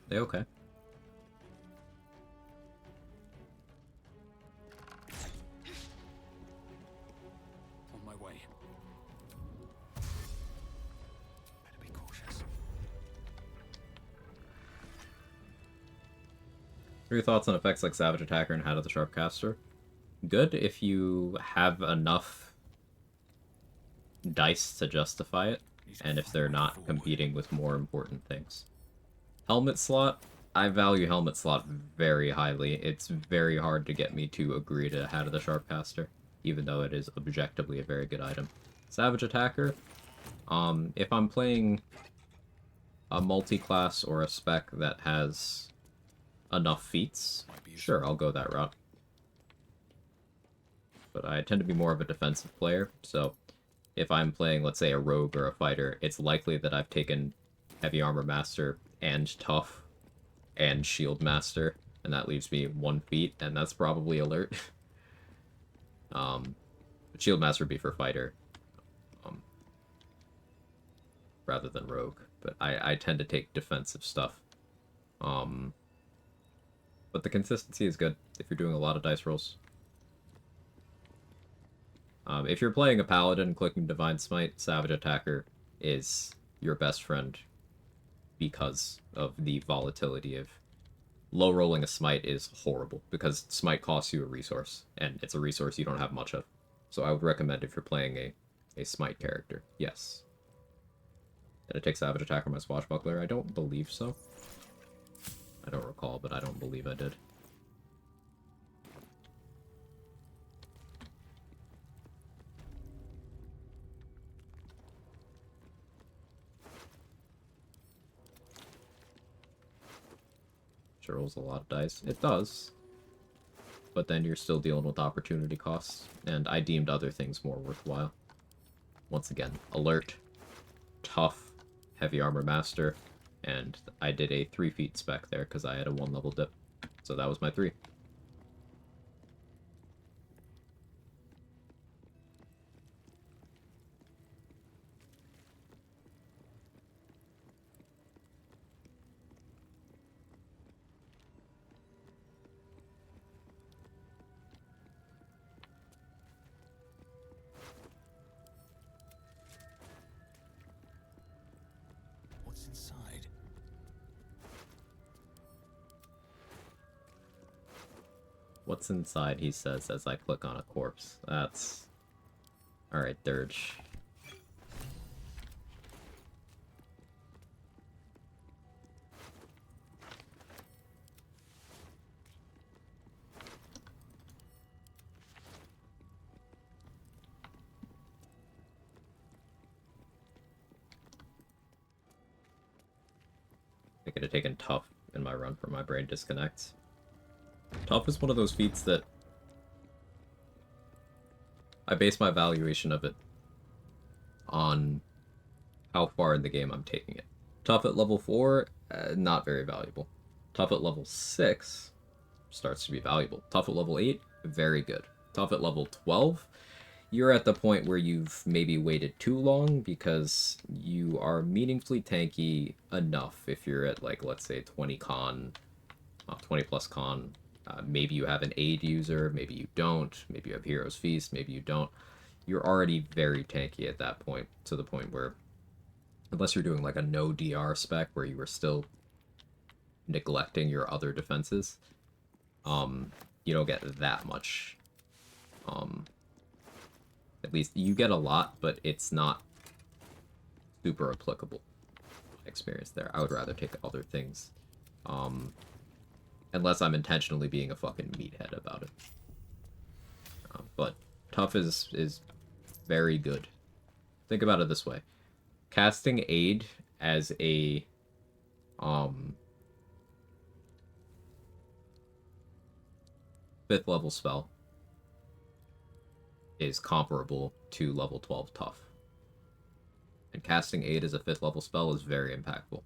They okay. On my way. Better be cautious. What are your thoughts on effects like Savage Attacker and Hat of the Sharpcaster? Good if you have enough dice to justify it, and if they're not competing with more important things. Helmet slot, I value helmet slot very highly. It's very hard to get me to agree to Hat of the Sharpcaster, even though it is objectively a very good item. Savage Attacker, if I'm playing a multi-class or a spec that has enough feats, sure, I'll go that route. But I tend to be more of a defensive player, so if I'm playing, let's say, a rogue or a fighter, it's likely that I've taken Heavy Armor Master and Tough and Shield Master, and that leaves me 1 feat, and that's probably alert. But Shield Master would be for fighter, rather than rogue, but I tend to take defensive stuff. But the consistency is good if you're doing a lot of dice rolls. If you're playing a paladin, clicking Divine Smite, Savage Attacker is your best friend because of the volatility of low rolling a smite is horrible because smite costs you a resource, and it's a resource you don't have much of. So I would recommend if you're playing a smite character, yes. Did I take Savage Attacker on my Swashbuckler? I don't believe so. I don't recall, but I don't believe I did. Sure rolls a lot of dice. It does. But then you're still dealing with opportunity costs, and I deemed other things more worthwhile. Once again, alert, tough, heavy armor master, and I did a 3 feat spec there because I had a 1 level dip. So that was my 3. What's inside? What's inside, he says as I click on a corpse. That's... Alright, Dirge. I could have taken Tough in my run for my brain disconnects. Tough is one of those feats that I base my valuation of it on how far in the game I'm taking it. Tough at level 4, not very valuable. Tough at level 6 starts to be valuable. Tough at level 8, very good. Tough at level 12, you're at the point where you've maybe waited too long because you are meaningfully tanky enough if you're at, like, let's say 20 con, 20 plus con. Maybe you have an aid user, maybe you don't, maybe you have Hero's Feast, maybe you don't. You're already very tanky at that point, to the point where, unless you're doing like a no DR spec where you are still neglecting your other defenses, you don't get that much. At least you get a lot, but it's not super applicable. Experience there. I would rather take other things. Unless I'm intentionally being a fucking meathead about it. But tough is very good. Think about it this way. Casting aid as a 5th level spell is comparable to level 12 tough. And casting aid as a 5th level spell is very impactful.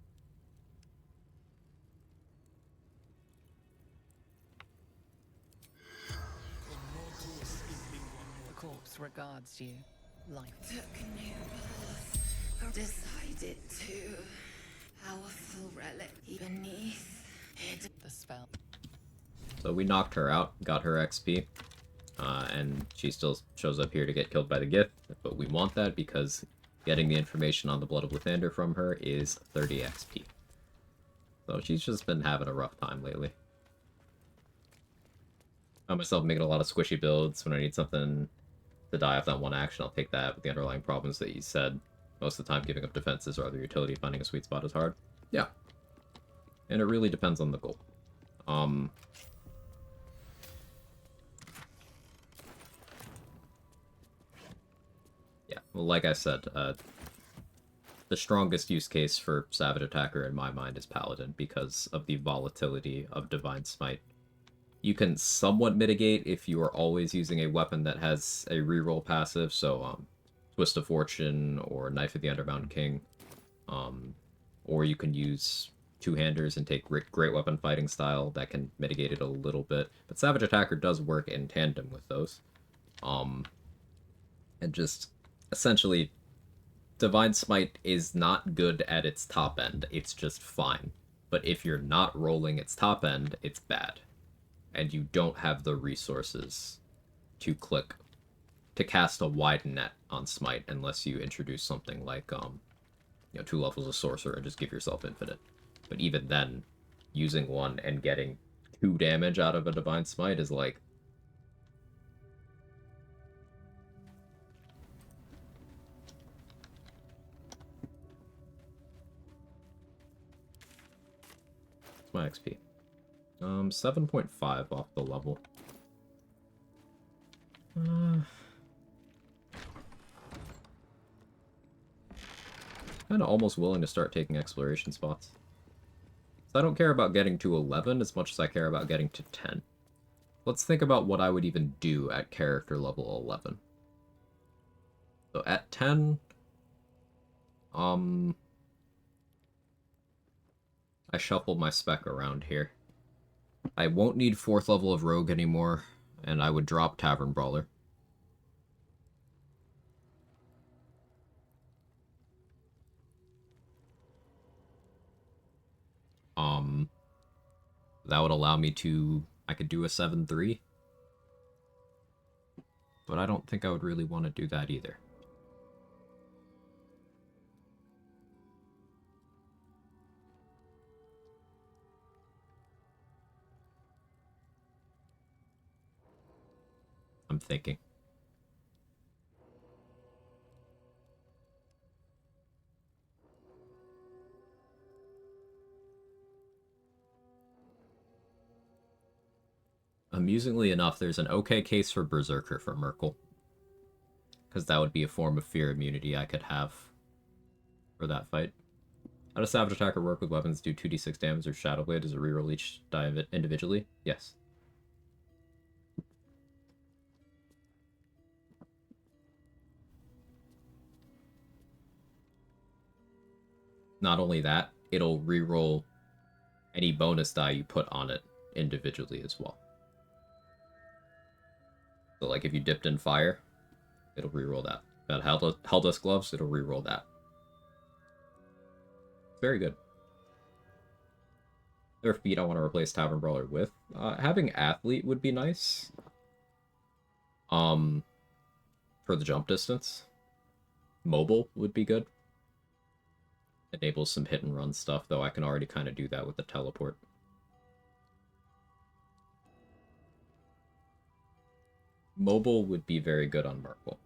The corpse regards you like Decided to. Powerful relic beneath it. the spell. So we knocked her out, got her XP, and she still shows up here to get killed by the Gith, but we want that because getting the information on the Blood of Lathander from her is 30 XP. So she's just been having a rough time lately. I myself making a lot of squishy builds. When I need something to die off that one action, I'll take that with the underlying problems that you said. Most of the time, giving up defenses or other utility, finding a sweet spot is hard. Yeah. And it really depends on the goal. Yeah, well, like I said, the strongest use case for Savage Attacker in my mind is Paladin because of the volatility of Divine Smite. You can somewhat mitigate if you are always using a weapon that has a reroll passive, so Twist of Fortune or Knife of the Underbound King, or you can use two-handers and take Great Weapon Fighting Style. That can mitigate it a little bit, but Savage Attacker does work in tandem with those. And just, essentially, Divine Smite is not good at its top end, it's just fine. But if you're not rolling its top end, it's bad. And you don't have the resources to cast a wide net on Smite unless you introduce something like, 2 levels of Sorcerer and just give yourself infinite. But even then, using one and getting 2 damage out of a Divine Smite is like... What's my XP? 7.5 off the level. Kind of almost willing to start taking exploration spots. So I don't care about getting to 11 as much as I care about getting to 10. Let's think about what I would even do at character level 11. So at 10, I shuffled my spec around here. I won't need 4th level of Rogue anymore, and I would drop Tavern Brawler. That would allow me to... I could do a 7-3. But I don't think I would really want to do that either. I'm thinking. Amusingly enough, there's an okay case for Berserker for Merkel. Because that would be a form of fear immunity I could have for that fight. How does Savage Attacker work with weapons do 2d6 damage or Shadow Blade? Does it reroll each die individually? Yes. not only that, it'll reroll any bonus die you put on it individually as well. So like if you dipped in fire, it'll reroll that. That Helldust gloves, it'll reroll that. Very good. There are feat I want to replace Tavern Brawler with. Having Athlete would be nice. For the jump distance. Mobile would be good. Enables some hit and run stuff, though I can already kind of do that with the teleport. Mobile would be very good on Merkle.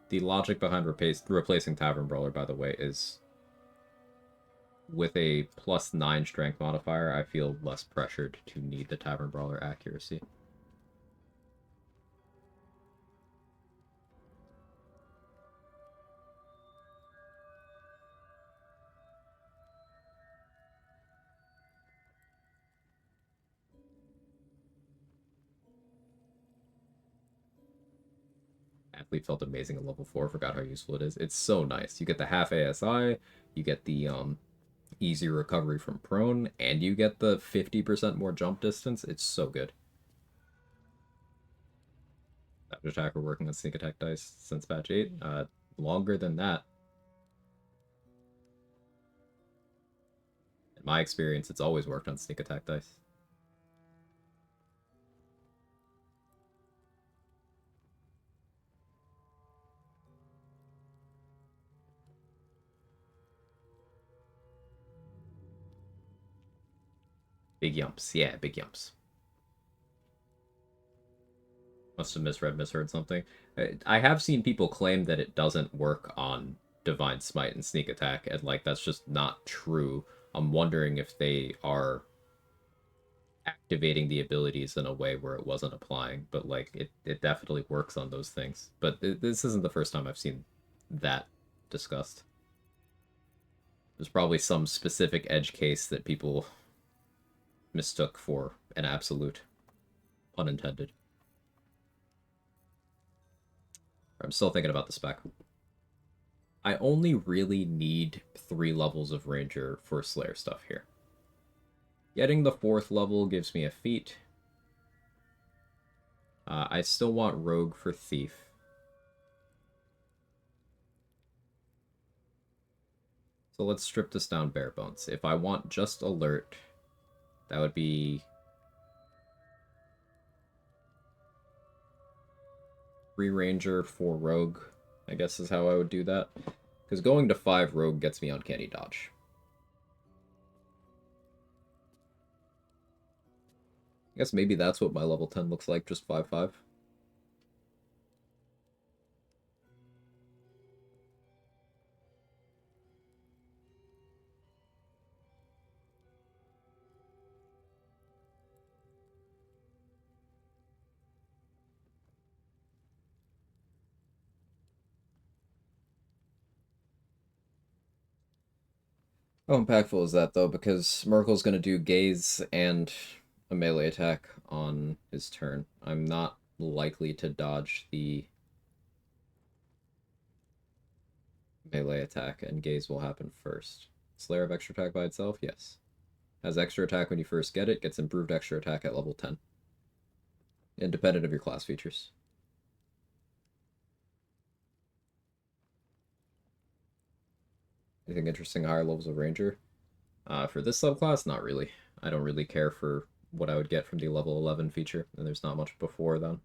The logic behind replacing Tavern Brawler, by the way, is with a +9 strength modifier, I feel less pressured to need the Tavern Brawler accuracy. Athlete felt amazing at level 4, forgot how useful it is. It's so nice. You get the half ASI, you get the easy recovery from prone, and you get the 50% more jump distance. It's so good. Savage Attacker working on sneak attack dice since patch 8. Longer than that. In my experience, it's always worked on sneak attack dice. Big yumps. Yeah, big yumps. Must have misheard something. I have seen people claim that it doesn't work on Divine Smite and Sneak Attack, and like that's just not true. I'm wondering if they are activating the abilities in a way where it wasn't applying, but like it definitely works on those things. But this isn't the first time I've seen that discussed. There's probably some specific edge case that people mistook for an absolute. Unintended. I'm still thinking about the spec. I only really need 3 levels of Ranger for Slayer stuff here. Getting the 4th level gives me a feat. I still want Rogue for Thief. So let's strip this down bare bones. If I want just Alert, that would be 3 Ranger, 4 Rogue, I guess is how I would do that. Because going to 5 Rogue gets me Uncanny Dodge. I guess maybe that's what my level 10 looks like, just 5/5. How impactful is that, though? Because Merkel's going to do Gaze and a melee attack on his turn. I'm not likely to dodge the melee attack, and Gaze will happen first. Slayer of extra attack by itself? Yes. Has extra attack when you first get it, gets improved extra attack at level 10. Independent of your class features. Anything interesting higher levels of Ranger? For this subclass, not really. I don't really care for what I would get from the level 11 feature, and there's not much before then.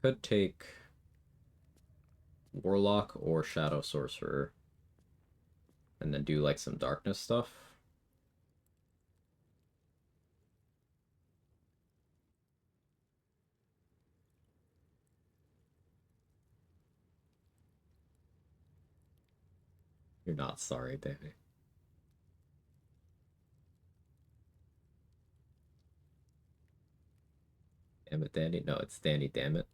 Could take Warlock or Shadow Sorcerer, and then do like some darkness stuff. You're not sorry, baby. Damn it, Danny. No, it's Danny, damn it.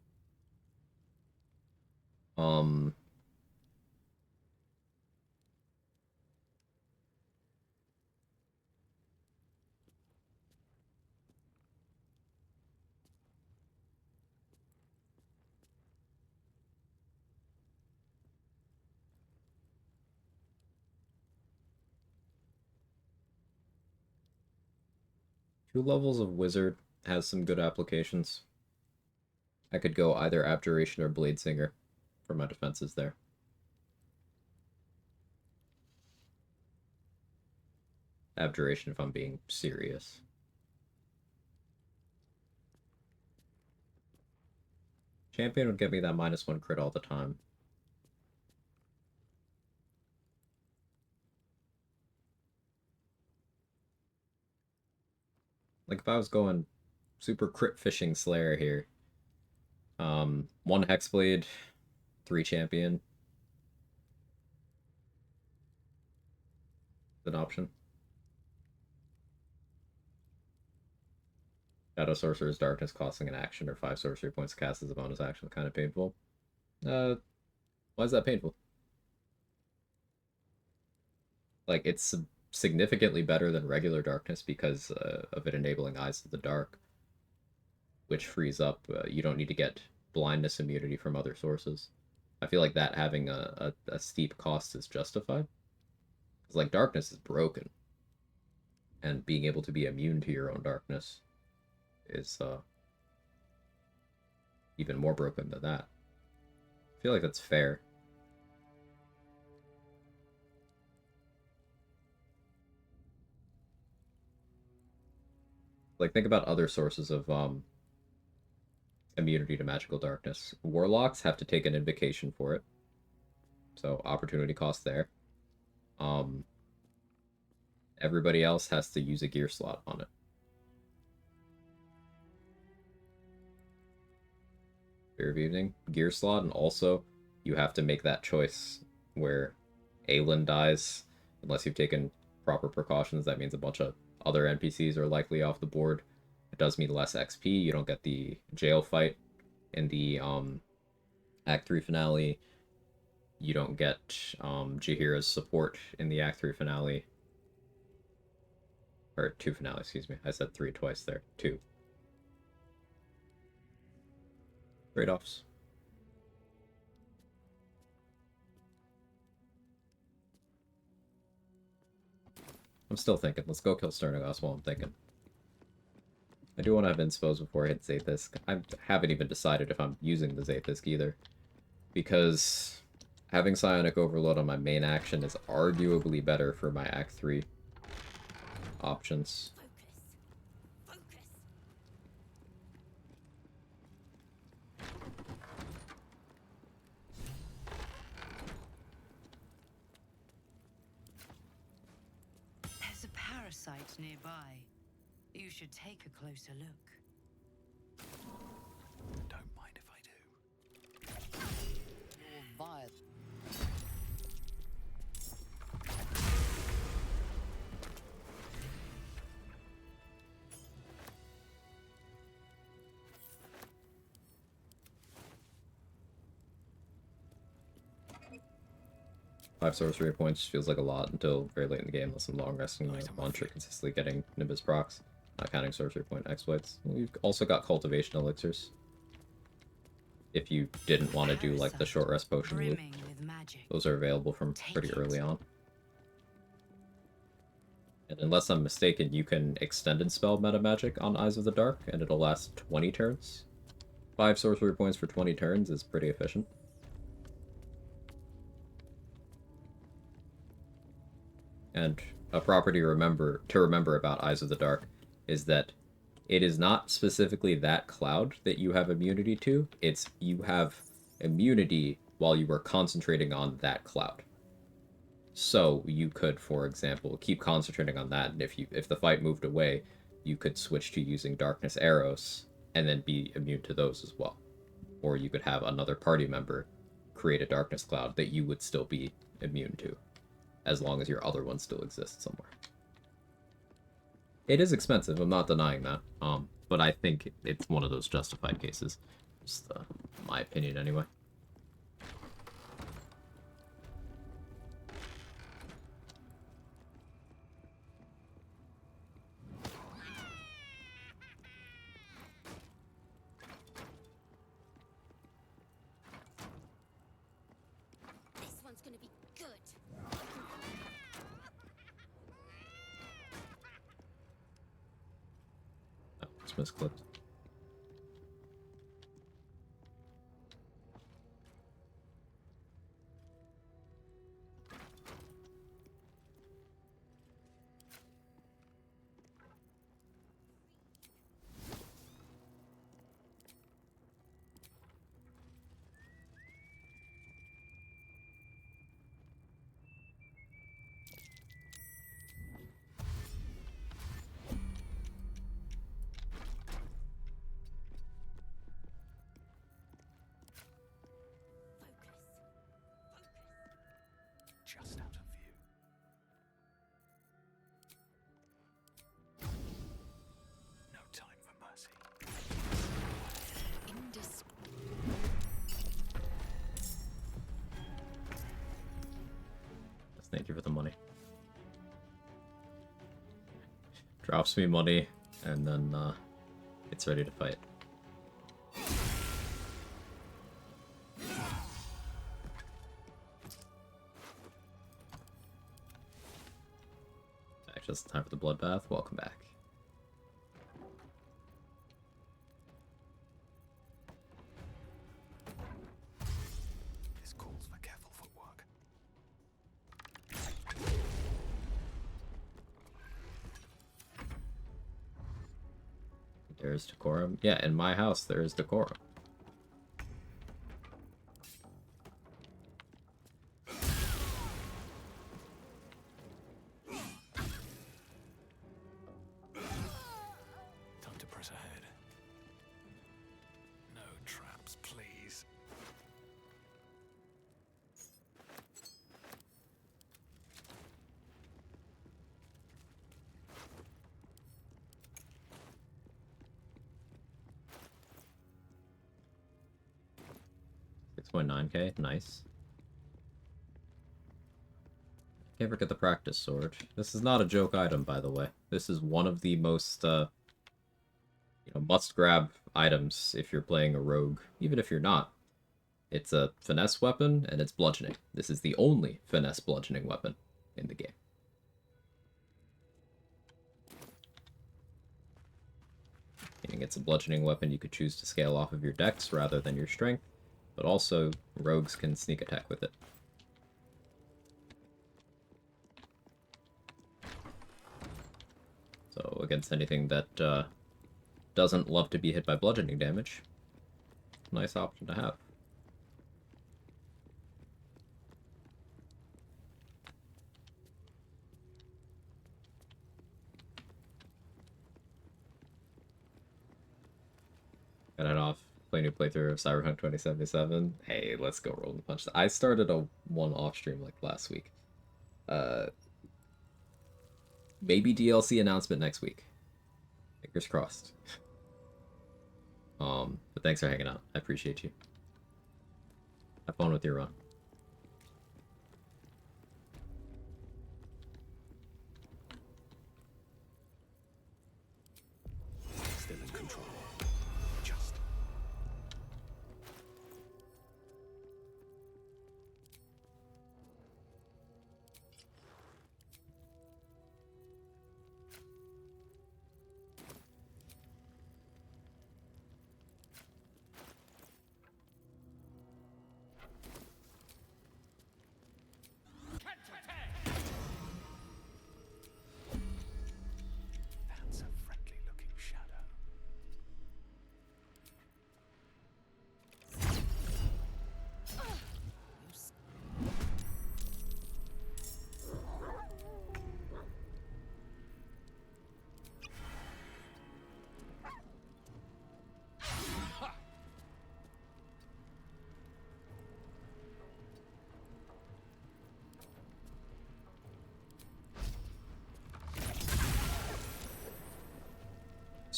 Two levels of Wizard has some good applications. I could go either Abjuration or Blade Singer for my defenses there. Abjuration if I'm being serious. Champion would get me that -1 crit all the time. Like if I was going super crit fishing Slayer here, 1 Hexblade, 3 Champion. An option. Shadow Sorcerer's Darkness costing an action or 5 sorcery points cast as a bonus action. Kind of painful. Why is that painful? Like, it's significantly better than regular Darkness because of it enabling Eyes of the Dark, which frees up, you don't need to get blindness immunity from other sources. I feel like that having a steep cost is justified. Because, like, Darkness is broken. And being able to be immune to your own darkness is even more broken than that. I feel like that's fair. Like, think about other sources of immunity to magical darkness. Warlocks have to take an invocation for it. So, opportunity cost there. Everybody else has to use a gear slot on it. Fear of Evening, gear slot, and also you have to make that choice where Aelin dies unless you've taken proper precautions. That means a bunch of other NPCs are likely off the board. It does mean less XP. You don't get the jail fight in the Act 3 finale. You don't get Jaheira's support in the Act 3 finale. Or 2 finale, excuse me. I said 3 twice there. 2. Trade-offs. I'm still thinking. Let's go kill Sternagos while I'm thinking. I do want to have Inspos before I hit Zaith'isk. I haven't even decided if I'm using the Zaith'isk either. Because having Psionic Overload on my main action is arguably better for my Act 3 options. There's a parasite nearby. You should take a closer look. Don't mind if I do. You're vile. 5 sorcery points feels like a lot until very late in the game, unless I'm long resting my launcher, consistently getting Nimbus procs, not counting sorcery point exploits. We've also got cultivation elixirs. If you didn't want to do like the short rest potion loop, those are available from pretty early on. And unless I'm mistaken, you can extended spell meta magic on Eyes of the Dark, and it'll last 20 turns. 5 sorcery points for 20 turns is pretty efficient. And a property to remember about Eyes of the Dark is that it is not specifically that cloud that you have immunity to. It's you have immunity while you are concentrating on that cloud. So you could, for example, keep concentrating on that, and if the fight moved away, you could switch to using Darkness Arrows and then be immune to those as well. Or you could have another party member create a Darkness Cloud that you would still be immune to, as long as your other one still exists somewhere. It is expensive, I'm not denying that. but I think it's one of those justified cases. Just my opinion, anyway. This one's gonna be good. Oh, it's misclicked. Just out of view. No time for mercy. Thank you for the money. Drops me money, and then it's ready to fight. Just time for the bloodbath. Welcome back. This calls for careful footwork. There's decorum. Yeah, in my house there is decorum. Time to press ahead. No traps, please. $6.9K, nice. Can't forget the practice sword. This is not a joke item, by the way. This is one of the most, must-grab items if you're playing a rogue, even if you're not. It's a finesse weapon, and it's bludgeoning. This is the only finesse bludgeoning weapon in the game. Meaning it's a bludgeoning weapon you could choose to scale off of your dex rather than your strength, but also rogues can sneak attack with it. So against anything that doesn't love to be hit by bludgeoning damage, nice option to have. Got it off. Play new playthrough of Cyberpunk 2077. Hey, let's go roll the punch. I started a one off stream like last week. Maybe DLC announcement next week. Fingers crossed. But thanks for hanging out. I appreciate you. Have fun with your run. Still in control. Just.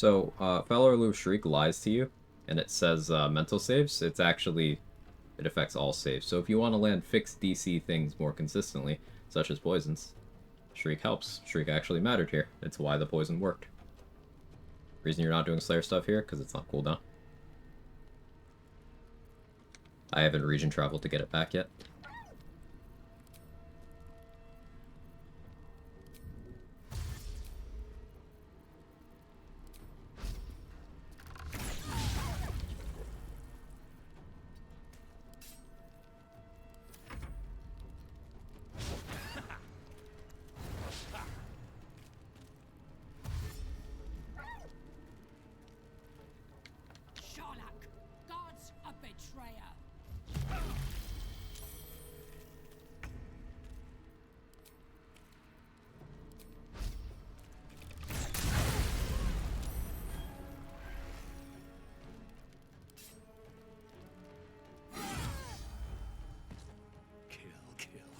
So, Fowler Loop Shriek lies to you, and it says mental saves. It affects all saves. So if you want to land fixed DC things more consistently, such as poisons, Shriek helps. Shriek actually mattered here. It's why the poison worked. Reason you're not doing Slayer stuff here, because it's not cooldown. I haven't region traveled to get it back yet. Sharlak, God's a betrayer.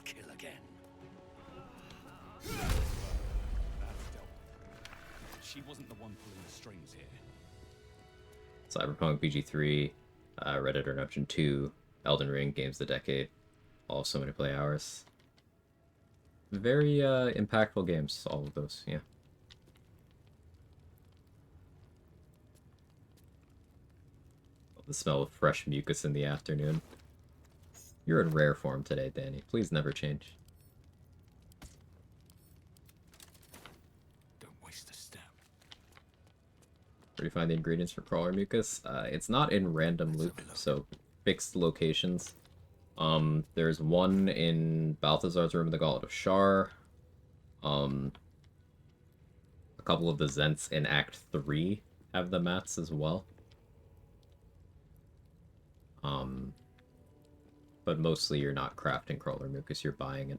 Kill again. That's dealt with. She wasn't the one pulling the strings here. Cyberpunk, BG3, Red Dead Redemption 2, Elden Ring, Games of the Decade. All so many play hours. Very impactful games, all of those, yeah. The smell of fresh mucus in the afternoon. You're in rare form today, Danny. Please never change. Don't waste a step. Where do you find the ingredients for crawler mucus? It's not in random loot, so fixed locations. There's one in Balthazar's room in the Gauntlet of Shar. A couple of the Zents in Act 3 have the mats as well. But mostly you're not crafting crawler mucus, you're buying it.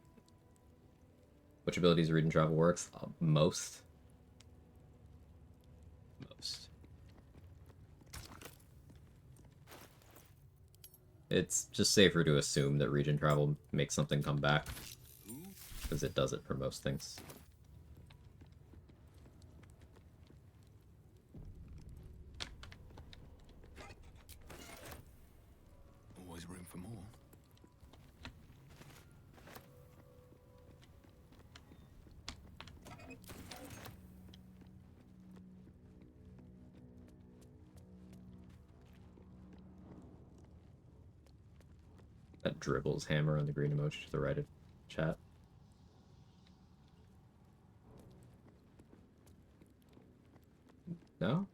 Which abilities read and travel works? Most. It's just safer to assume that region travel makes something come back, because it does it for most things. Always room for more. That dribbles hammer on the green emoji to the right of chat. No?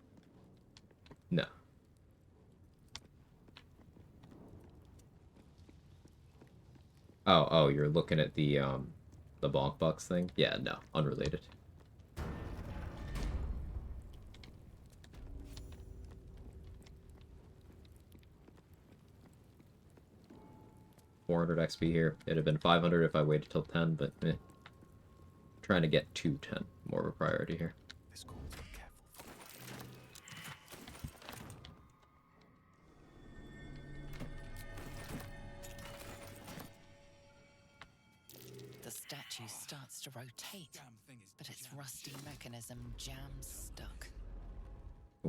No. Oh, you're looking at the bonk bucks thing? Yeah, no, unrelated. $400 XP here. It'd have been 500 if I waited till 10, but eh. Trying to get to 10. More of a priority here. The statue starts to rotate, but its rusty mechanism jams stuck.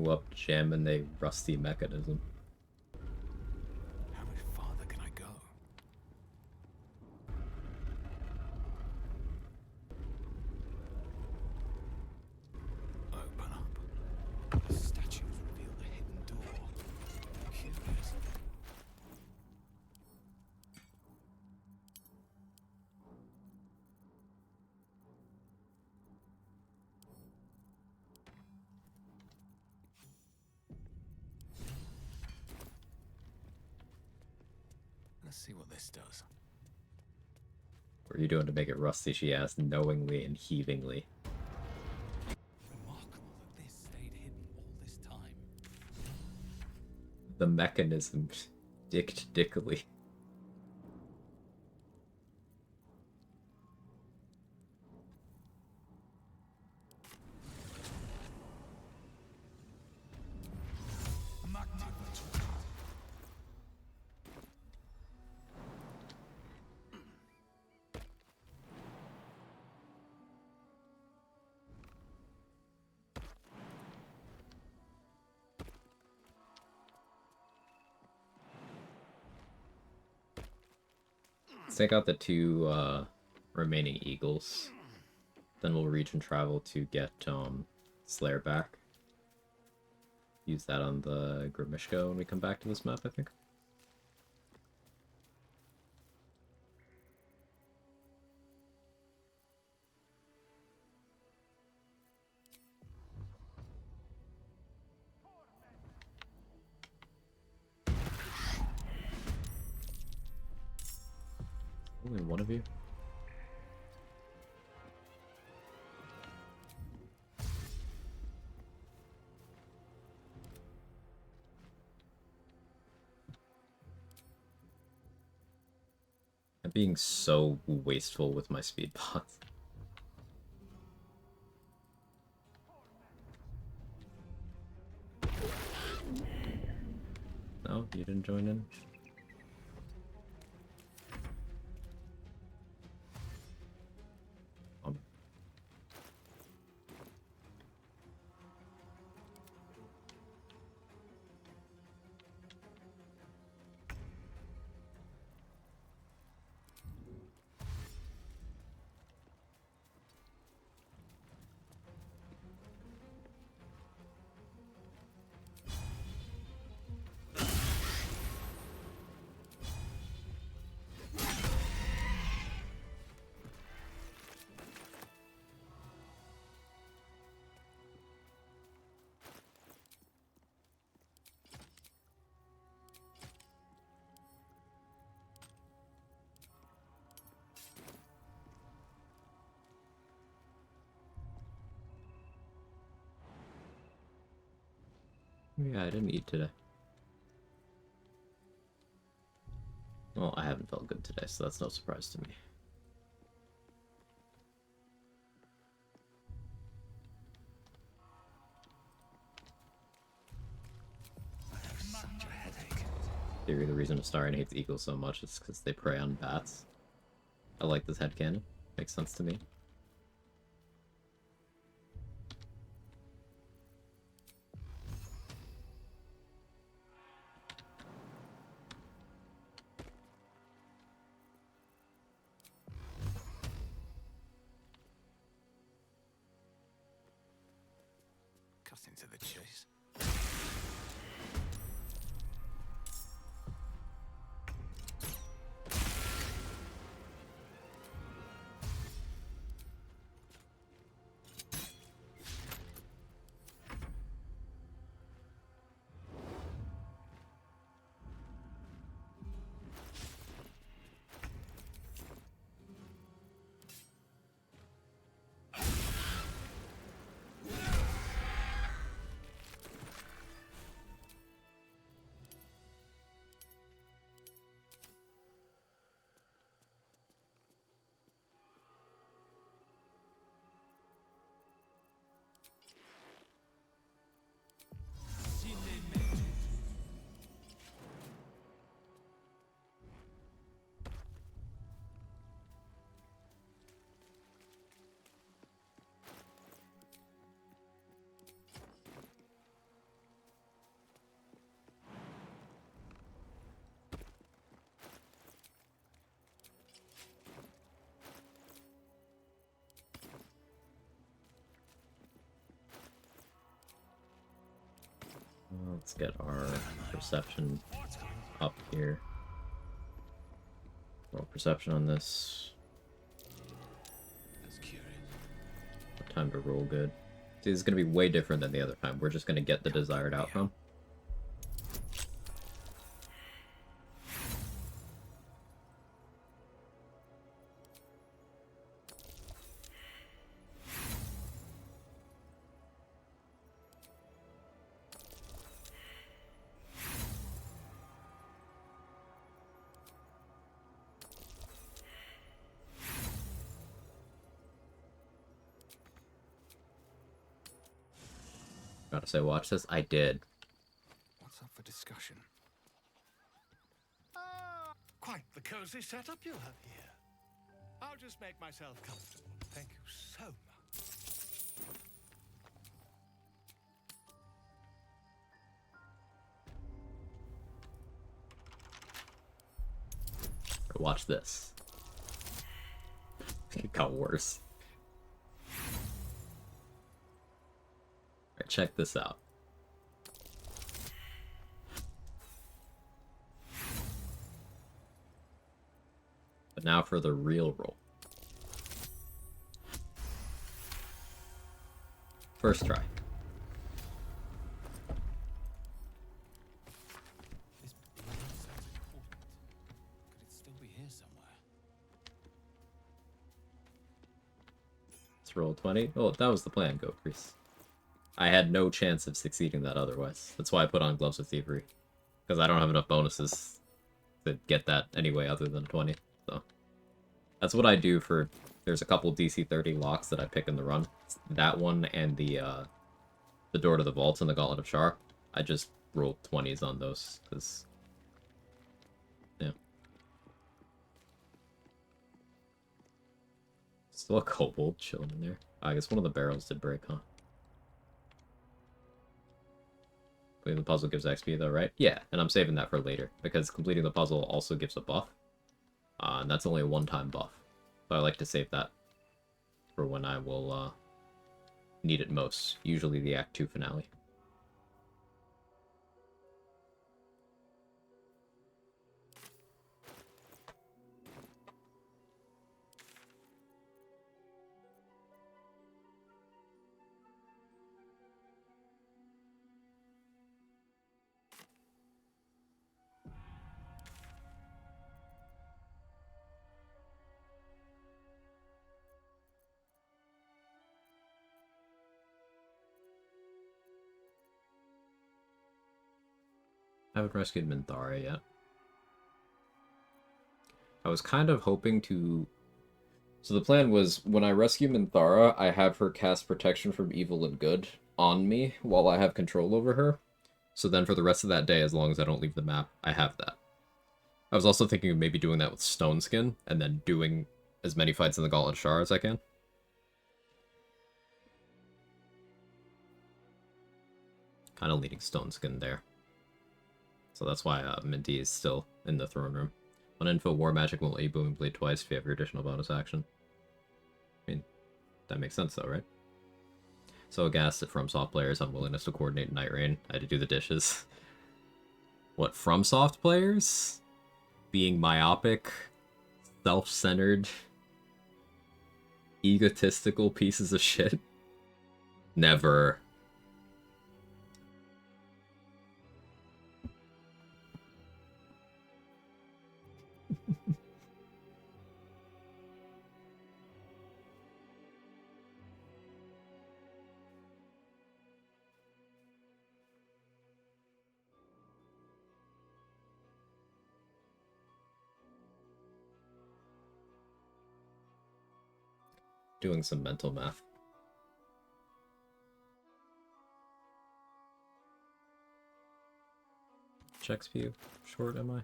Up jamming a rusty mechanism. How much farther can I go? Open up. The statues reveal the hidden door. Curious. Let's see what this does. What are you doing to make it rusty, she asked, knowingly and heavingly. Remarkable that this stayed hidden all this time. The mechanism dicked dickily. Let's take out the two remaining eagles. Then we'll reach and travel to get Slayer back. Use that on the Grimishka when we come back to this map, I think. Only one of you? I'm being so wasteful with my speed bots. No, you didn't join in? Yeah, I didn't eat today. Well, I haven't felt good today, so that's no surprise to me. Such a headache. Theory, the reason Astarion hates eagles so much is because they prey on bats. I like this headcanon. Makes sense to me. Cutting to the chase. Let's get our perception up here. Roll perception on this. What time to roll good. See, this is going to be way different than the other time. We're just going to get the desired outcome. Gotta say, watch this. I did. What's up for discussion? Quite the cozy setup you have here. I'll just make myself comfortable. Thank you so much. Watch this. got worse. Alright, check this out. But now for the real roll. First try. This blood sounds important. Could it still be here somewhere? Let's roll 20. Oh, that was the plan, Go Grease. I had no chance of succeeding that otherwise. That's why I put on Gloves of Thievery. Because I don't have enough bonuses to get that anyway other than 20. So that's what I do for... There's a couple DC 30 locks that I pick in the run. It's that one and the Door to the Vault and the Gauntlet of Shar. I just roll 20s on those, because... Yeah. Still a kobold chilling in there. I guess one of the barrels did break, huh? Completing the puzzle gives XP though, right? Yeah, and I'm saving that for later, because completing the puzzle also gives a buff. And that's only a one-time buff. So I like to save that for when I will need it most. Usually the Act 2 finale. I haven't rescued Minthara yet. I was kind of hoping to... So the plan was, when I rescue Minthara, I have her cast Protection from Evil and Good on me while I have control over her. So then for the rest of that day, as long as I don't leave the map, I have that. I was also thinking of maybe doing that with Stone Skin, and then doing as many fights in the Gauntlet of Shar as I can. Kind of leading Stone Skin there. So that's why Minty is still in the throne room. On info, War Magic will A Booming Blade twice if you have your additional bonus action. I mean, that makes sense though, right? So aghast at FromSoft players' unwillingness to coordinate Night Rain. I had to do the dishes. What, FromSoft players? Being myopic, self-centered, egotistical pieces of shit? Never. Doing some mental math. Checks view. Short am I?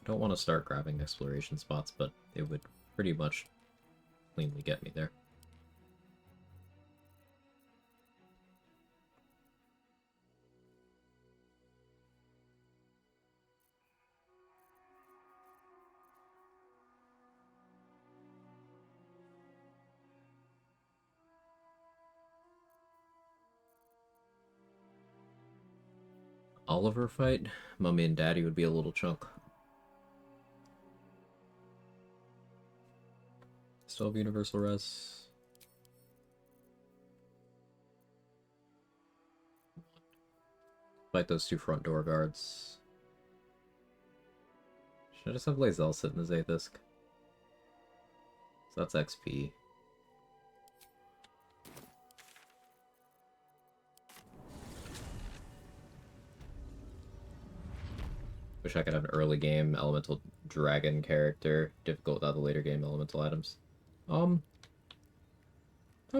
Don't want to start grabbing exploration spots, but it would pretty much cleanly get me there. Oliver fight? Mummy and Daddy would be a little chunk. Still have Universal Res. Fight those two front door guards. Should I just have Lae'zel sit in the Zaith'isk? So that's XP. Wish I could have an early game elemental dragon character. Difficult without the later game elemental items. I don't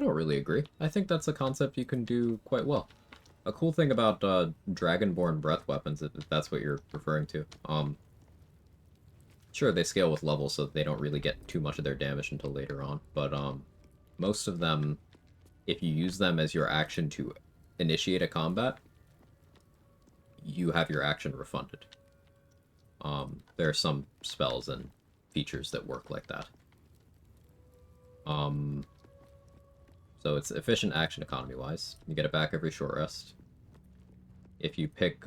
really agree. I think that's a concept you can do quite well. A cool thing about Dragonborn breath weapons, if that's what you're referring to, sure, they scale with level, so they don't really get too much of their damage until later on, but most of them, if you use them as your action to initiate a combat, you have your action refunded. There are some spells and features that work like that. So it's efficient action economy-wise. You get it back every short rest. If you pick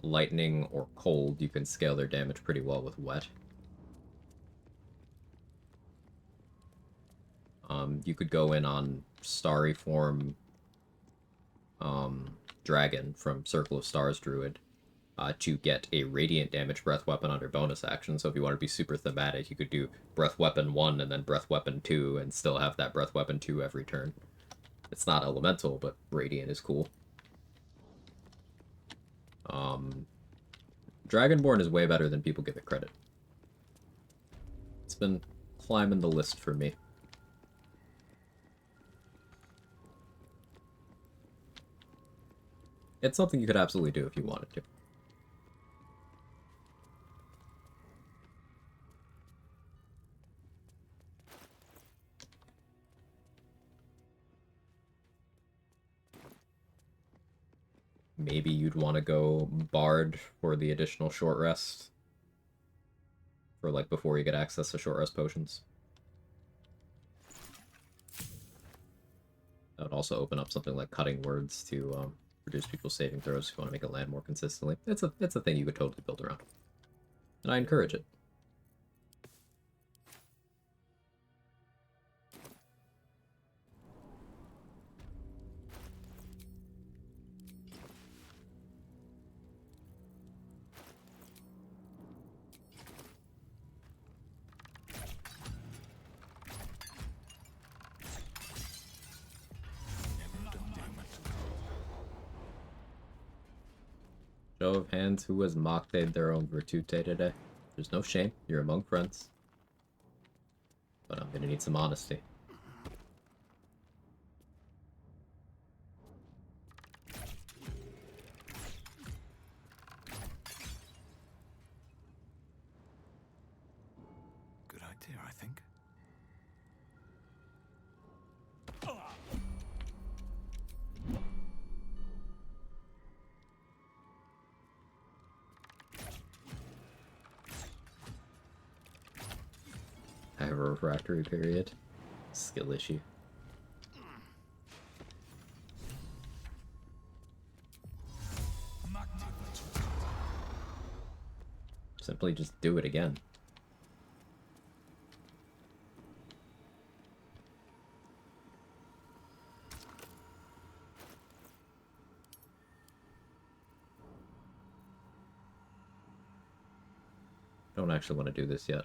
lightning or cold, you can scale their damage pretty well with wet. You could go in on Starry Form Dragon from Circle of Stars Druid to get a radiant damage breath weapon under bonus action. So if you want to be super thematic, you could do breath weapon 1 and then breath weapon 2 and still have that breath weapon 2 every turn. It's not elemental, but radiant is cool. Dragonborn is way better than people give it credit. It's been climbing the list for me. It's something you could absolutely do if you wanted to. Maybe you'd want to go Bard for the additional short rest. For, like, before you get access to short rest potions. That would also open up something like Cutting Words to reduce people's saving throws if you want to make it land more consistently. It's a thing you could totally build around. And I encourage it. Show of hands, who has mocked their own virtute today? There's no shame, you're among friends. But I'm gonna need some honesty. Good idea, I think. I have a refractory period. Skill issue. Simply just do it again. Don't actually want to do this yet.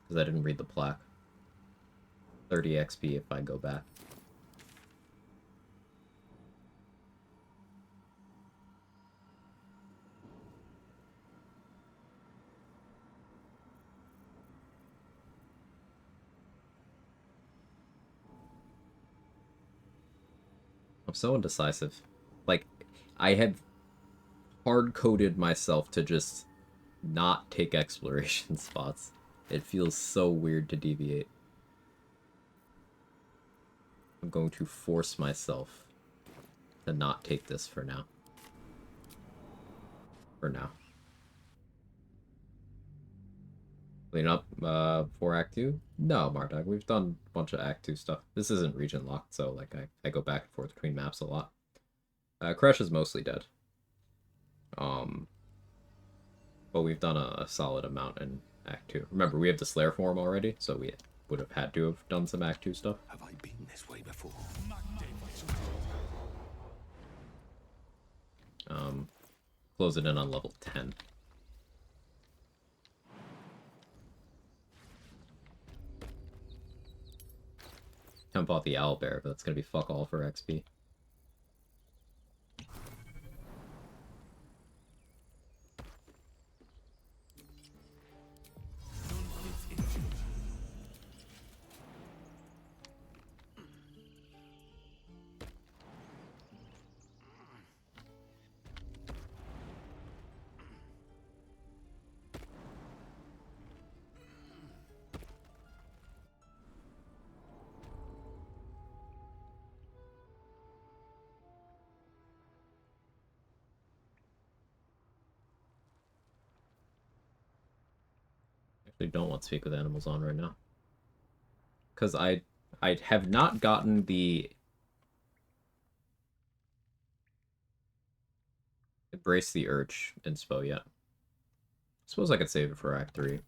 Because I didn't read the plaque. 30 XP if I go back. I'm so indecisive. Like, I have hard-coded myself to just not take exploration spots. It feels so weird to deviate. I'm going to force myself to not take this for now. For now. Clean up for Act 2? No, Marduk, we've done a bunch of Act 2 stuff. This isn't region locked, so like I go back and forth between maps a lot. Crash is mostly dead. But we've done a solid amount in Act 2. Remember, we have the Slayer form already, so we would have had to have done some Act 2 stuff. Have I been this way before? Close it in on level 10. Haven't bought the owlbear, but that's gonna be fuck all for XP. actually don't want to speak with animals on right now. Because I have not gotten the Embrace the Urge inspo yet. Suppose I could save it for Act 3.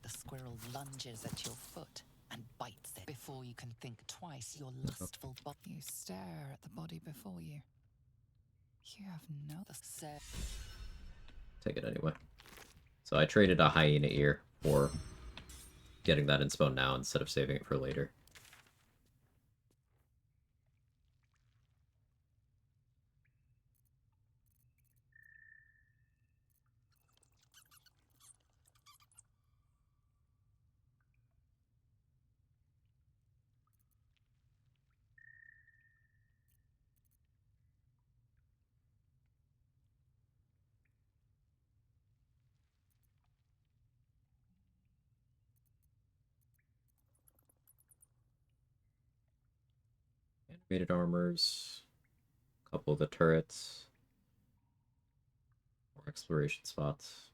The squirrel lunges at your foot and bites it. Before you can think twice, your lustful body. You stare at the body before you. You have no... Take it anyway. So I traded a hyena ear for getting that inspo now instead of saving it for later. Animated armors, a couple of the turrets, more exploration spots.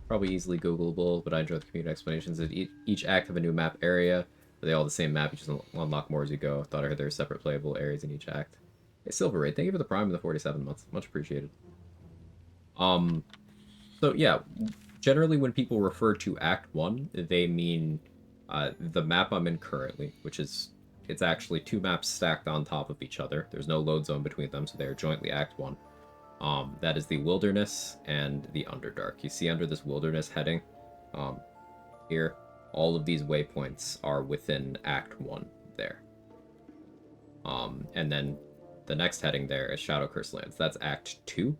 Probably easily Googleable, but I enjoy the community explanations. Each act have a new map area. Are they all the same map? You just unlock more as you go. Thought I heard there were separate playable areas in each act. Hey, Silver Raid, thank you for the Prime and the 47 months. Much appreciated. So yeah, generally when people refer to Act 1, they mean the map I'm in currently, which is, it's actually 2 maps stacked on top of each other. There's no load zone between them, so they are jointly Act 1. That is the Wilderness and the Underdark. You see under this Wilderness heading, here, all of these waypoints are within Act 1 there. And then the next heading there is Shadow Curse Lands. That's Act 2.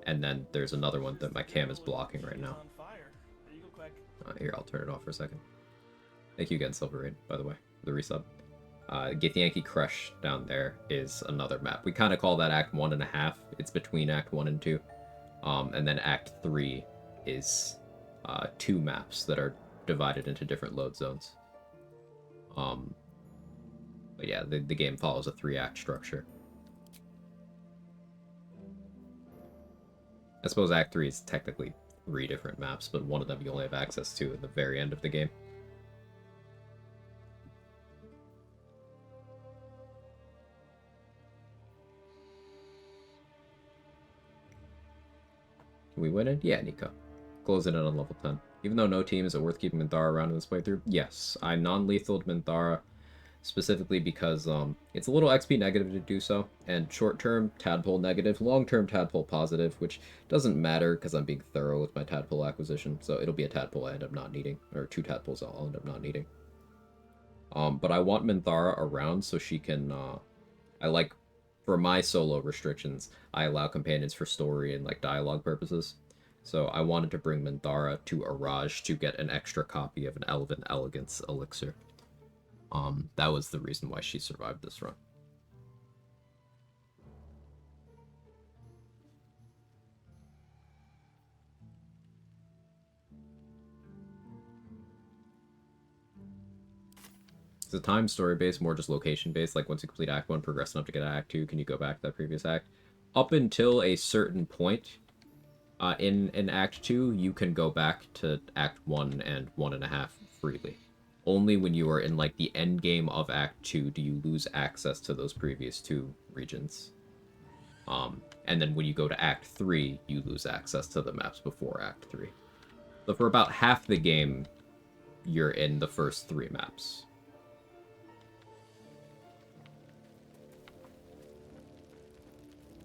And then there's another one that my cam is blocking right now. Here, I'll turn it off for a second. Thank you again, Silver Raid, by the way, for the resub. Githyanki Crush down there is another map. We kind of call that Act 1.5. It's between Act 1 and 2. And then Act 3 is 2 maps that are divided into different load zones. But yeah, the game follows a 3-act structure. I suppose Act 3 is technically 3 different maps, but one of them you only have access to at the very end of the game. Can we win it? Yeah, Nico. Closing it on level 10. Even though no team, is it worth keeping Minthara around in this playthrough? Yes. I non-lethaled Minthara specifically because it's a little XP negative to do so, and short-term Tadpole negative, long-term Tadpole positive, which doesn't matter because I'm being thorough with my Tadpole acquisition, so it'll be a Tadpole I end up not needing, or 2 Tadpoles I'll end up not needing. But I want Minthara around so she can, for my solo restrictions, I allow companions for story and, like, dialogue purposes. So I wanted to bring Minthara to Araj to get an extra copy of an Elven Elegance elixir. That was the reason why she survived this run. It's a time story based, more just location based. Like once you complete Act 1, progress enough to get Act 2, can you go back to that previous act? Up until a certain point in Act 2, you can go back to Act 1 and 1.5 freely. Only when you are in, like, the end game of Act 2 do you lose access to those previous 2 regions. And then when you go to Act 3, you lose access to the maps before Act 3. So for about half the game, you're in the first 3 maps.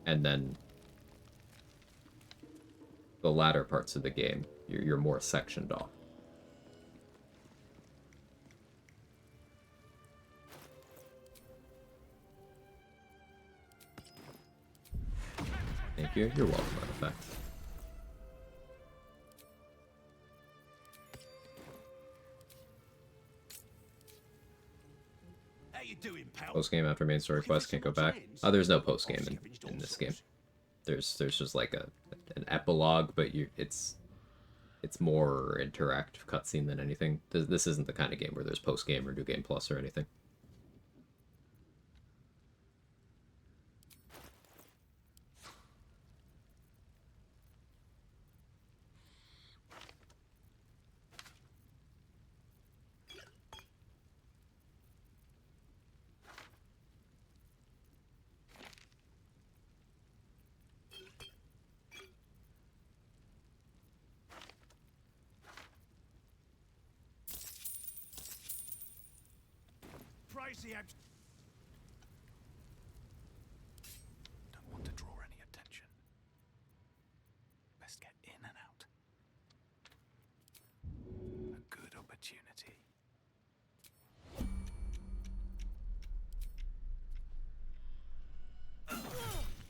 And then the latter parts of the game, you're more sectioned off. Thank you. You're welcome, Artifact. How you doing, pal? Post-game after main story quest, can't go back. Oh, there's no post-game in this game. There's just like an epilogue, but it's more interactive cutscene than anything. This isn't the kind of game where there's post-game or new game plus or anything. crazy abs. Don't want to draw any attention. Best get in and out. A good opportunity.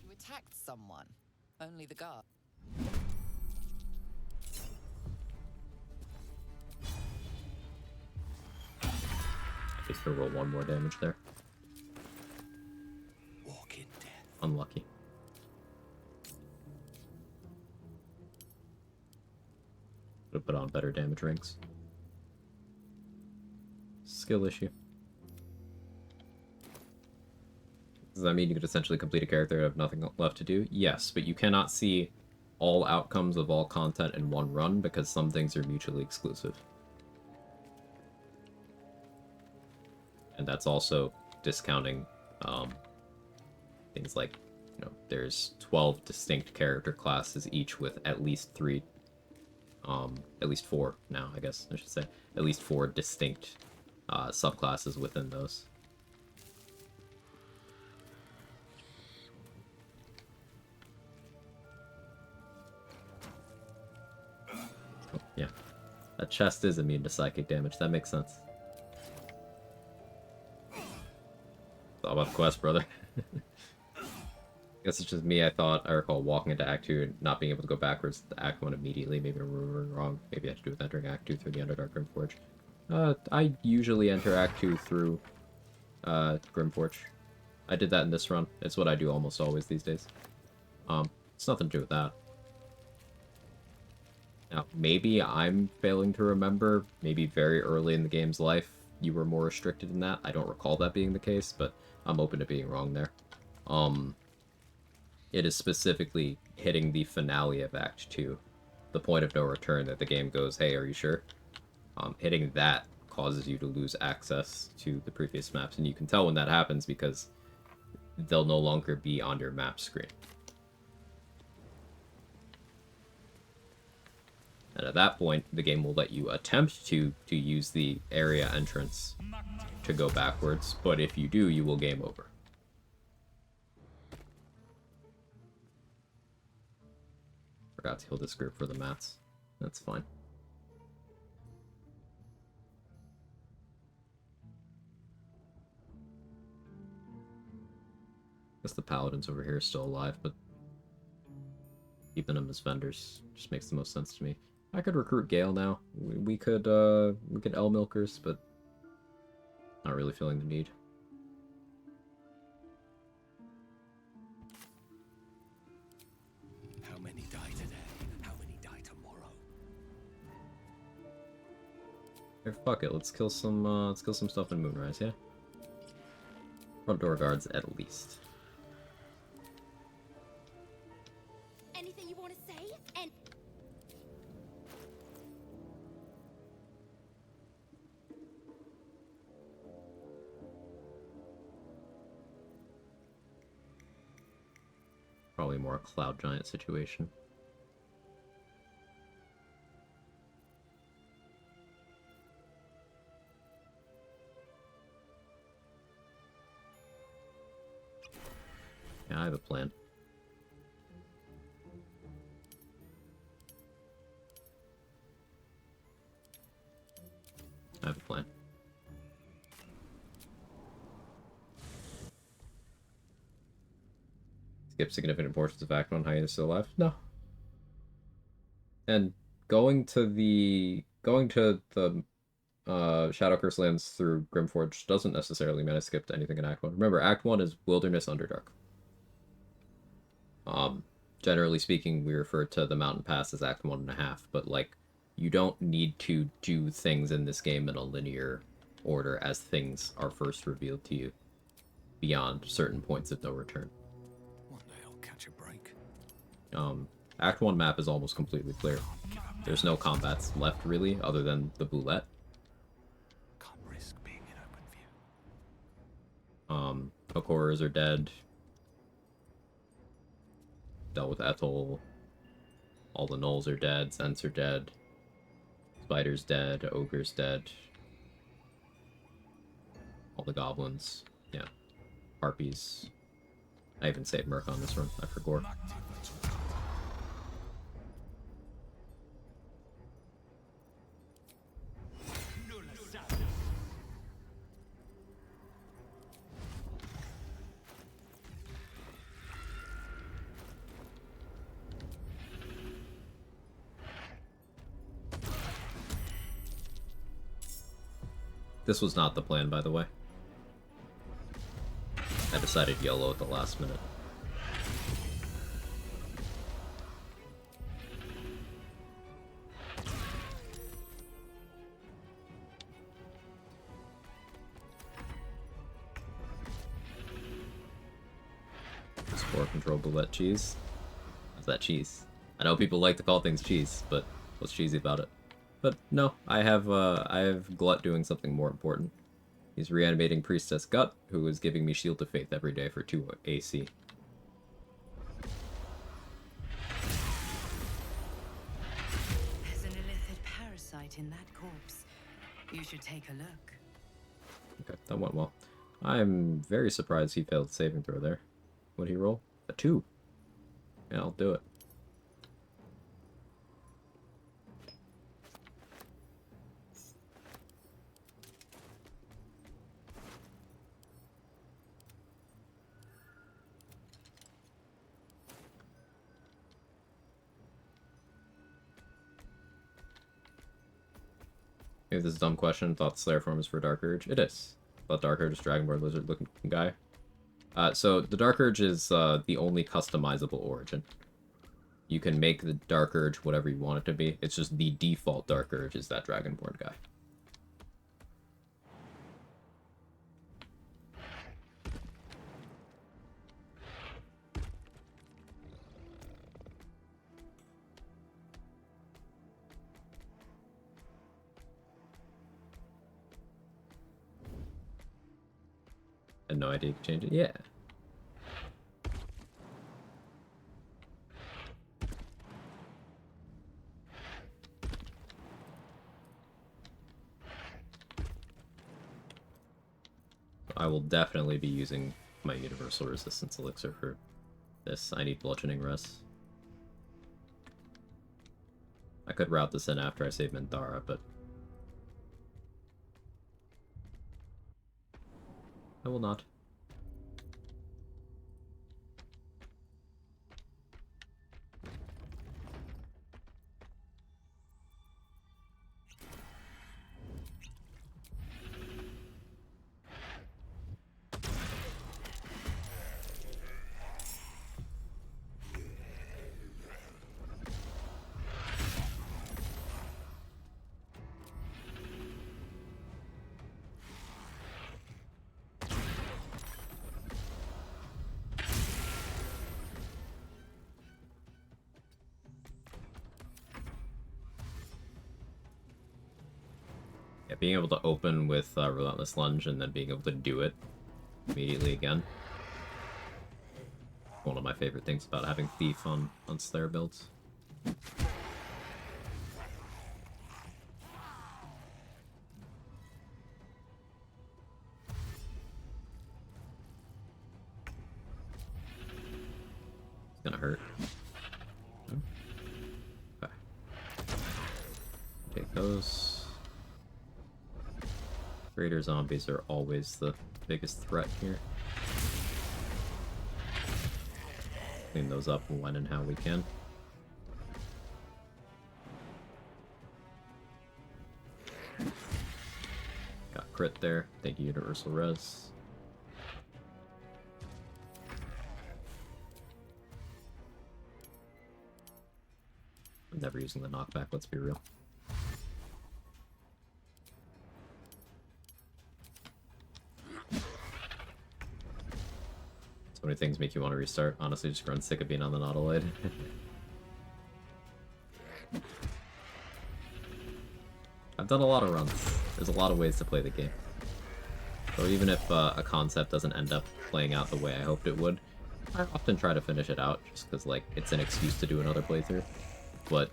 You attacked someone. Only the guard. Just gonna roll one more damage there. Walking death. Unlucky. Could've put on better damage rings. Skill issue. Does that mean you could essentially complete a character and have nothing left to do? Yes, but you cannot see all outcomes of all content in one run because some things are mutually exclusive. And that's also discounting things like, you know, there's 12 distinct character classes, each with at least 4 now, I guess I should say. At least 4 distinct subclasses within those. Yeah. A chest is immune to psychic damage. That makes sense. It's all about the quest, brother. I guess it's just me. I recall walking into Act 2 and not being able to go backwards to Act 1 immediately. Maybe I'm remembering wrong. Maybe I had to do with entering Act 2 through the Underdark Grimforge. I usually enter Act 2 through Grimforge. I did that in this run. It's what I do almost always these days. It's nothing to do with that. Now, maybe I'm failing to remember. Maybe very early in the game's life, you were more restricted in that. I don't recall that being the case, but I'm open to being wrong there. It is specifically hitting the finale of Act 2, the point of no return that the game goes, hey, are you sure? Hitting that causes you to lose access to the previous maps, and you can tell when that happens because they'll no longer be on your map screen. And at that point, the game will let you attempt to use the area entrance to go backwards, but if you do, you will game over. Forgot to heal this group for the mats. That's fine. Guess the paladins over here are still alive, but keeping them as vendors just makes the most sense to me. I could recruit Gale now. We could L Milkers, but not really feeling the need. How many die today? How many die tomorrow? Here, fuck it. Let's kill some stuff in Moonrise, yeah? Front door guards at least. Anything you want to say? And Probably more a Cloud Giant situation. Yeah, I have a plan. I have a plan. Skip significant portions of Act 1 hiatus still alive? No. And going to the Shadow Curse lands through Grimforge doesn't necessarily mean I skipped anything in Act 1. Remember, Act 1 is Wilderness Underdark. Generally speaking, we refer to the Mountain Pass as Act 1.5, but, like, you don't need to do things in this game in a linear order as things are first revealed to you beyond certain points of no return. One day I'll catch a break. Act 1 map is almost completely clear. There's no combats left, really, other than the Boulette. Can't risk being in open view. Hook Horrors are dead. Dealt with Ethel. All the Gnolls are dead. Zents are dead. Spider's dead. Ogre's dead. all the goblins. Yeah. Harpies. I even saved Merc on this run. I forgot. This was not the plan, by the way. I decided YOLO at the last minute. Spore control bullet cheese. How's that cheese? I know people like to call things cheese, but what's cheesy about it? But no, I have Glut doing something more important. He's reanimating Priestess Gut, who is giving me Shield of Faith every day for 2 AC. There's an illithid parasite in that corpse. You should take a look. Okay, that went well. I'm very surprised he failed saving throw there. What'd he roll? A 2. Yeah, I'll do it. Maybe this is a dumb question. Thought Slayer form is for Dark Urge. It is. Thought Dark Urge is Dragonborn Lizard looking guy. So the Dark Urge is the only customizable origin. You can make the Dark Urge whatever you want it to be. It's just the default Dark Urge is that Dragonborn guy. I had no idea you could change it. Yeah. I will definitely be using my Universal Resistance Elixir for this. I need Bludgeoning Rest. I could route this in after I save Minthara, but I will not. Yeah, being able to open with Relentless Lunge and then being able to do it immediately again. One of my favorite things about having Thief on Slayer builds. It's gonna hurt. Okay. Take those. Raider zombies are always the biggest threat here. Clean those up when and how we can. Got crit there. Thank you, Universal Res. I'm never using the knockback, let's be real. So many things make you want to restart. Honestly, just growing sick of being on the Nautiloid. I've done a lot of runs. There's a lot of ways to play the game. So even if a concept doesn't end up playing out the way I hoped it would, I often try to finish it out just because, like, it's an excuse to do another playthrough. But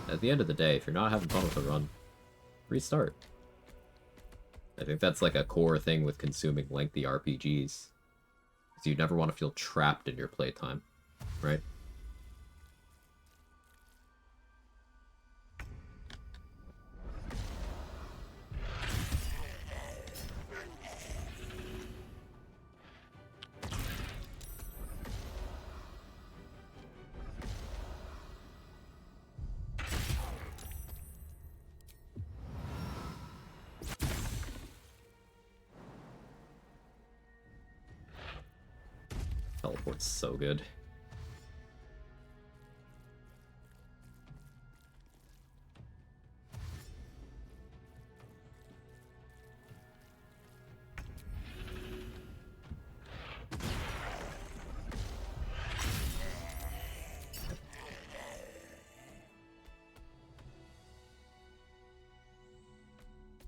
at the end of the day, if you're not having fun with the run, restart. I think that's like a core thing with consuming lengthy RPGs. Because you never want to feel trapped in your playtime, right? Teleport's so good.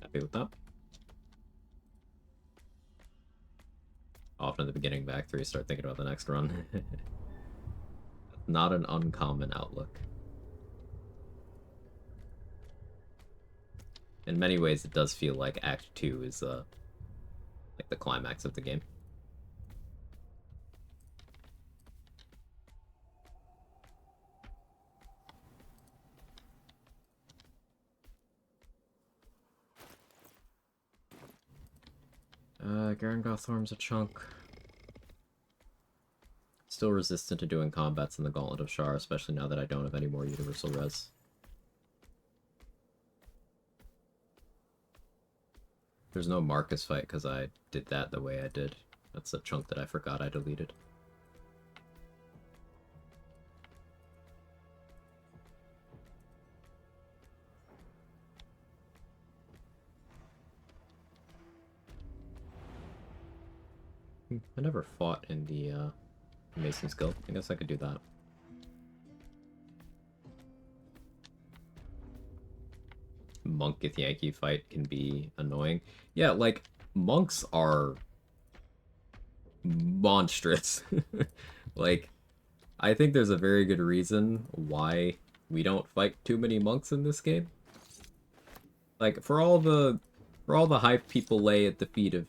Happy with that. Often at the beginning back 3, start thinking about the next run. Not an uncommon outlook. In many ways, it does feel like Act 2 is like the climax of the game. Garangothrum's a chunk. Still resistant to doing combats in the Gauntlet of Shar, especially now that I don't have any more universal res. There's no Marcus fight because I did that the way I did. That's a chunk that I forgot I deleted. I never fought in the Mason's Guild. I guess I could do that. Monk Githyanki fight can be annoying. Yeah, like, monks are monstrous. Like, I think there's a very good reason why we don't fight too many monks in this game. Like, for all the hype people lay at the feet of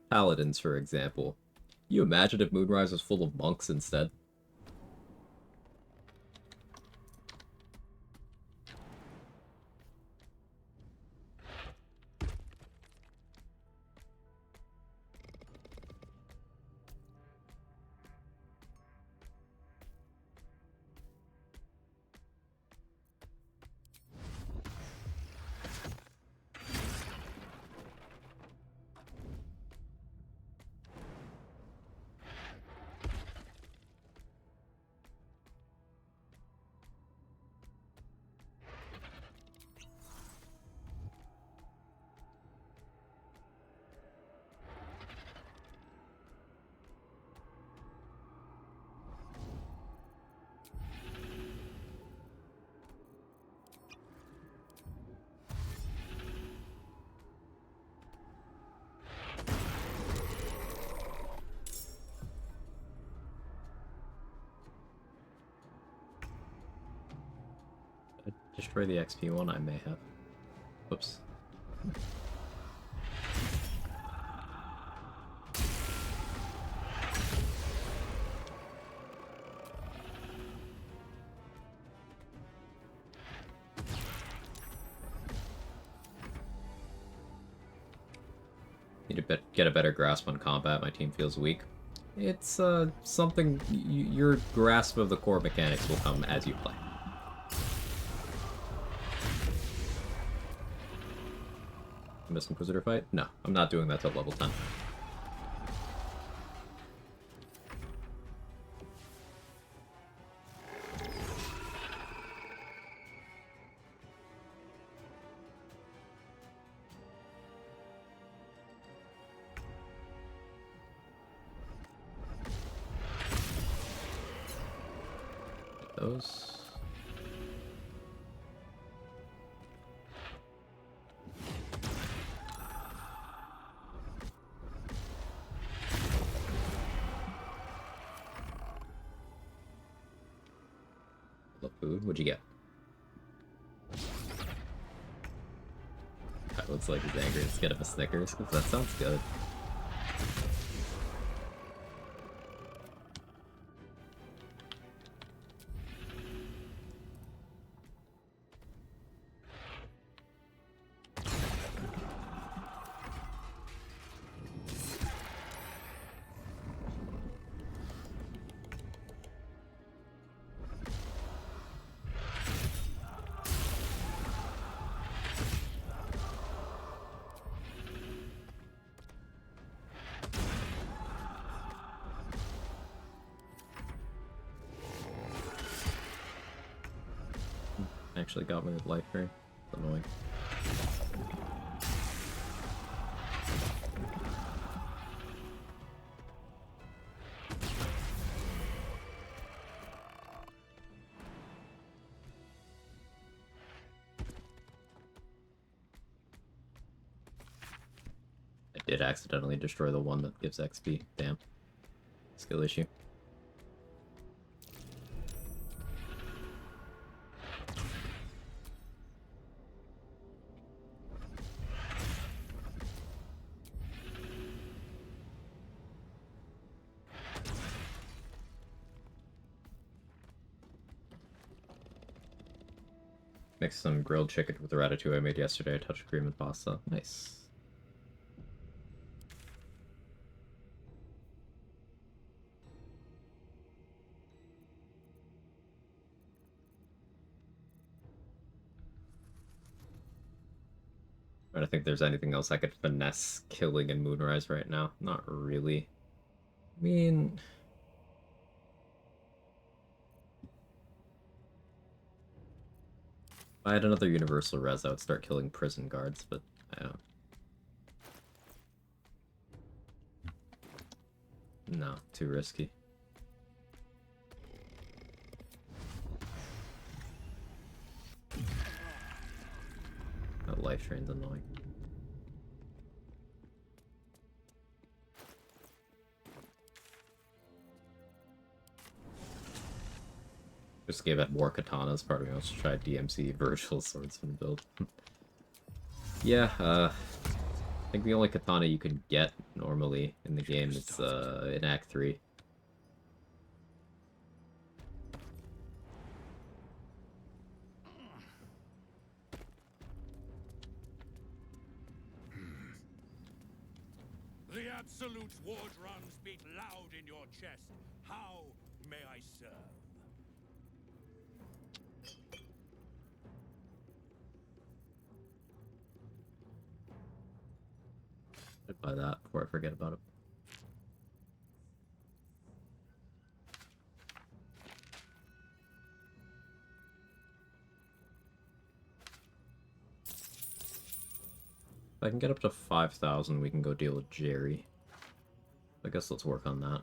paladins, for example, you imagine if Moonrise was full of monks instead? Destroy the XP one, I may have. Whoops. Need to get a better grasp on combat. My team feels weak. It's something. Your grasp of the core mechanics will come as you play. Miss Inquisitor fight? No, I'm not doing that till level 10. Those. Food. What'd you get? Alright, It's like he's angry. Let's get him a Snickers, because that sounds good. Actually got me with life ring. It's annoying. I did accidentally destroy the one that gives XP. Damn. Skill issue. Mix some grilled chicken with the ratatouille I made yesterday. Touch cream and pasta. Nice. I don't think there's anything else I could finesse killing in Moonrise right now. Not really. I mean... if I had another universal res, I would start killing prison guards, but I don't... no, too risky. That life drain's annoying. Just gave it more katanas. Part of me wants to try DMC virtual swordsman build. Yeah, I think the only katana you can get normally in the game is in Act 3. The absolute war drums beat loud in your chest. How may I serve? I'd buy that before I forget about it. If I can get up to 5,000, we can go deal with Jerry. I guess let's work on that.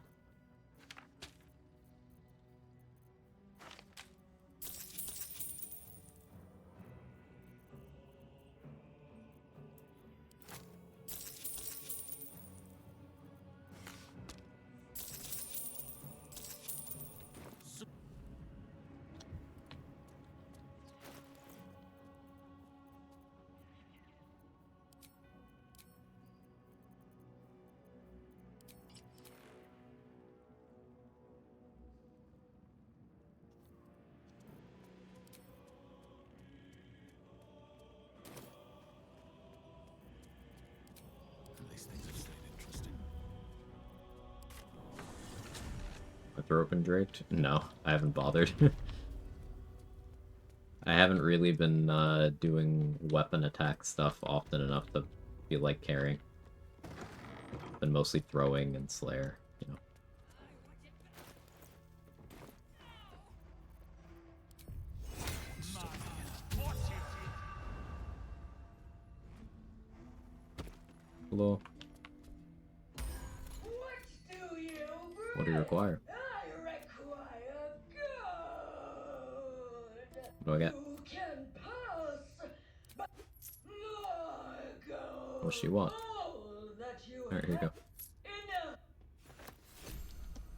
My throat been draped? No, I haven't bothered. I haven't really been doing weapon attack stuff often enough to feel like caring. Been mostly throwing and Slayer, you know. Hello. What do you require? What do I get? What does she want? Alright, here you go.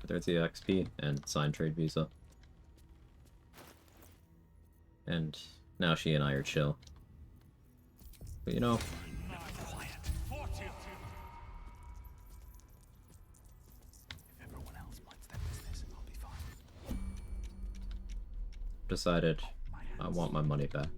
There's the XP and signed trade visa. And now she and I are chill. But you know, decided I want my money back.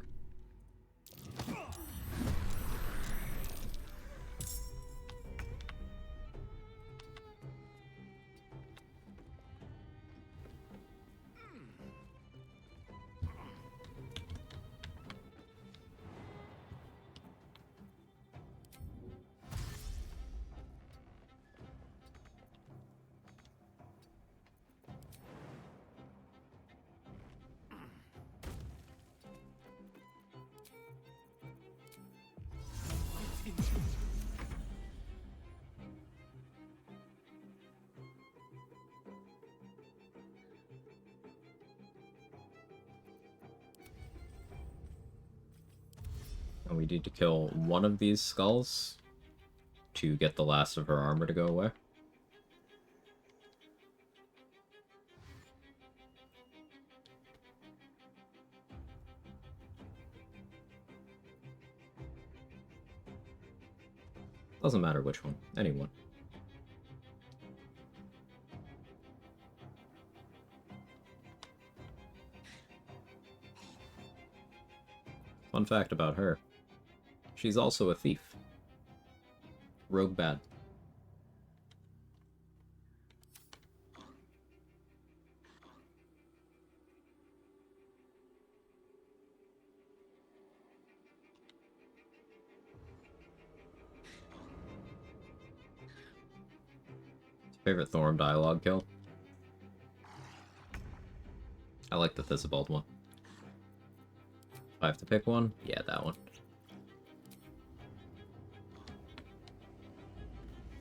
And we need to kill one of these skulls to get the last of her armor to go away. Doesn't matter which one, anyone. Fun fact about her. She's also a thief. Rogue bad. Favorite Thorm dialogue kill? I like the Thisibald one. If I have to pick one, yeah, that one.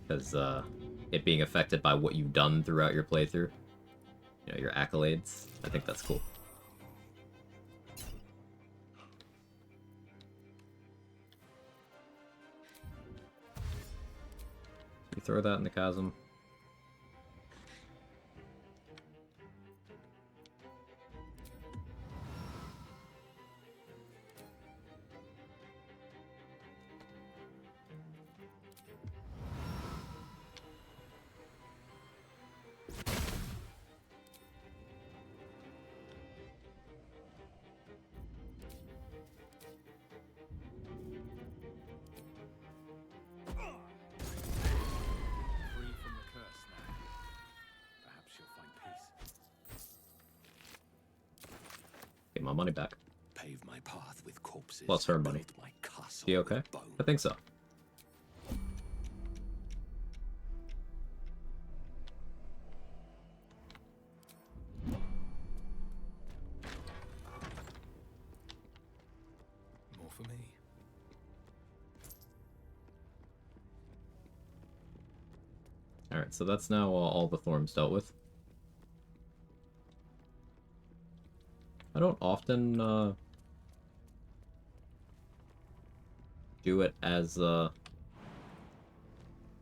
Because it being affected by what you've done throughout your playthrough, you know, your accolades, I think that's cool. You throw that in the chasm. Free from the curse now. Perhaps you'll find peace. Get my money back. Pave my path with corpses. Plus her money. Build my castle You okay? with bone. I think so. More for me. Alright, so that's now all the Thorms dealt with. I don't often do it as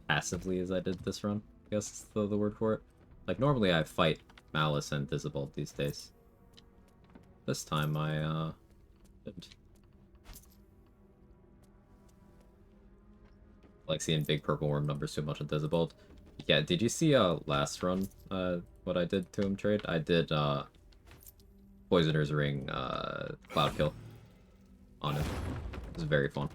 passively as I did this run, I guess is the word for it. Like, normally I fight Malice and Thisibald these days. This time I didn't. I like seeing big purple worm numbers too much on Thisibald. Yeah, did you see last run what I did to him trade? I did Poisoner's Ring Cloud Kill on him. It was very fun.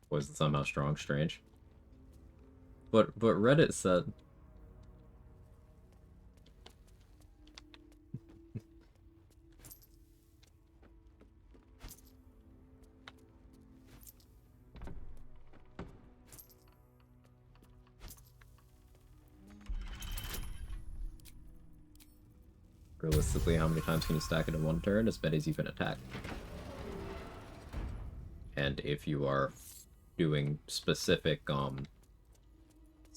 Was somehow strong, strange. But Reddit said realistically, how many times can you stack it in one turn? As many as you can attack. And if you are doing specific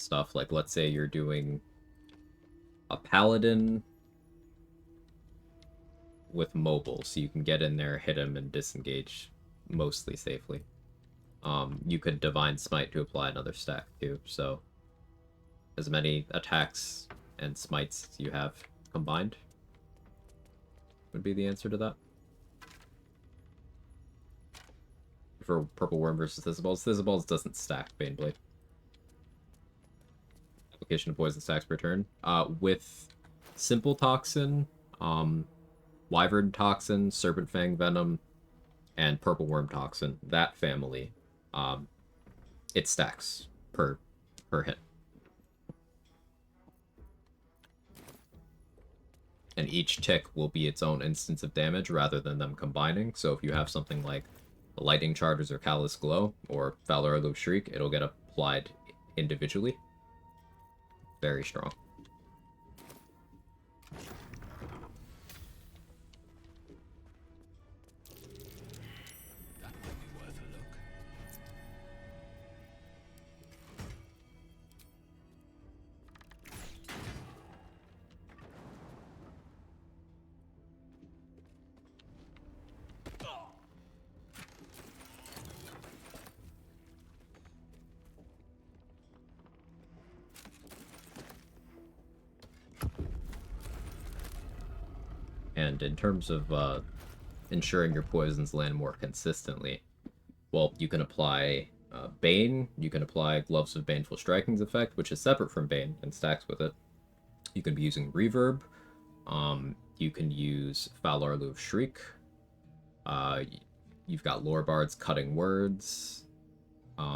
stuff. Like, let's say you're doing a paladin with mobile, so you can get in there, hit him, and disengage mostly safely. You could Divine Smite to apply another stack too, so as many attacks and smites as you have combined would be the answer to that. For Purple Worm versus Thistleballs doesn't stack Baneblade. Application of poison stacks per turn. With Simple Toxin, Wyvern Toxin, Serpent Fang Venom, and Purple Worm Toxin, that family, it stacks per hit. And each tick will be its own instance of damage rather than them combining. So if you have something like Lightning Charges or Callous Glow or Valor Loop Shriek, it'll get applied individually. Very strong. And in terms of ensuring your poisons land more consistently, well, you can apply Bane, you can apply Gloves of Baneful Striking's effect, which is separate from Bane and stacks with it. You can be using Reverb, you can use Foul Arlu of Shriek, you've got Lorebard's Cutting Words,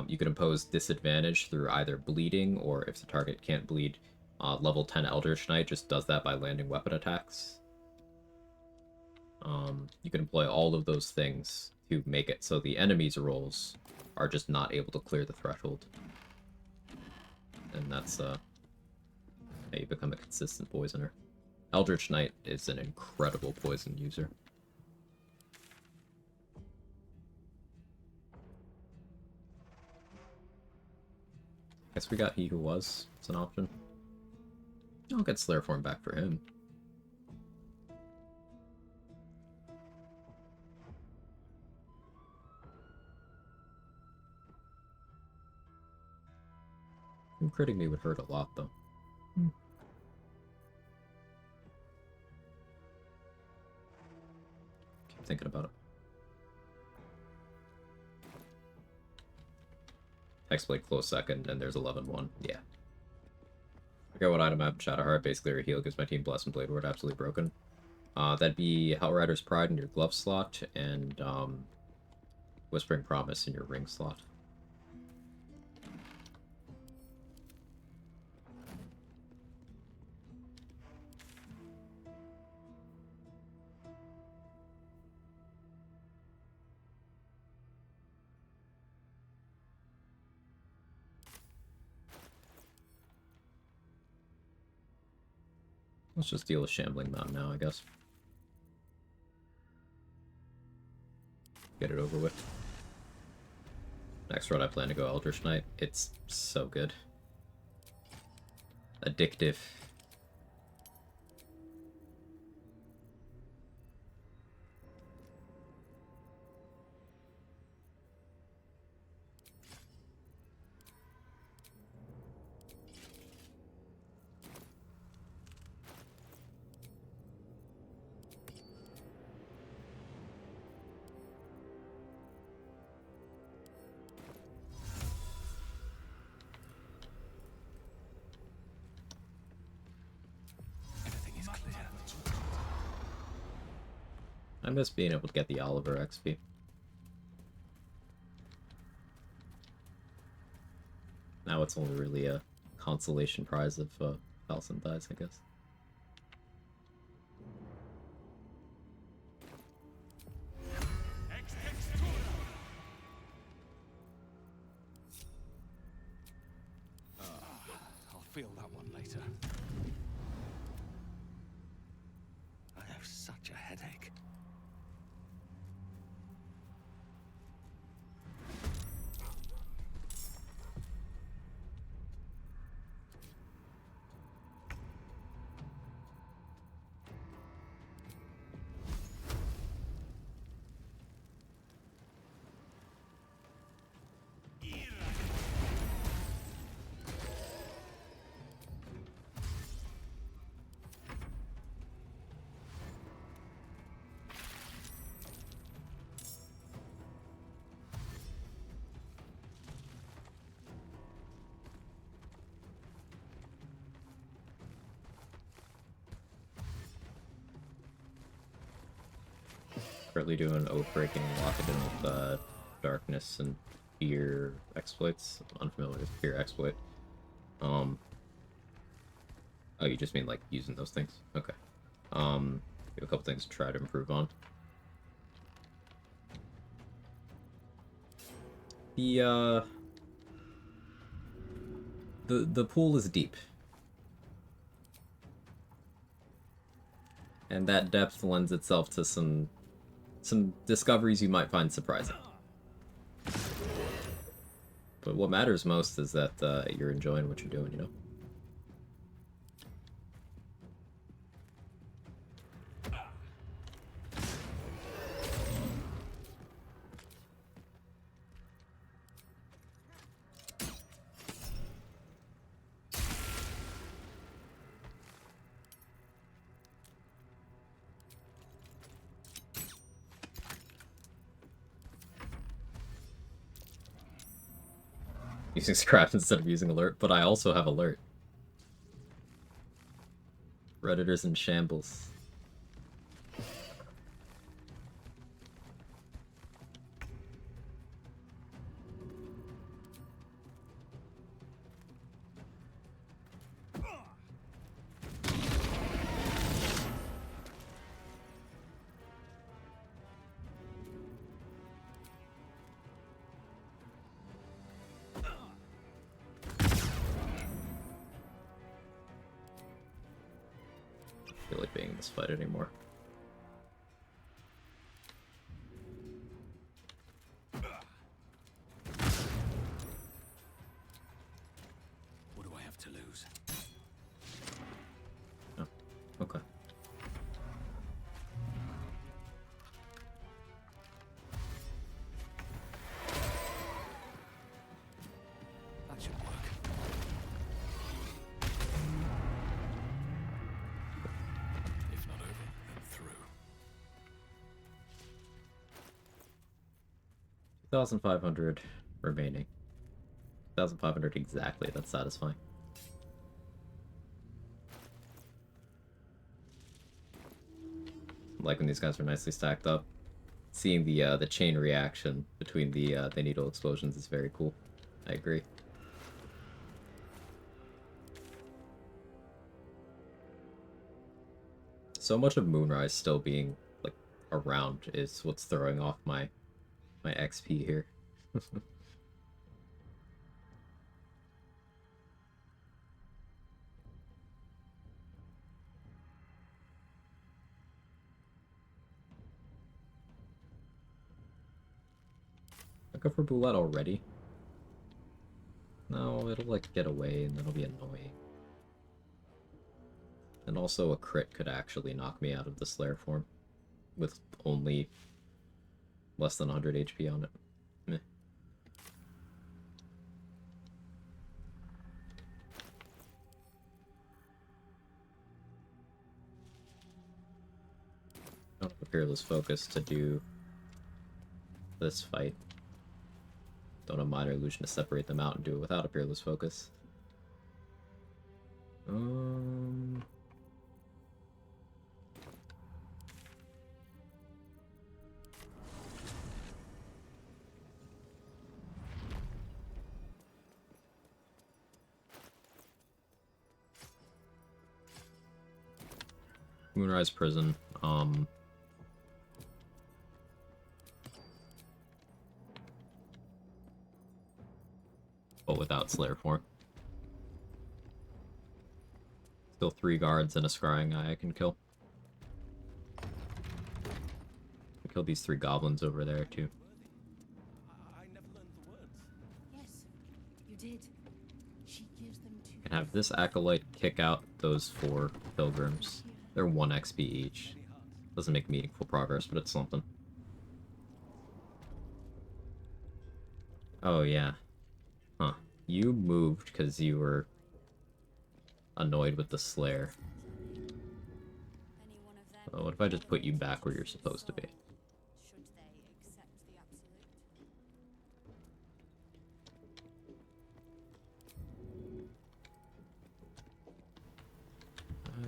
you can impose disadvantage through either bleeding, or if the target can't bleed, level 10 Eldritch Knight just does that by landing weapon attacks. You can employ all of those things to make it so the enemy's rolls are just not able to clear the threshold. And that's how you become a consistent poisoner. Eldritch Knight is an incredible poison user. Guess we got He Who Was. It's an option. I'll get Slayer Form back for him. Critting me would hurt a lot, though. Keep thinking about it. Hexblade close second, and there's 11-1. Yeah. I forget what item I have in Shadowheart. Basically, your heal gives my team Bless and Blade Ward absolutely broken. That'd be Hellrider's Pride in your glove slot, and Whispering Promise in your ring slot. Let's just deal with Shambling Mountain now, I guess. Get it over with. Next run I plan to go Eldritch Knight. It's so good. Addictive. I miss being able to get the Oliver XP. Now it's only really a consolation prize if Falson dies, I guess. I'll feel that one later. I have such a headache. Currently doing Oath-Breaking, lock it in with Darkness and Fear exploits. I'm unfamiliar with Fear exploit. Oh, you just mean like using those things? Okay. We have a couple things to try to improve on. The pool is deep. And that depth lends itself to some discoveries you might find surprising. But what matters most is that you're enjoying what you're doing, you know? Using scrap instead of using alert, but I also have alert. Redditor's in shambles. I feel like being in this fight anymore. What do I have to lose? Oh, okay. That should work. If not over, then through. 2,500 remaining. 2,500 exactly, that's satisfying. Like when these guys are nicely stacked up. Seeing the chain reaction between the needle explosions is very cool. I agree. So much of Moonrise still being like around is what's throwing off my XP here. I go for Boulette already. No, it'll like get away and that'll be annoying. And also a crit could actually knock me out of the Slayer form with only less than 100 HP on it. Meh. I don't have a Peerless Focus to do this fight. Don't have Minor Illusion to separate them out and do it without a Peerless Focus. Moonrise Prison, but without Slayer form. Still 3 guards and a scrying eye I can kill. I killed these 3 goblins over there too. Yes, you did. She gives them to I can have this acolyte kick out those 4 pilgrims. They're 1 XP each. Doesn't make meaningful progress, but it's something. Oh yeah. Huh. You moved because you were annoyed with the Slayer. Oh, what if I just put you back where you're supposed to be?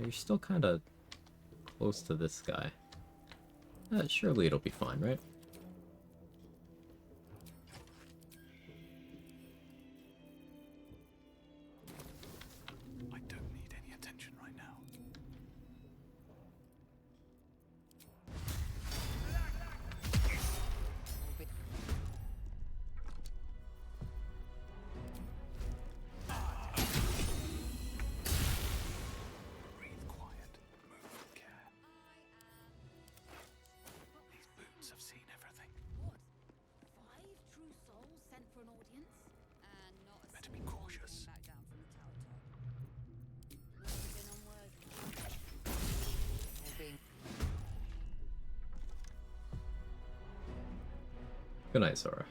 You're still kind of close to this guy. Surely it'll be fine, right? I don't need any attention right now. Breathe quiet. Move with care. These boots have seen everything. What? 5 true souls sent for an audience? And not a Better be cautious. back down from the tower top. Would have been unworthy. Good night, Sora.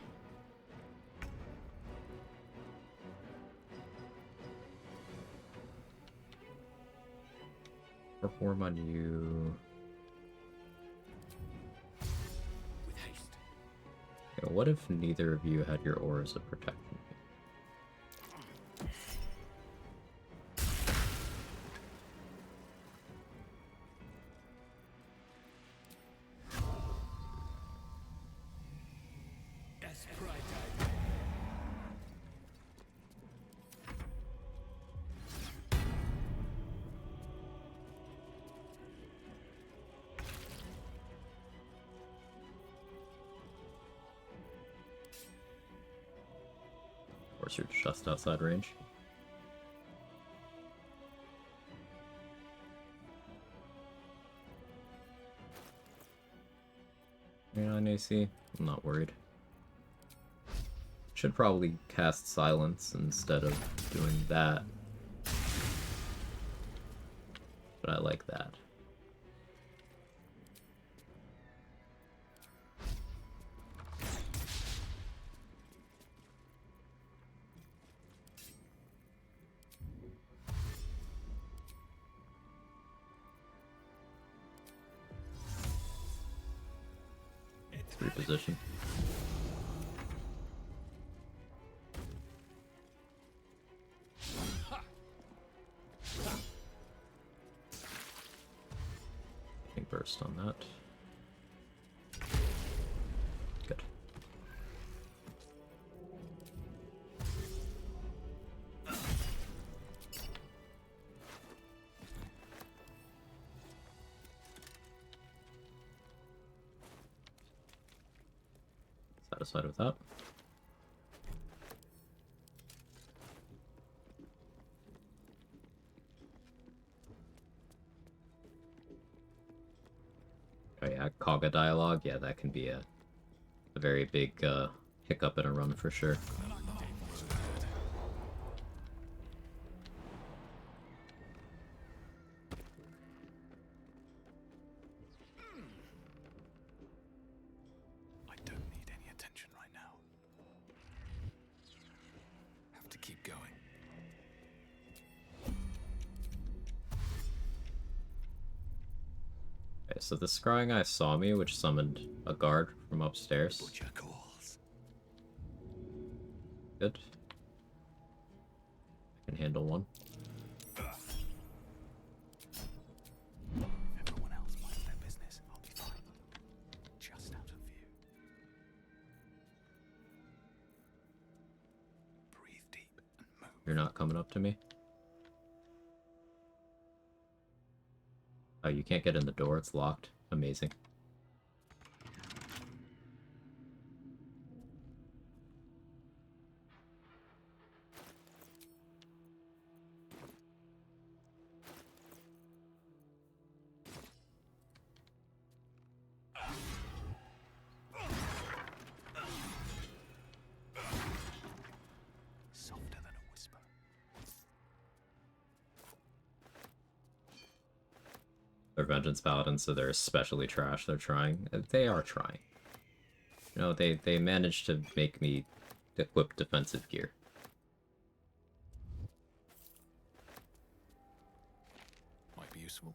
Perform on you. With haste. Yeah, what if neither of you had your auras of protection? That's pride. Of course, you're just outside range. You're on AC? I'm not worried. Should probably cast Silence instead of doing that. But I like that. Reposition. Burst on that. Good. Satisfied with that. Oh yeah, Kaga dialogue, yeah, that can be a very big hiccup in a run for sure. I don't need any attention right now. Have to keep going. Okay, so the scrying eye saw me, which summoned a guard from upstairs. Butcher calls. Good. I can handle one. Everyone else minds their business. I'll be fine. Just out of view. Breathe deep and move. You're not coming up to me? Oh, you can't get in the door, it's locked. Amazing. Softer than a whisper. They're Vengeance Paladins, so they're especially trash. They're trying. They are trying. You know, they managed to make me equip defensive gear. Might be useful.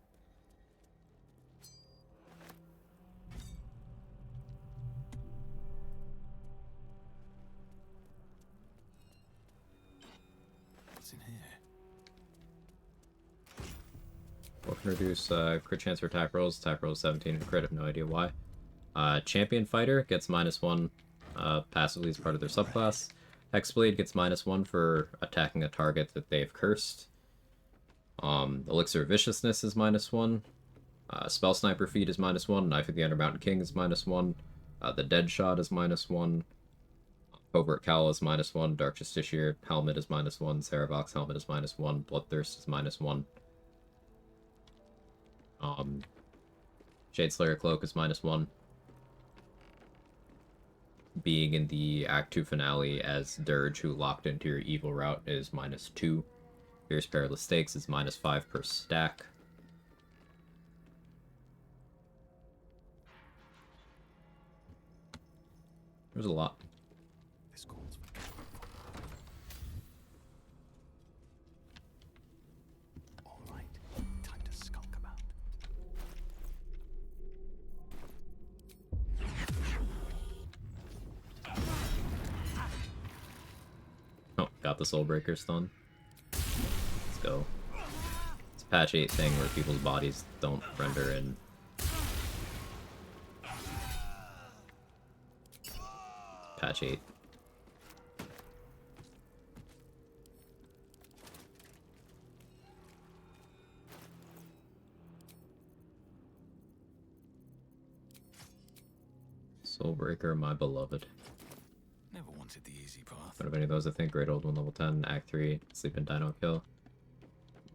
What's in here? We'll introduce crit chance for attack rolls 17 and crit, have no idea why. Champion Fighter gets -1 passively as part of their subclass. Hexblade gets -1 for attacking a target that they've cursed. Elixir of Viciousness is -1. Spell Sniper Feed is -1. Knife of the Undermountain King is -1. The Dead Shot is -1. Covert Cowl is -1. Dark Justiciar Helmet is -1. Saravox Helmet is -1. Bloodthirst is -1. Shadeslayer Cloak is -1. Being in the Act 2 finale as Dirge, who locked into your evil route, is -2. Fierce Perilous Stakes is -5 per stack. There's a lot. This calls for all right, time to skulk about. Oh, got the Soulbreaker stun. Let's go. It's a patch 8 thing where people's bodies don't render in. Patch 8. Soulbreaker, my beloved. Never wanted the easy path. What of any of those I think? Great Old One, level 10, Act 3, Sleep and Dino Kill.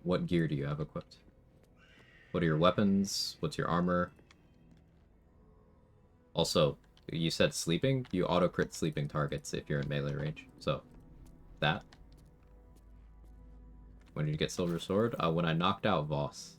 What gear do you have equipped? What are your weapons? What's your armor? Also, you said sleeping? You auto-crit sleeping targets if you're in melee range. So, that. When did you get Silver Sword? When I knocked out Voss.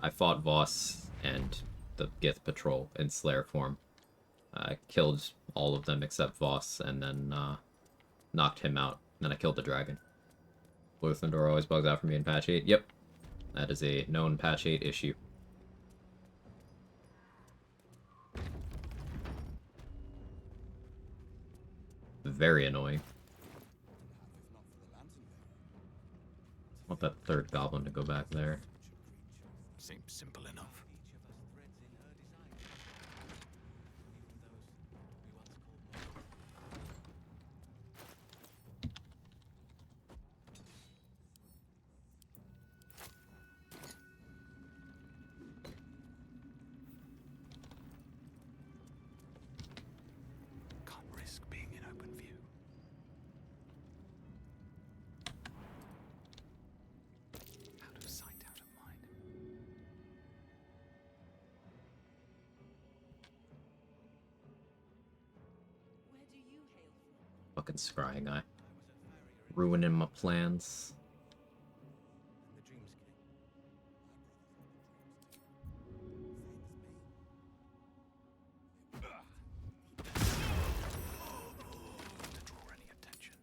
I fought Voss and the Gith Patrol in Slayer form. I killed all of them except Voss, and then knocked him out. And then I killed the dragon. Luthendor always bugs out for me in patch 8. Yep, that is a known patch 8 issue. Very annoying. I want that third goblin to go back there. Seems simple enough. Can't risk being in open view. Out of sight, out of mind. Fucking scrying eye. Ruining my plans. To draw any attention.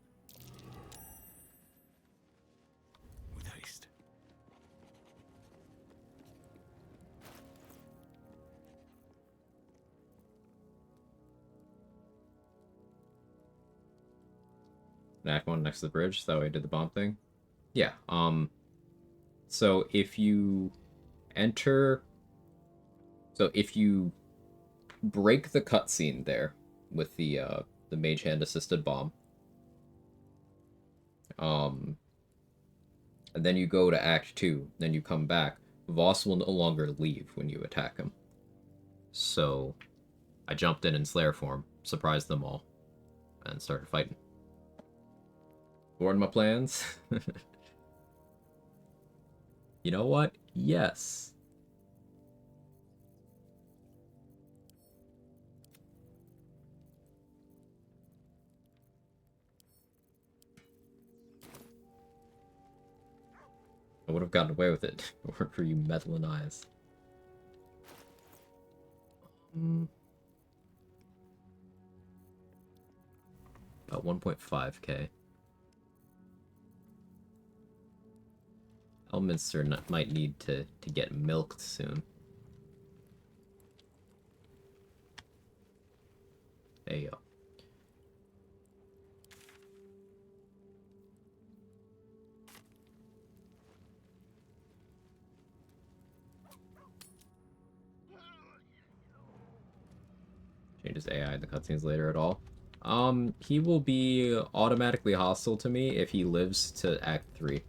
With haste. Act 1 next to the bridge, so I did the bomb thing. Yeah, so if you enter... So if you break the cutscene there with the mage hand assisted bomb, and then you go to Act 2, then you come back, Voss will no longer leave when you attack him. So I jumped in Slayer form, surprised them all, and started fighting. Thwarting my plans? You know what? Yes. I would have gotten away with it, or for you meddling eyes. About 1.5k. Elminster might need to get milked soon. There you go. Changes AI in the cutscenes later at all. He will be automatically hostile to me if he lives to Act 3.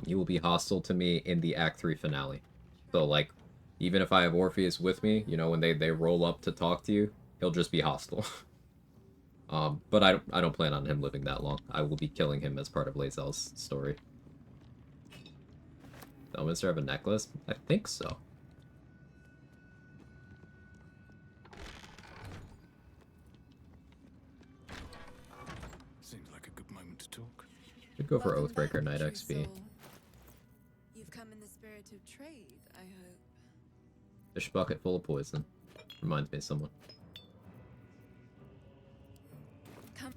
He will be hostile to me in the Act 3 finale. So, like, even if I have Orpheus with me, you know, when they roll up to talk to you, he'll just be hostile. But I don't plan on him living that long. I will be killing him as part of Lae'zel's story. Does Elminster have a necklace? I think so. Seems like a good moment to talk. Could go for Welcome Oathbreaker back, Knight true XP. soul. You've come in the spirit of trade, I hope. Fish bucket full of poison. Reminds me of someone. Come.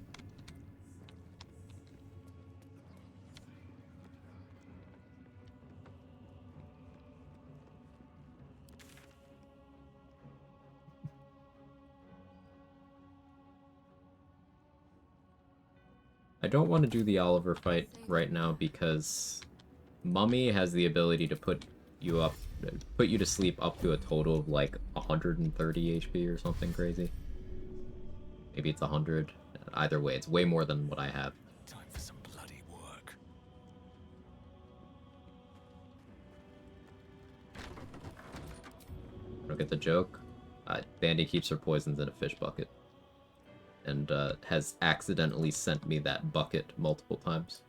I don't want to do the Oliver fight right now because Mummy has the ability to put you to sleep up to a total of like 130 HP or something crazy. Maybe it's 100. Either way, it's way more than what I have. Time for some bloody work. Don't get the joke. Bandy keeps her poisons in a fish bucket. And has accidentally sent me that bucket multiple times.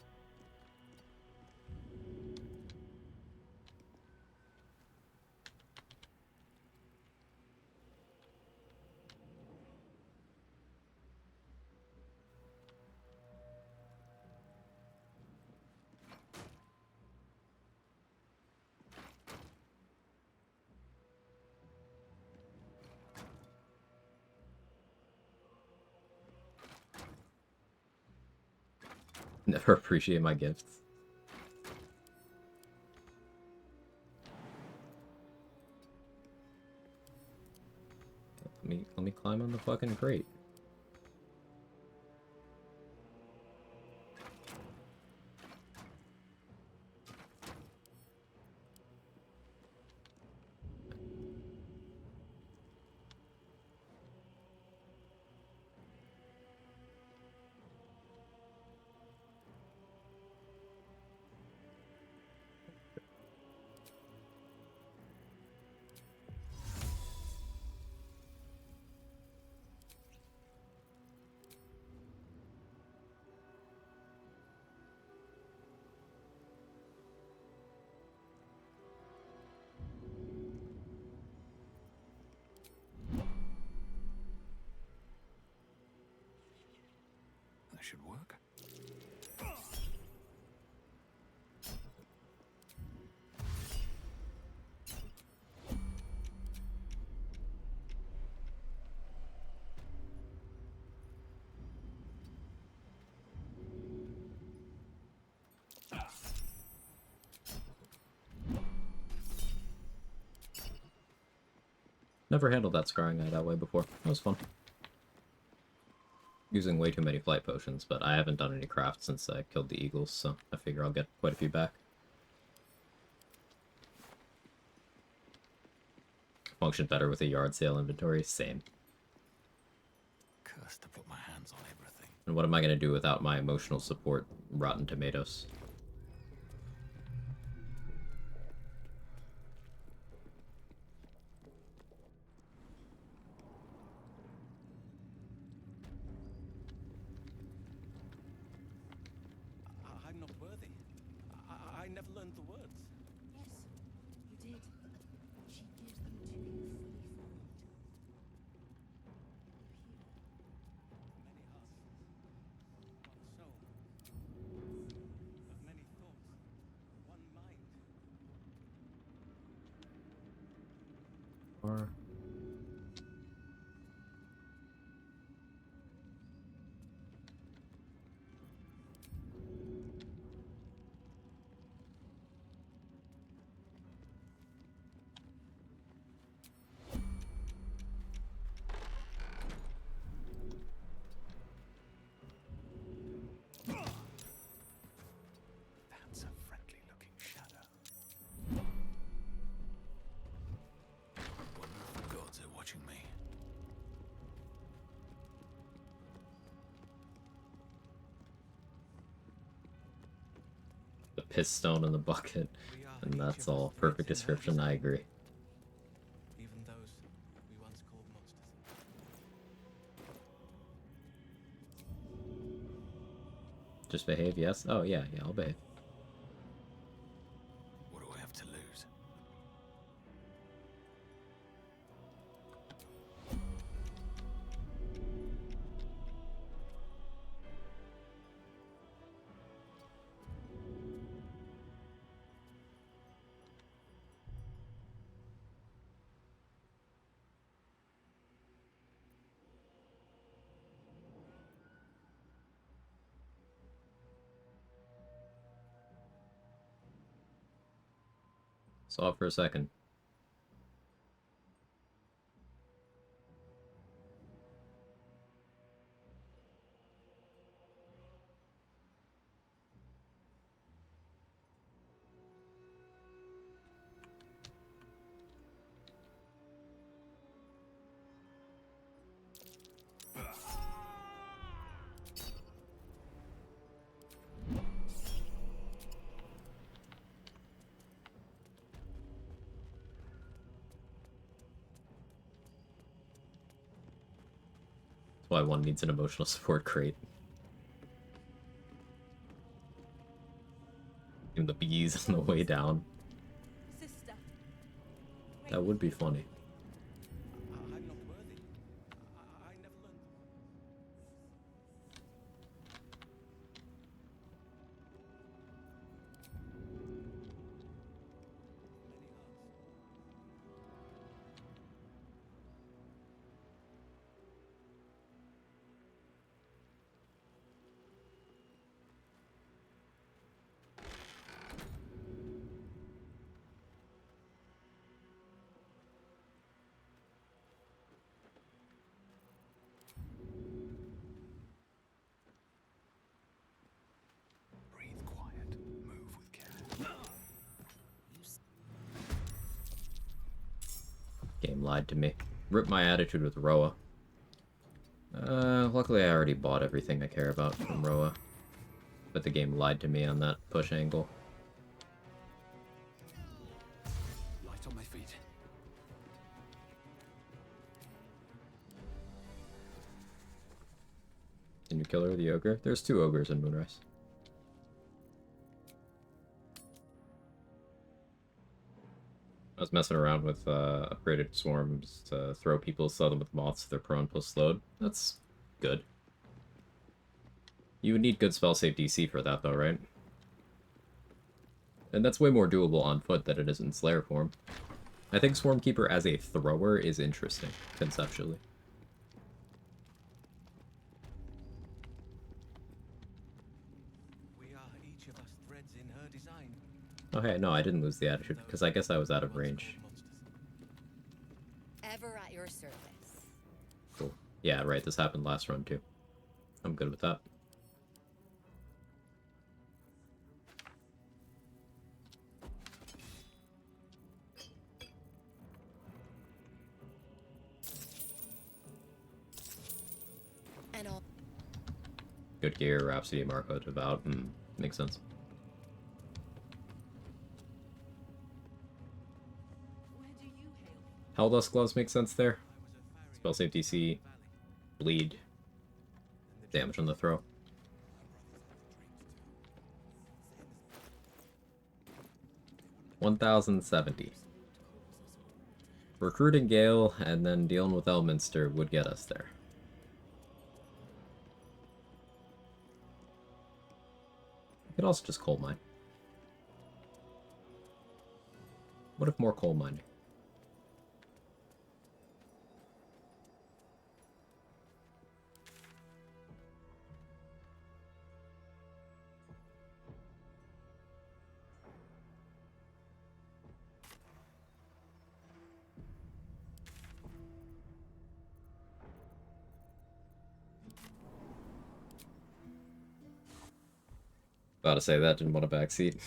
Never appreciate my gifts. Let me climb on the fucking crate. That should work. Never handled that scarring eye that way before. That was fun. Using way too many flight potions, but I haven't done any crafts since I killed the eagles, so I figure I'll get quite a few back. Function better with a yard sale inventory? Same. Cursed to put my hands on everything. And what am I going to do without my emotional support, Rotten Tomatoes? I'm not worthy. I never learned the words. Yes, you did. She gives them to you fully formed. Many hearts, one soul, of piss stone in the bucket, and that's all. Perfect description, I agree. Even those we once called monsters. Just behave, yes? Oh, yeah, I'll behave. What do I have to lose? Saw it for a second. That's why one needs an emotional support crate. Even the bees on the way down. Sister. That would be funny. I'm not worthy. I never learned. Breathe quiet. Move with care. Game lied to me. Rip my attitude with Roa. Luckily I already bought everything I care about from Roa. But the game lied to me on that push angle. Light on my feet. Can you kill her with the ogre? There's 2 ogres in Moonrise. I was messing around with upgraded swarms to throw people, slow them with moths if they're prone plus slowed. That's good. You would need good spell save DC for that though, right? And that's way more doable on foot than it is in Slayer form. I think Swarmkeeper as a thrower is interesting, conceptually. We are each of us threads in her design. Oh hey, no, I didn't lose the attitude, because I guess I was out of range. Ever at your service. Cool. Yeah, right, this happened last run too. I'm good with that. And all. Good gear, Rhapsody, Marco, Devout. Makes sense. Helldust gloves make sense there. Spell save DC, bleed, damage on the throw. $1,070. Recruiting Gale and then dealing with Elminster would get us there. We could also just coal mine. What if more coal mining? About to say that, didn't want a backseat.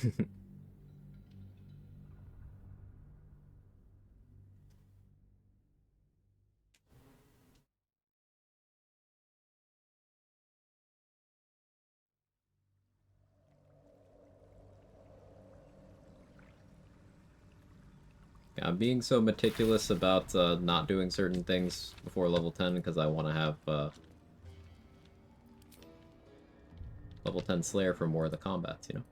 I'm being so meticulous about not doing certain things before level 10 because I want to have level 10 Slayer for more of the combats, you know?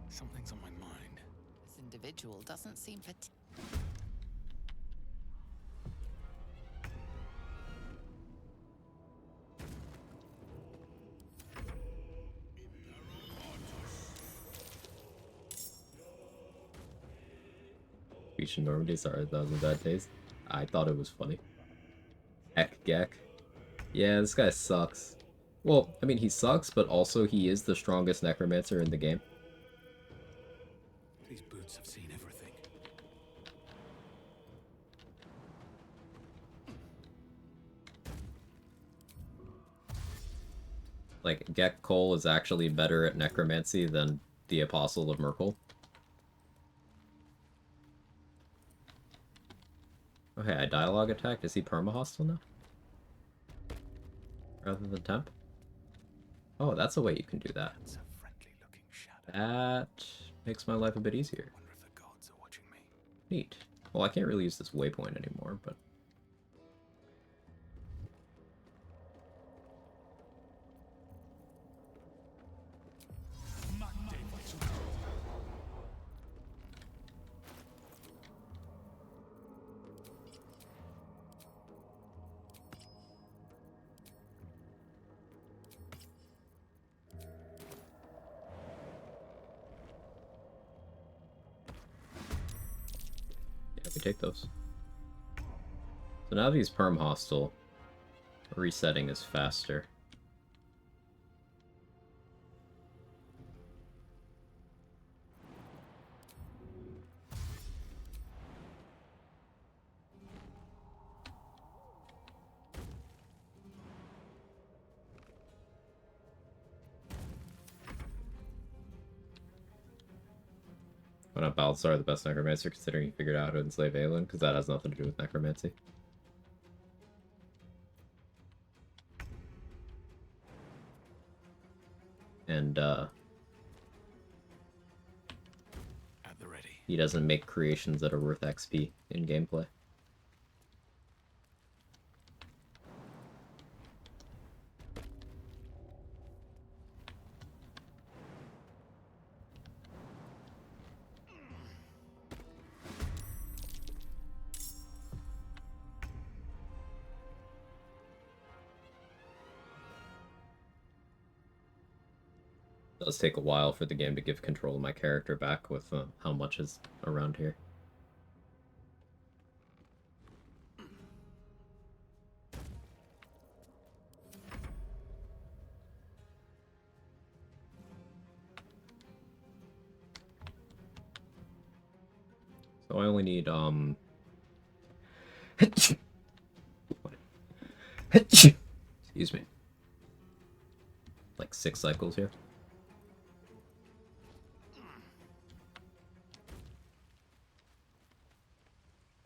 Something's on my mind. This individual doesn't seem fatigued. Beach in Normandy, sorry, that was a bad taste. I thought it was funny. Ekgek. Yeah, this guy sucks. Well, I mean, he sucks, but also he is the strongest necromancer in the game. These boots have seen everything. Like, Gek Cole is actually better at necromancy than the Apostle of Merkel. Okay, I dialogue attacked. Is he perma-hostile now? Rather than temp? Oh, that's a way you can do that. That makes my life a bit easier. Neat. Well, I can't really use this waypoint anymore, but... Yeah, we take those. So now that he's perm hostile, resetting is faster. Why not Balthazar the best necromancer, considering he figured out how to enslave Aelin? Because that has nothing to do with necromancy. And, At the ready. he doesn't make creations that are worth XP in gameplay. It does take a while for the game to give control of my character back with how much is around here. So I only need, excuse me. Like 6 cycles here.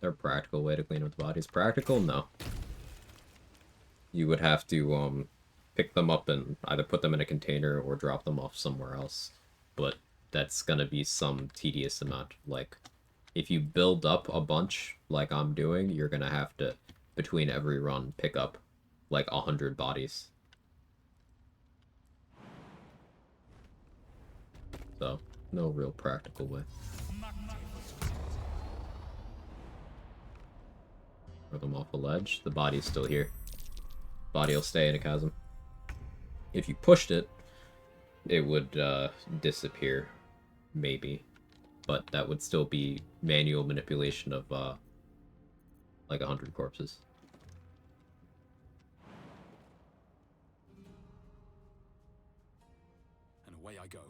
They're a practical way to clean up the bodies. Practical? No. You would have to, pick them up and either put them in a container or drop them off somewhere else. But that's gonna be some tedious amount. Like, if you build up a bunch, like I'm doing, you're gonna have to, between every run, pick up, like, 100 bodies. So, no real practical way. Throw them off a ledge. The body's still here. Body will stay in a chasm. If you pushed it, it would disappear, maybe. But that would still be manual manipulation of like 100 corpses. And away I go.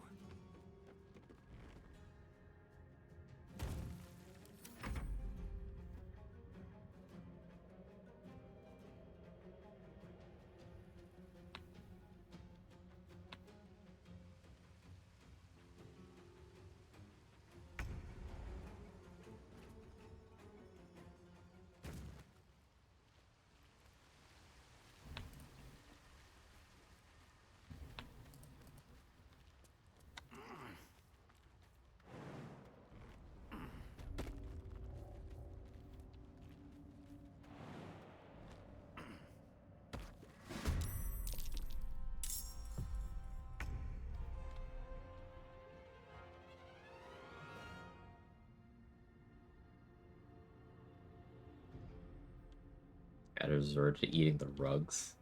had resorted to eating the rugs.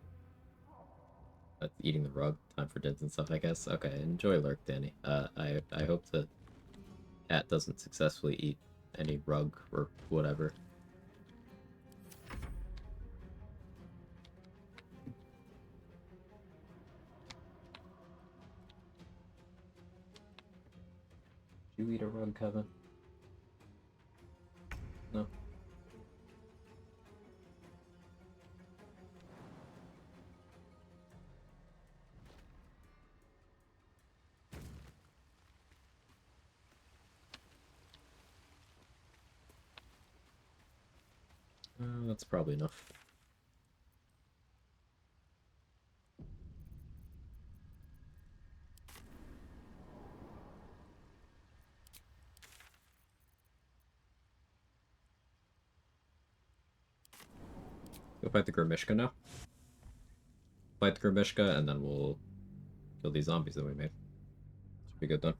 That's eating the rug. Time for dins and stuff, I guess. Okay, enjoy lurk, Danny. I hope the cat doesn't successfully eat any rug or whatever. Did you eat a rug, Kevin? No. That's probably enough. Go fight the Grimishka now. Fight the Grimishka, and then we'll kill these zombies that we made. Should be good then.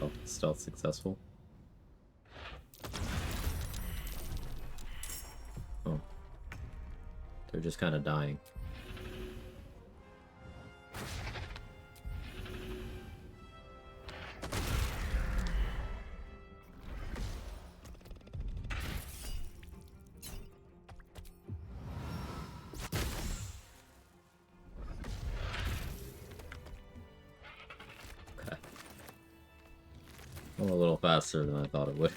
Oh, stealth successful. Oh. They're just kind of dying. Okay. A little faster than I thought it would.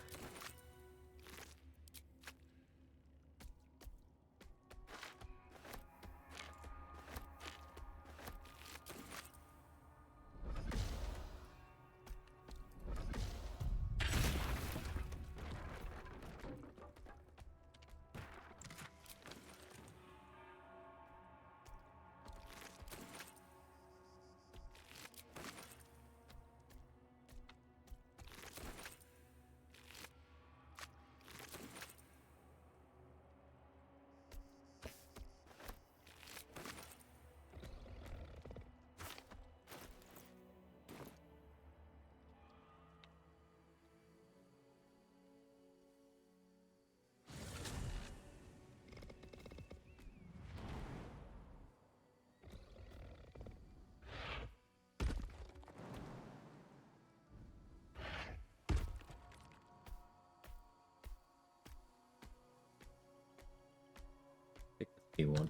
T1.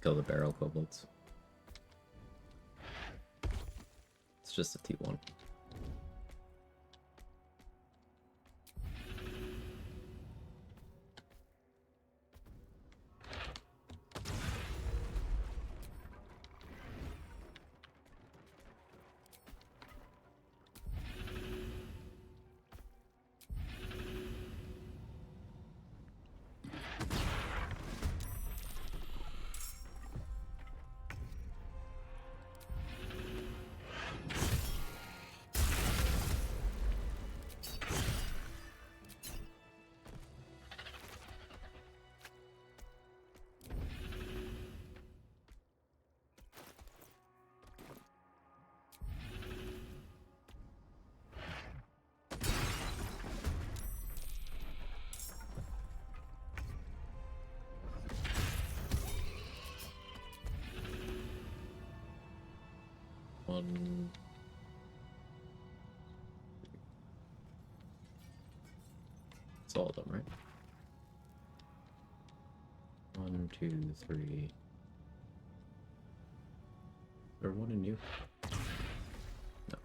Kill the barrel equivalents. It's just a T1. One. It's all of them, right? 1, 2, 3. There one in you? No.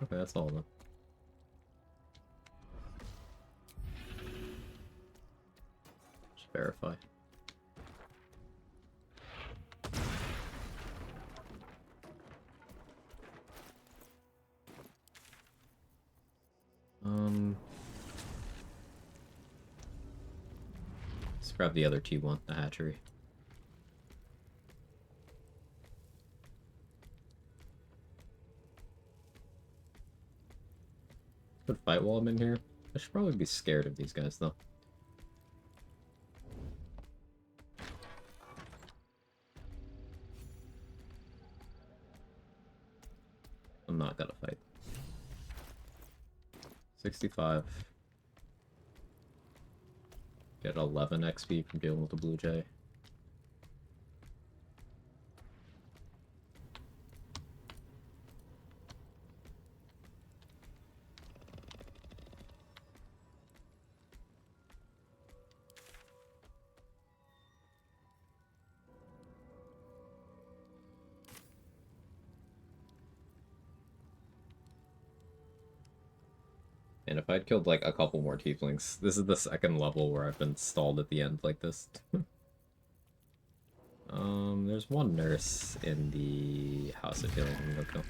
Okay, that's all of them. Just verify. Let's grab the other T1, the hatchery. Could fight while I'm in here. I should probably be scared of these guys, though. I'm not gonna fight. 65. Get 11 XP from dealing with the Blue Jay. And if I'd killed like a couple more tieflings, this is the second level where I've been stalled at the end like this. There's one nurse in the House of Healing I'm gonna kill.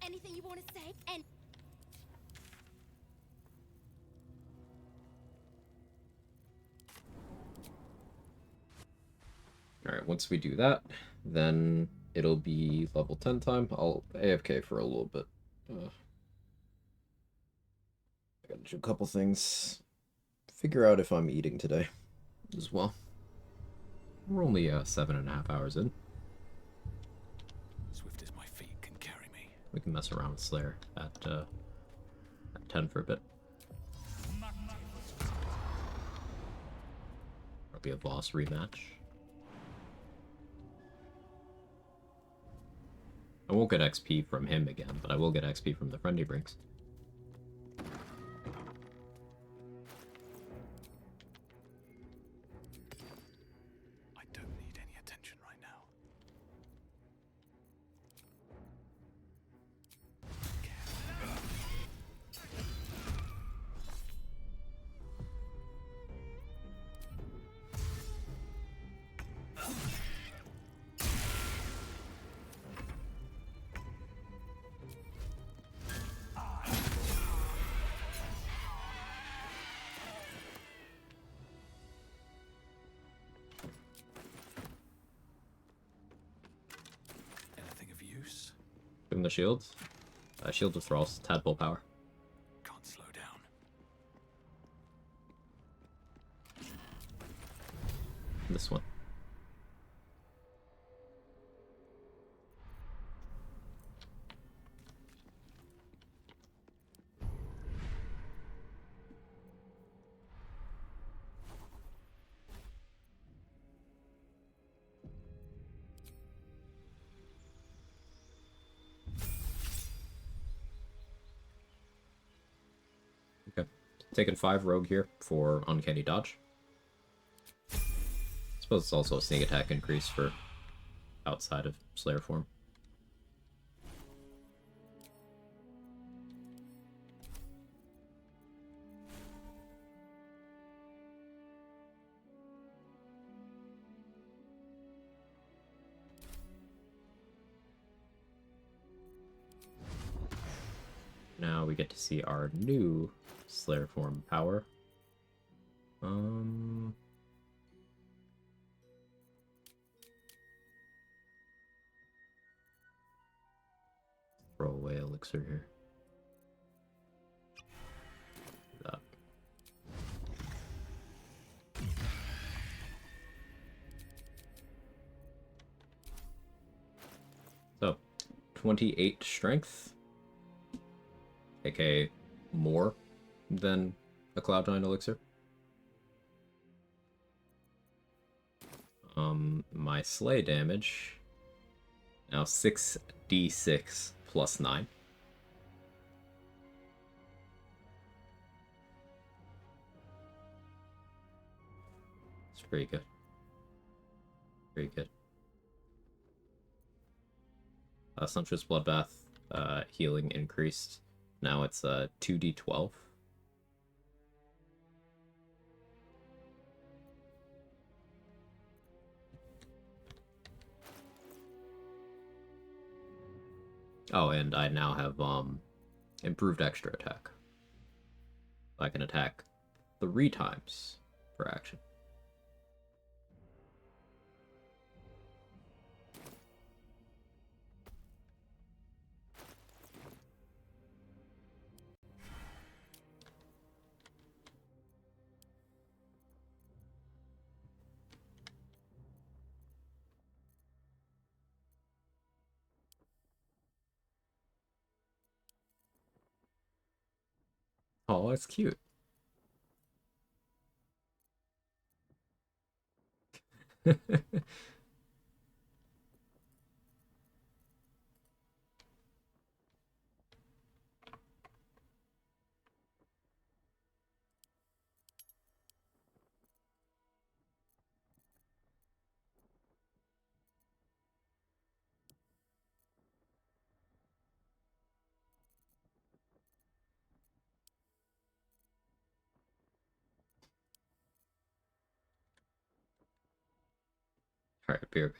Anything you want to say? And Alright, once we do that, then it'll be level 10 time. I'll AFK for a little bit. I gotta do a couple things. Figure out if I'm eating today as well. We're only 7.5 hours in. Swift as my feet can carry me. We can mess around with Slayer at 10 for a bit. Probably a boss rematch. I won't get XP from him again, but I will get XP from the friend he brings. I don't need any attention right now. Anything of use? Give him the shields. Shield of Thralls, Tadpole power. Can't slow down. This one. Okay. Taking 5 rogue here for uncanny dodge. Suppose it's also a sneak attack increase for outside of Slayer form. Now we get to see our new Slayer form power. Throw away elixir here. That. So, 28 strength. aka more than a Cloud Giant elixir. My slay damage now 6d6 plus 9. It's pretty good. Pretty good. Sumptuous Bloodbath healing increased. Now it's 2d12. Oh, and I now have improved extra attack. I can attack 3 times per action. Oh, it's cute. Alright, beer.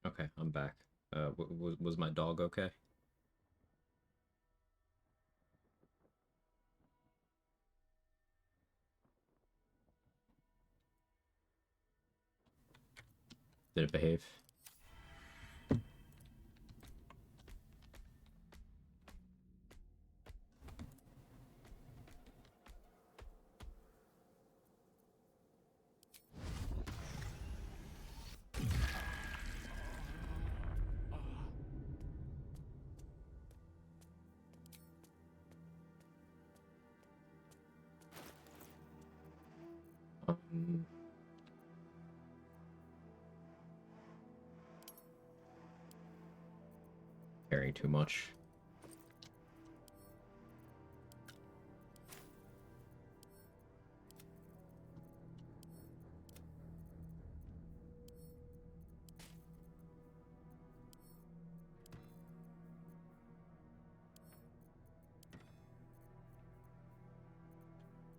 Okay, I'm back. Was my dog okay? Did it behave? Caring too much.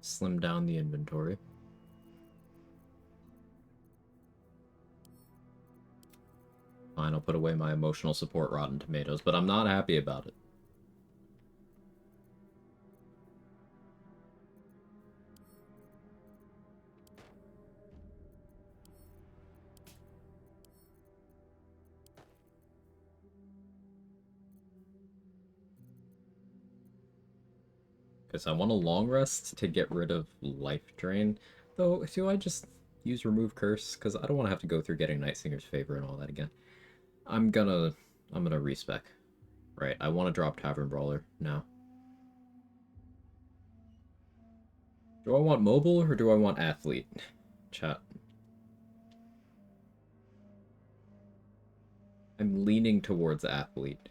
Slim down the inventory. Fine, I'll put away my emotional support Rotten Tomatoes, but I'm not happy about it. Because I want a long rest to get rid of life drain. Though, do I just use remove curse? Because I don't want to have to go through getting Night Singer's favor and all that again. I'm gonna respec. Right, I want to drop Tavern Brawler now. Do I want mobile or do I want athlete? Chat. I'm leaning towards athlete.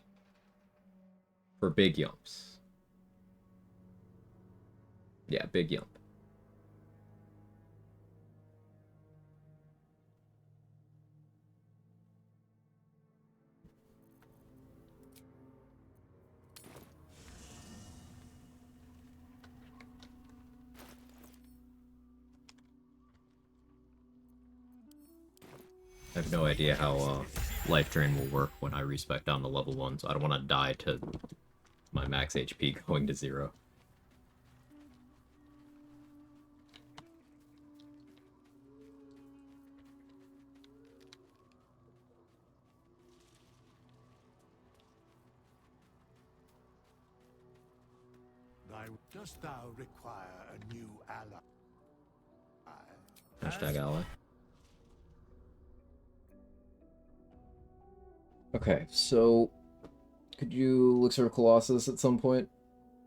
For big yumps. Yeah, big yump. I have no idea how life drain will work when I respec down to level 1, so I don't want to die to my max HP going to 0. Dost thou require a new ally? Hashtag ally. Okay, so could you Elixir of Colossus at some point?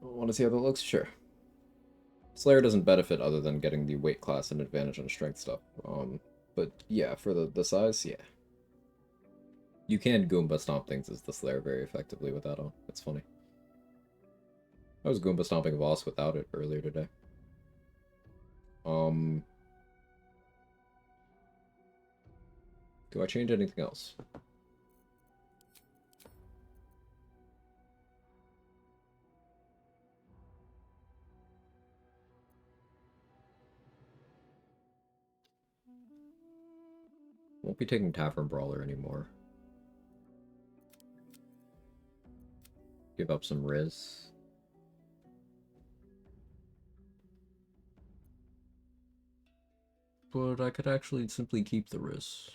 Want to see how that looks? Sure. Slayer doesn't benefit other than getting the weight class and advantage on strength stuff. But yeah, for the size, yeah. You can Goomba stomp things as the Slayer very effectively with that on. It's funny. I was Goomba stomping a boss without it earlier today. Do I change anything else? Won't be taking Tavern Brawler anymore. Give up some Riz. But I could actually simply keep the Riz.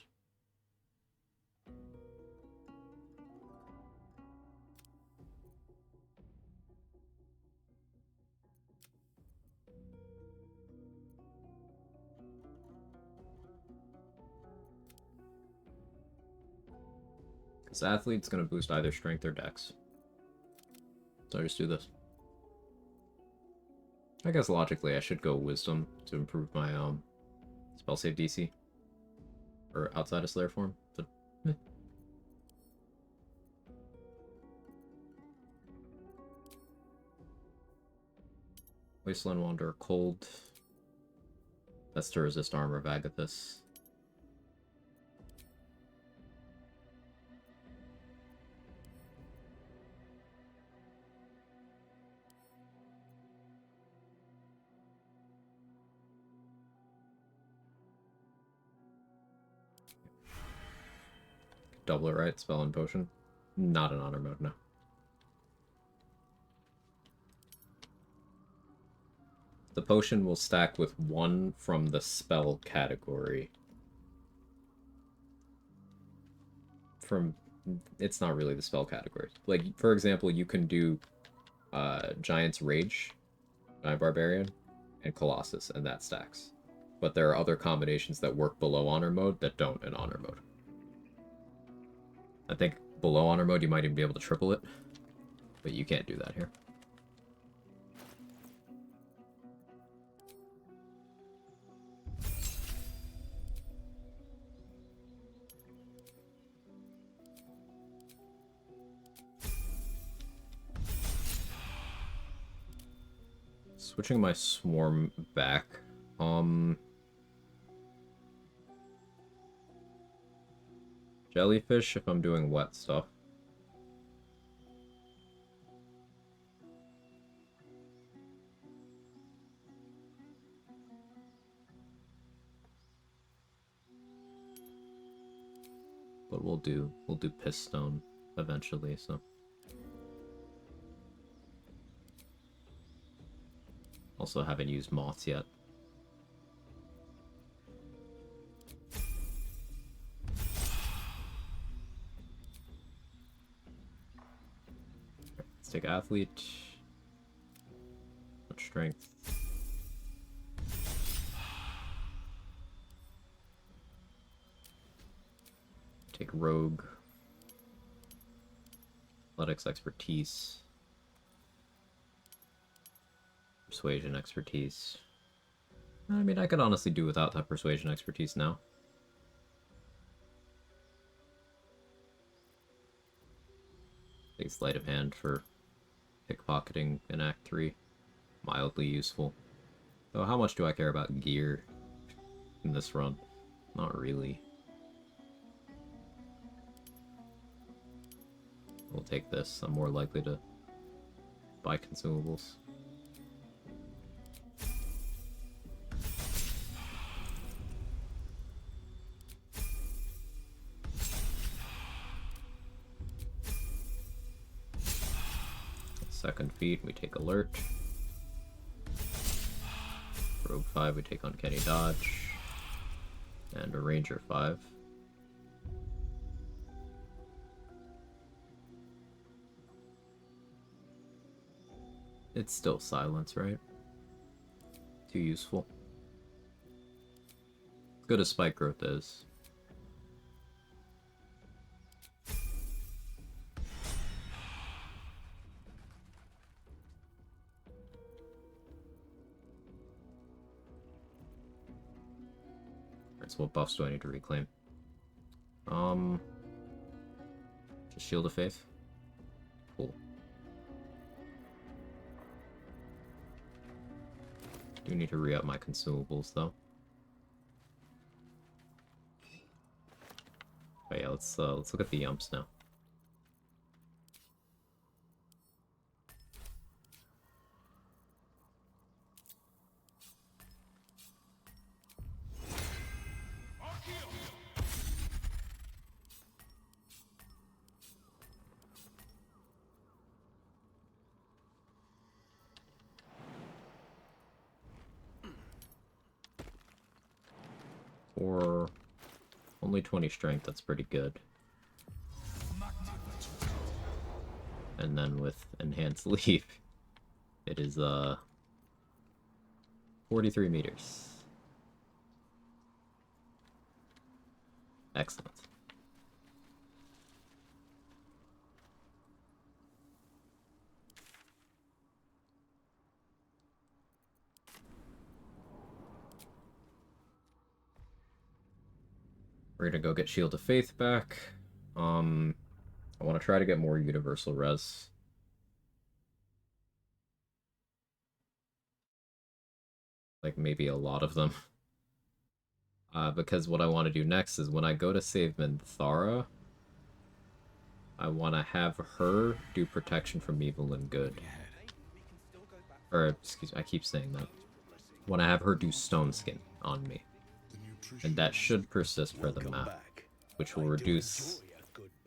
This athlete's gonna boost either strength or dex. So I just do this. I guess logically I should go wisdom to improve my spell save DC. Or outside of Slayer form, but Wasteland Wanderer, Cold. That's to resist Armor of Agathis. double it right, spell and potion. Not in honor mode, no. The potion will stack with 1 from the spell category. It's not really the spell category. Like, for example, you can do Giant's Rage, Giant Barbarian, and Colossus, and that stacks. But there are other combinations that work below honor mode that don't in honor mode. I think below honor mode you might even be able to triple it, but you can't do that here. Switching my swarm back. Jellyfish if I'm doing wet stuff. But we'll do Pistone eventually, so. Also haven't used moths yet. Let's take athlete. Much strength. Take rogue. Athletics expertise. Persuasion expertise. I mean, I could honestly do without that persuasion expertise now. Take sleight of hand for pickpocketing in Act 3. Mildly useful. Though how much do I care about gear in this run? Not really. We'll take this. I'm more likely to buy consumables. Second feat, we take alert. Rogue 5, we take uncanny dodge. And a ranger 5. It's still silence, right? Too useful. As good as spike growth is. So what buffs do I need to reclaim? Just Shield of Faith. Cool. Do need to re-up my consumables though. But yeah, let's look at the yumps now. For only 20 strength, that's pretty good. And then with enhanced leap, it is 43 meters. Excellent. We're gonna go get Shield of Faith back. I want to try to get more universal res. Like maybe a lot of them. Because what I want to do next is when I go to save Minthara, I want to have her do protection from evil and good. Or, excuse me, I keep saying that. I want to have her do Stone Skin on me. And that should persist for the map, which will reduce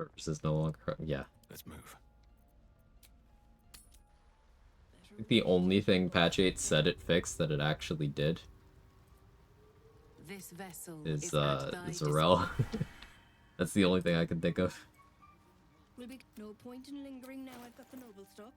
Purpose is no longer. Yeah. Let's move. I think the only thing patch 8 said it fixed that it actually did This vessel is at thy Zarel. That's the only thing I can think of. Will be no point in lingering now I've got the noble stock.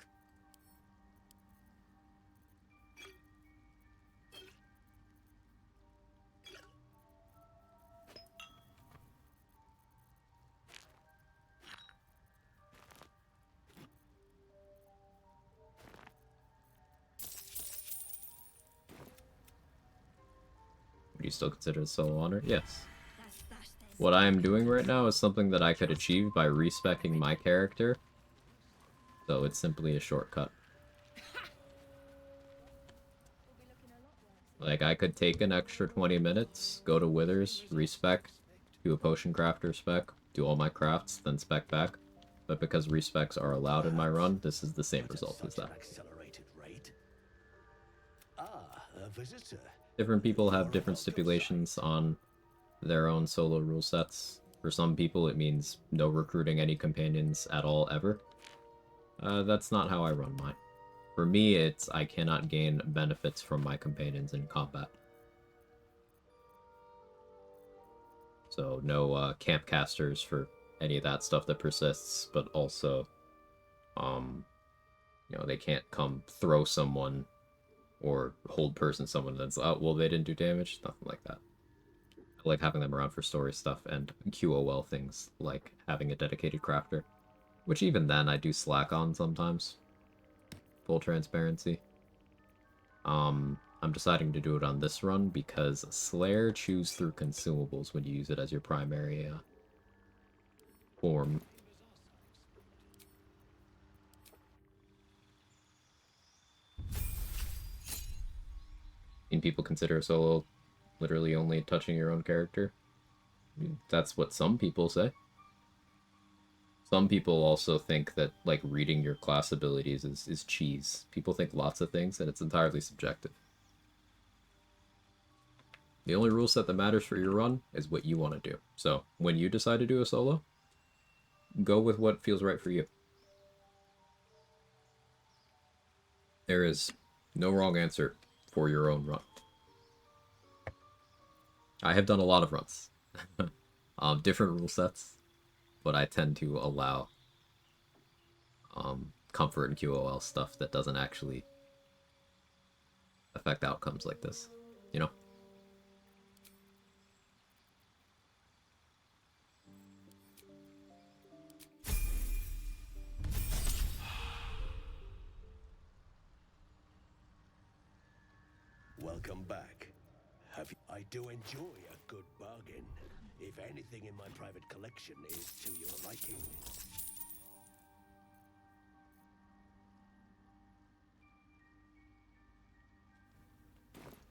Would you still consider it solo honor? Yes. What I am doing right now is something that I could achieve by respecking my character. So it's simply a shortcut. Like, I could take an extra 20 minutes, go to Withers, respec, do a potion crafter spec, do all my crafts, then spec back. But because respecs are allowed in my run, this is the same result as that. A visitor. Different people have different stipulations on their own solo rule sets. For some people, it means no recruiting any companions at all, ever. That's not how I run mine. For me, it's I cannot gain benefits from my companions in combat. So no camp casters for any of that stuff that persists, but also, you know, they can't come throw someone or hold person someone that's, oh, well, they didn't do damage, nothing like that. I like having them around for story stuff and QOL things, like having a dedicated crafter. Which even then, I do slack on sometimes. Full transparency. I'm deciding to do it on this run because Slayer chews through consumables when you use it as your primary form. And people consider solo literally only touching your own character. I mean, that's what some people say. Some people also think that, like, reading your class abilities is cheese. People think lots of things, and it's entirely subjective. The only rule set that matters for your run is what you want to do. So, when you decide to do a solo, go with what feels right for you. There is no wrong answer for your own run. I have done a lot of runs. Different rule sets, but I tend to allow comfort and QOL stuff that doesn't actually affect outcomes like this, you know? Welcome back. I do enjoy a good bargain. If anything in my private collection is to your liking.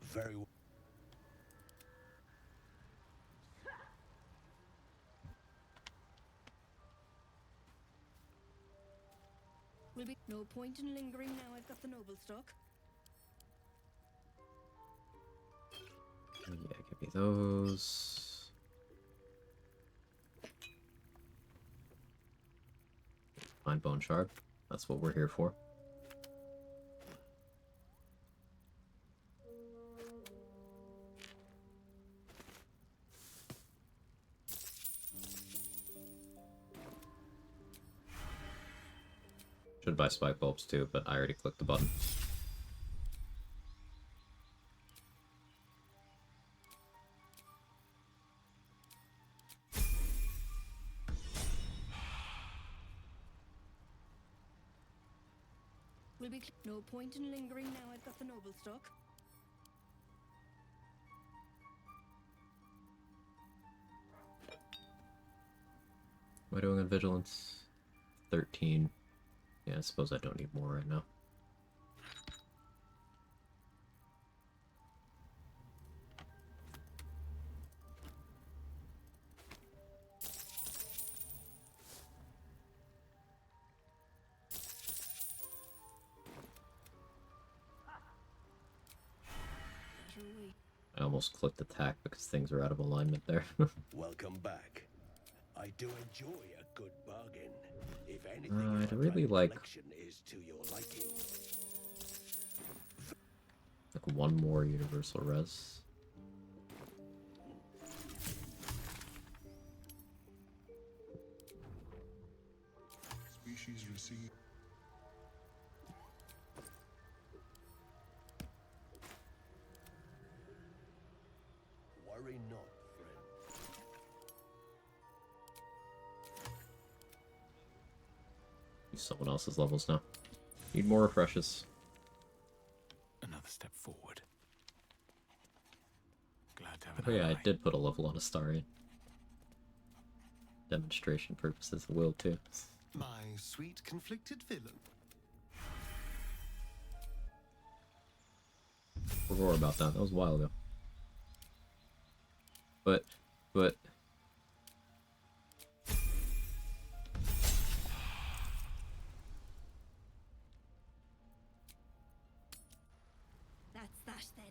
Very well. Will be no point in lingering now I've got the noble stock. Yeah, give me those. Find Bone Shard. That's what we're here for. Should buy spike bulbs too, but I already clicked the button. Will be no point in lingering now I've got the noble stock. What am I doing on vigilance? 13. Yeah, I suppose I don't need more right now. I almost clicked attack because things are out of alignment there. Welcome back. I do enjoy a a good bargain. If anything in my I'd really private like collection is to your liking. one more universal res. Species receive. Worry not, friend. Use someone else's levels now. Need more refreshes. Another step forward. Glad to have Oh an yeah, I ally. did put a level on Astarion. Demonstration purposes, will too. My sweet conflicted villain. We'll roar about that. That was a while ago. But That's that then.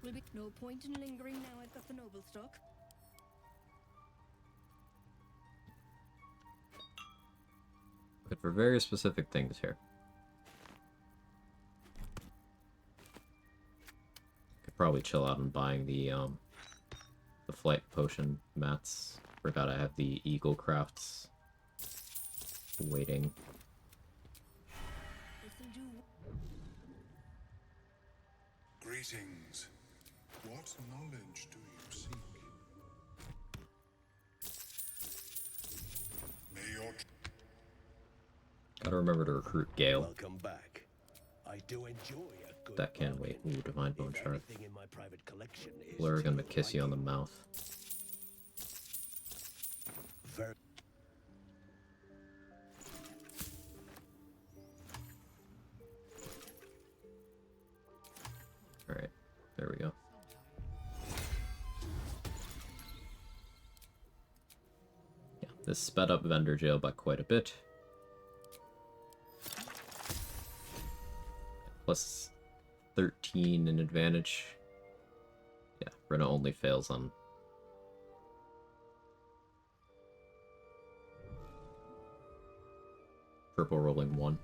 Will be no point in lingering now I've got the noble stock. but for very specific things here. Could probably chill out on buying the flight potion mats. Forgot I have the Eagle Crafts waiting. This'll do. Greetings. What knowledge do you seek? May your Gotta remember to recruit Gale. Welcome back. I do enjoy a good That can bargain. wait. Ooh, Divine Bone If Shard. anything in my private collection is Blur to gonna your kiss you on the liking. mouth. Very Alright, there we go. Yeah, this sped up vendor jail by quite a bit. Plus 13 in advantage. Yeah, Rena only fails on triple rolling 1.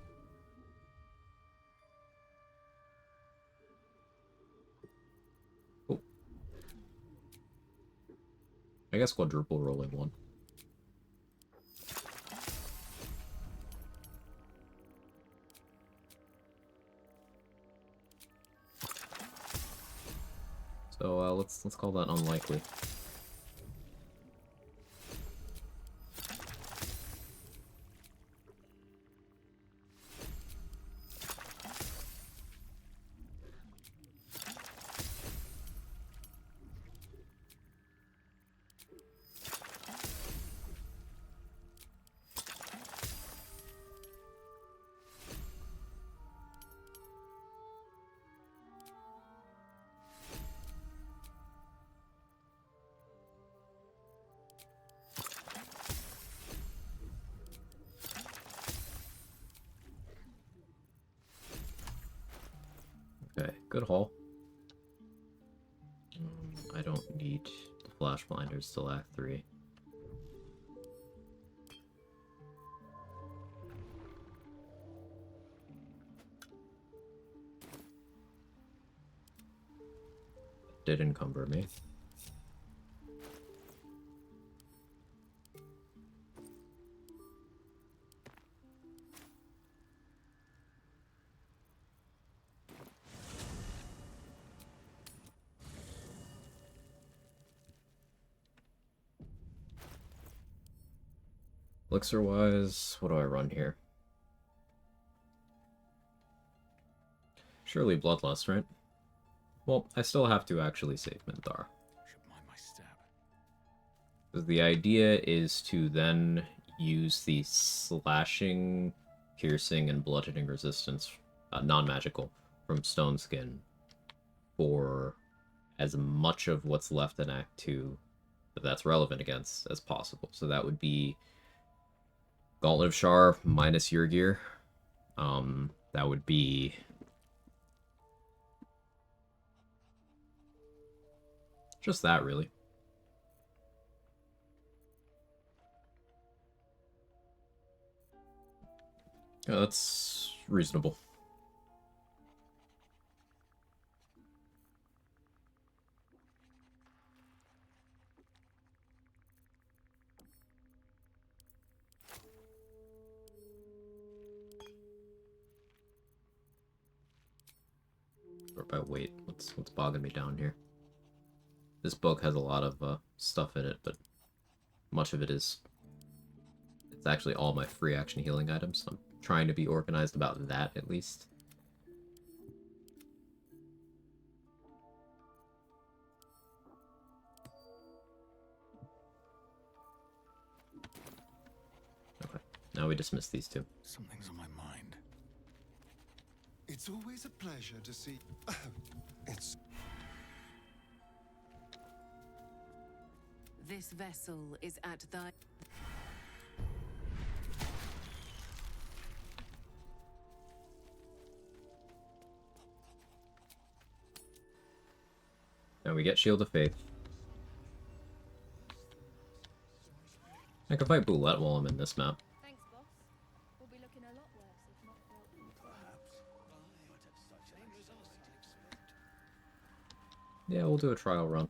Oh. I guess quadruple rolling 1. So let's call that unlikely. Okay, good haul. I don't need the flash blinders till Act 3. Did encumber me. Elixir wise, what do I run here? Surely Bloodlust, right? Well, I still have to actually save Minthar. Should mind my stab. Because the idea is to then use the slashing, piercing, and bludgeoning resistance, non-magical, from Stone Skin for as much of what's left in Act 2 that that's relevant against as possible. So that would be Gauntlet of Shar minus your gear. That would be just that, really. Yeah, that's reasonable. Or by wait, what's bogging me down here? This book has a lot of stuff in it, but much of it is... It's actually all my free action healing items. I'm trying to be organized about that, at least. Okay, now we dismiss these two. Something's on my mind. It's always a pleasure to see... it's... This vessel is at thy... And we get Shield of Faith. I can fight Boulette while I'm in this map. Thanks, boss. We'll be looking a lot worse if not for Yeah, we'll do a trial run.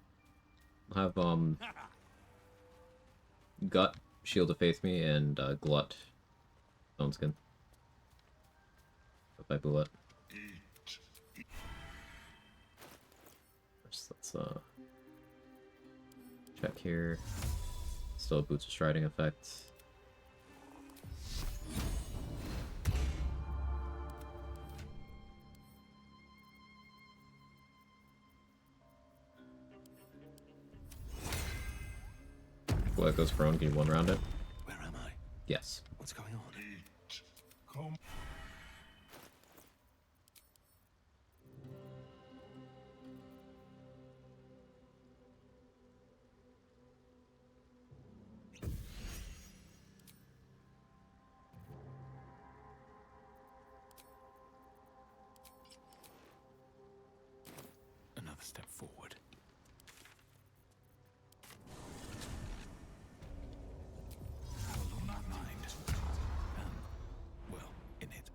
I'll have, Gut, Shield of Faith me, and, Glut, Stone Skin. By Boulette. First, let's, check here. Still have Boots of Striding effect. Well, it goes prone. Can you one round it? Where am I? Yes. What's going on? Come. Another step forward. I will not mind. Well, in it.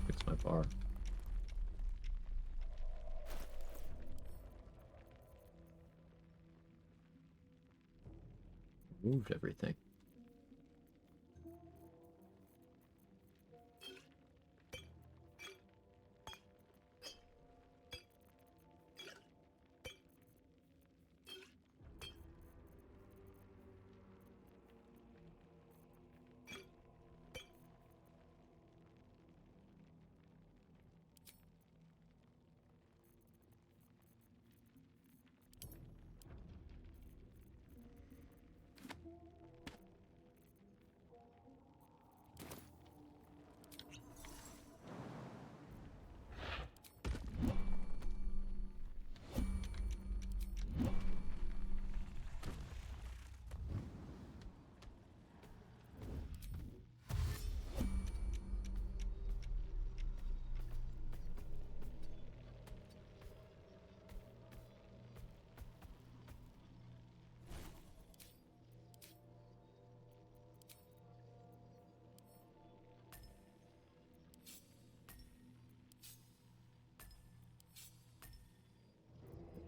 Fix my bar. Moved everything.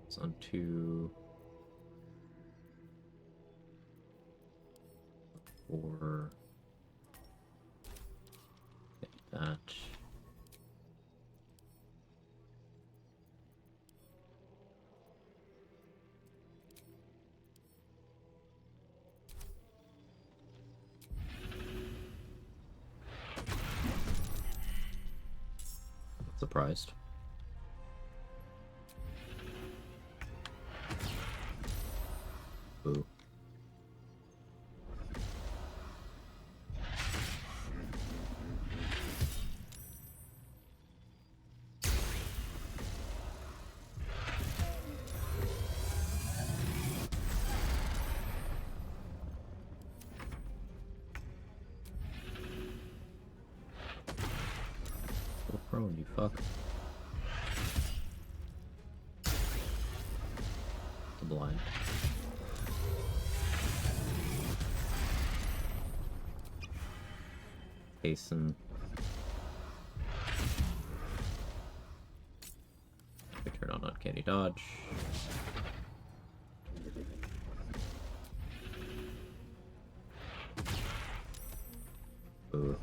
It's on 2, 4. Get that. Surprised. Boo. prone, you fuck. The blind. Hasten. We turn on Uncanny Dodge. Ooh.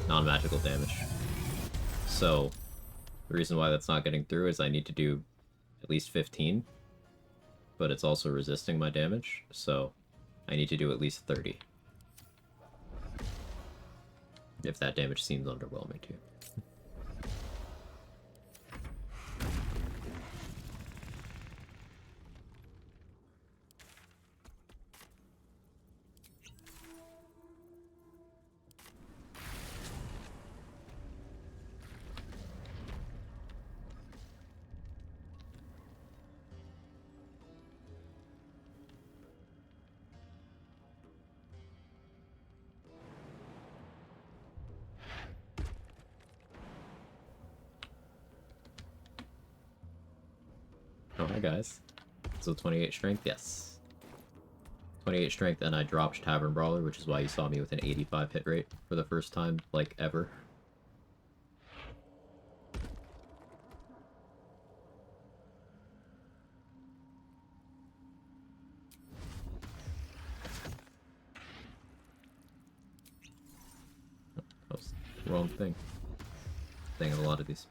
Non-magical damage. So, the reason why that's not getting through is I need to do at least 15, but it's also resisting my damage, so I need to do at least 30. If that damage seems underwhelming to you. Oh, hi guys. So 28 strength? Yes. 28 strength, and I dropped Tavern Brawler, which is why you saw me with an 85 hit rate for the first time, like, ever. That was the wrong thing. Thing of a lot of these.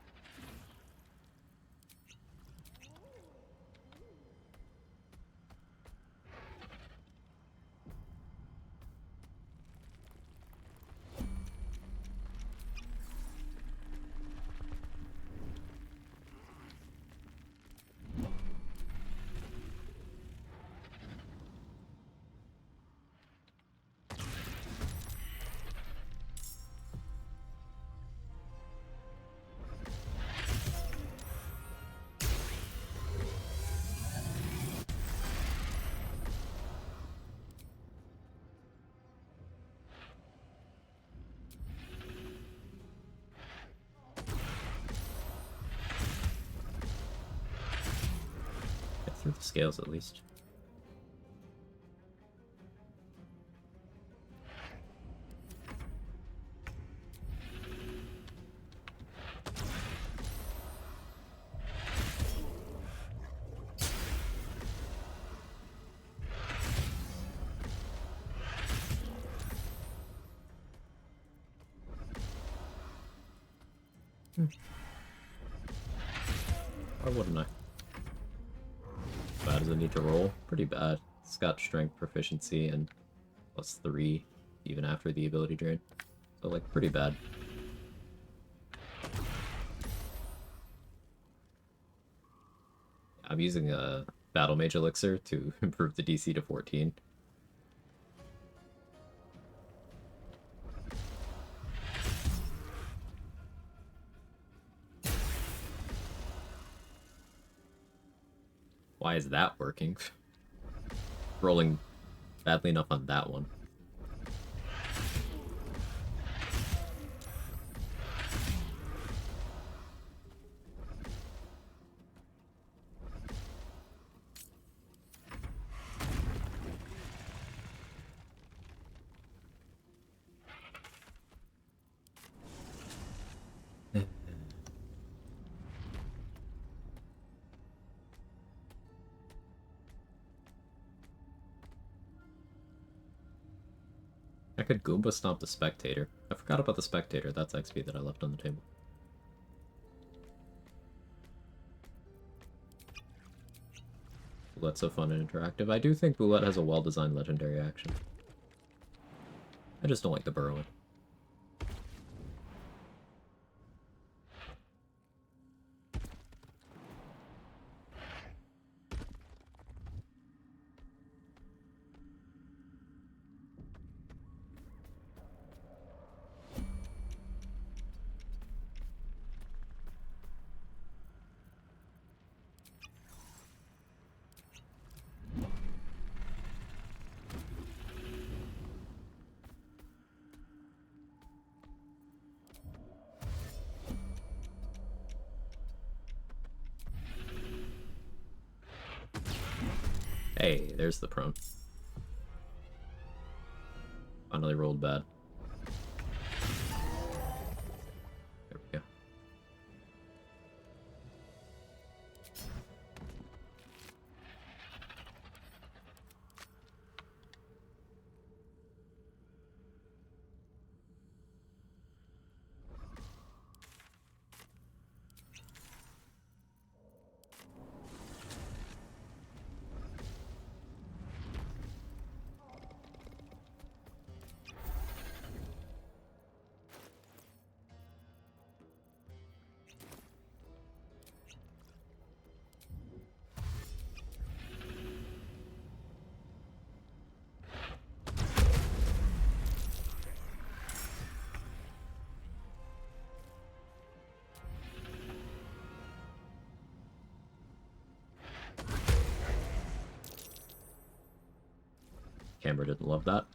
Through the scales, at least. Why wouldn't I? Bad as I need to roll? Pretty bad. It's got strength proficiency and +3 even after the ability drain. So, like, pretty bad. I'm using a Battle Mage Elixir to improve the DC to 14. Why is that working? Rolling badly enough on that one. I could Goomba Stomp the Spectator. I forgot about the Spectator. That's XP that I left on the table. Boulette's so fun and interactive. I do think Boulette has a well-designed legendary action. I just don't like the burrowing. Hey, there's the prone. Finally rolled bad. There we go. Camera didn't love that.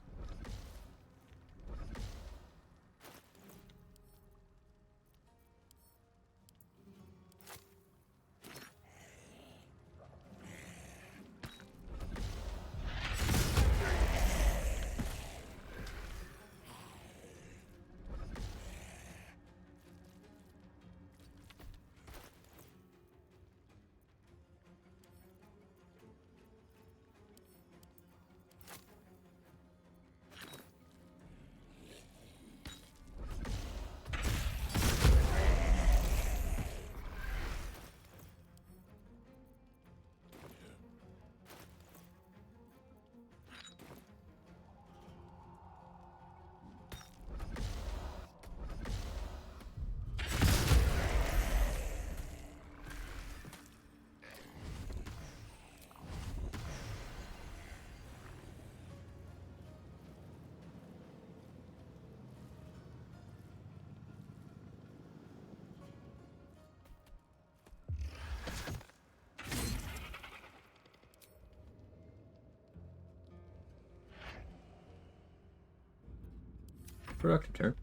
Productive turn.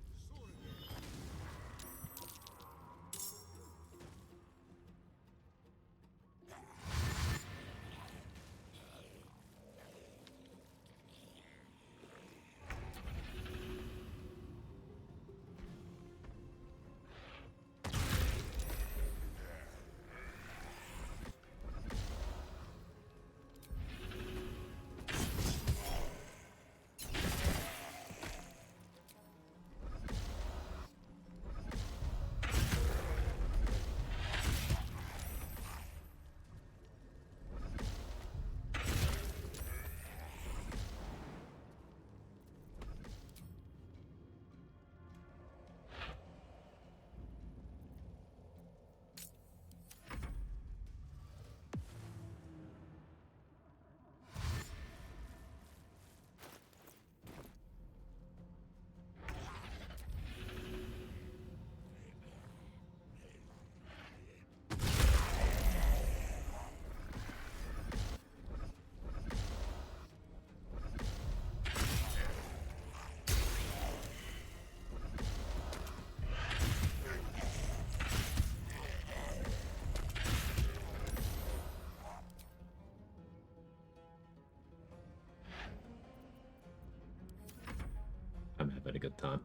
I'm having a good time.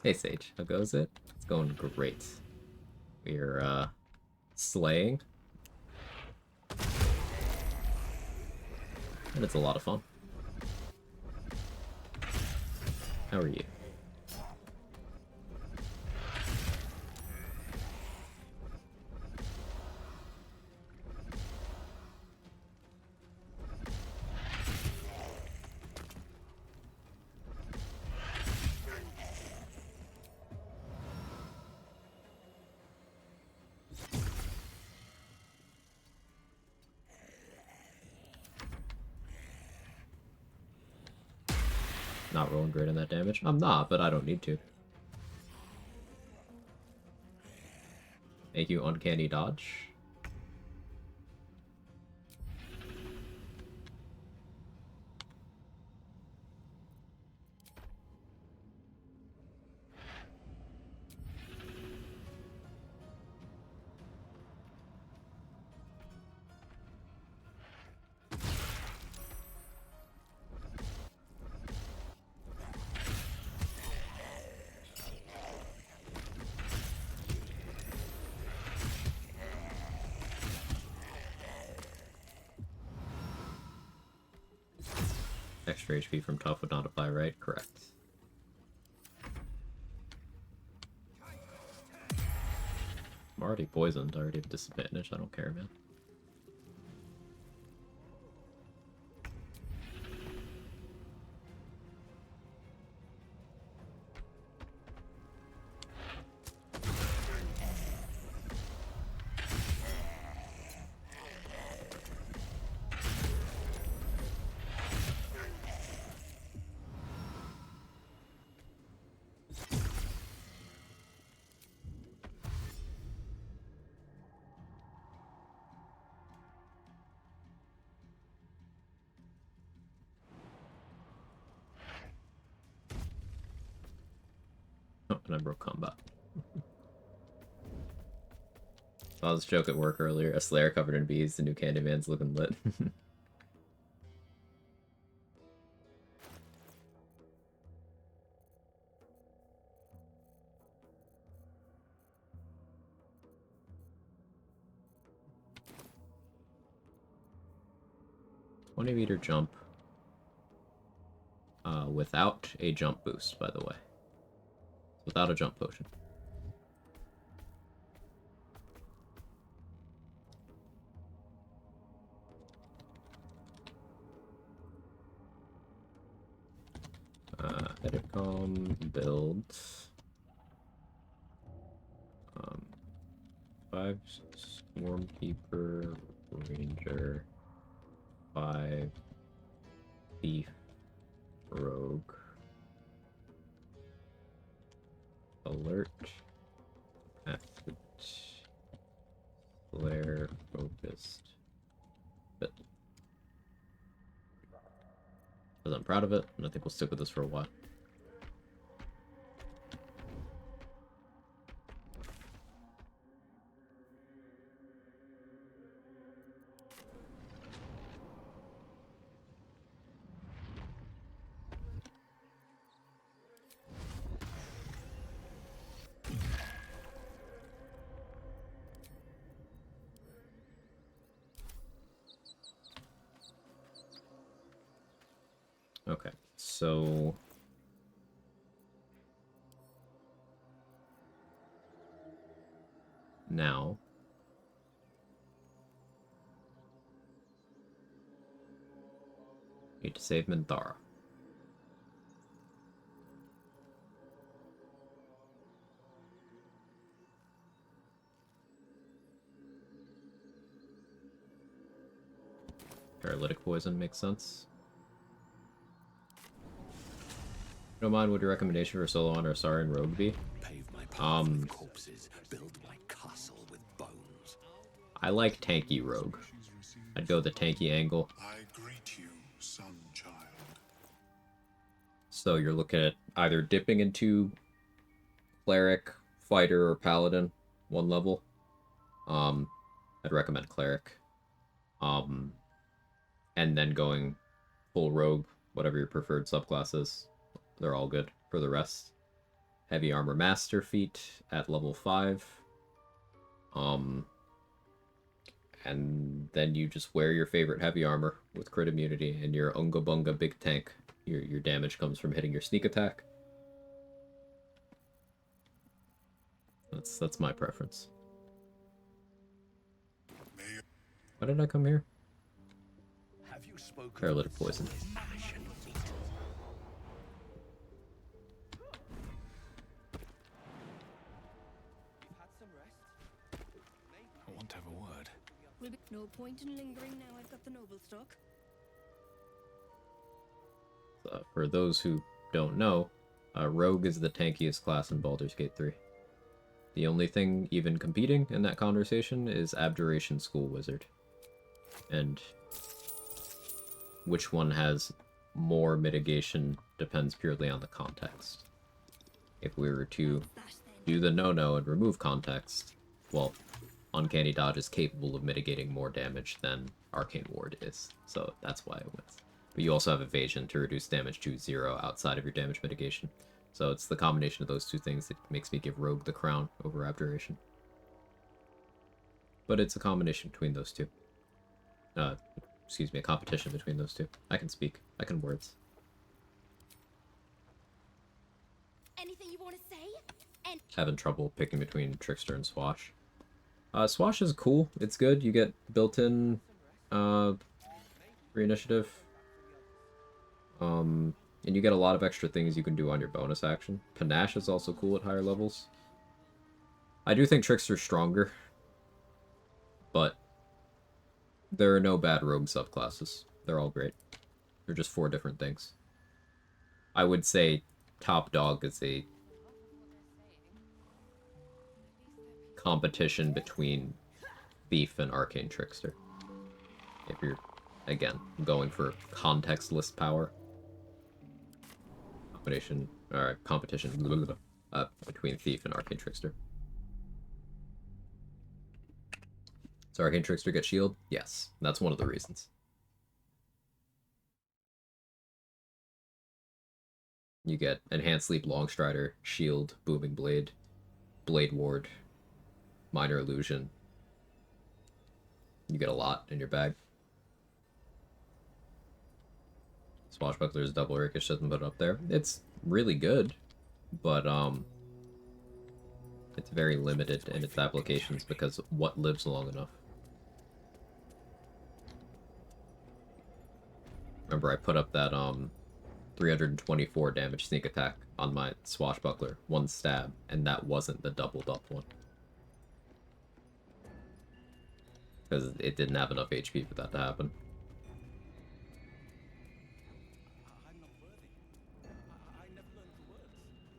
Hey Sage, how goes it? It's going great. We're slaying. And it's a lot of fun. How are you? Not rolling great on that damage. I'm not, but I don't need to. Thank you, Uncanny Dodge. Extra HP from tough would not apply, right? Correct. I'm already poisoned. I already have disadvantage. I don't care, man. Oh, and I broke combat. Saw this joke at work earlier. A Slayer covered in bees, the new Candyman's looking lit. "20-meter jump without a jump boost, by the way. Without a jump potion. Edit build. 5 Swarmkeeper, Ranger, 5 Thief, Rogue, Alert, Acid, Flare, Focused, Bit. Because I'm proud of it, and I think we'll stick with this for a while. Okay, so now need to save Minthara. Paralytic poison makes sense. Don't mind what your recommendation for solo on or Saurian Rogue be? Pave my path with corpses, build my castle with bones. I like tanky Rogue. I'd go the tanky angle. I greet you, son child. So you're looking at either dipping into Cleric, Fighter, or Paladin, one level. I'd recommend Cleric. And then going full Rogue, whatever your preferred subclass is. They're all good for the rest. Heavy Armor Master feat at level 5. And then you just wear your favorite heavy armor with crit immunity and your Unga Bunga big tank. Your damage comes from hitting your sneak attack. That's my preference. Why did I come here? Have you spoken Paralytic poison. I want to have a word. Will be no point in lingering now I've got the noble stock. For those who don't know, Rogue is the tankiest class in Baldur's Gate 3. The only thing even competing in that conversation is Abjuration School Wizard. And which one has more mitigation depends purely on the context. If we were to do the no-no and remove context, well, Uncanny Dodge is capable of mitigating more damage than Arcane Ward is. So that's why it wins. But you also have Evasion to reduce damage to 0 outside of your damage mitigation. So it's the combination of those two things that makes me give Rogue the crown over Abjuration. But it's a combination between those two. excuse me, a competition between those two. I can speak. I can words. Anything you want to say? And Having trouble picking between Trickster and Swash. Swash is cool. It's good. You get built-in free initiative. And you get a lot of extra things you can do on your bonus action. Panache is also cool at higher levels. I do think Trickster's stronger, but there are no bad rogue subclasses. They're all great. They're just 4 different things. I would say top dog is a competition between Thief and Arcane Trickster. If you're, again, going for context-less power. Competition between Thief and Arcane Trickster. So Arcane Trickster get shield? Yes, that's one of the reasons. You get Enhanced Sleep, Longstrider, Shield, Booming Blade, Blade Ward, Minor Illusion. You get a lot in your bag. Swashbuckler's double Rakish doesn't put it up there. It's really good, but it's very limited in its applications because what lives long enough? Remember, I put up that 324 damage sneak attack on my Swashbuckler, 1 stab, and that wasn't the doubled up one. Because it didn't have enough HP for that to happen.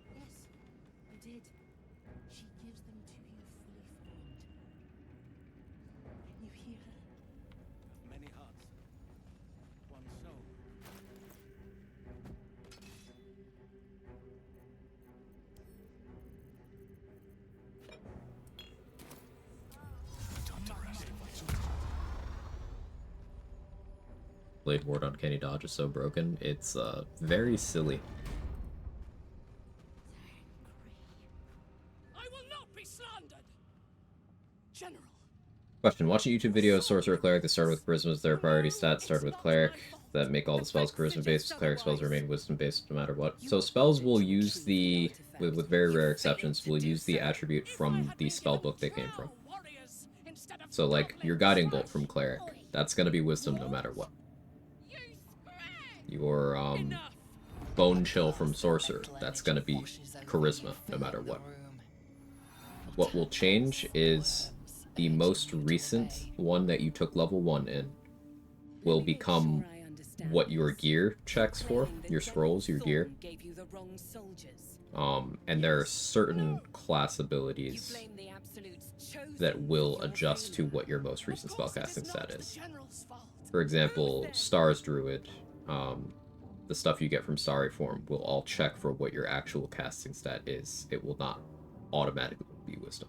Yes, you did. She gives them to you fully formed. Can you hear her? Many hearts. One soul. Blade Ward on Kenny Dodge is so broken, it's very silly. I will not be slandered! General. Question, watching YouTube videos, Sorcerer Cleric that started with Charisma as their priority stats started with Cleric, that make all the spells Charisma based, Cleric spells remain Wisdom based no matter what. So spells will use the, with very rare exceptions, will use the attribute from the spellbook they came from. So like, your Guiding Bolt from Cleric, that's gonna be Wisdom no matter what. Your Bone Chill from Sorcerer, that's gonna be Charisma no matter what. What will change is the most recent one that you took level 1 in will become what your gear checks for, your scrolls, your gear. And there are certain class abilities that will adjust to what your most recent spellcasting stat is. For example, Stars Druid, the stuff you get from Starry Form will all check for what your actual casting stat is. It will not automatically be Wisdom.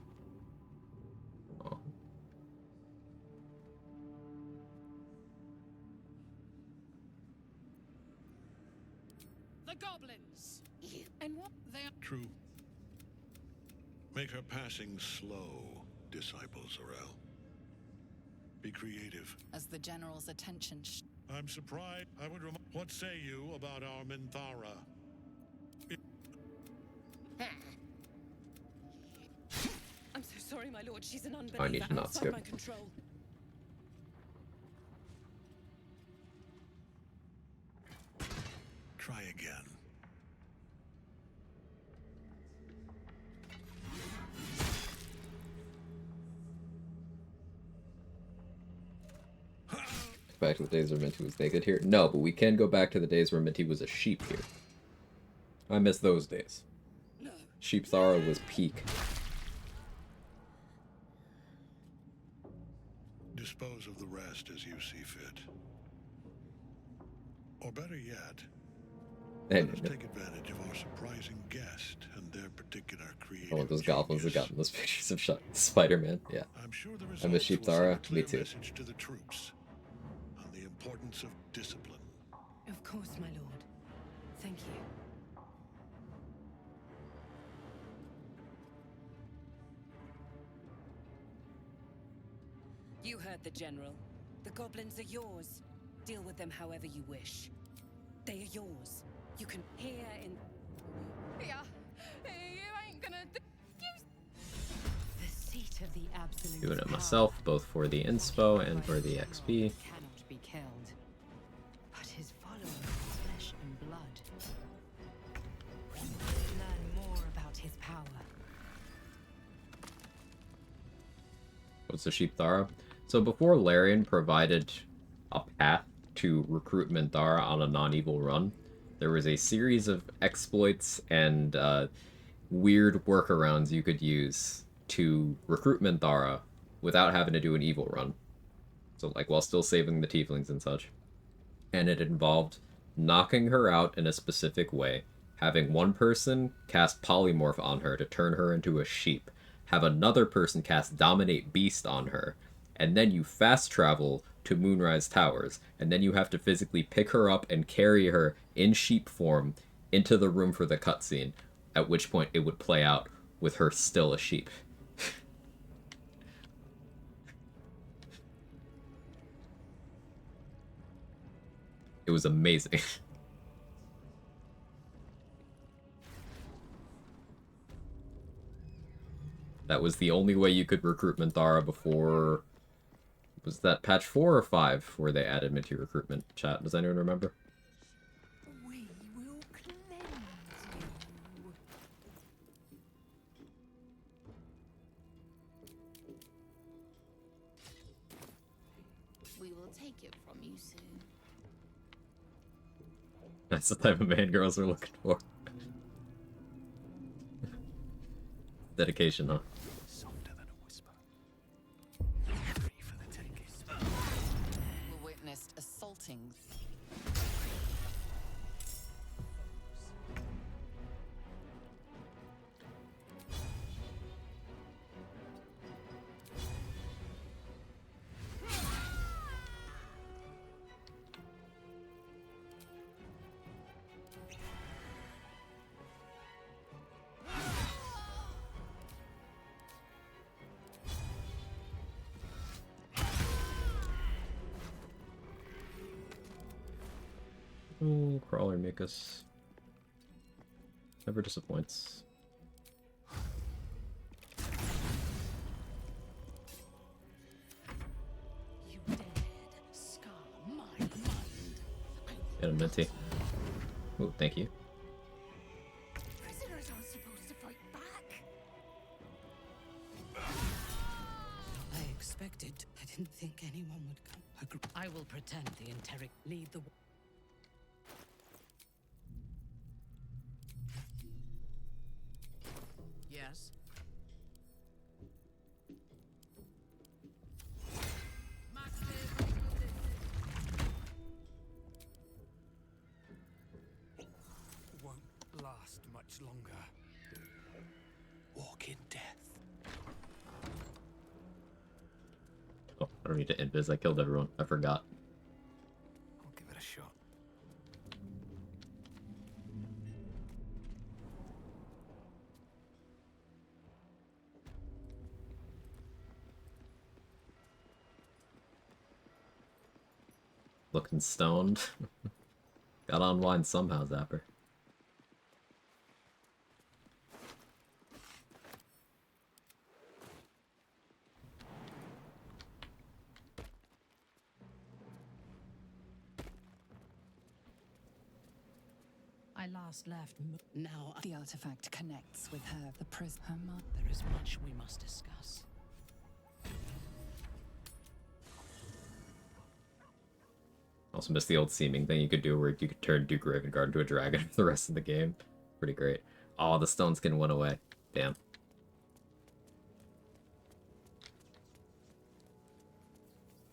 The goblins! And what they are... True. Make her passing slow, Disciple Sorel. Be creative. As the general's attention I'm surprised. I would what say you about our Minthara? I'm so sorry, my lord. She's an unbeliever I need to not outside skip. my control. Try again. Back to the days where Minty was naked here? No, but we can go back to the days where Minty was a sheep here. I miss those days. Sheep Thara was peak. Dispose of the rest as you see fit. Or better yet, let us take advantage of our surprising guest and their particular creative. I want those goblins that got in those pictures of Spider-Man. Yeah. I'm sure the I miss results Sheep will send a Thara. clear Me too. message to the troops on the importance of discipline. Of course, my lord. Thank you. You heard the general. The goblins are yours. Deal with them however you wish. They are yours. You can hear in... Yeah, you ain't gonna do... The seat of the absolute Doing it power myself, both for the inspo and for the XP. cannot be killed. But his followers are flesh and blood. Learn more about his power. What's the Sheep Thara? So before Larian provided a path to recruit Minthara on a non-evil run, there was a series of exploits and weird workarounds you could use to recruit Minthara without having to do an evil run. So like while still saving the tieflings and such. And it involved knocking her out in a specific way, having one person cast Polymorph on her to turn her into a sheep, have another person cast Dominate Beast on her, and then you fast travel to Moonrise Towers, and then you have to physically pick her up and carry her in sheep form into the room for the cutscene, at which point it would play out with her still a sheep. It was amazing. That was the only way you could recruit Minthara before... Was that patch 4 or 5 where they added Minty recruitment? Chat, does anyone remember? We will cleanse you. We will take it from you soon. That's the type of man girls are looking for. Dedication, huh? We witnessed assaulting. Ooh, Crawler make us. Never disappoints. You dared scar my mind. Get a Minty. Ooh, thank you. Prisoners aren't supposed to fight back. I expected. I didn't think anyone would come. I will pretend the enteric lead the... Yes. Won't last much longer. Walk in death. Oh, I don't need to invis. I killed everyone. I forgot. I'll give it a shot. Looking stoned. Got on wine somehow, Zapper. I last left. Now The artifact connects with her, the her mind. there is much we must discuss. Also missed the old seeming thing you could do where you could turn Duke Ravengard into a dragon for the rest of the game. Pretty great. Oh, the stone skin went away. Damn.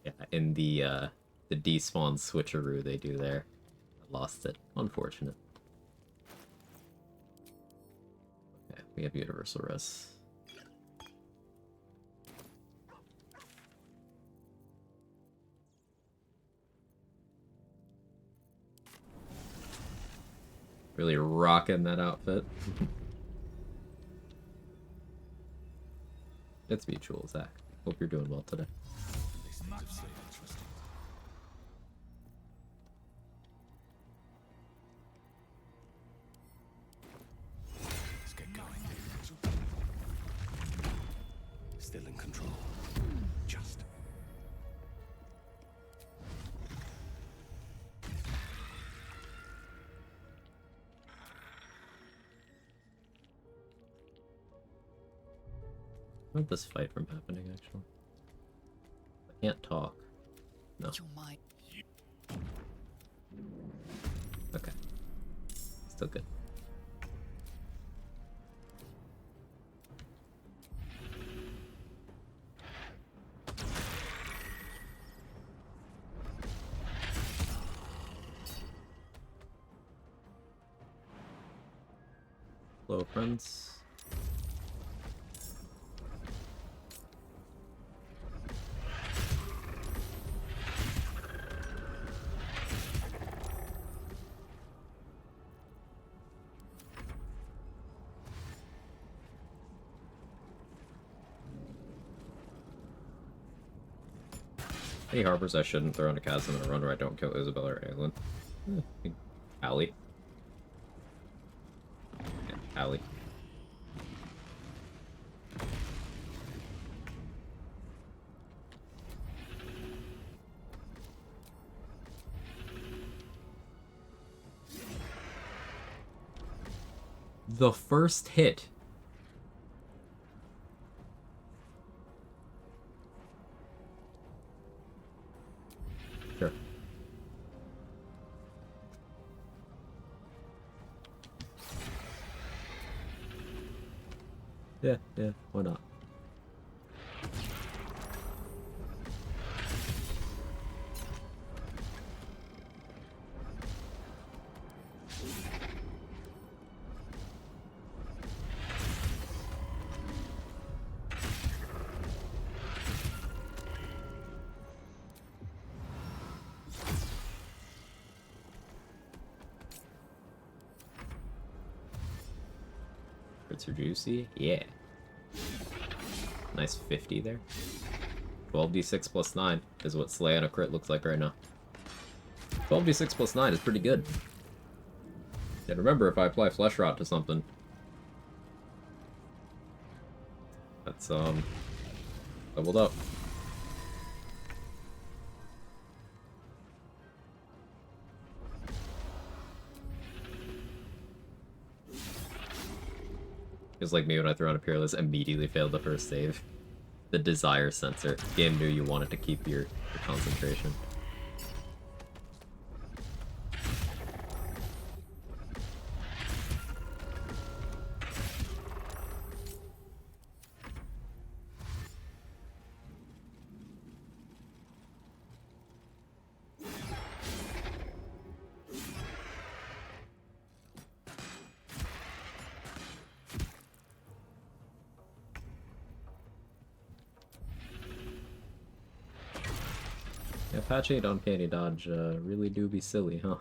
Yeah, in the despawn switcheroo they do there. I lost it. Unfortunate. Okay, we have universal res. Really rocking that outfit. It's mutual, Zach. Hope you're doing well today. Prevent this fight from happening, actually. I can't talk. No. Okay. Still good. Hello, friends. Any harbors I shouldn't throw into chasm in a run where I don't kill Isabella or Aelin? Allie. Yeah, Allie. The first hit. Sure. Yeah, why not? Crits are juicy? Yeah. Nice 50 there. 12d6 plus 9 is what Slay on a crit looks like right now. 12d6 plus 9 is pretty good. And remember, if I apply Flesh Rot to something, that's, doubled up. Feels like me when I threw on a Peerless, immediately failed the first save. The desire sensor. Game knew you wanted to keep your concentration. Yeah, patch 8 Uncanny Dodge really do be silly, huh?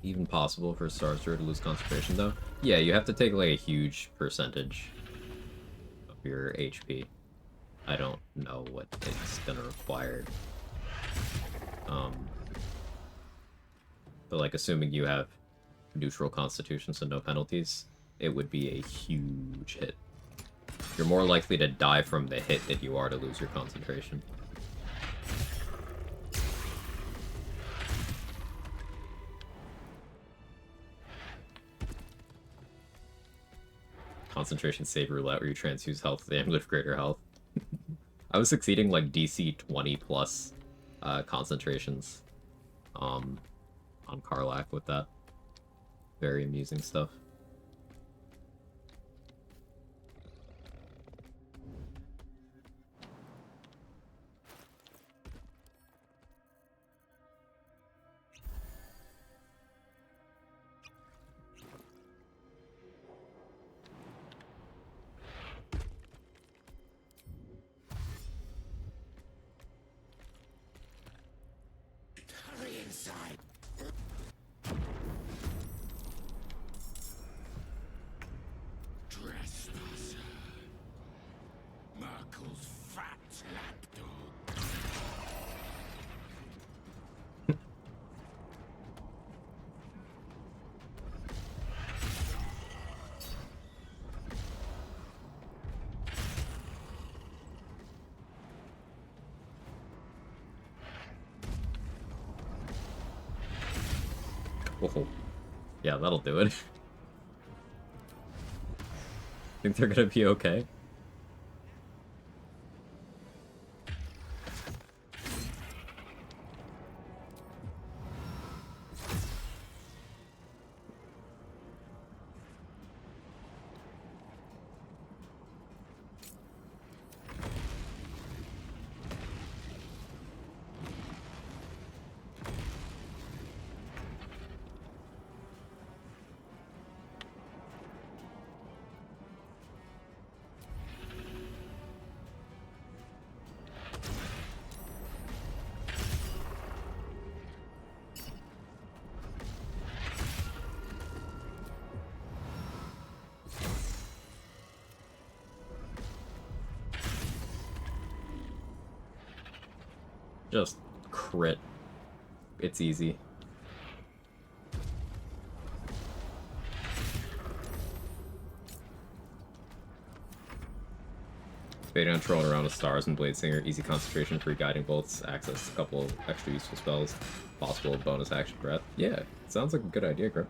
Even possible for Starstreaker to lose concentration, though? Yeah, you have to take, like, a huge percentage of your HP. I don't know what it's gonna require. But, like, assuming you have neutral constitution, so no penalties, it would be a huge hit. You're more likely to die from the hit than you are to lose your concentration. Concentration save roulette where you transfuse health to the amulet of greater health. I was succeeding like DC 20 plus concentrations on Karlach with that. Very amusing stuff. Oh, yeah, that'll do it. Think they're gonna be okay? Just crit. It's easy. Spading on trolling around with stars and blade singer, easy concentration, free guiding bolts, access a couple of extra useful spells, possible bonus action breath. Yeah, sounds like a good idea, Grip.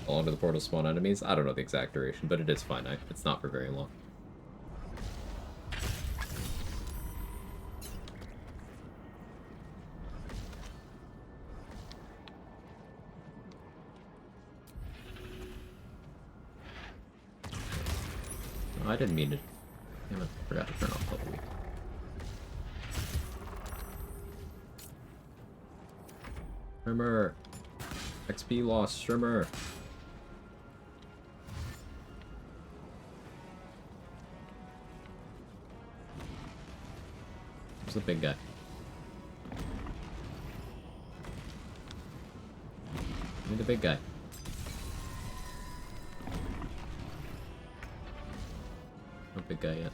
How long do the portals spawn enemies? I don't know the exact duration, but it is finite. It's not for very long. Oh, I didn't mean to. Damn it, forgot to turn off Puzzle Week. Shrimmer! XP loss, Shrimmer! Where's the big guy? Give me the big guy. No big guy yet.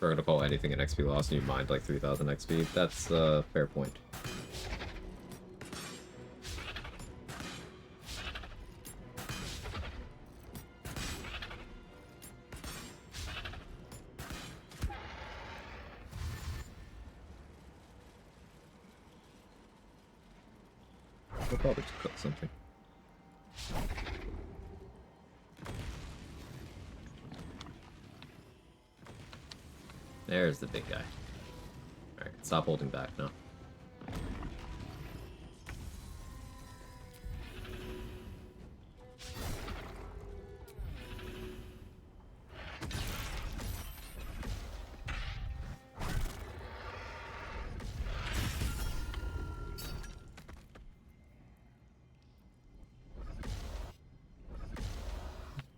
We're gonna call anything an XP loss and you mind like 3000 XP. That's a fair point. We'll probably just cook something. There's the big guy. Alright, stop holding back now.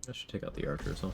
I should take out the archers, huh?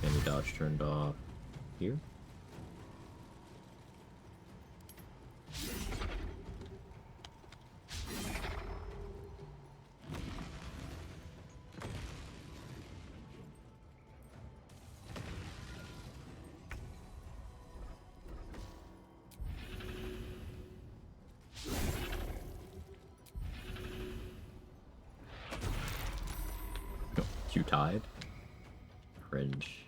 Any dodge turned off here? You tied? Cringe.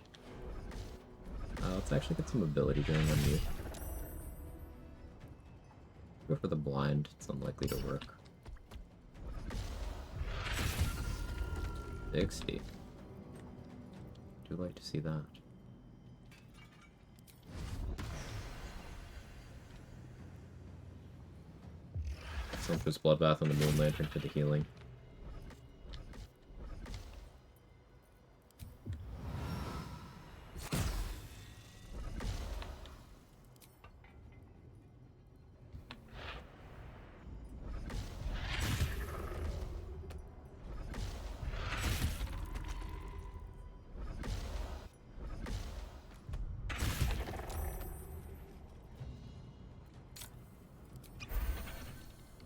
Let's actually get some ability drain on you. Go for the blind. It's unlikely to work. 60. Do like to see that. Sumptuous Bloodbath on the Moon Lantern for the healing.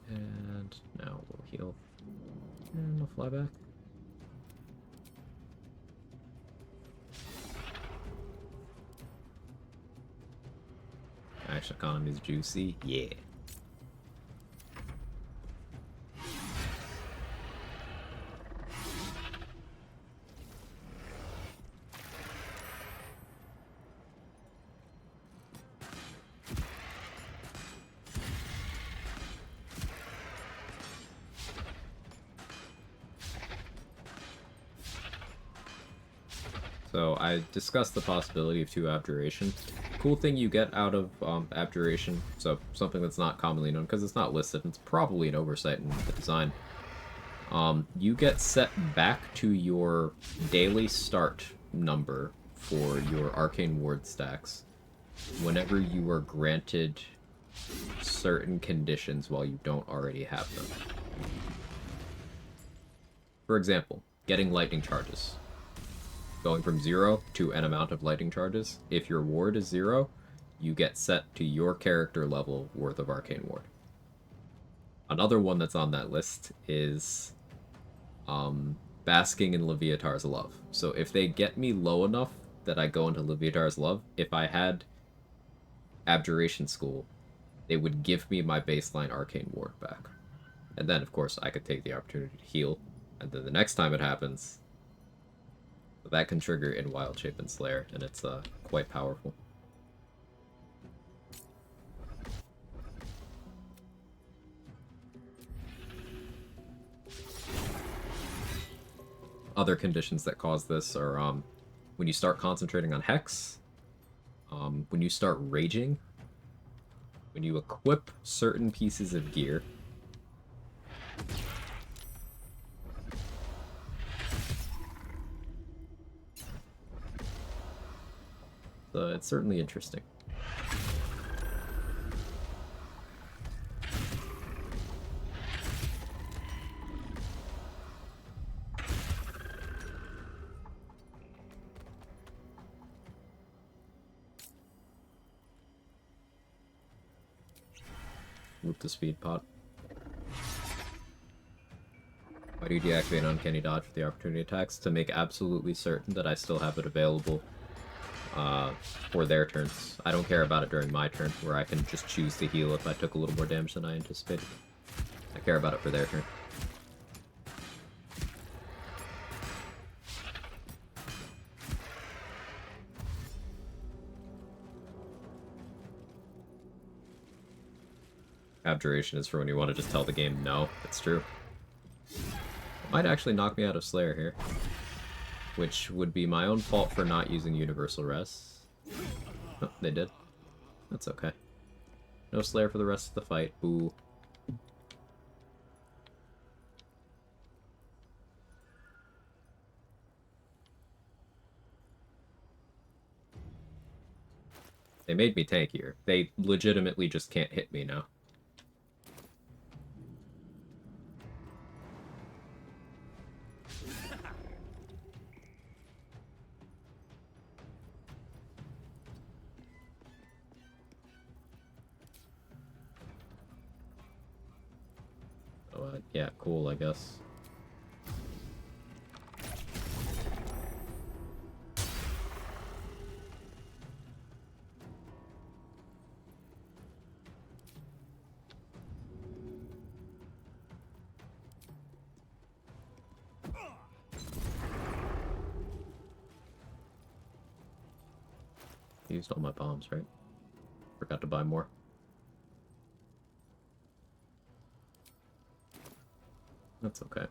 And now we'll heal. And we'll fly back. Action economy's juicy. Yeah. So I discussed the possibility of 2 Abjuration. Cool thing you get out of Abjuration, so something that's not commonly known because it's not listed, it's probably an oversight in the design. You get set back to your daily start number for your Arcane Ward stacks whenever you are granted certain conditions while you don't already have them. For example, getting lightning charges. Going from 0 to an amount of lightning charges. If your ward is 0, you get set to your character level worth of Arcane Ward. Another one that's on that list is basking in Leviatar's love. So if they get me low enough that I go into Leviatar's love, if I had Abjuration School, they would give me my baseline Arcane Ward back. And then, of course, I could take the opportunity to heal. And then the next time it happens, that can trigger in Wild Shape and Slayer, and it's quite powerful. Other conditions that cause this are when you start concentrating on Hex, when you start raging, when you equip certain pieces of gear, so it's certainly interesting. Move the speed pot. Why do you deactivate Uncanny Dodge for the opportunity attacks? To make absolutely certain that I still have it available for their turns. I don't care about it during my turn, where I can just choose to heal if I took a little more damage than I anticipated. I care about it for their turn. Abjuration is for when you want to just tell the game no. It's true. Might actually knock me out of Slayer here, which would be my own fault for not using Universal Res. Oh, they did. That's okay. No Slayer for the rest of the fight. Boo. They made me tankier. They legitimately just can't hit me now. Yeah, cool, I guess. Used all my bombs, right? Forgot to buy more. That's okay.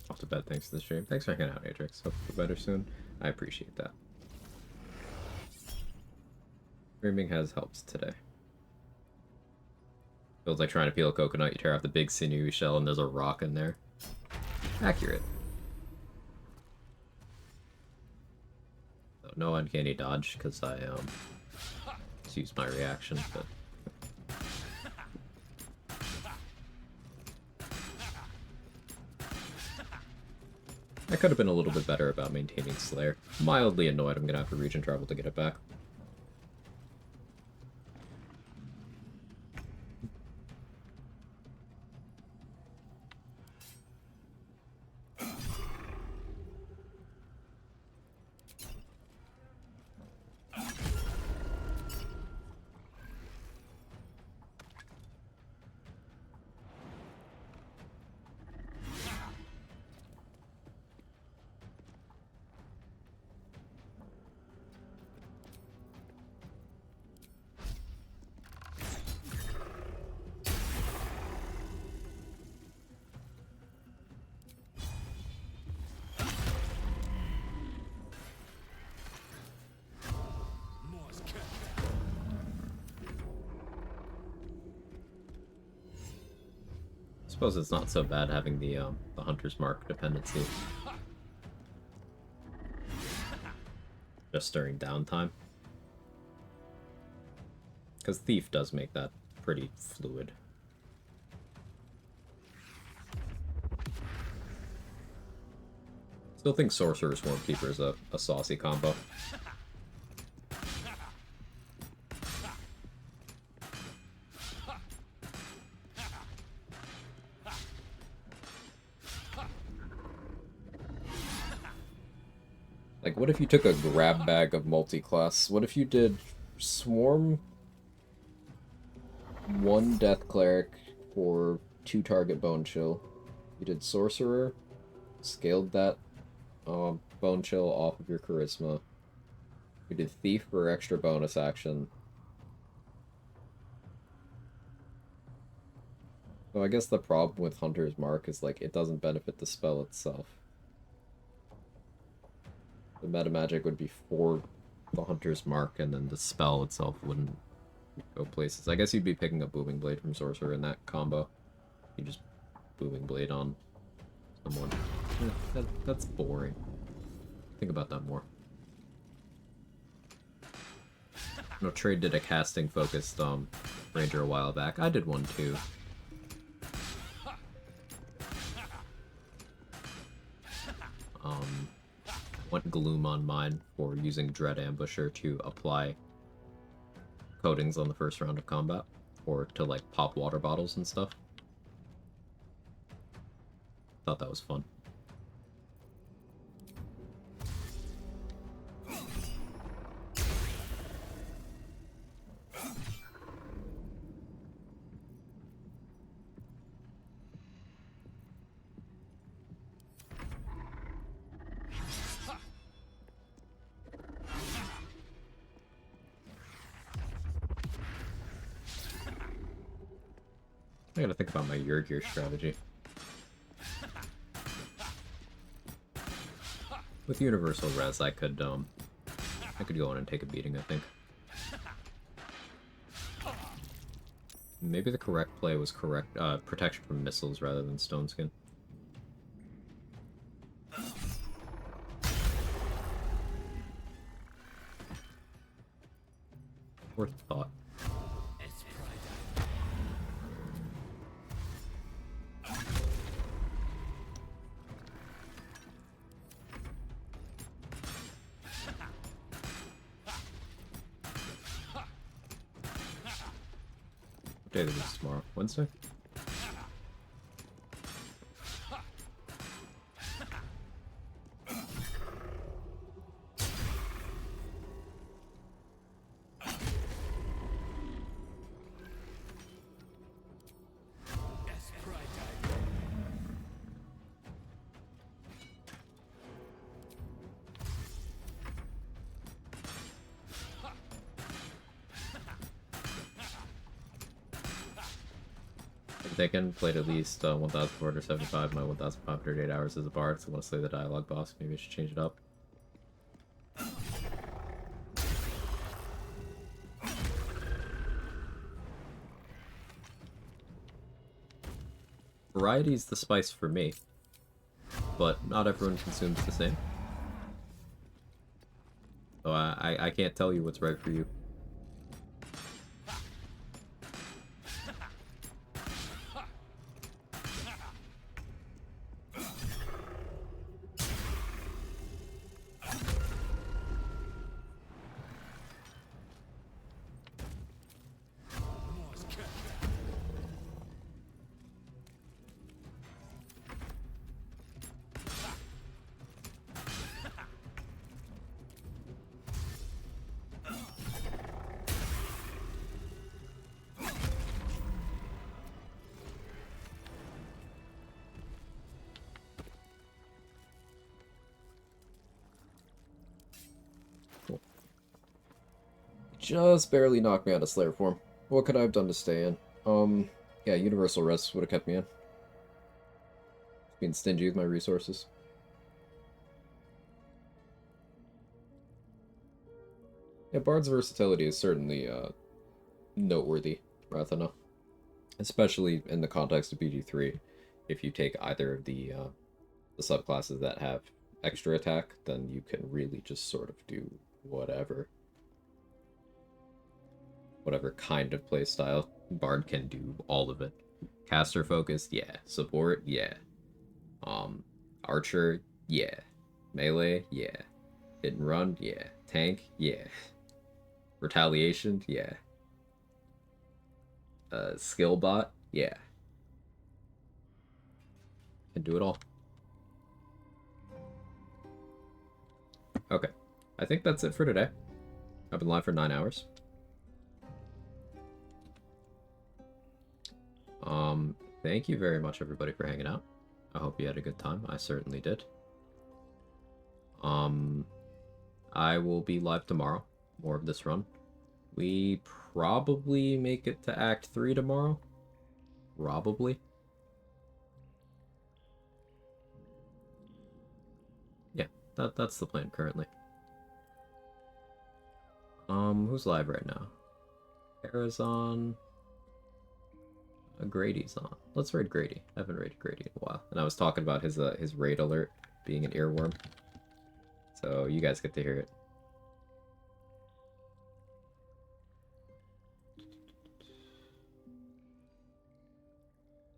Off to bed thanks to the stream. Thanks for hanging out, Atrix. Hope you feel better soon. I appreciate that. Streaming has helped today. Feels like trying to peel a coconut. You tear off the big sinewy shell and there's a rock in there. Accurate. So no uncanny dodge because I just used my reaction, but I could have been a little bit better about maintaining Slayer. Mildly annoyed I'm gonna have to region travel to get it back. Suppose it's not so bad having the Hunter's Mark dependency. Just during downtime. Because Thief does make that pretty fluid. Still think Sorcerer Swarmkeeper is a saucy combo. Like, what if you took a grab bag of multi-class? What if you did Swarm, 1 Death Cleric for 2 target Bone Chill. You did Sorcerer, scaled that Bone Chill off of your Charisma. You did Thief for extra bonus action. So I guess the problem with Hunter's Mark is, like, it doesn't benefit the spell itself. The meta magic would be for the Hunter's Mark, and then the spell itself wouldn't go places. I guess you'd be picking up Booming Blade from Sorcerer in that combo. You just Booming Blade on someone. That's boring. Think about that more. No, Trade did a casting focused Ranger a while back. I did one too. Went Gloom on mine for using Dread Ambusher to apply coatings on the first round of combat, or to like pop water bottles and stuff. Thought that was fun. I gotta think about my Yurgir strategy. With Universal Res, I could go in and take a beating, I think. Maybe the correct play was protection from missiles rather than Stone Skin. Worth thought. day is this tomorrow? Wednesday? Taken, played at least 1,475, my 1,508 hours as a bard, so I want to slay the dialogue boss. Maybe I should change it up. Variety is the spice for me, but not everyone consumes the same. So I can't tell you what's right for you. Just barely knocked me out of Slayer form. What could I have done to stay in? Yeah, Universal Rest would have kept me in. Being stingy with my resources. Yeah, Bard's versatility is certainly, noteworthy, Rathana. Especially in the context of BG3. If you take either of the subclasses that have extra attack, then you can really just sort of do whatever. Whatever kind of playstyle. Bard can do all of it. Caster focused, yeah. Support, yeah. Archer, yeah. Melee, yeah. Hit and run, yeah. Tank, yeah. Retaliation, yeah. Skill bot, yeah. Can do it all. Okay. I think that's it for today. I've been live for 9 hours. Thank you very much, everybody, for hanging out. I hope you had a good time. I certainly did. I will be live tomorrow. More of this run. We probably make it to Act 3 tomorrow. Probably. Yeah, that's the plan currently. Who's live right now? Kara's on. Grady's on. Let's raid Grady. I haven't raided Grady in a while. And I was talking about his raid alert being an earworm. So you guys get to hear it.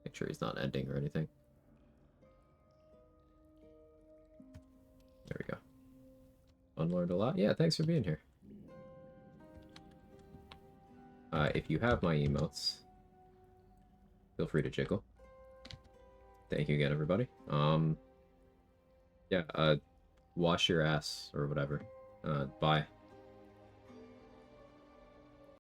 Make sure he's not ending or anything. There we go. Unlearned a lot? Yeah, thanks for being here. If you have my emotes, feel free to jiggle. Thank you again, everybody. Yeah, wash your ass or whatever. Bye.